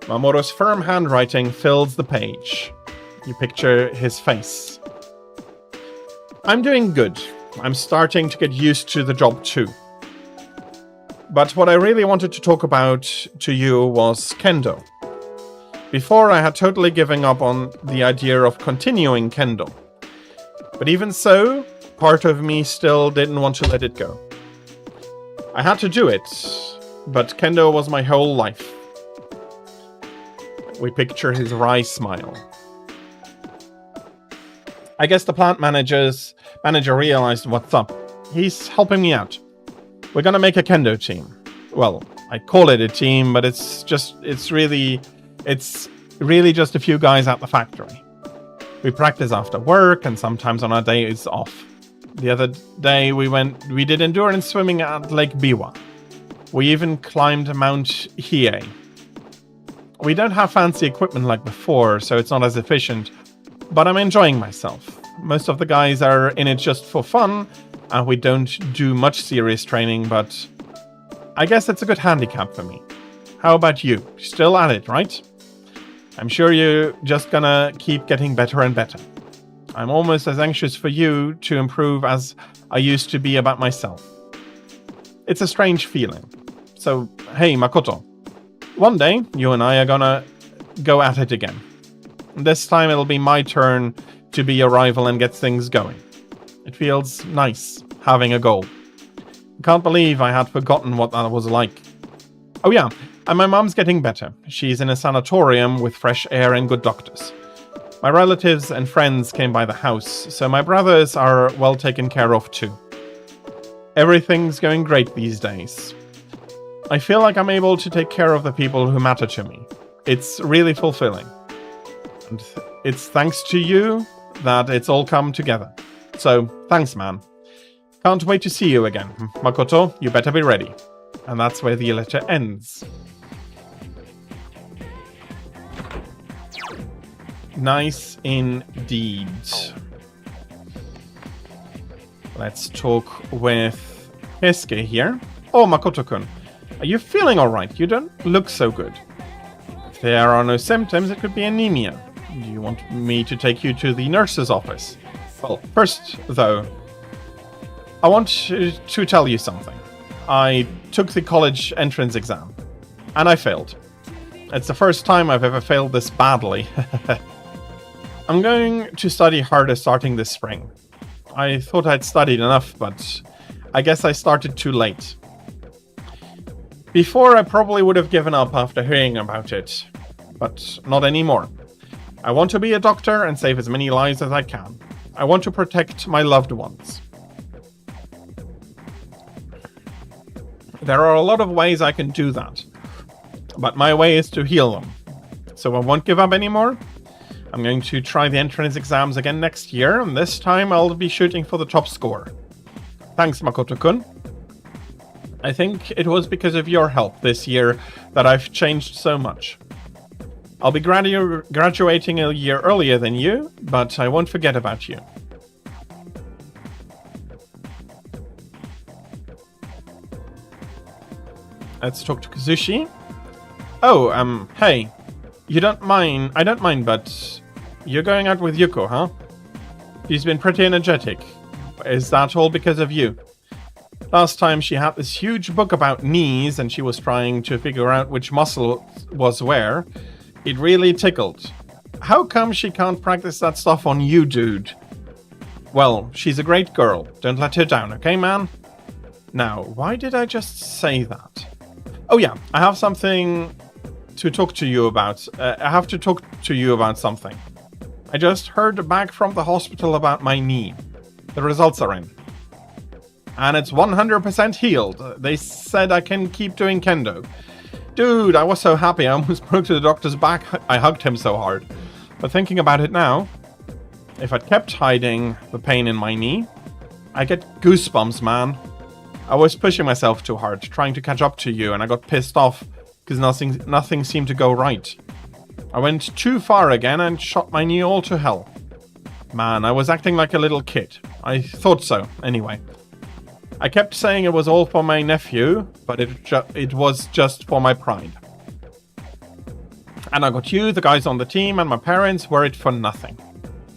Mamoru's firm handwriting fills the page. You picture his face. I'm doing good. I'm starting to get used to the job too. But what I really wanted to talk about to you was Kendo. Before, I had totally given up on the idea of continuing Kendo. But even so, part of me still didn't want to let it go. I had to do it, but Kendo was my whole life. We picture his wry smile. I guess the plant manager realized what's up. He's helping me out. We're gonna make a Kendo team. Well, I call it a team, but it's really just a few guys at the factory. We practice after work and sometimes on our days off. The other day we did endurance swimming at Lake Biwa. We even climbed Mount Hiei. We don't have fancy equipment like before, so it's not as efficient, but I'm enjoying myself. Most of the guys are in it just for fun, and we don't do much serious training, but I guess it's a good handicap for me. How about you? Still at it, right? I'm sure you're just gonna keep getting better and better. I'm almost as anxious for you to improve as I used to be about myself. It's a strange feeling. So, hey, Makoto. One day, you and I are gonna go at it again. This time it'll be my turn to be your rival and get things going. It feels nice, having a goal. I can't believe I had forgotten what that was like. Oh yeah, and my mom's getting better. She's in a sanatorium with fresh air and good doctors. My relatives and friends came by the house, so my brothers are well taken care of too. Everything's going great these days. I feel like I'm able to take care of the people who matter to me. It's really fulfilling. And it's thanks to you that it's all come together. So, thanks, man. Can't wait to see you again. Makoto, you better be ready. And that's where the letter ends. Nice indeed. Let's talk with Keisuke here. Oh, Makoto-kun. Are you feeling alright? You don't look so good. If there are no symptoms, it could be anemia. Do you want me to take you to the nurse's office? Well, first, though, I want to tell you something. I took the college entrance exam, and I failed. It's the first time I've ever failed this badly. I'm going to study harder starting this spring. I thought I'd studied enough, but I guess I started too late. Before, I probably would have given up after hearing about it, but not anymore. I want to be a doctor and save as many lives as I can. I want to protect my loved ones. There are a lot of ways I can do that, but my way is to heal them. So I won't give up anymore. I'm going to try the entrance exams again next year, and this time I'll be shooting for the top score. Thanks, Makoto-kun. I think it was because of your help this year that I've changed so much. I'll be graduating a year earlier than you, but I won't forget about you. Let's talk to Kazushi. Oh, hey. You don't mind, I don't mind, but you're going out with Yuko, huh? She's been pretty energetic. Is that all because of you? Last time she had this huge book about knees and she was trying to figure out which muscle was where. It really tickled. How come she can't practice that stuff on you, dude? Well, she's a great girl. Don't let her down, okay, man? Now, why did I just say that? Oh yeah, I have something to talk to you about. I have to talk to you about something. I just heard back from the hospital about my knee. The results are in. And it's 100% healed. They said I can keep doing kendo. Dude, I was so happy. I almost broke to the doctor's back. I hugged him so hard. But thinking about it now, if I'd kept hiding the pain in my knee, I get goosebumps, man. I was pushing myself too hard, trying to catch up to you, and I got pissed off because nothing seemed to go right. I went too far again and shot my knee all to hell. Man, I was acting like a little kid. I thought so, anyway. I kept saying it was all for my nephew, but it was just for my pride. And I got you, the guys on the team, and my parents worried for nothing.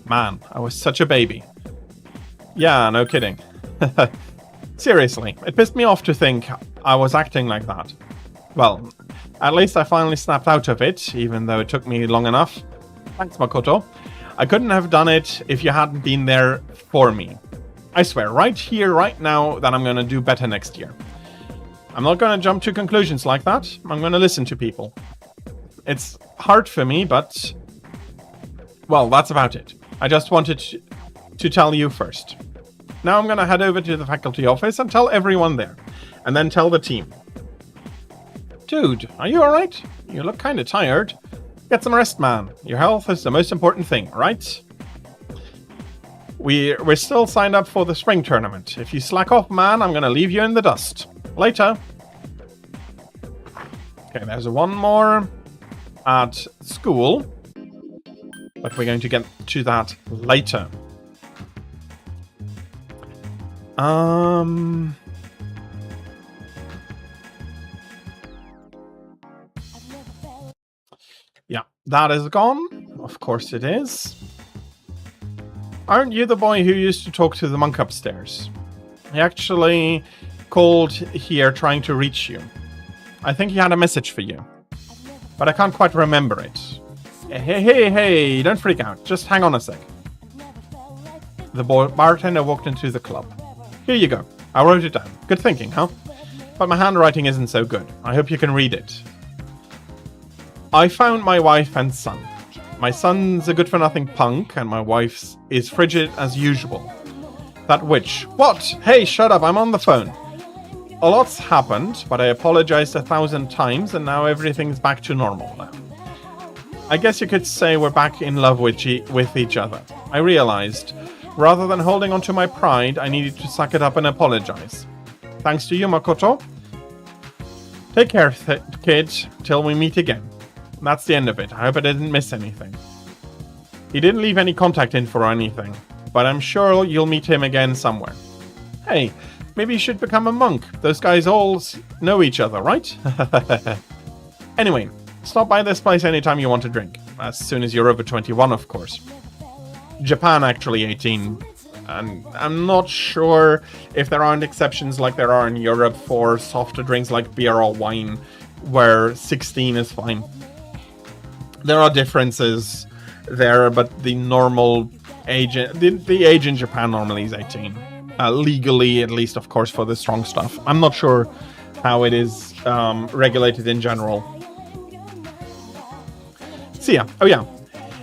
Man, I was such a baby. Yeah, no kidding. Seriously, it pissed me off to think I was acting like that. Well, at least I finally snapped out of it, even though it took me long enough. Thanks, Makoto. I couldn't have done it if you hadn't been there for me. I swear, right here, right now, that I'm gonna do better next year. I'm not gonna jump to conclusions like that. I'm gonna listen to people. It's hard for me, but... well, that's about it. I just wanted to tell you first. Now I'm gonna head over to the faculty office and tell everyone there. And then tell the team. Dude, are you alright? You look kinda tired. Get some rest, man. Your health is the most important thing, right? We're still signed up for the spring tournament. If you slack off, man, I'm gonna leave you in the dust. Later. Okay, there's one more at school. But we're going to get to that later. Yeah, that is gone. Of course it is. Aren't you the boy who used to talk to the monk upstairs? He actually called here trying to reach you. I think he had a message for you. But I can't quite remember it. Hey, don't freak out. Just hang on a sec. The bartender walked into the club. Here you go. I wrote it down. Good thinking, huh? But my handwriting isn't so good. I hope you can read it. I found my wife and son. My son's a good-for-nothing punk, and my wife's is frigid as usual. That witch. What? Hey, shut up, I'm on the phone. A lot's happened, but I apologized 1,000 times, and now everything's back to normal now. I guess you could say we're back in love with each other. I realized, rather than holding on to my pride, I needed to suck it up and apologize. Thanks to you, Makoto. Take care, kid, till we meet again. That's the end of it. I hope I didn't miss anything. He didn't leave any contact info or anything, but I'm sure you'll meet him again somewhere. Hey, maybe you should become a monk. Those guys all know each other, right? Anyway, stop by this place anytime you want a drink. As soon as you're over 21, of course. Japan actually 18. And I'm not sure if there aren't exceptions like there are in Europe for softer drinks like beer or wine, where 16 is fine. There are differences there, but the normal age, the age in Japan normally is 18. Legally, at least, of course, for the strong stuff. I'm not sure how it is regulated in general. So yeah, oh yeah.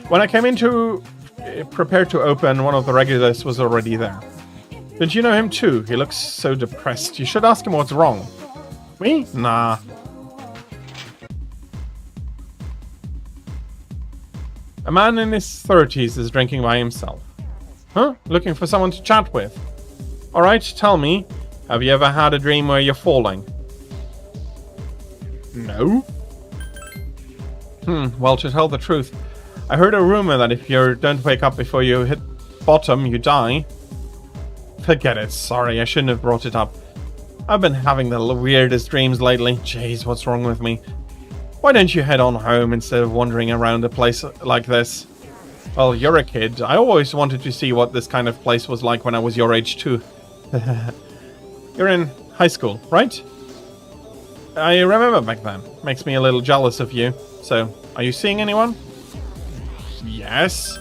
When I came in to prepare to open, one of the regulars was already there. Did you know him too? He looks so depressed. You should ask him what's wrong. Me? Nah. A man in his 30s is drinking by himself. Huh? Looking for someone to chat with. Alright, tell me, have you ever had a dream where you're falling? No. Well, to tell the truth, I heard a rumor that if you don't wake up before you hit bottom, you die. Forget it, sorry, I shouldn't have brought it up. I've been having the weirdest dreams lately. Jeez, what's wrong with me? Why don't you head on home instead of wandering around a place like this? Well, you're a kid. I always wanted to see what this kind of place was like when I was your age too. You're in high school, right? I remember back then. Makes me a little jealous of you. So, are you seeing anyone? Yes.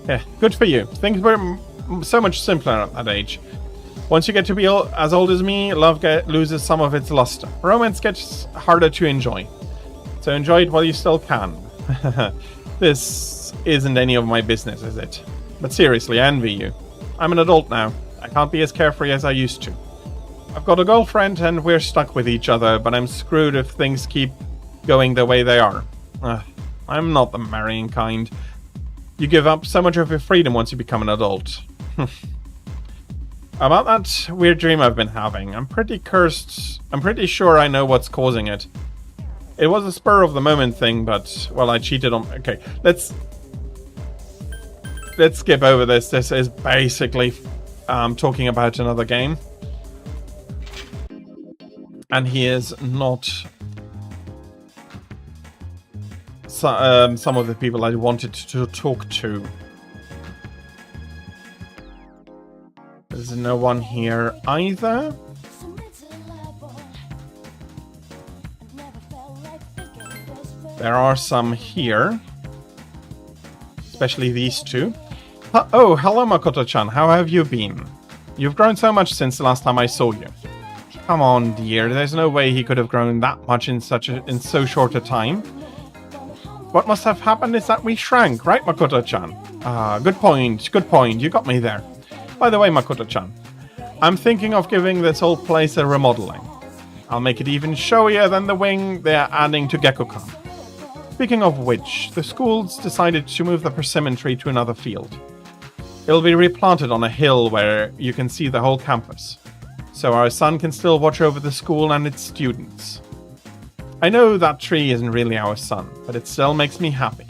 Yeah, good for you. Things were so much simpler at that age. Once you get to be as old as me, love loses some of its luster. Romance gets harder to enjoy. So enjoy it while you still can. This isn't any of my business, is it? But seriously, I envy you. I'm an adult now. I can't be as carefree as I used to. I've got a girlfriend and we're stuck with each other, but I'm screwed if things keep going the way they are. I'm not the marrying kind. You give up so much of your freedom once you become an adult. About that weird dream I've been having, I'm pretty sure I know what's causing it. It was a spur of the moment thing, but, well, I cheated on... Okay, let's skip over this. This is basically talking about another game. And he is not some of the people I wanted to talk to. There's no one here either. There are some here. Especially these two. Oh, hello Makoto-chan. How have you been? You've grown so much since the last time I saw you. Come on, dear. There's no way he could have grown that much in so short a time. What must have happened is that we shrank, right, Makoto-chan? Good point. Good point. You got me there. By the way, Makoto-chan, I'm thinking of giving this whole place a remodeling. I'll make it even showier than the wing they're adding to Gekko-kan. Speaking of which, the school's decided to move the persimmon tree to another field. It'll be replanted on a hill where you can see the whole campus, so our son can still watch over the school and its students. I know that tree isn't really our son, but it still makes me happy.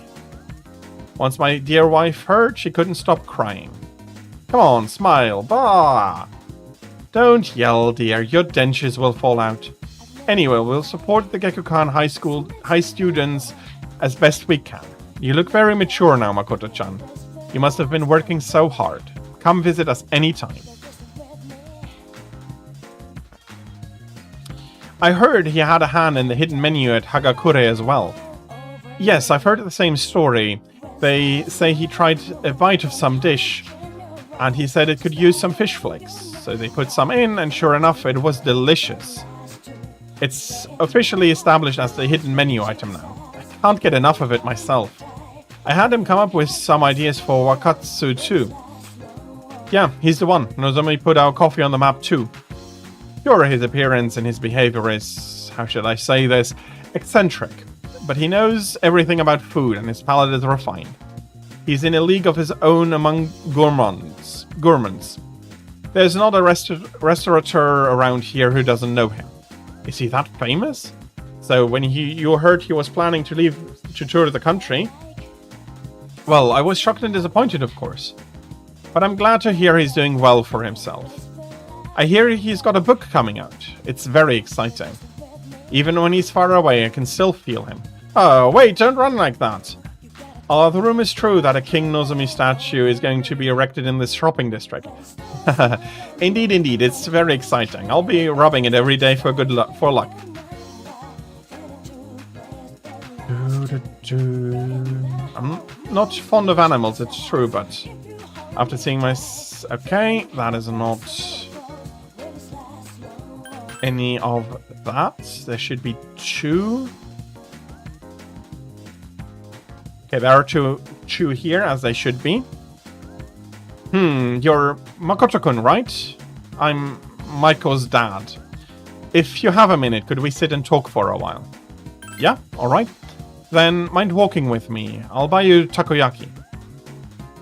Once my dear wife heard, she couldn't stop crying. Come on, smile, bah! Don't yell, dear, your dentures will fall out. Anyway, we'll support the Gekko-kan high students as best we can. You look very mature now, Makoto-chan. You must have been working so hard. Come visit us anytime. I heard he had a hand in the hidden menu at Hagakure as well. Yes, I've heard the same story. They say he tried a bite of some dish, and he said it could use some fish flakes. So they put some in, and sure enough, it was delicious. It's officially established as the hidden menu item now. I can't get enough of it myself. I had him come up with some ideas for Wakatsu too. Yeah, he's the one. Nozomi put our coffee on the map too. Sure, his appearance and his behavior is, how should I say this, eccentric. But he knows everything about food and his palate is refined. He's in a league of his own among gourmands. There's not a restaurateur around here who doesn't know him. Is he that famous? So when you heard he was planning to leave to tour the country, well, I was shocked and disappointed, of course. But I'm glad to hear he's doing well for himself. I hear he's got a book coming out. It's very exciting. Even when he's far away, I can still feel him. Oh, wait, don't run like that. The rumor is true that a King Nozomi statue is going to be erected in this shopping district. Indeed, it's very exciting. I'll be rubbing it every day for luck. I'm not fond of animals, it's true, but after seeing my... Okay, that is not any of that. There should be two. Okay, there are two here, as they should be. You're Makoto-kun, right? I'm Maiko's dad. If you have a minute, could we sit and talk for a while? Yeah, alright. Then mind walking with me. I'll buy you takoyaki.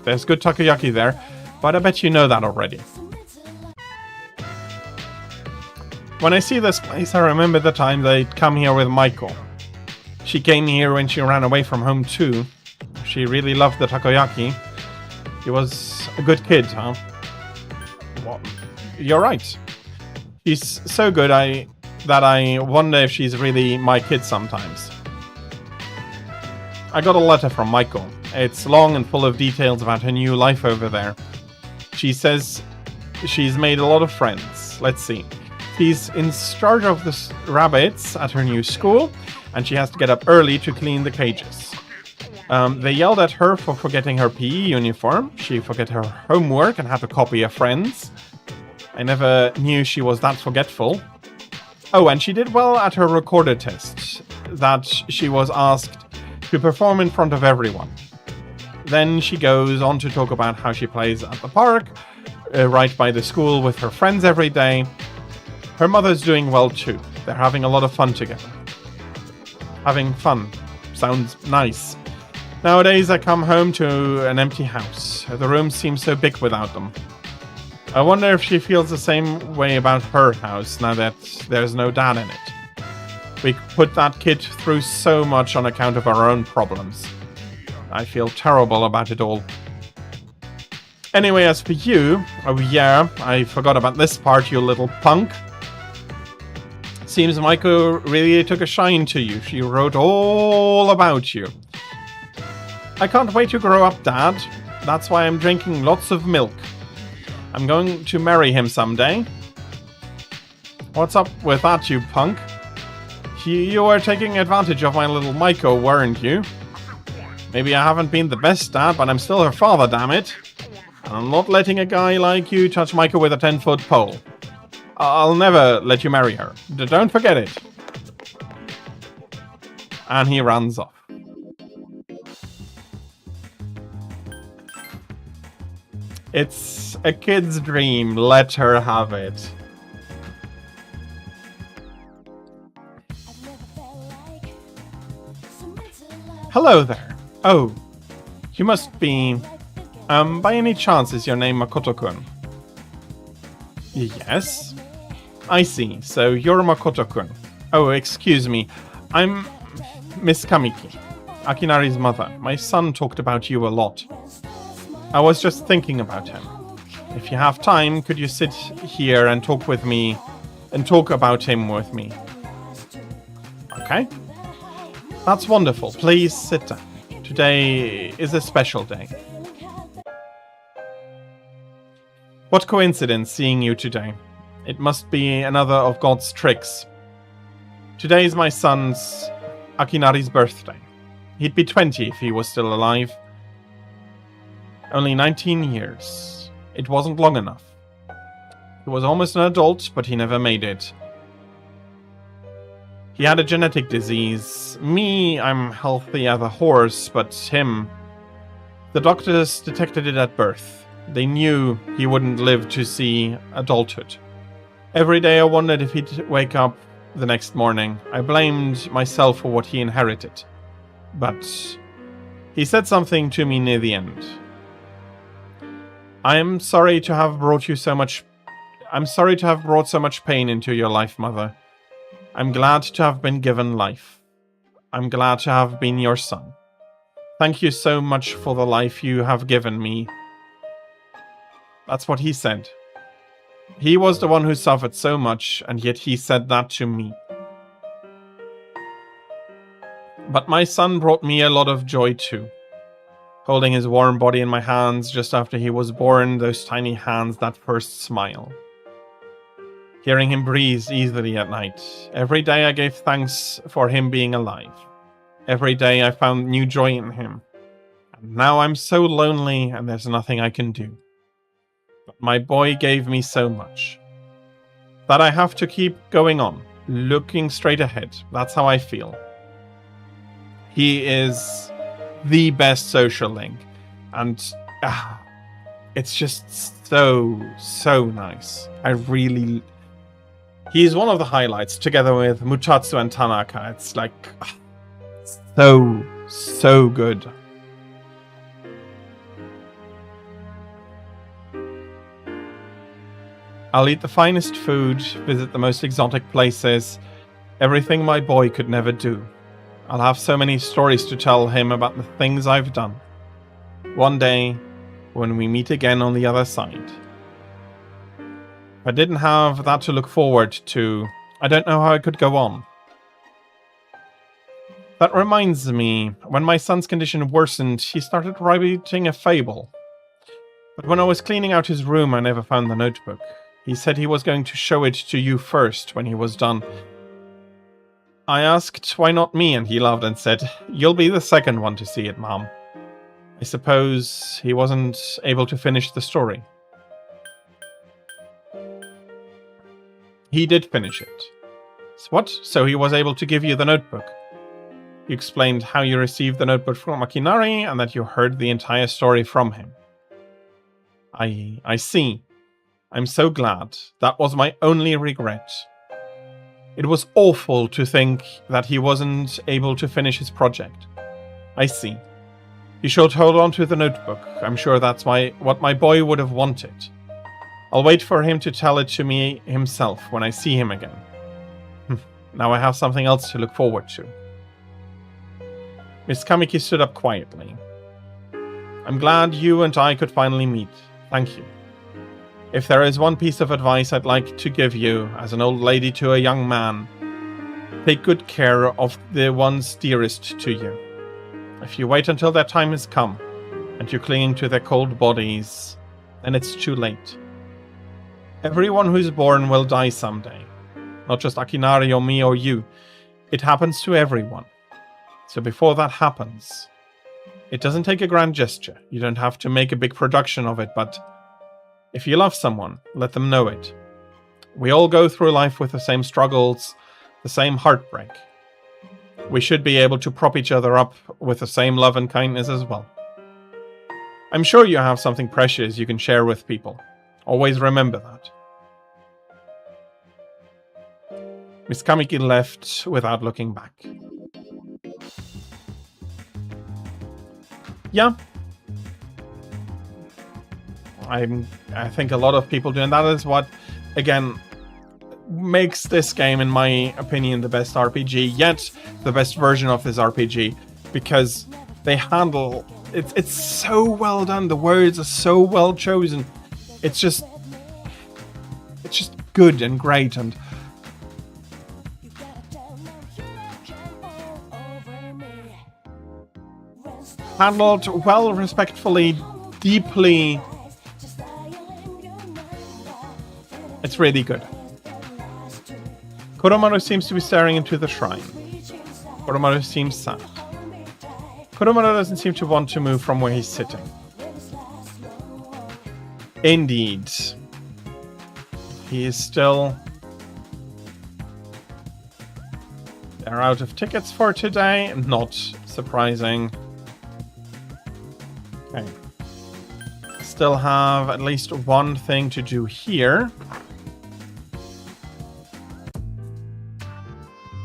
There's good takoyaki there, but I bet you know that already. When I see this place, I remember the time they'd come here with Maiko. She came here when she ran away from home too. She really loved the takoyaki. She was a good kid, huh? Well, you're right. She's so good that I wonder if she's really my kid sometimes. I got a letter from Michael. It's long and full of details about her new life over there. She says she's made a lot of friends. Let's see. She's in charge of the rabbits at her new school, and she has to get up early to clean the cages. They yelled at her for forgetting her PE uniform. She forgot her homework and had to copy a friend's. I never knew she was that forgetful. Oh, and she did well at her recorder test, that she was asked to perform in front of everyone. Then she goes on to talk about how she plays at the park, right by the school with her friends every day. Her mother's doing well too. They're having a lot of fun together. Having fun. Sounds nice. Nowadays I come home to an empty house. The room seems so big without them. I wonder if she feels the same way about her house now that there's no dad in it. We put that kid through so much on account of our own problems. I feel terrible about it all. Anyway, as for you, oh yeah, I forgot about this part, you little punk. Seems Michael really took a shine to you. She wrote all about you. I can't wait to grow up, Dad. That's why I'm drinking lots of milk. I'm going to marry him someday. What's up with that, you punk? You were taking advantage of my little Maiko, weren't you? Maybe I haven't been the best dad, but I'm still her father, damn it. And I'm not letting a guy like you touch Maiko with a 10-foot pole. I'll never let you marry her. Don't forget it. And he runs off. It's a kid's dream. Let her have it. Hello there. Oh, you must be... by any chance is your name Makoto-kun? Yes. I see. So you're Makoto-kun. Oh, excuse me. I'm Miss Kamiki, Akinari's mother. My son talked about you a lot. I was just thinking about him. If you have time, could you sit here and talk with me and talk about him with me? Okay. That's wonderful. Please sit down. Today is a special day. What coincidence seeing you today. It must be another of God's tricks. Today is my son's, Akinari's birthday. He'd be 20 if he was still alive. Only 19 years. It wasn't long enough. He was almost an adult, but he never made it. He had a genetic disease. Me, I'm healthy as a horse, but him... The doctors detected it at birth. They knew he wouldn't live to see adulthood. Every day I wondered if he'd wake up the next morning. I blamed myself for what he inherited. But he said something to me near the end. I'm sorry to have brought so much pain into your life, Mother. I'm glad to have been given life. I'm glad to have been your son. Thank you so much for the life you have given me. That's what he said. He was the one who suffered so much, and yet he said that to me. But my son brought me a lot of joy too. Holding his warm body in my hands just after he was born, those tiny hands, that first smile. Hearing him breathe easily at night. Every day I gave thanks for him being alive. Every day I found new joy in him. And now I'm so lonely and there's nothing I can do. But my boy gave me so much. That I have to keep going on, looking straight ahead. That's how I feel. He is the best social link. And it's just so nice. He's one of the highlights, together with Mutatsu and Tanaka. It's like, so good. I'll eat the finest food, visit the most exotic places, everything my boy could never do. I'll have so many stories to tell him about the things I've done. One day, when we meet again on the other side. If I didn't have that to look forward to, I don't know how I could go on. That reminds me, when my son's condition worsened, he started writing a fable. But when I was cleaning out his room, I never found the notebook. He said he was going to show it to you first when he was done. I asked why not me, and he laughed and said, "You'll be the second one to see it, Mom." I suppose he wasn't able to finish the story. He did finish it. What? So he was able to give you the notebook? You explained how you received the notebook from Akinari and that you heard the entire story from him. I see. I'm so glad. That was my only regret. It was awful to think that he wasn't able to finish his project. I see. You should hold on to the notebook. I'm sure that's what my boy would have wanted. I'll wait for him to tell it to me himself when I see him again. Now I have something else to look forward to. Miss Kamiki stood up quietly. I'm glad you and I could finally meet. Thank you. If there is one piece of advice I'd like to give you, as an old lady to a young man, take good care of the ones dearest to you. If you wait until their time has come, and you're clinging to their cold bodies, then it's too late. Everyone who's born will die someday. Not just Akinari or me or you. It happens to everyone. So before that happens, it doesn't take a grand gesture. You don't have to make a big production of it, but if you love someone, let them know it. We all go through life with the same struggles, the same heartbreak. We should be able to prop each other up with the same love and kindness as well. I'm sure you have something precious you can share with people. Always remember that. Miss Kamiki left without looking back. Yeah. I think a lot of people do, and that is what, again, makes this game, in my opinion, the best RPG, yet the best version of this RPG, because they handle it's so well done. The words are so well chosen. It's just good and great, and handled well, respectfully, deeply. It's really good. Koromaru seems to be staring into the shrine. Koromaru seems sad. Koromaru doesn't seem to want to move from where he's sitting. Indeed. He is still... They're out of tickets for today. Not surprising. Okay. Still have at least one thing to do here.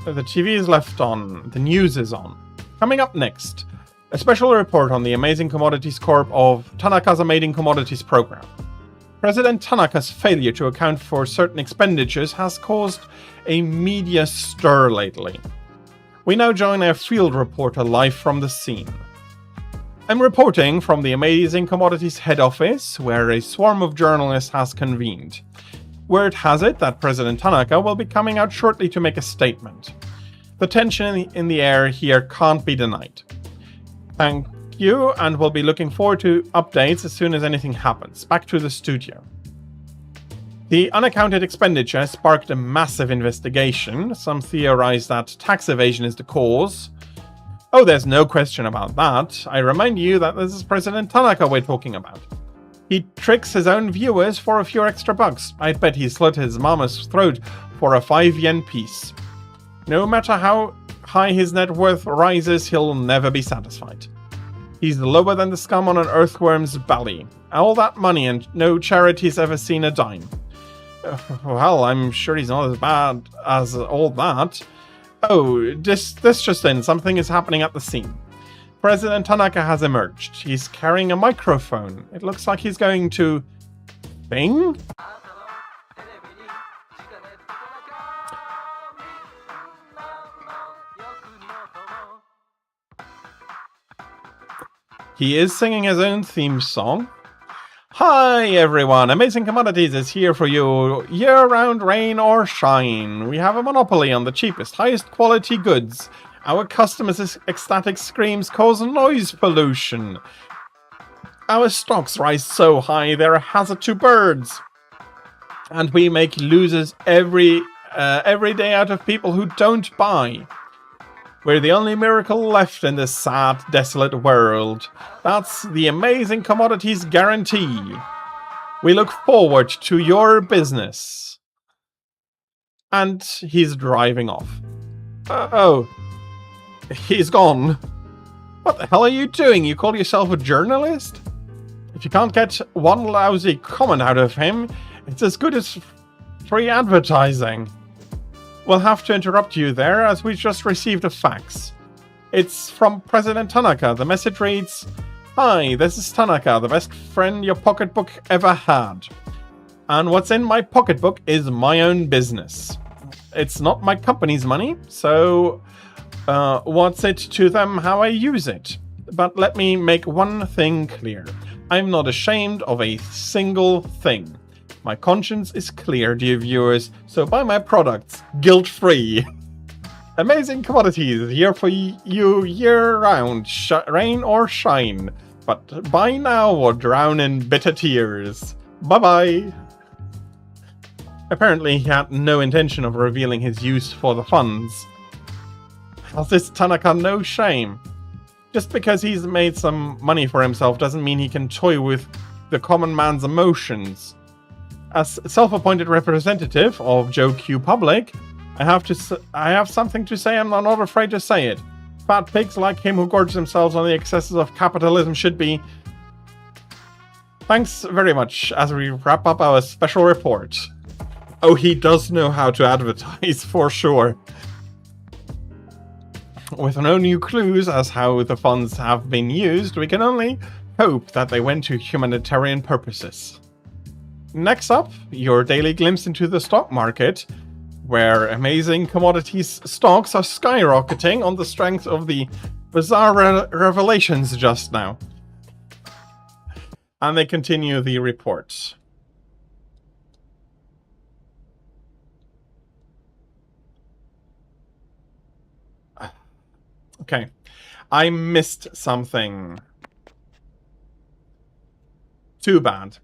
So the TV is left on. The news is on. Coming up next, a special report on the Amazing Commodities Corp of Tanaka's Amazing Commodities program. President Tanaka's failure to account for certain expenditures has caused a media stir lately. We now join our field reporter live from the scene. I'm reporting from the Amazing Commodities head office, where a swarm of journalists has convened. Word has it that President Tanaka will be coming out shortly to make a statement. The tension in the air here can't be denied. Thank you, and we'll be looking forward to updates as soon as anything happens. Back to the studio. The unaccounted expenditure sparked a massive investigation. Some theorize that tax evasion is the cause. Oh, there's no question about that. I remind you that this is President Tanaka we're talking about. He tricks his own viewers for a few extra bucks. I'd bet he slit his mama's throat for a 5 yen piece. No matter how high his net worth rises, he'll never be satisfied. He's lower than the scum on an earthworm's belly. All that money and no charity's ever seen a dime. Well, I'm sure he's not as bad as all that. Oh, this just in. Something is happening at the scene. President Tanaka has emerged. He's carrying a microphone. It looks like he's going to... Bing? He is singing his own theme song. Hi everyone, Amazing Commodities is here for you, year-round rain or shine. We have a monopoly on the cheapest, highest quality goods, Our customers' ecstatic screams cause noise pollution. Our stocks rise so high they're a hazard to birds. And we make losers every day out of people who don't buy. We're the only miracle left in this sad, desolate world. That's the amazing commodities guarantee. We look forward to your business. And he's driving off. Oh. He's gone. What the hell are you doing? You call yourself a journalist? If you can't get one lousy comment out of him, it's as good as free advertising. We'll have to interrupt you there, as we just received a fax. It's from President Tanaka. The message reads, "Hi, this is Tanaka, the best friend your pocketbook ever had. And what's in my pocketbook is my own business. It's not my company's money, so what's it to them how I use it? But let me make one thing clear. I'm not ashamed of a single thing. My conscience is clear, dear viewers, so buy my products, guilt-free. Amazing commodities here for you year-round, rain or shine. But buy now or drown in bitter tears. Bye-bye." Apparently he had no intention of revealing his use for the funds. Has this Tanaka no shame? Just because he's made some money for himself doesn't mean he can toy with the common man's emotions. As self-appointed representative of Joe Q Public, I have something to say and I'm not afraid to say it. Fat pigs like him who gorge themselves on the excesses of capitalism should be... Thanks very much as we wrap up our special report. Oh, he does know how to advertise, for sure. With no new clues as how the funds have been used, we can only hope that they went to humanitarian purposes. Next up, your daily glimpse into the stock market, where amazing commodities stocks are skyrocketing on the strength of the bizarre revelations just now. And they continue the report. Okay, I missed something. Too bad.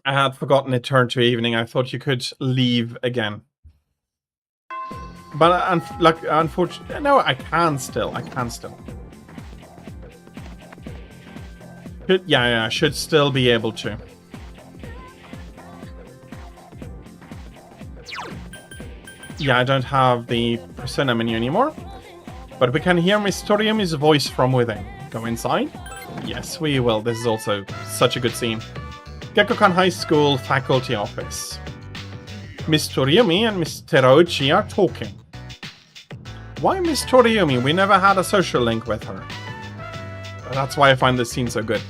I had forgotten it turned to evening. I thought you could leave again. But unfortunately, no, I can still. Yeah, I should still be able to. Yeah, I don't have the persona menu anymore. But we can hear Miss Toriumi's voice from within. Go inside? Yes, we will. This is also such a good scene. Gekokan High School faculty office. Miss Toriumi and Miss Terauchi are talking. Why Miss Toriumi? We never had a social link with her. That's why I find this scene so good.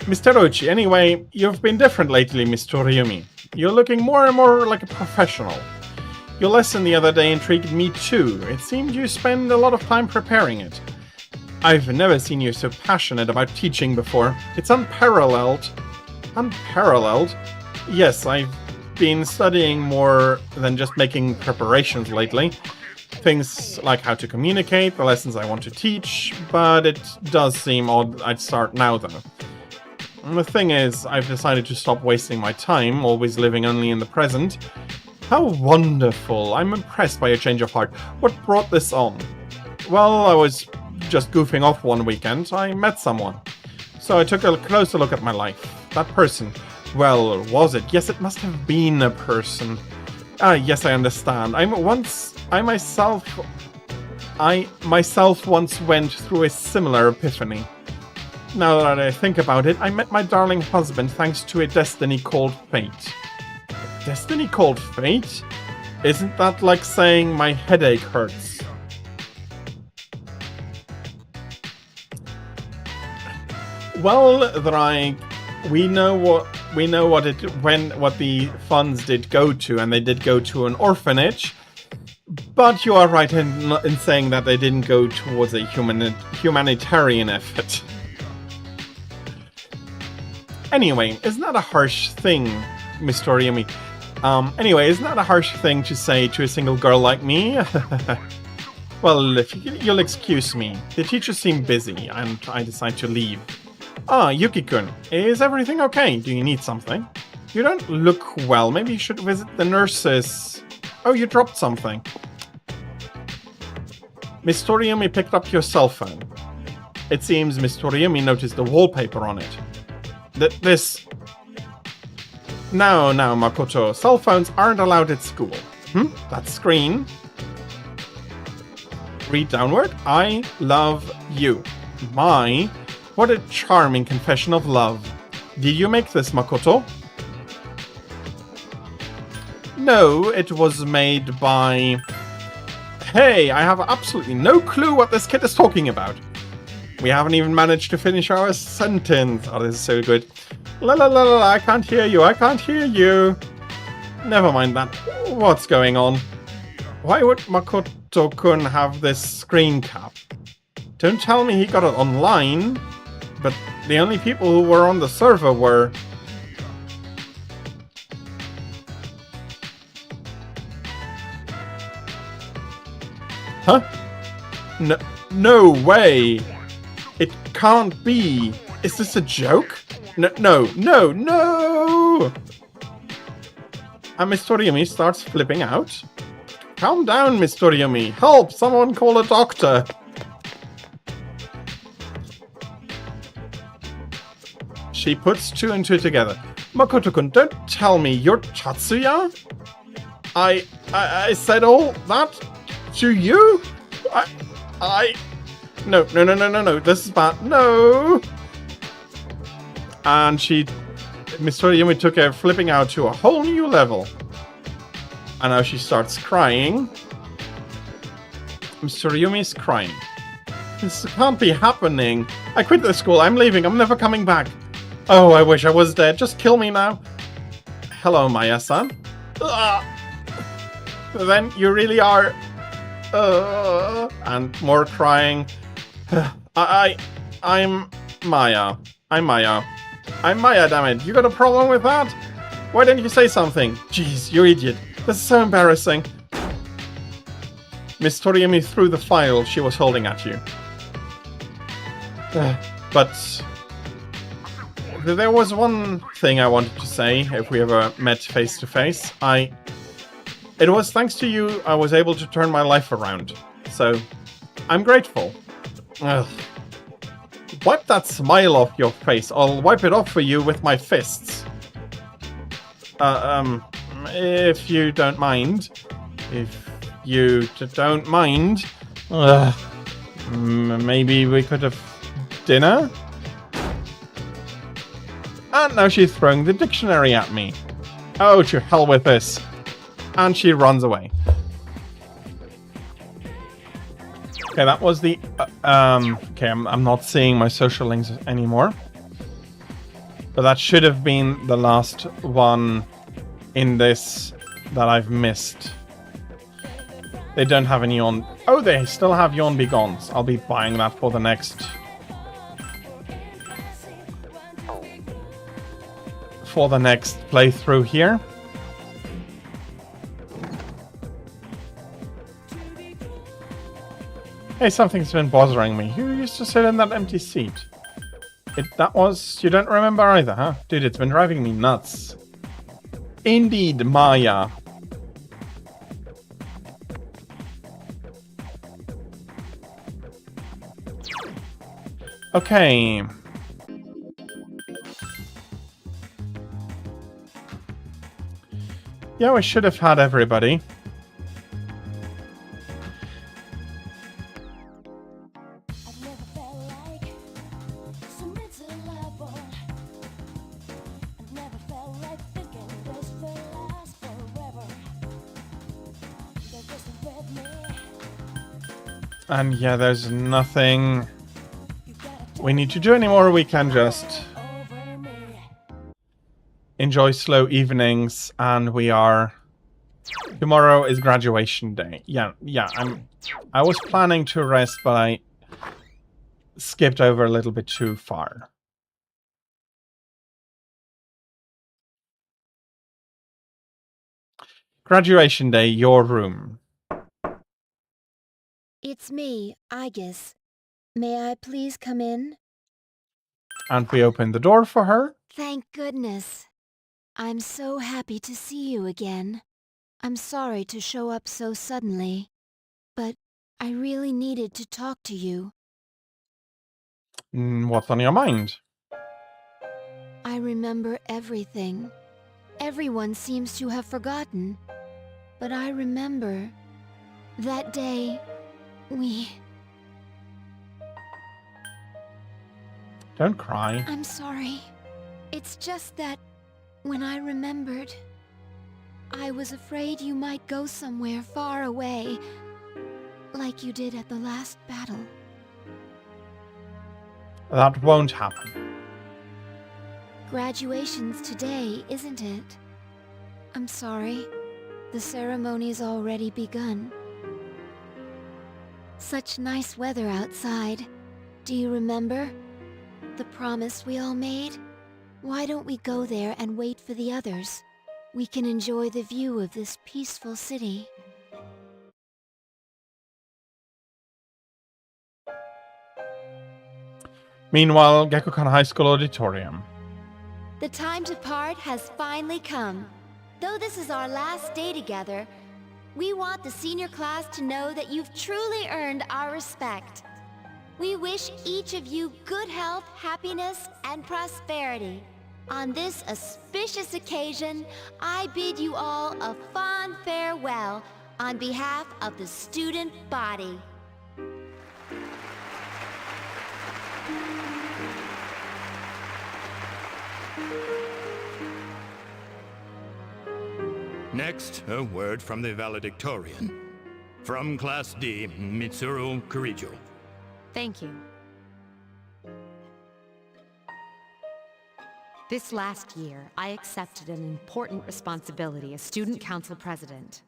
Miss Terauchi, anyway, you've been different lately, Miss Toriumi. You're looking more and more like a professional. Your lesson the other day intrigued me too. It seemed you spend a lot of time preparing it. I've never seen you so passionate about teaching before. It's unparalleled. Unparalleled? Yes, I've been studying more than just making preparations lately. Things like how to communicate, the lessons I want to teach, but it does seem odd I'd start now though. And the thing is, I've decided to stop wasting my time, always living only in the present. How wonderful! I'm impressed by your change of heart. What brought this on? Well, I was just goofing off one weekend. I met someone. So I took a closer look at my life. That person. Well, was it? Yes, it must have been a person. Yes, I understand. I myself once went through a similar epiphany. Now that I think about it, I met my darling husband thanks to a destiny called fate. Destiny called fate? Isn't that like saying my headache hurts? Well, we know what the funds did go to, and they did go to an orphanage. But you are right in saying that they didn't go towards a humanitarian effort. Anyway, isn't that a harsh thing, Miss Toriumi? Anyway, isn't that a harsh thing to say to a single girl like me? Well, if you'll excuse me, the teachers seem busy and I decide to leave. Ah, Yuki-kun, is everything okay? Do you need something? You don't look well. Maybe you should visit the nurses. Oh, you dropped something. Miss Toriumi picked up your cell phone. It seems Miss Toriumi noticed the wallpaper on it. This... No, Makoto. Cell phones aren't allowed at school. That screen. Read downward. I love you. My, what a charming confession of love. Did you make this, Makoto? No, it was made by... Hey, I have absolutely no clue what this kid is talking about. We haven't even managed to finish our sentence. Oh, this is so good. La la la la, I can't hear you, I can't hear you. Never mind that. What's going on? Why would Makoto-kun have this screen cap? Don't tell me he got it online, but the only people who were on the server were... Huh? No way! It can't be! Is this a joke? No! And Miss Toriumi starts flipping out. Calm down, Miss Toriumi. Help! Someone call a doctor! She puts two and two together. Makoto-kun, don't tell me you're Tatsuya? I said all that to you? No, this is bad. No! And Miss Toriumi took her flipping out to a whole new level. And now she starts crying. Miss Toriumi is crying. This can't be happening. I quit the school. I'm leaving. I'm never coming back. Oh, I wish I was dead. Just kill me now. Hello, Maya-san. Then you really are... and more crying. I'm Maya. I'm Maya, damn it. You got a problem with that? Why didn't you say something? Jeez, you idiot. This is so embarrassing. Miss Toriumi threw the file she was holding at you. But... there was one thing I wanted to say if we ever met face to face. It was thanks to you I was able to turn my life around. So, I'm grateful. Ugh. Wipe that smile off your face. I'll wipe it off for you with my fists. If you don't mind. If you don't mind. Maybe we could have dinner? And now she's throwing the dictionary at me. Oh, to hell with this. And she runs away. Okay, that was the... okay, I'm not seeing my social links anymore. But that should have been the last one in this that I've missed. They don't have any on... Oh, they still have Yawn Begons. I'll be buying that for the next... for the next playthrough here. Hey, something's been bothering me. Who used to sit in that empty seat? That was... You don't remember either, huh? Dude, it's been driving me nuts. Indeed, Maya. Okay. Yeah, we should have had everybody. And yeah, there's nothing we need to do anymore. We can just enjoy slow evenings, and we are... Tomorrow is graduation day. Yeah, I was planning to rest, but I skipped over a little bit too far. Graduation day, your room. It's me, Aegis. May I please come in? And we open the door for her. Thank goodness. I'm so happy to see you again. I'm sorry to show up so suddenly, but I really needed to talk to you. What's on your mind? I remember everything. Everyone seems to have forgotten. But I remember that day we... Don't cry. I'm sorry. It's just that when I remembered, I was afraid you might go somewhere far away, like you did at the last battle. That won't happen. Graduation's today, isn't it? I'm sorry. The ceremony's already begun. Such nice weather outside. Do you remember? The promise we all made? Why don't we go there and wait for the others? We can enjoy the view of this peaceful city. Meanwhile, Gekkoukan High School auditorium. The time to part has finally come. Though this is our last day together, we want the senior class to know that you've truly earned our respect. We wish each of you good health, happiness, and prosperity. On this auspicious occasion, I bid you all a fond farewell on behalf of the student body. Next, a word from the valedictorian. From Class D, Mitsuru Kurijo. Thank you. This last year, I accepted an important responsibility as Student Council President.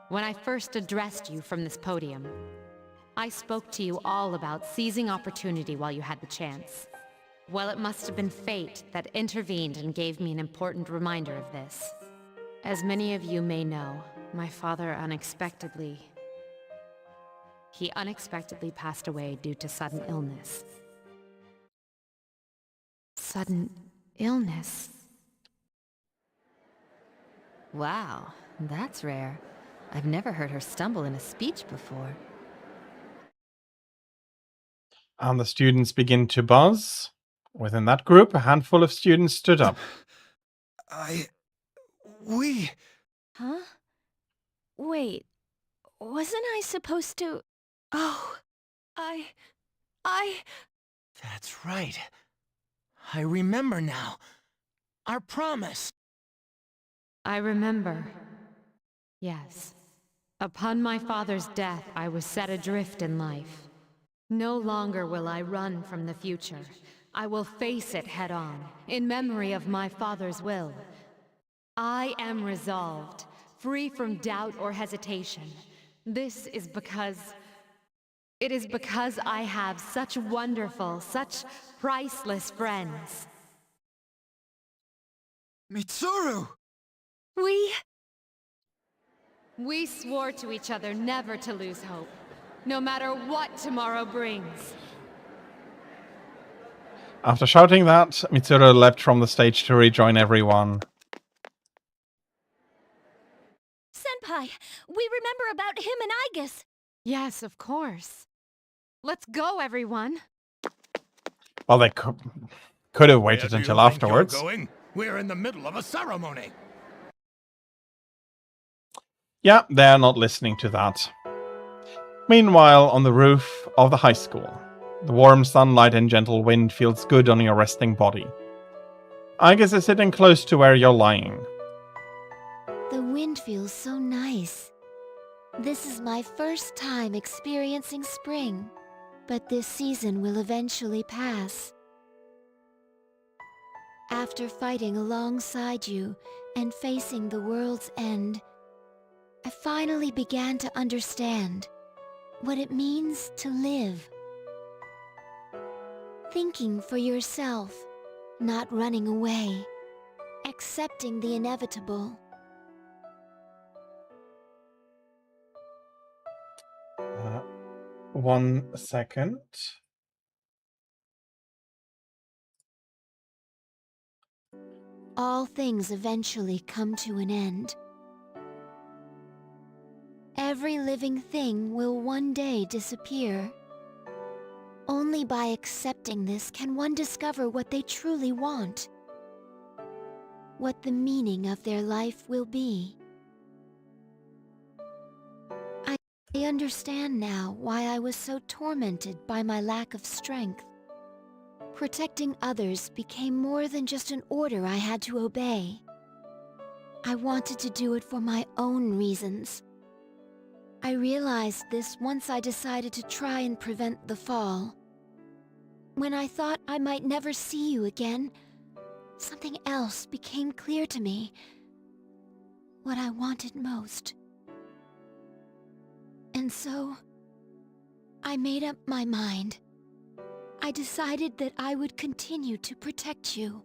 When I first addressed you from this podium, I spoke to you all about seizing opportunity while you had the chance. Well, it must have been fate that intervened and gave me an important reminder of this. As many of you may know, my father unexpectedly passed away due to sudden illness. Sudden illness? Wow, that's rare. I've never heard her stumble in a speech before. And the students begin to buzz. Within that group, a handful of students stood up. We... Huh? Wait, wasn't I supposed to... Oh, I... That's right. I remember now. Our promise. I remember. Yes. Upon my father's death, I was set adrift in life. No longer will I run from the future. I will face it head-on, in memory of my father's will. I am resolved, free from doubt or hesitation. This is because... It is because I have such wonderful, such priceless friends. Mitsuru! We swore to each other never to lose hope, no matter what tomorrow brings. After shouting that, Mitsuru leapt from the stage to rejoin everyone. Senpai, we remember about him and Aegis. Yes, of course. Let's go, everyone. Well, they could have waited until afterwards. You're going? We're in the middle of a ceremony. Yeah, they're not listening to that. Meanwhile, on the roof of the high school, the warm sunlight and gentle wind feels good on your resting body. Aegis is sitting close to where you're lying. The wind feels so nice. This is my first time experiencing spring, but this season will eventually pass. After fighting alongside you and facing the world's end, I finally began to understand what it means to live. Thinking for yourself, not running away, accepting the inevitable. 1 second. All things eventually come to an end. Every living thing will one day disappear. Only by accepting this can one discover what they truly want. What the meaning of their life will be. I understand now why I was so tormented by my lack of strength. Protecting others became more than just an order I had to obey. I wanted to do it for my own reasons. I realized this once I decided to try and prevent the fall. When I thought I might never see you again, something else became clear to me. What I wanted most. And so, I made up my mind. I decided that I would continue to protect you.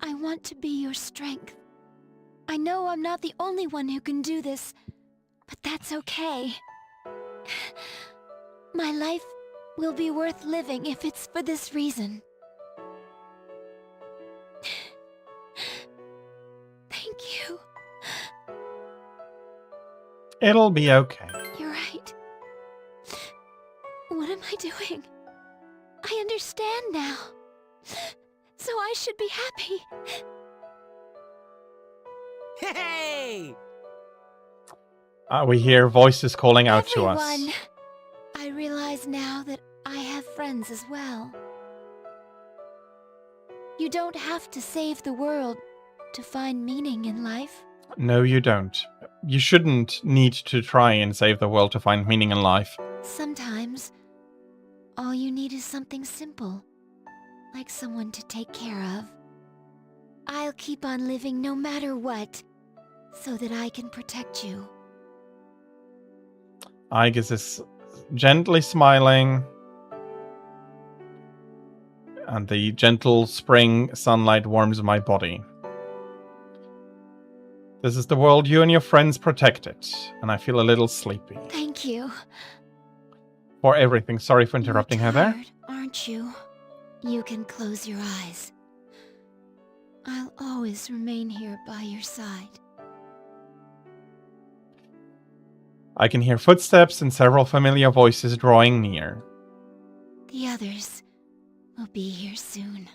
I want to be your strength. I know I'm not the only one who can do this, but that's okay. My life will be worth living if it's for this reason. Thank you. It'll be okay. You're right. What am I doing? I understand now. So I should be happy. Hey! We hear voices calling out to us. Everyone, I realize now that I have friends as well. You don't have to save the world to find meaning in life. No, you don't. You shouldn't need to try and save the world to find meaning in life. Sometimes, all you need is something simple, like someone to take care of. I'll keep on living no matter what, so that I can protect you. Aegis is gently smiling, and the gentle spring sunlight warms my body. This is the world you and your friends protected, and I feel a little sleepy. Thank you. For everything. Sorry for interrupting her there. Aren't you? You can close your eyes. I'll always remain here by your side. I can hear footsteps and several familiar voices drawing near. The others will be here soon.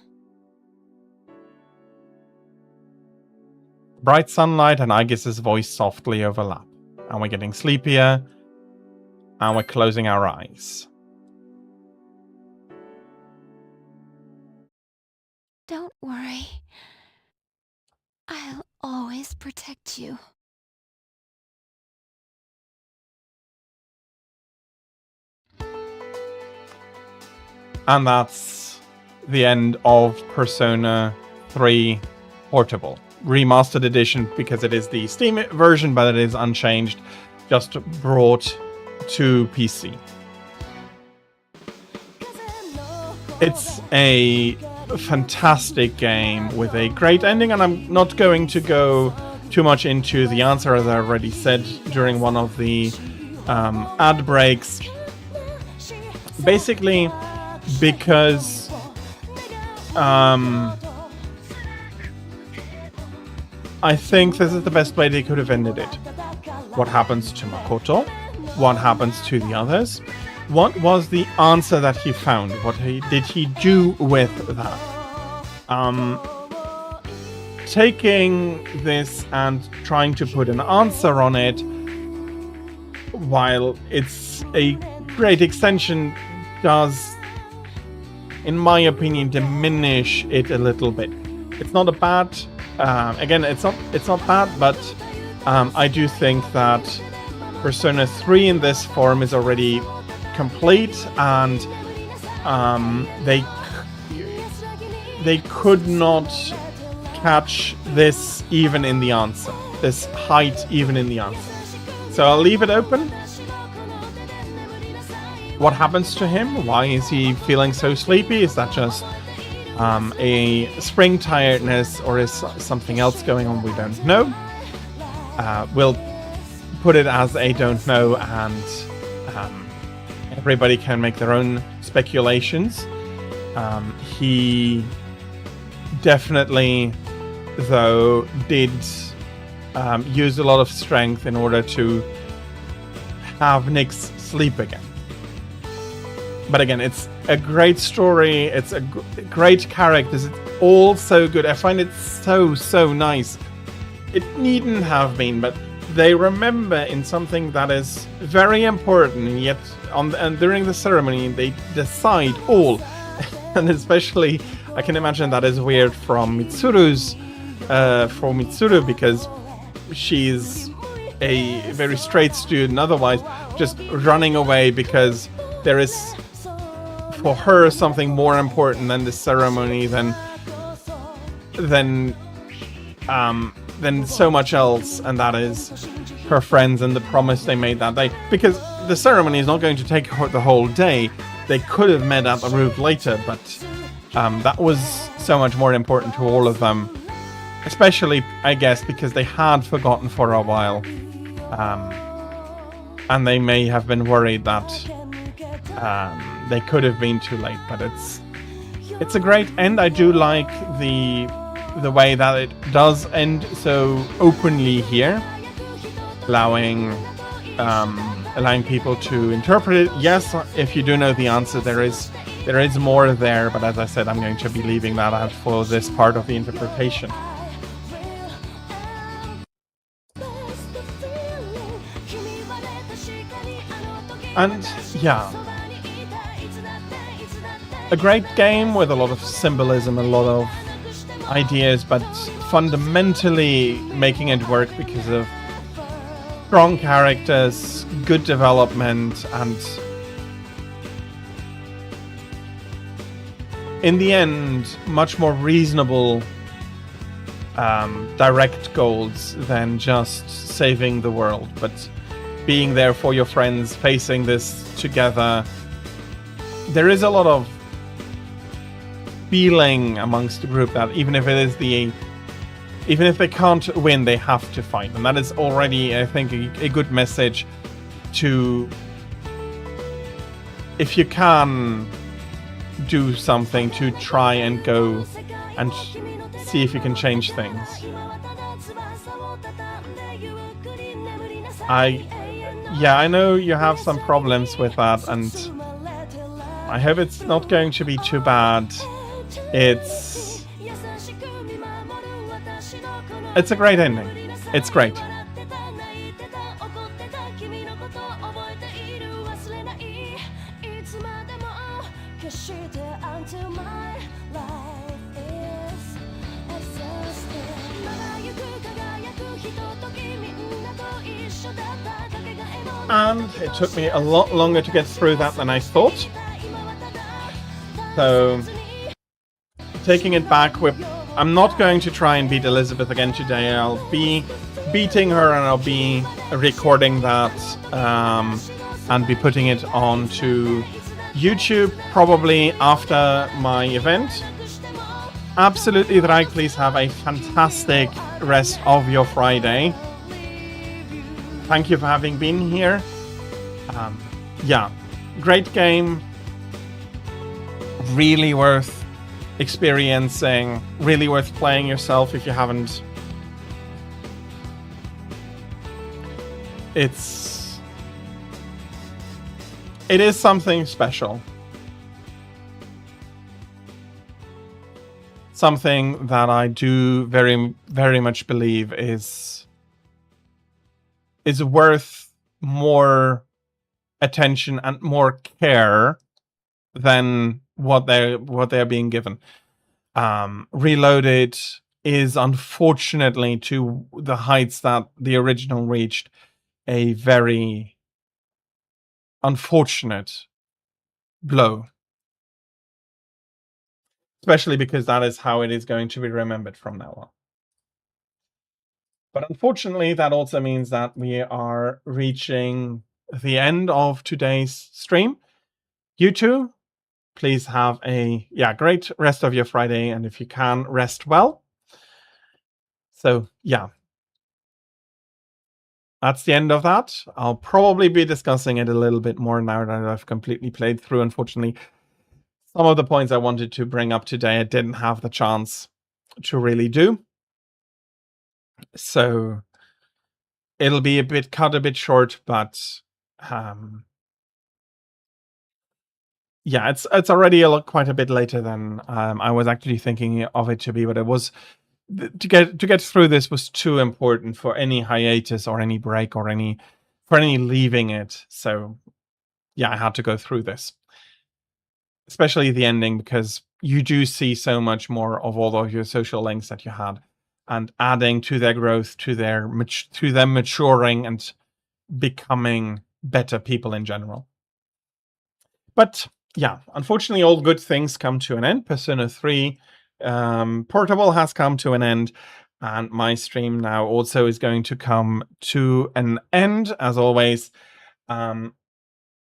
Bright sunlight and Aegis's voice softly overlap, and we're getting sleepier, and we're closing our eyes. Don't worry. I'll always protect you. And that's the end of Persona 3 Portable. Remastered edition, because it is the Steam version, but it is unchanged, just brought to PC. It's a fantastic game with a great ending, and I'm not going to go too much into the answer, as I already said during one of the ad breaks. Basically, because I think this is the best way they could have ended it. What happens to Makoto? What happens to the others? What was the answer that he found? What did he do with that? Taking this and trying to put an answer on it, while it's a great extension, does, in my opinion, diminish it a little bit. It's not a bad. Again, it's not bad, but I do think that Persona 3 in this form is already complete, and they could not catch this even in the answer, this height even in the answer. So I'll leave it open. What happens to him? Why is he feeling so sleepy? Is that just a spring tiredness, or is something else going on we don't know? We'll put it as a don't know, and everybody can make their own speculations. He definitely, though, did use a lot of strength in order to have Nyx sleep again. But again, it's a great story. It's a great characters. It's all so good. I find it so nice. It needn't have been, but they remember in something that is very important, and yet and during the ceremony they decide all. And especially, I can imagine that is weird from Mitsuru, because she's a very straight student, otherwise just running away because there is for her something more important than the ceremony than so much else, and that is her friends and the promise they made that day. Because the ceremony is not going to take the whole day. They could have met at the roof later, but that was so much more important to all of them. Especially, I guess, because they had forgotten for a while. And they may have been worried that they could have been too late. But it's a great end. I do like the way that it does end so openly here, allowing people to interpret it. Yes, if you do know the answer, there is more there, but as I said, I'm going to be leaving that out for this part of the interpretation. And yeah, a great game with a lot of symbolism, a lot of ideas, but fundamentally making it work because of strong characters, good development, and in the end, much more reasonable direct goals than just saving the world, but being there for your friends, facing this together. There is a lot of feeling amongst the group that even if they can't win, they have to fight, and that is already, I think, a good message to, if you can do something, to try and go and see if you can change things. I know you have some problems with that, and I hope it's not going to be too bad. It's a great ending. It's great. And it took me a lot longer to get through that than I thought. So, taking it back, I'm not going to try and beat Elisabeth again today. I'll be beating her, and I'll be recording that and be putting it onto YouTube probably after my event. Absolutely right. Please have a fantastic rest of your Friday. Thank you for having been here. Great game. Really worth experiencing. Really worth playing yourself if you haven't. It is something special. Something that I do very, very much believe is worth more attention and more care than what they're being given. Reloaded is unfortunately, to the heights that the original reached, a very unfortunate blow. Especially because that is how it is going to be remembered from now on. But unfortunately, that also means that we are reaching the end of today's stream. You too, please have a great rest of your Friday, and if you can, rest well. So that's the end of that. I'll probably be discussing it a little bit more now that I've completely played through. Unfortunately, some of the points I wanted to bring up today, I didn't have the chance to really do. So it'll be cut a bit short, but yeah, it's already quite a bit later than I was actually thinking of it to be, but it was to get through this was too important for any hiatus or any break or any leaving it. So yeah, I had to go through this, especially the ending, because you do see so much more of all of your social links that you had, and adding to their growth, to them maturing and becoming better people in general. But yeah, unfortunately, all good things come to an end. Persona 3 Portable has come to an end, and my stream now also is going to come to an end. As always, when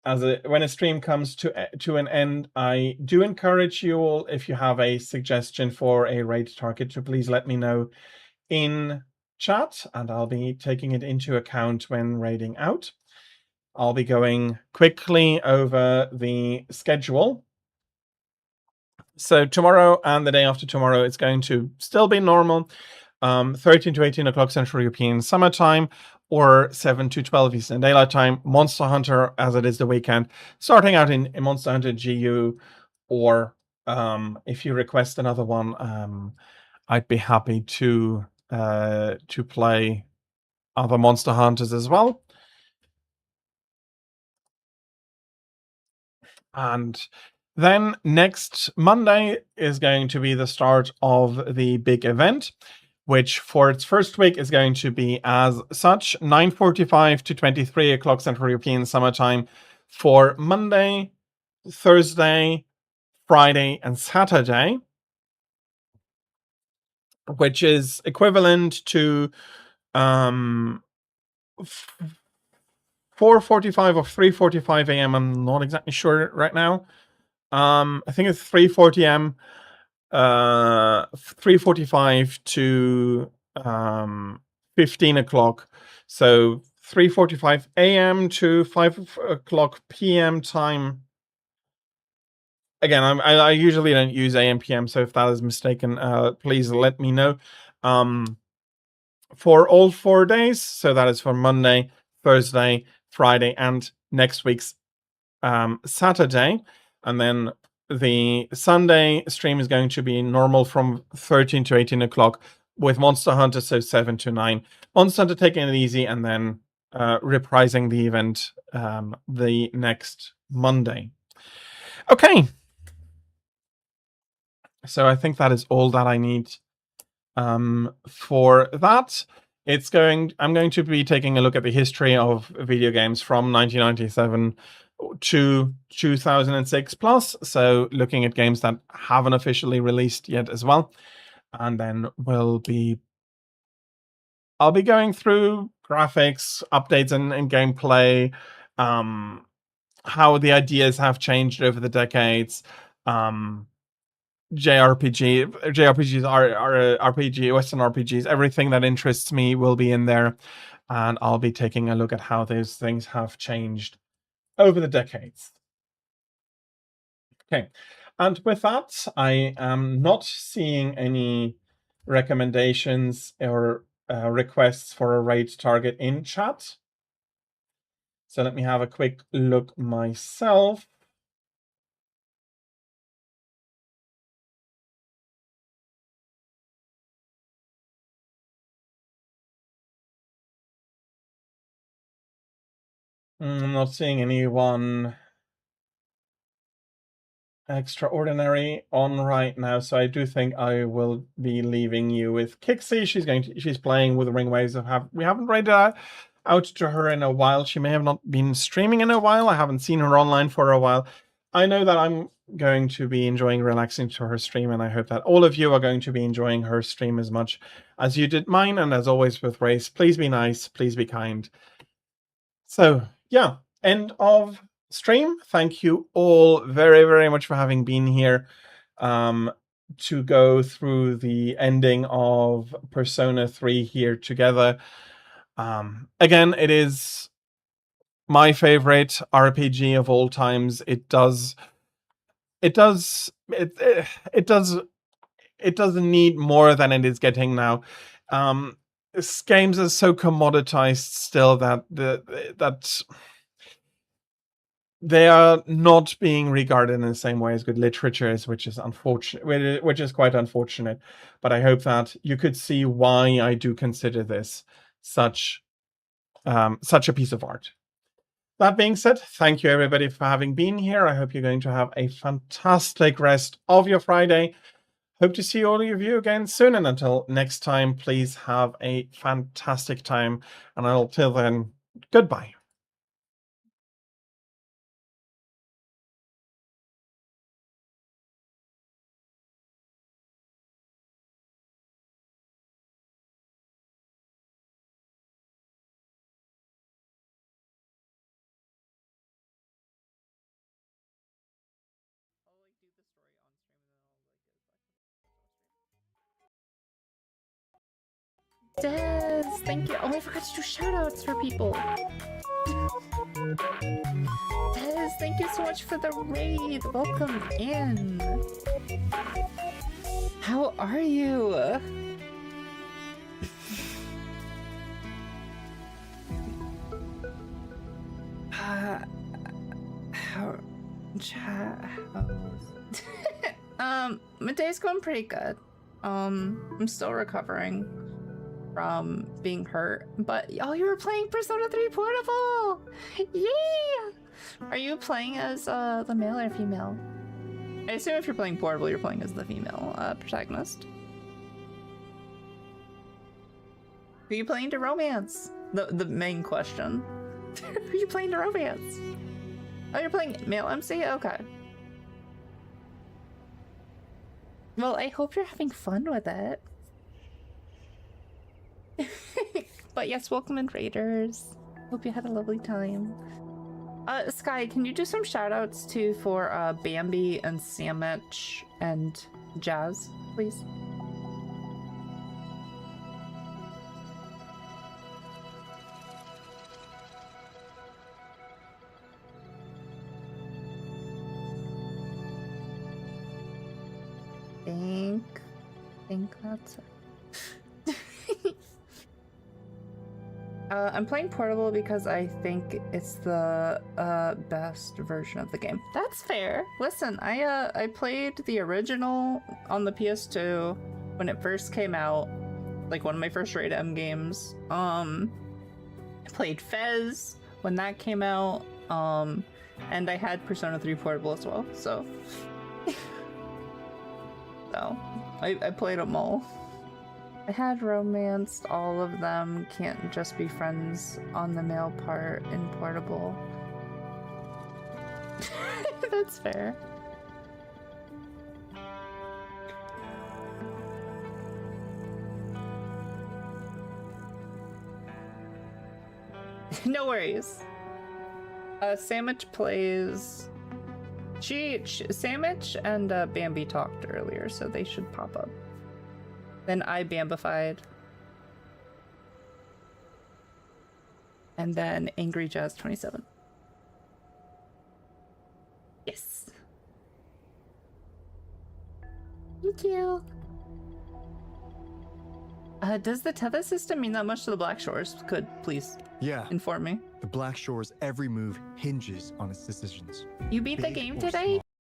a stream comes to an end, I do encourage you all, if you have a suggestion for a raid target, to please let me know in chat, and I'll be taking it into account when raiding out. I'll be going quickly over the schedule. So tomorrow and the day after tomorrow, it's going to still be normal. 13 to 18 o'clock Central European Summertime, or 7 to 12 Eastern Daylight Time. Monster Hunter, as it is the weekend, starting out in Monster Hunter GU, or if you request another one, I'd be happy to play other Monster Hunters as well. And then next Monday is going to be the start of the big event, which for its first week is going to be as such, 9:45 to 23 o'clock Central European Summertime for Monday, Thursday, Friday, and Saturday, which is equivalent to 4:45 or 3:45 a.m. I'm not exactly sure right now. I think it's 3:40 a.m. 3:45 to 15 o'clock. So 3:45 a.m. to 5 o'clock p.m. time. Again, I usually don't use AM PM, so if that is mistaken, please let me know. For all 4 days, so that is for Monday, Thursday, Friday, and next week's Saturday. And then the Sunday stream is going to be normal from 13 to 18 o'clock with Monster Hunter, so 7 to 9. Monster Hunter taking it easy, and then reprising the event the next Monday. Okay. So I think that is all that I need for that. I'm going to be taking a look at the history of video games from 1997 to 2006 plus. So looking at games that haven't officially released yet as well. And then I'll be going through graphics, updates and gameplay, how the ideas have changed over the decades, JRPGs are RPG, Western RPGs, everything that interests me will be in there, and I'll be taking a look at how those things have changed over the decades. Okay, and with that, I am not seeing any recommendations or requests for a raid target in chat. So let me have a quick look myself. I'm not seeing anyone extraordinary on right now, so I do think I will be leaving you with Kixie. She's playing with Ring Waves. We haven't raided out to her in a while. She may have not been streaming in a while. I haven't seen her online for a while. I know that I'm going to be enjoying relaxing to her stream, and I hope that all of you are going to be enjoying her stream as much as you did mine. And as always with Race, please be nice, please be kind. So yeah, end of stream. Thank you all very, very much for having been here to go through the ending of Persona 3 here together. Again, it is my favorite RPG of all times. It doesn't need more than it is getting now. This games are so commoditized still that that they are not being regarded in the same way as good literature is, which is unfortunate, which is quite unfortunate. But I hope that you could see why I do consider this such a piece of art. That being said, thank you everybody for having been here. I hope you're going to have a fantastic rest of your Friday. Hope to see all of you again soon. And until next time, please have a fantastic time. And until then, goodbye. Des, thank you. Oh, I forgot to do shoutouts for people. Des, thank you so much for the raid. Welcome in. How are you? My day's going pretty good. I'm still recovering from being hurt, but oh, you were playing Persona 3 Portable! Yeah! Are you playing as the male or female? I assume if you're playing Portable, you're playing as the female protagonist. Who are you playing to romance? The main question. Who are you playing to romance? Oh, you're playing male MC? Okay. Well, I hope you're having fun with it. But yes, welcome in Raiders. Hope you had a lovely time. Sky, can you do some shoutouts too for Bambi and Sandwich and Jazz, please? Think that's it. I'm playing Portable because I think it's the best version of the game. That's fair. Listen, I played the original on the PS2 when it first came out, like one of my first Raid M games. I played Fez when that came out, and I had Persona 3 Portable as well, so I played them all. I had romanced all of them. Can't just be friends on the male part in Portable. That's fair. No worries. Sandwich plays... Sandwich and Bambi talked earlier, so they should pop up. Then I Bambified. And then Angry Jazz 27. Yes. Thank you. Does the tether system mean that much to the Black Shores? Could please inform me. The Black Shore's every move hinges on its decisions. You beat the game today?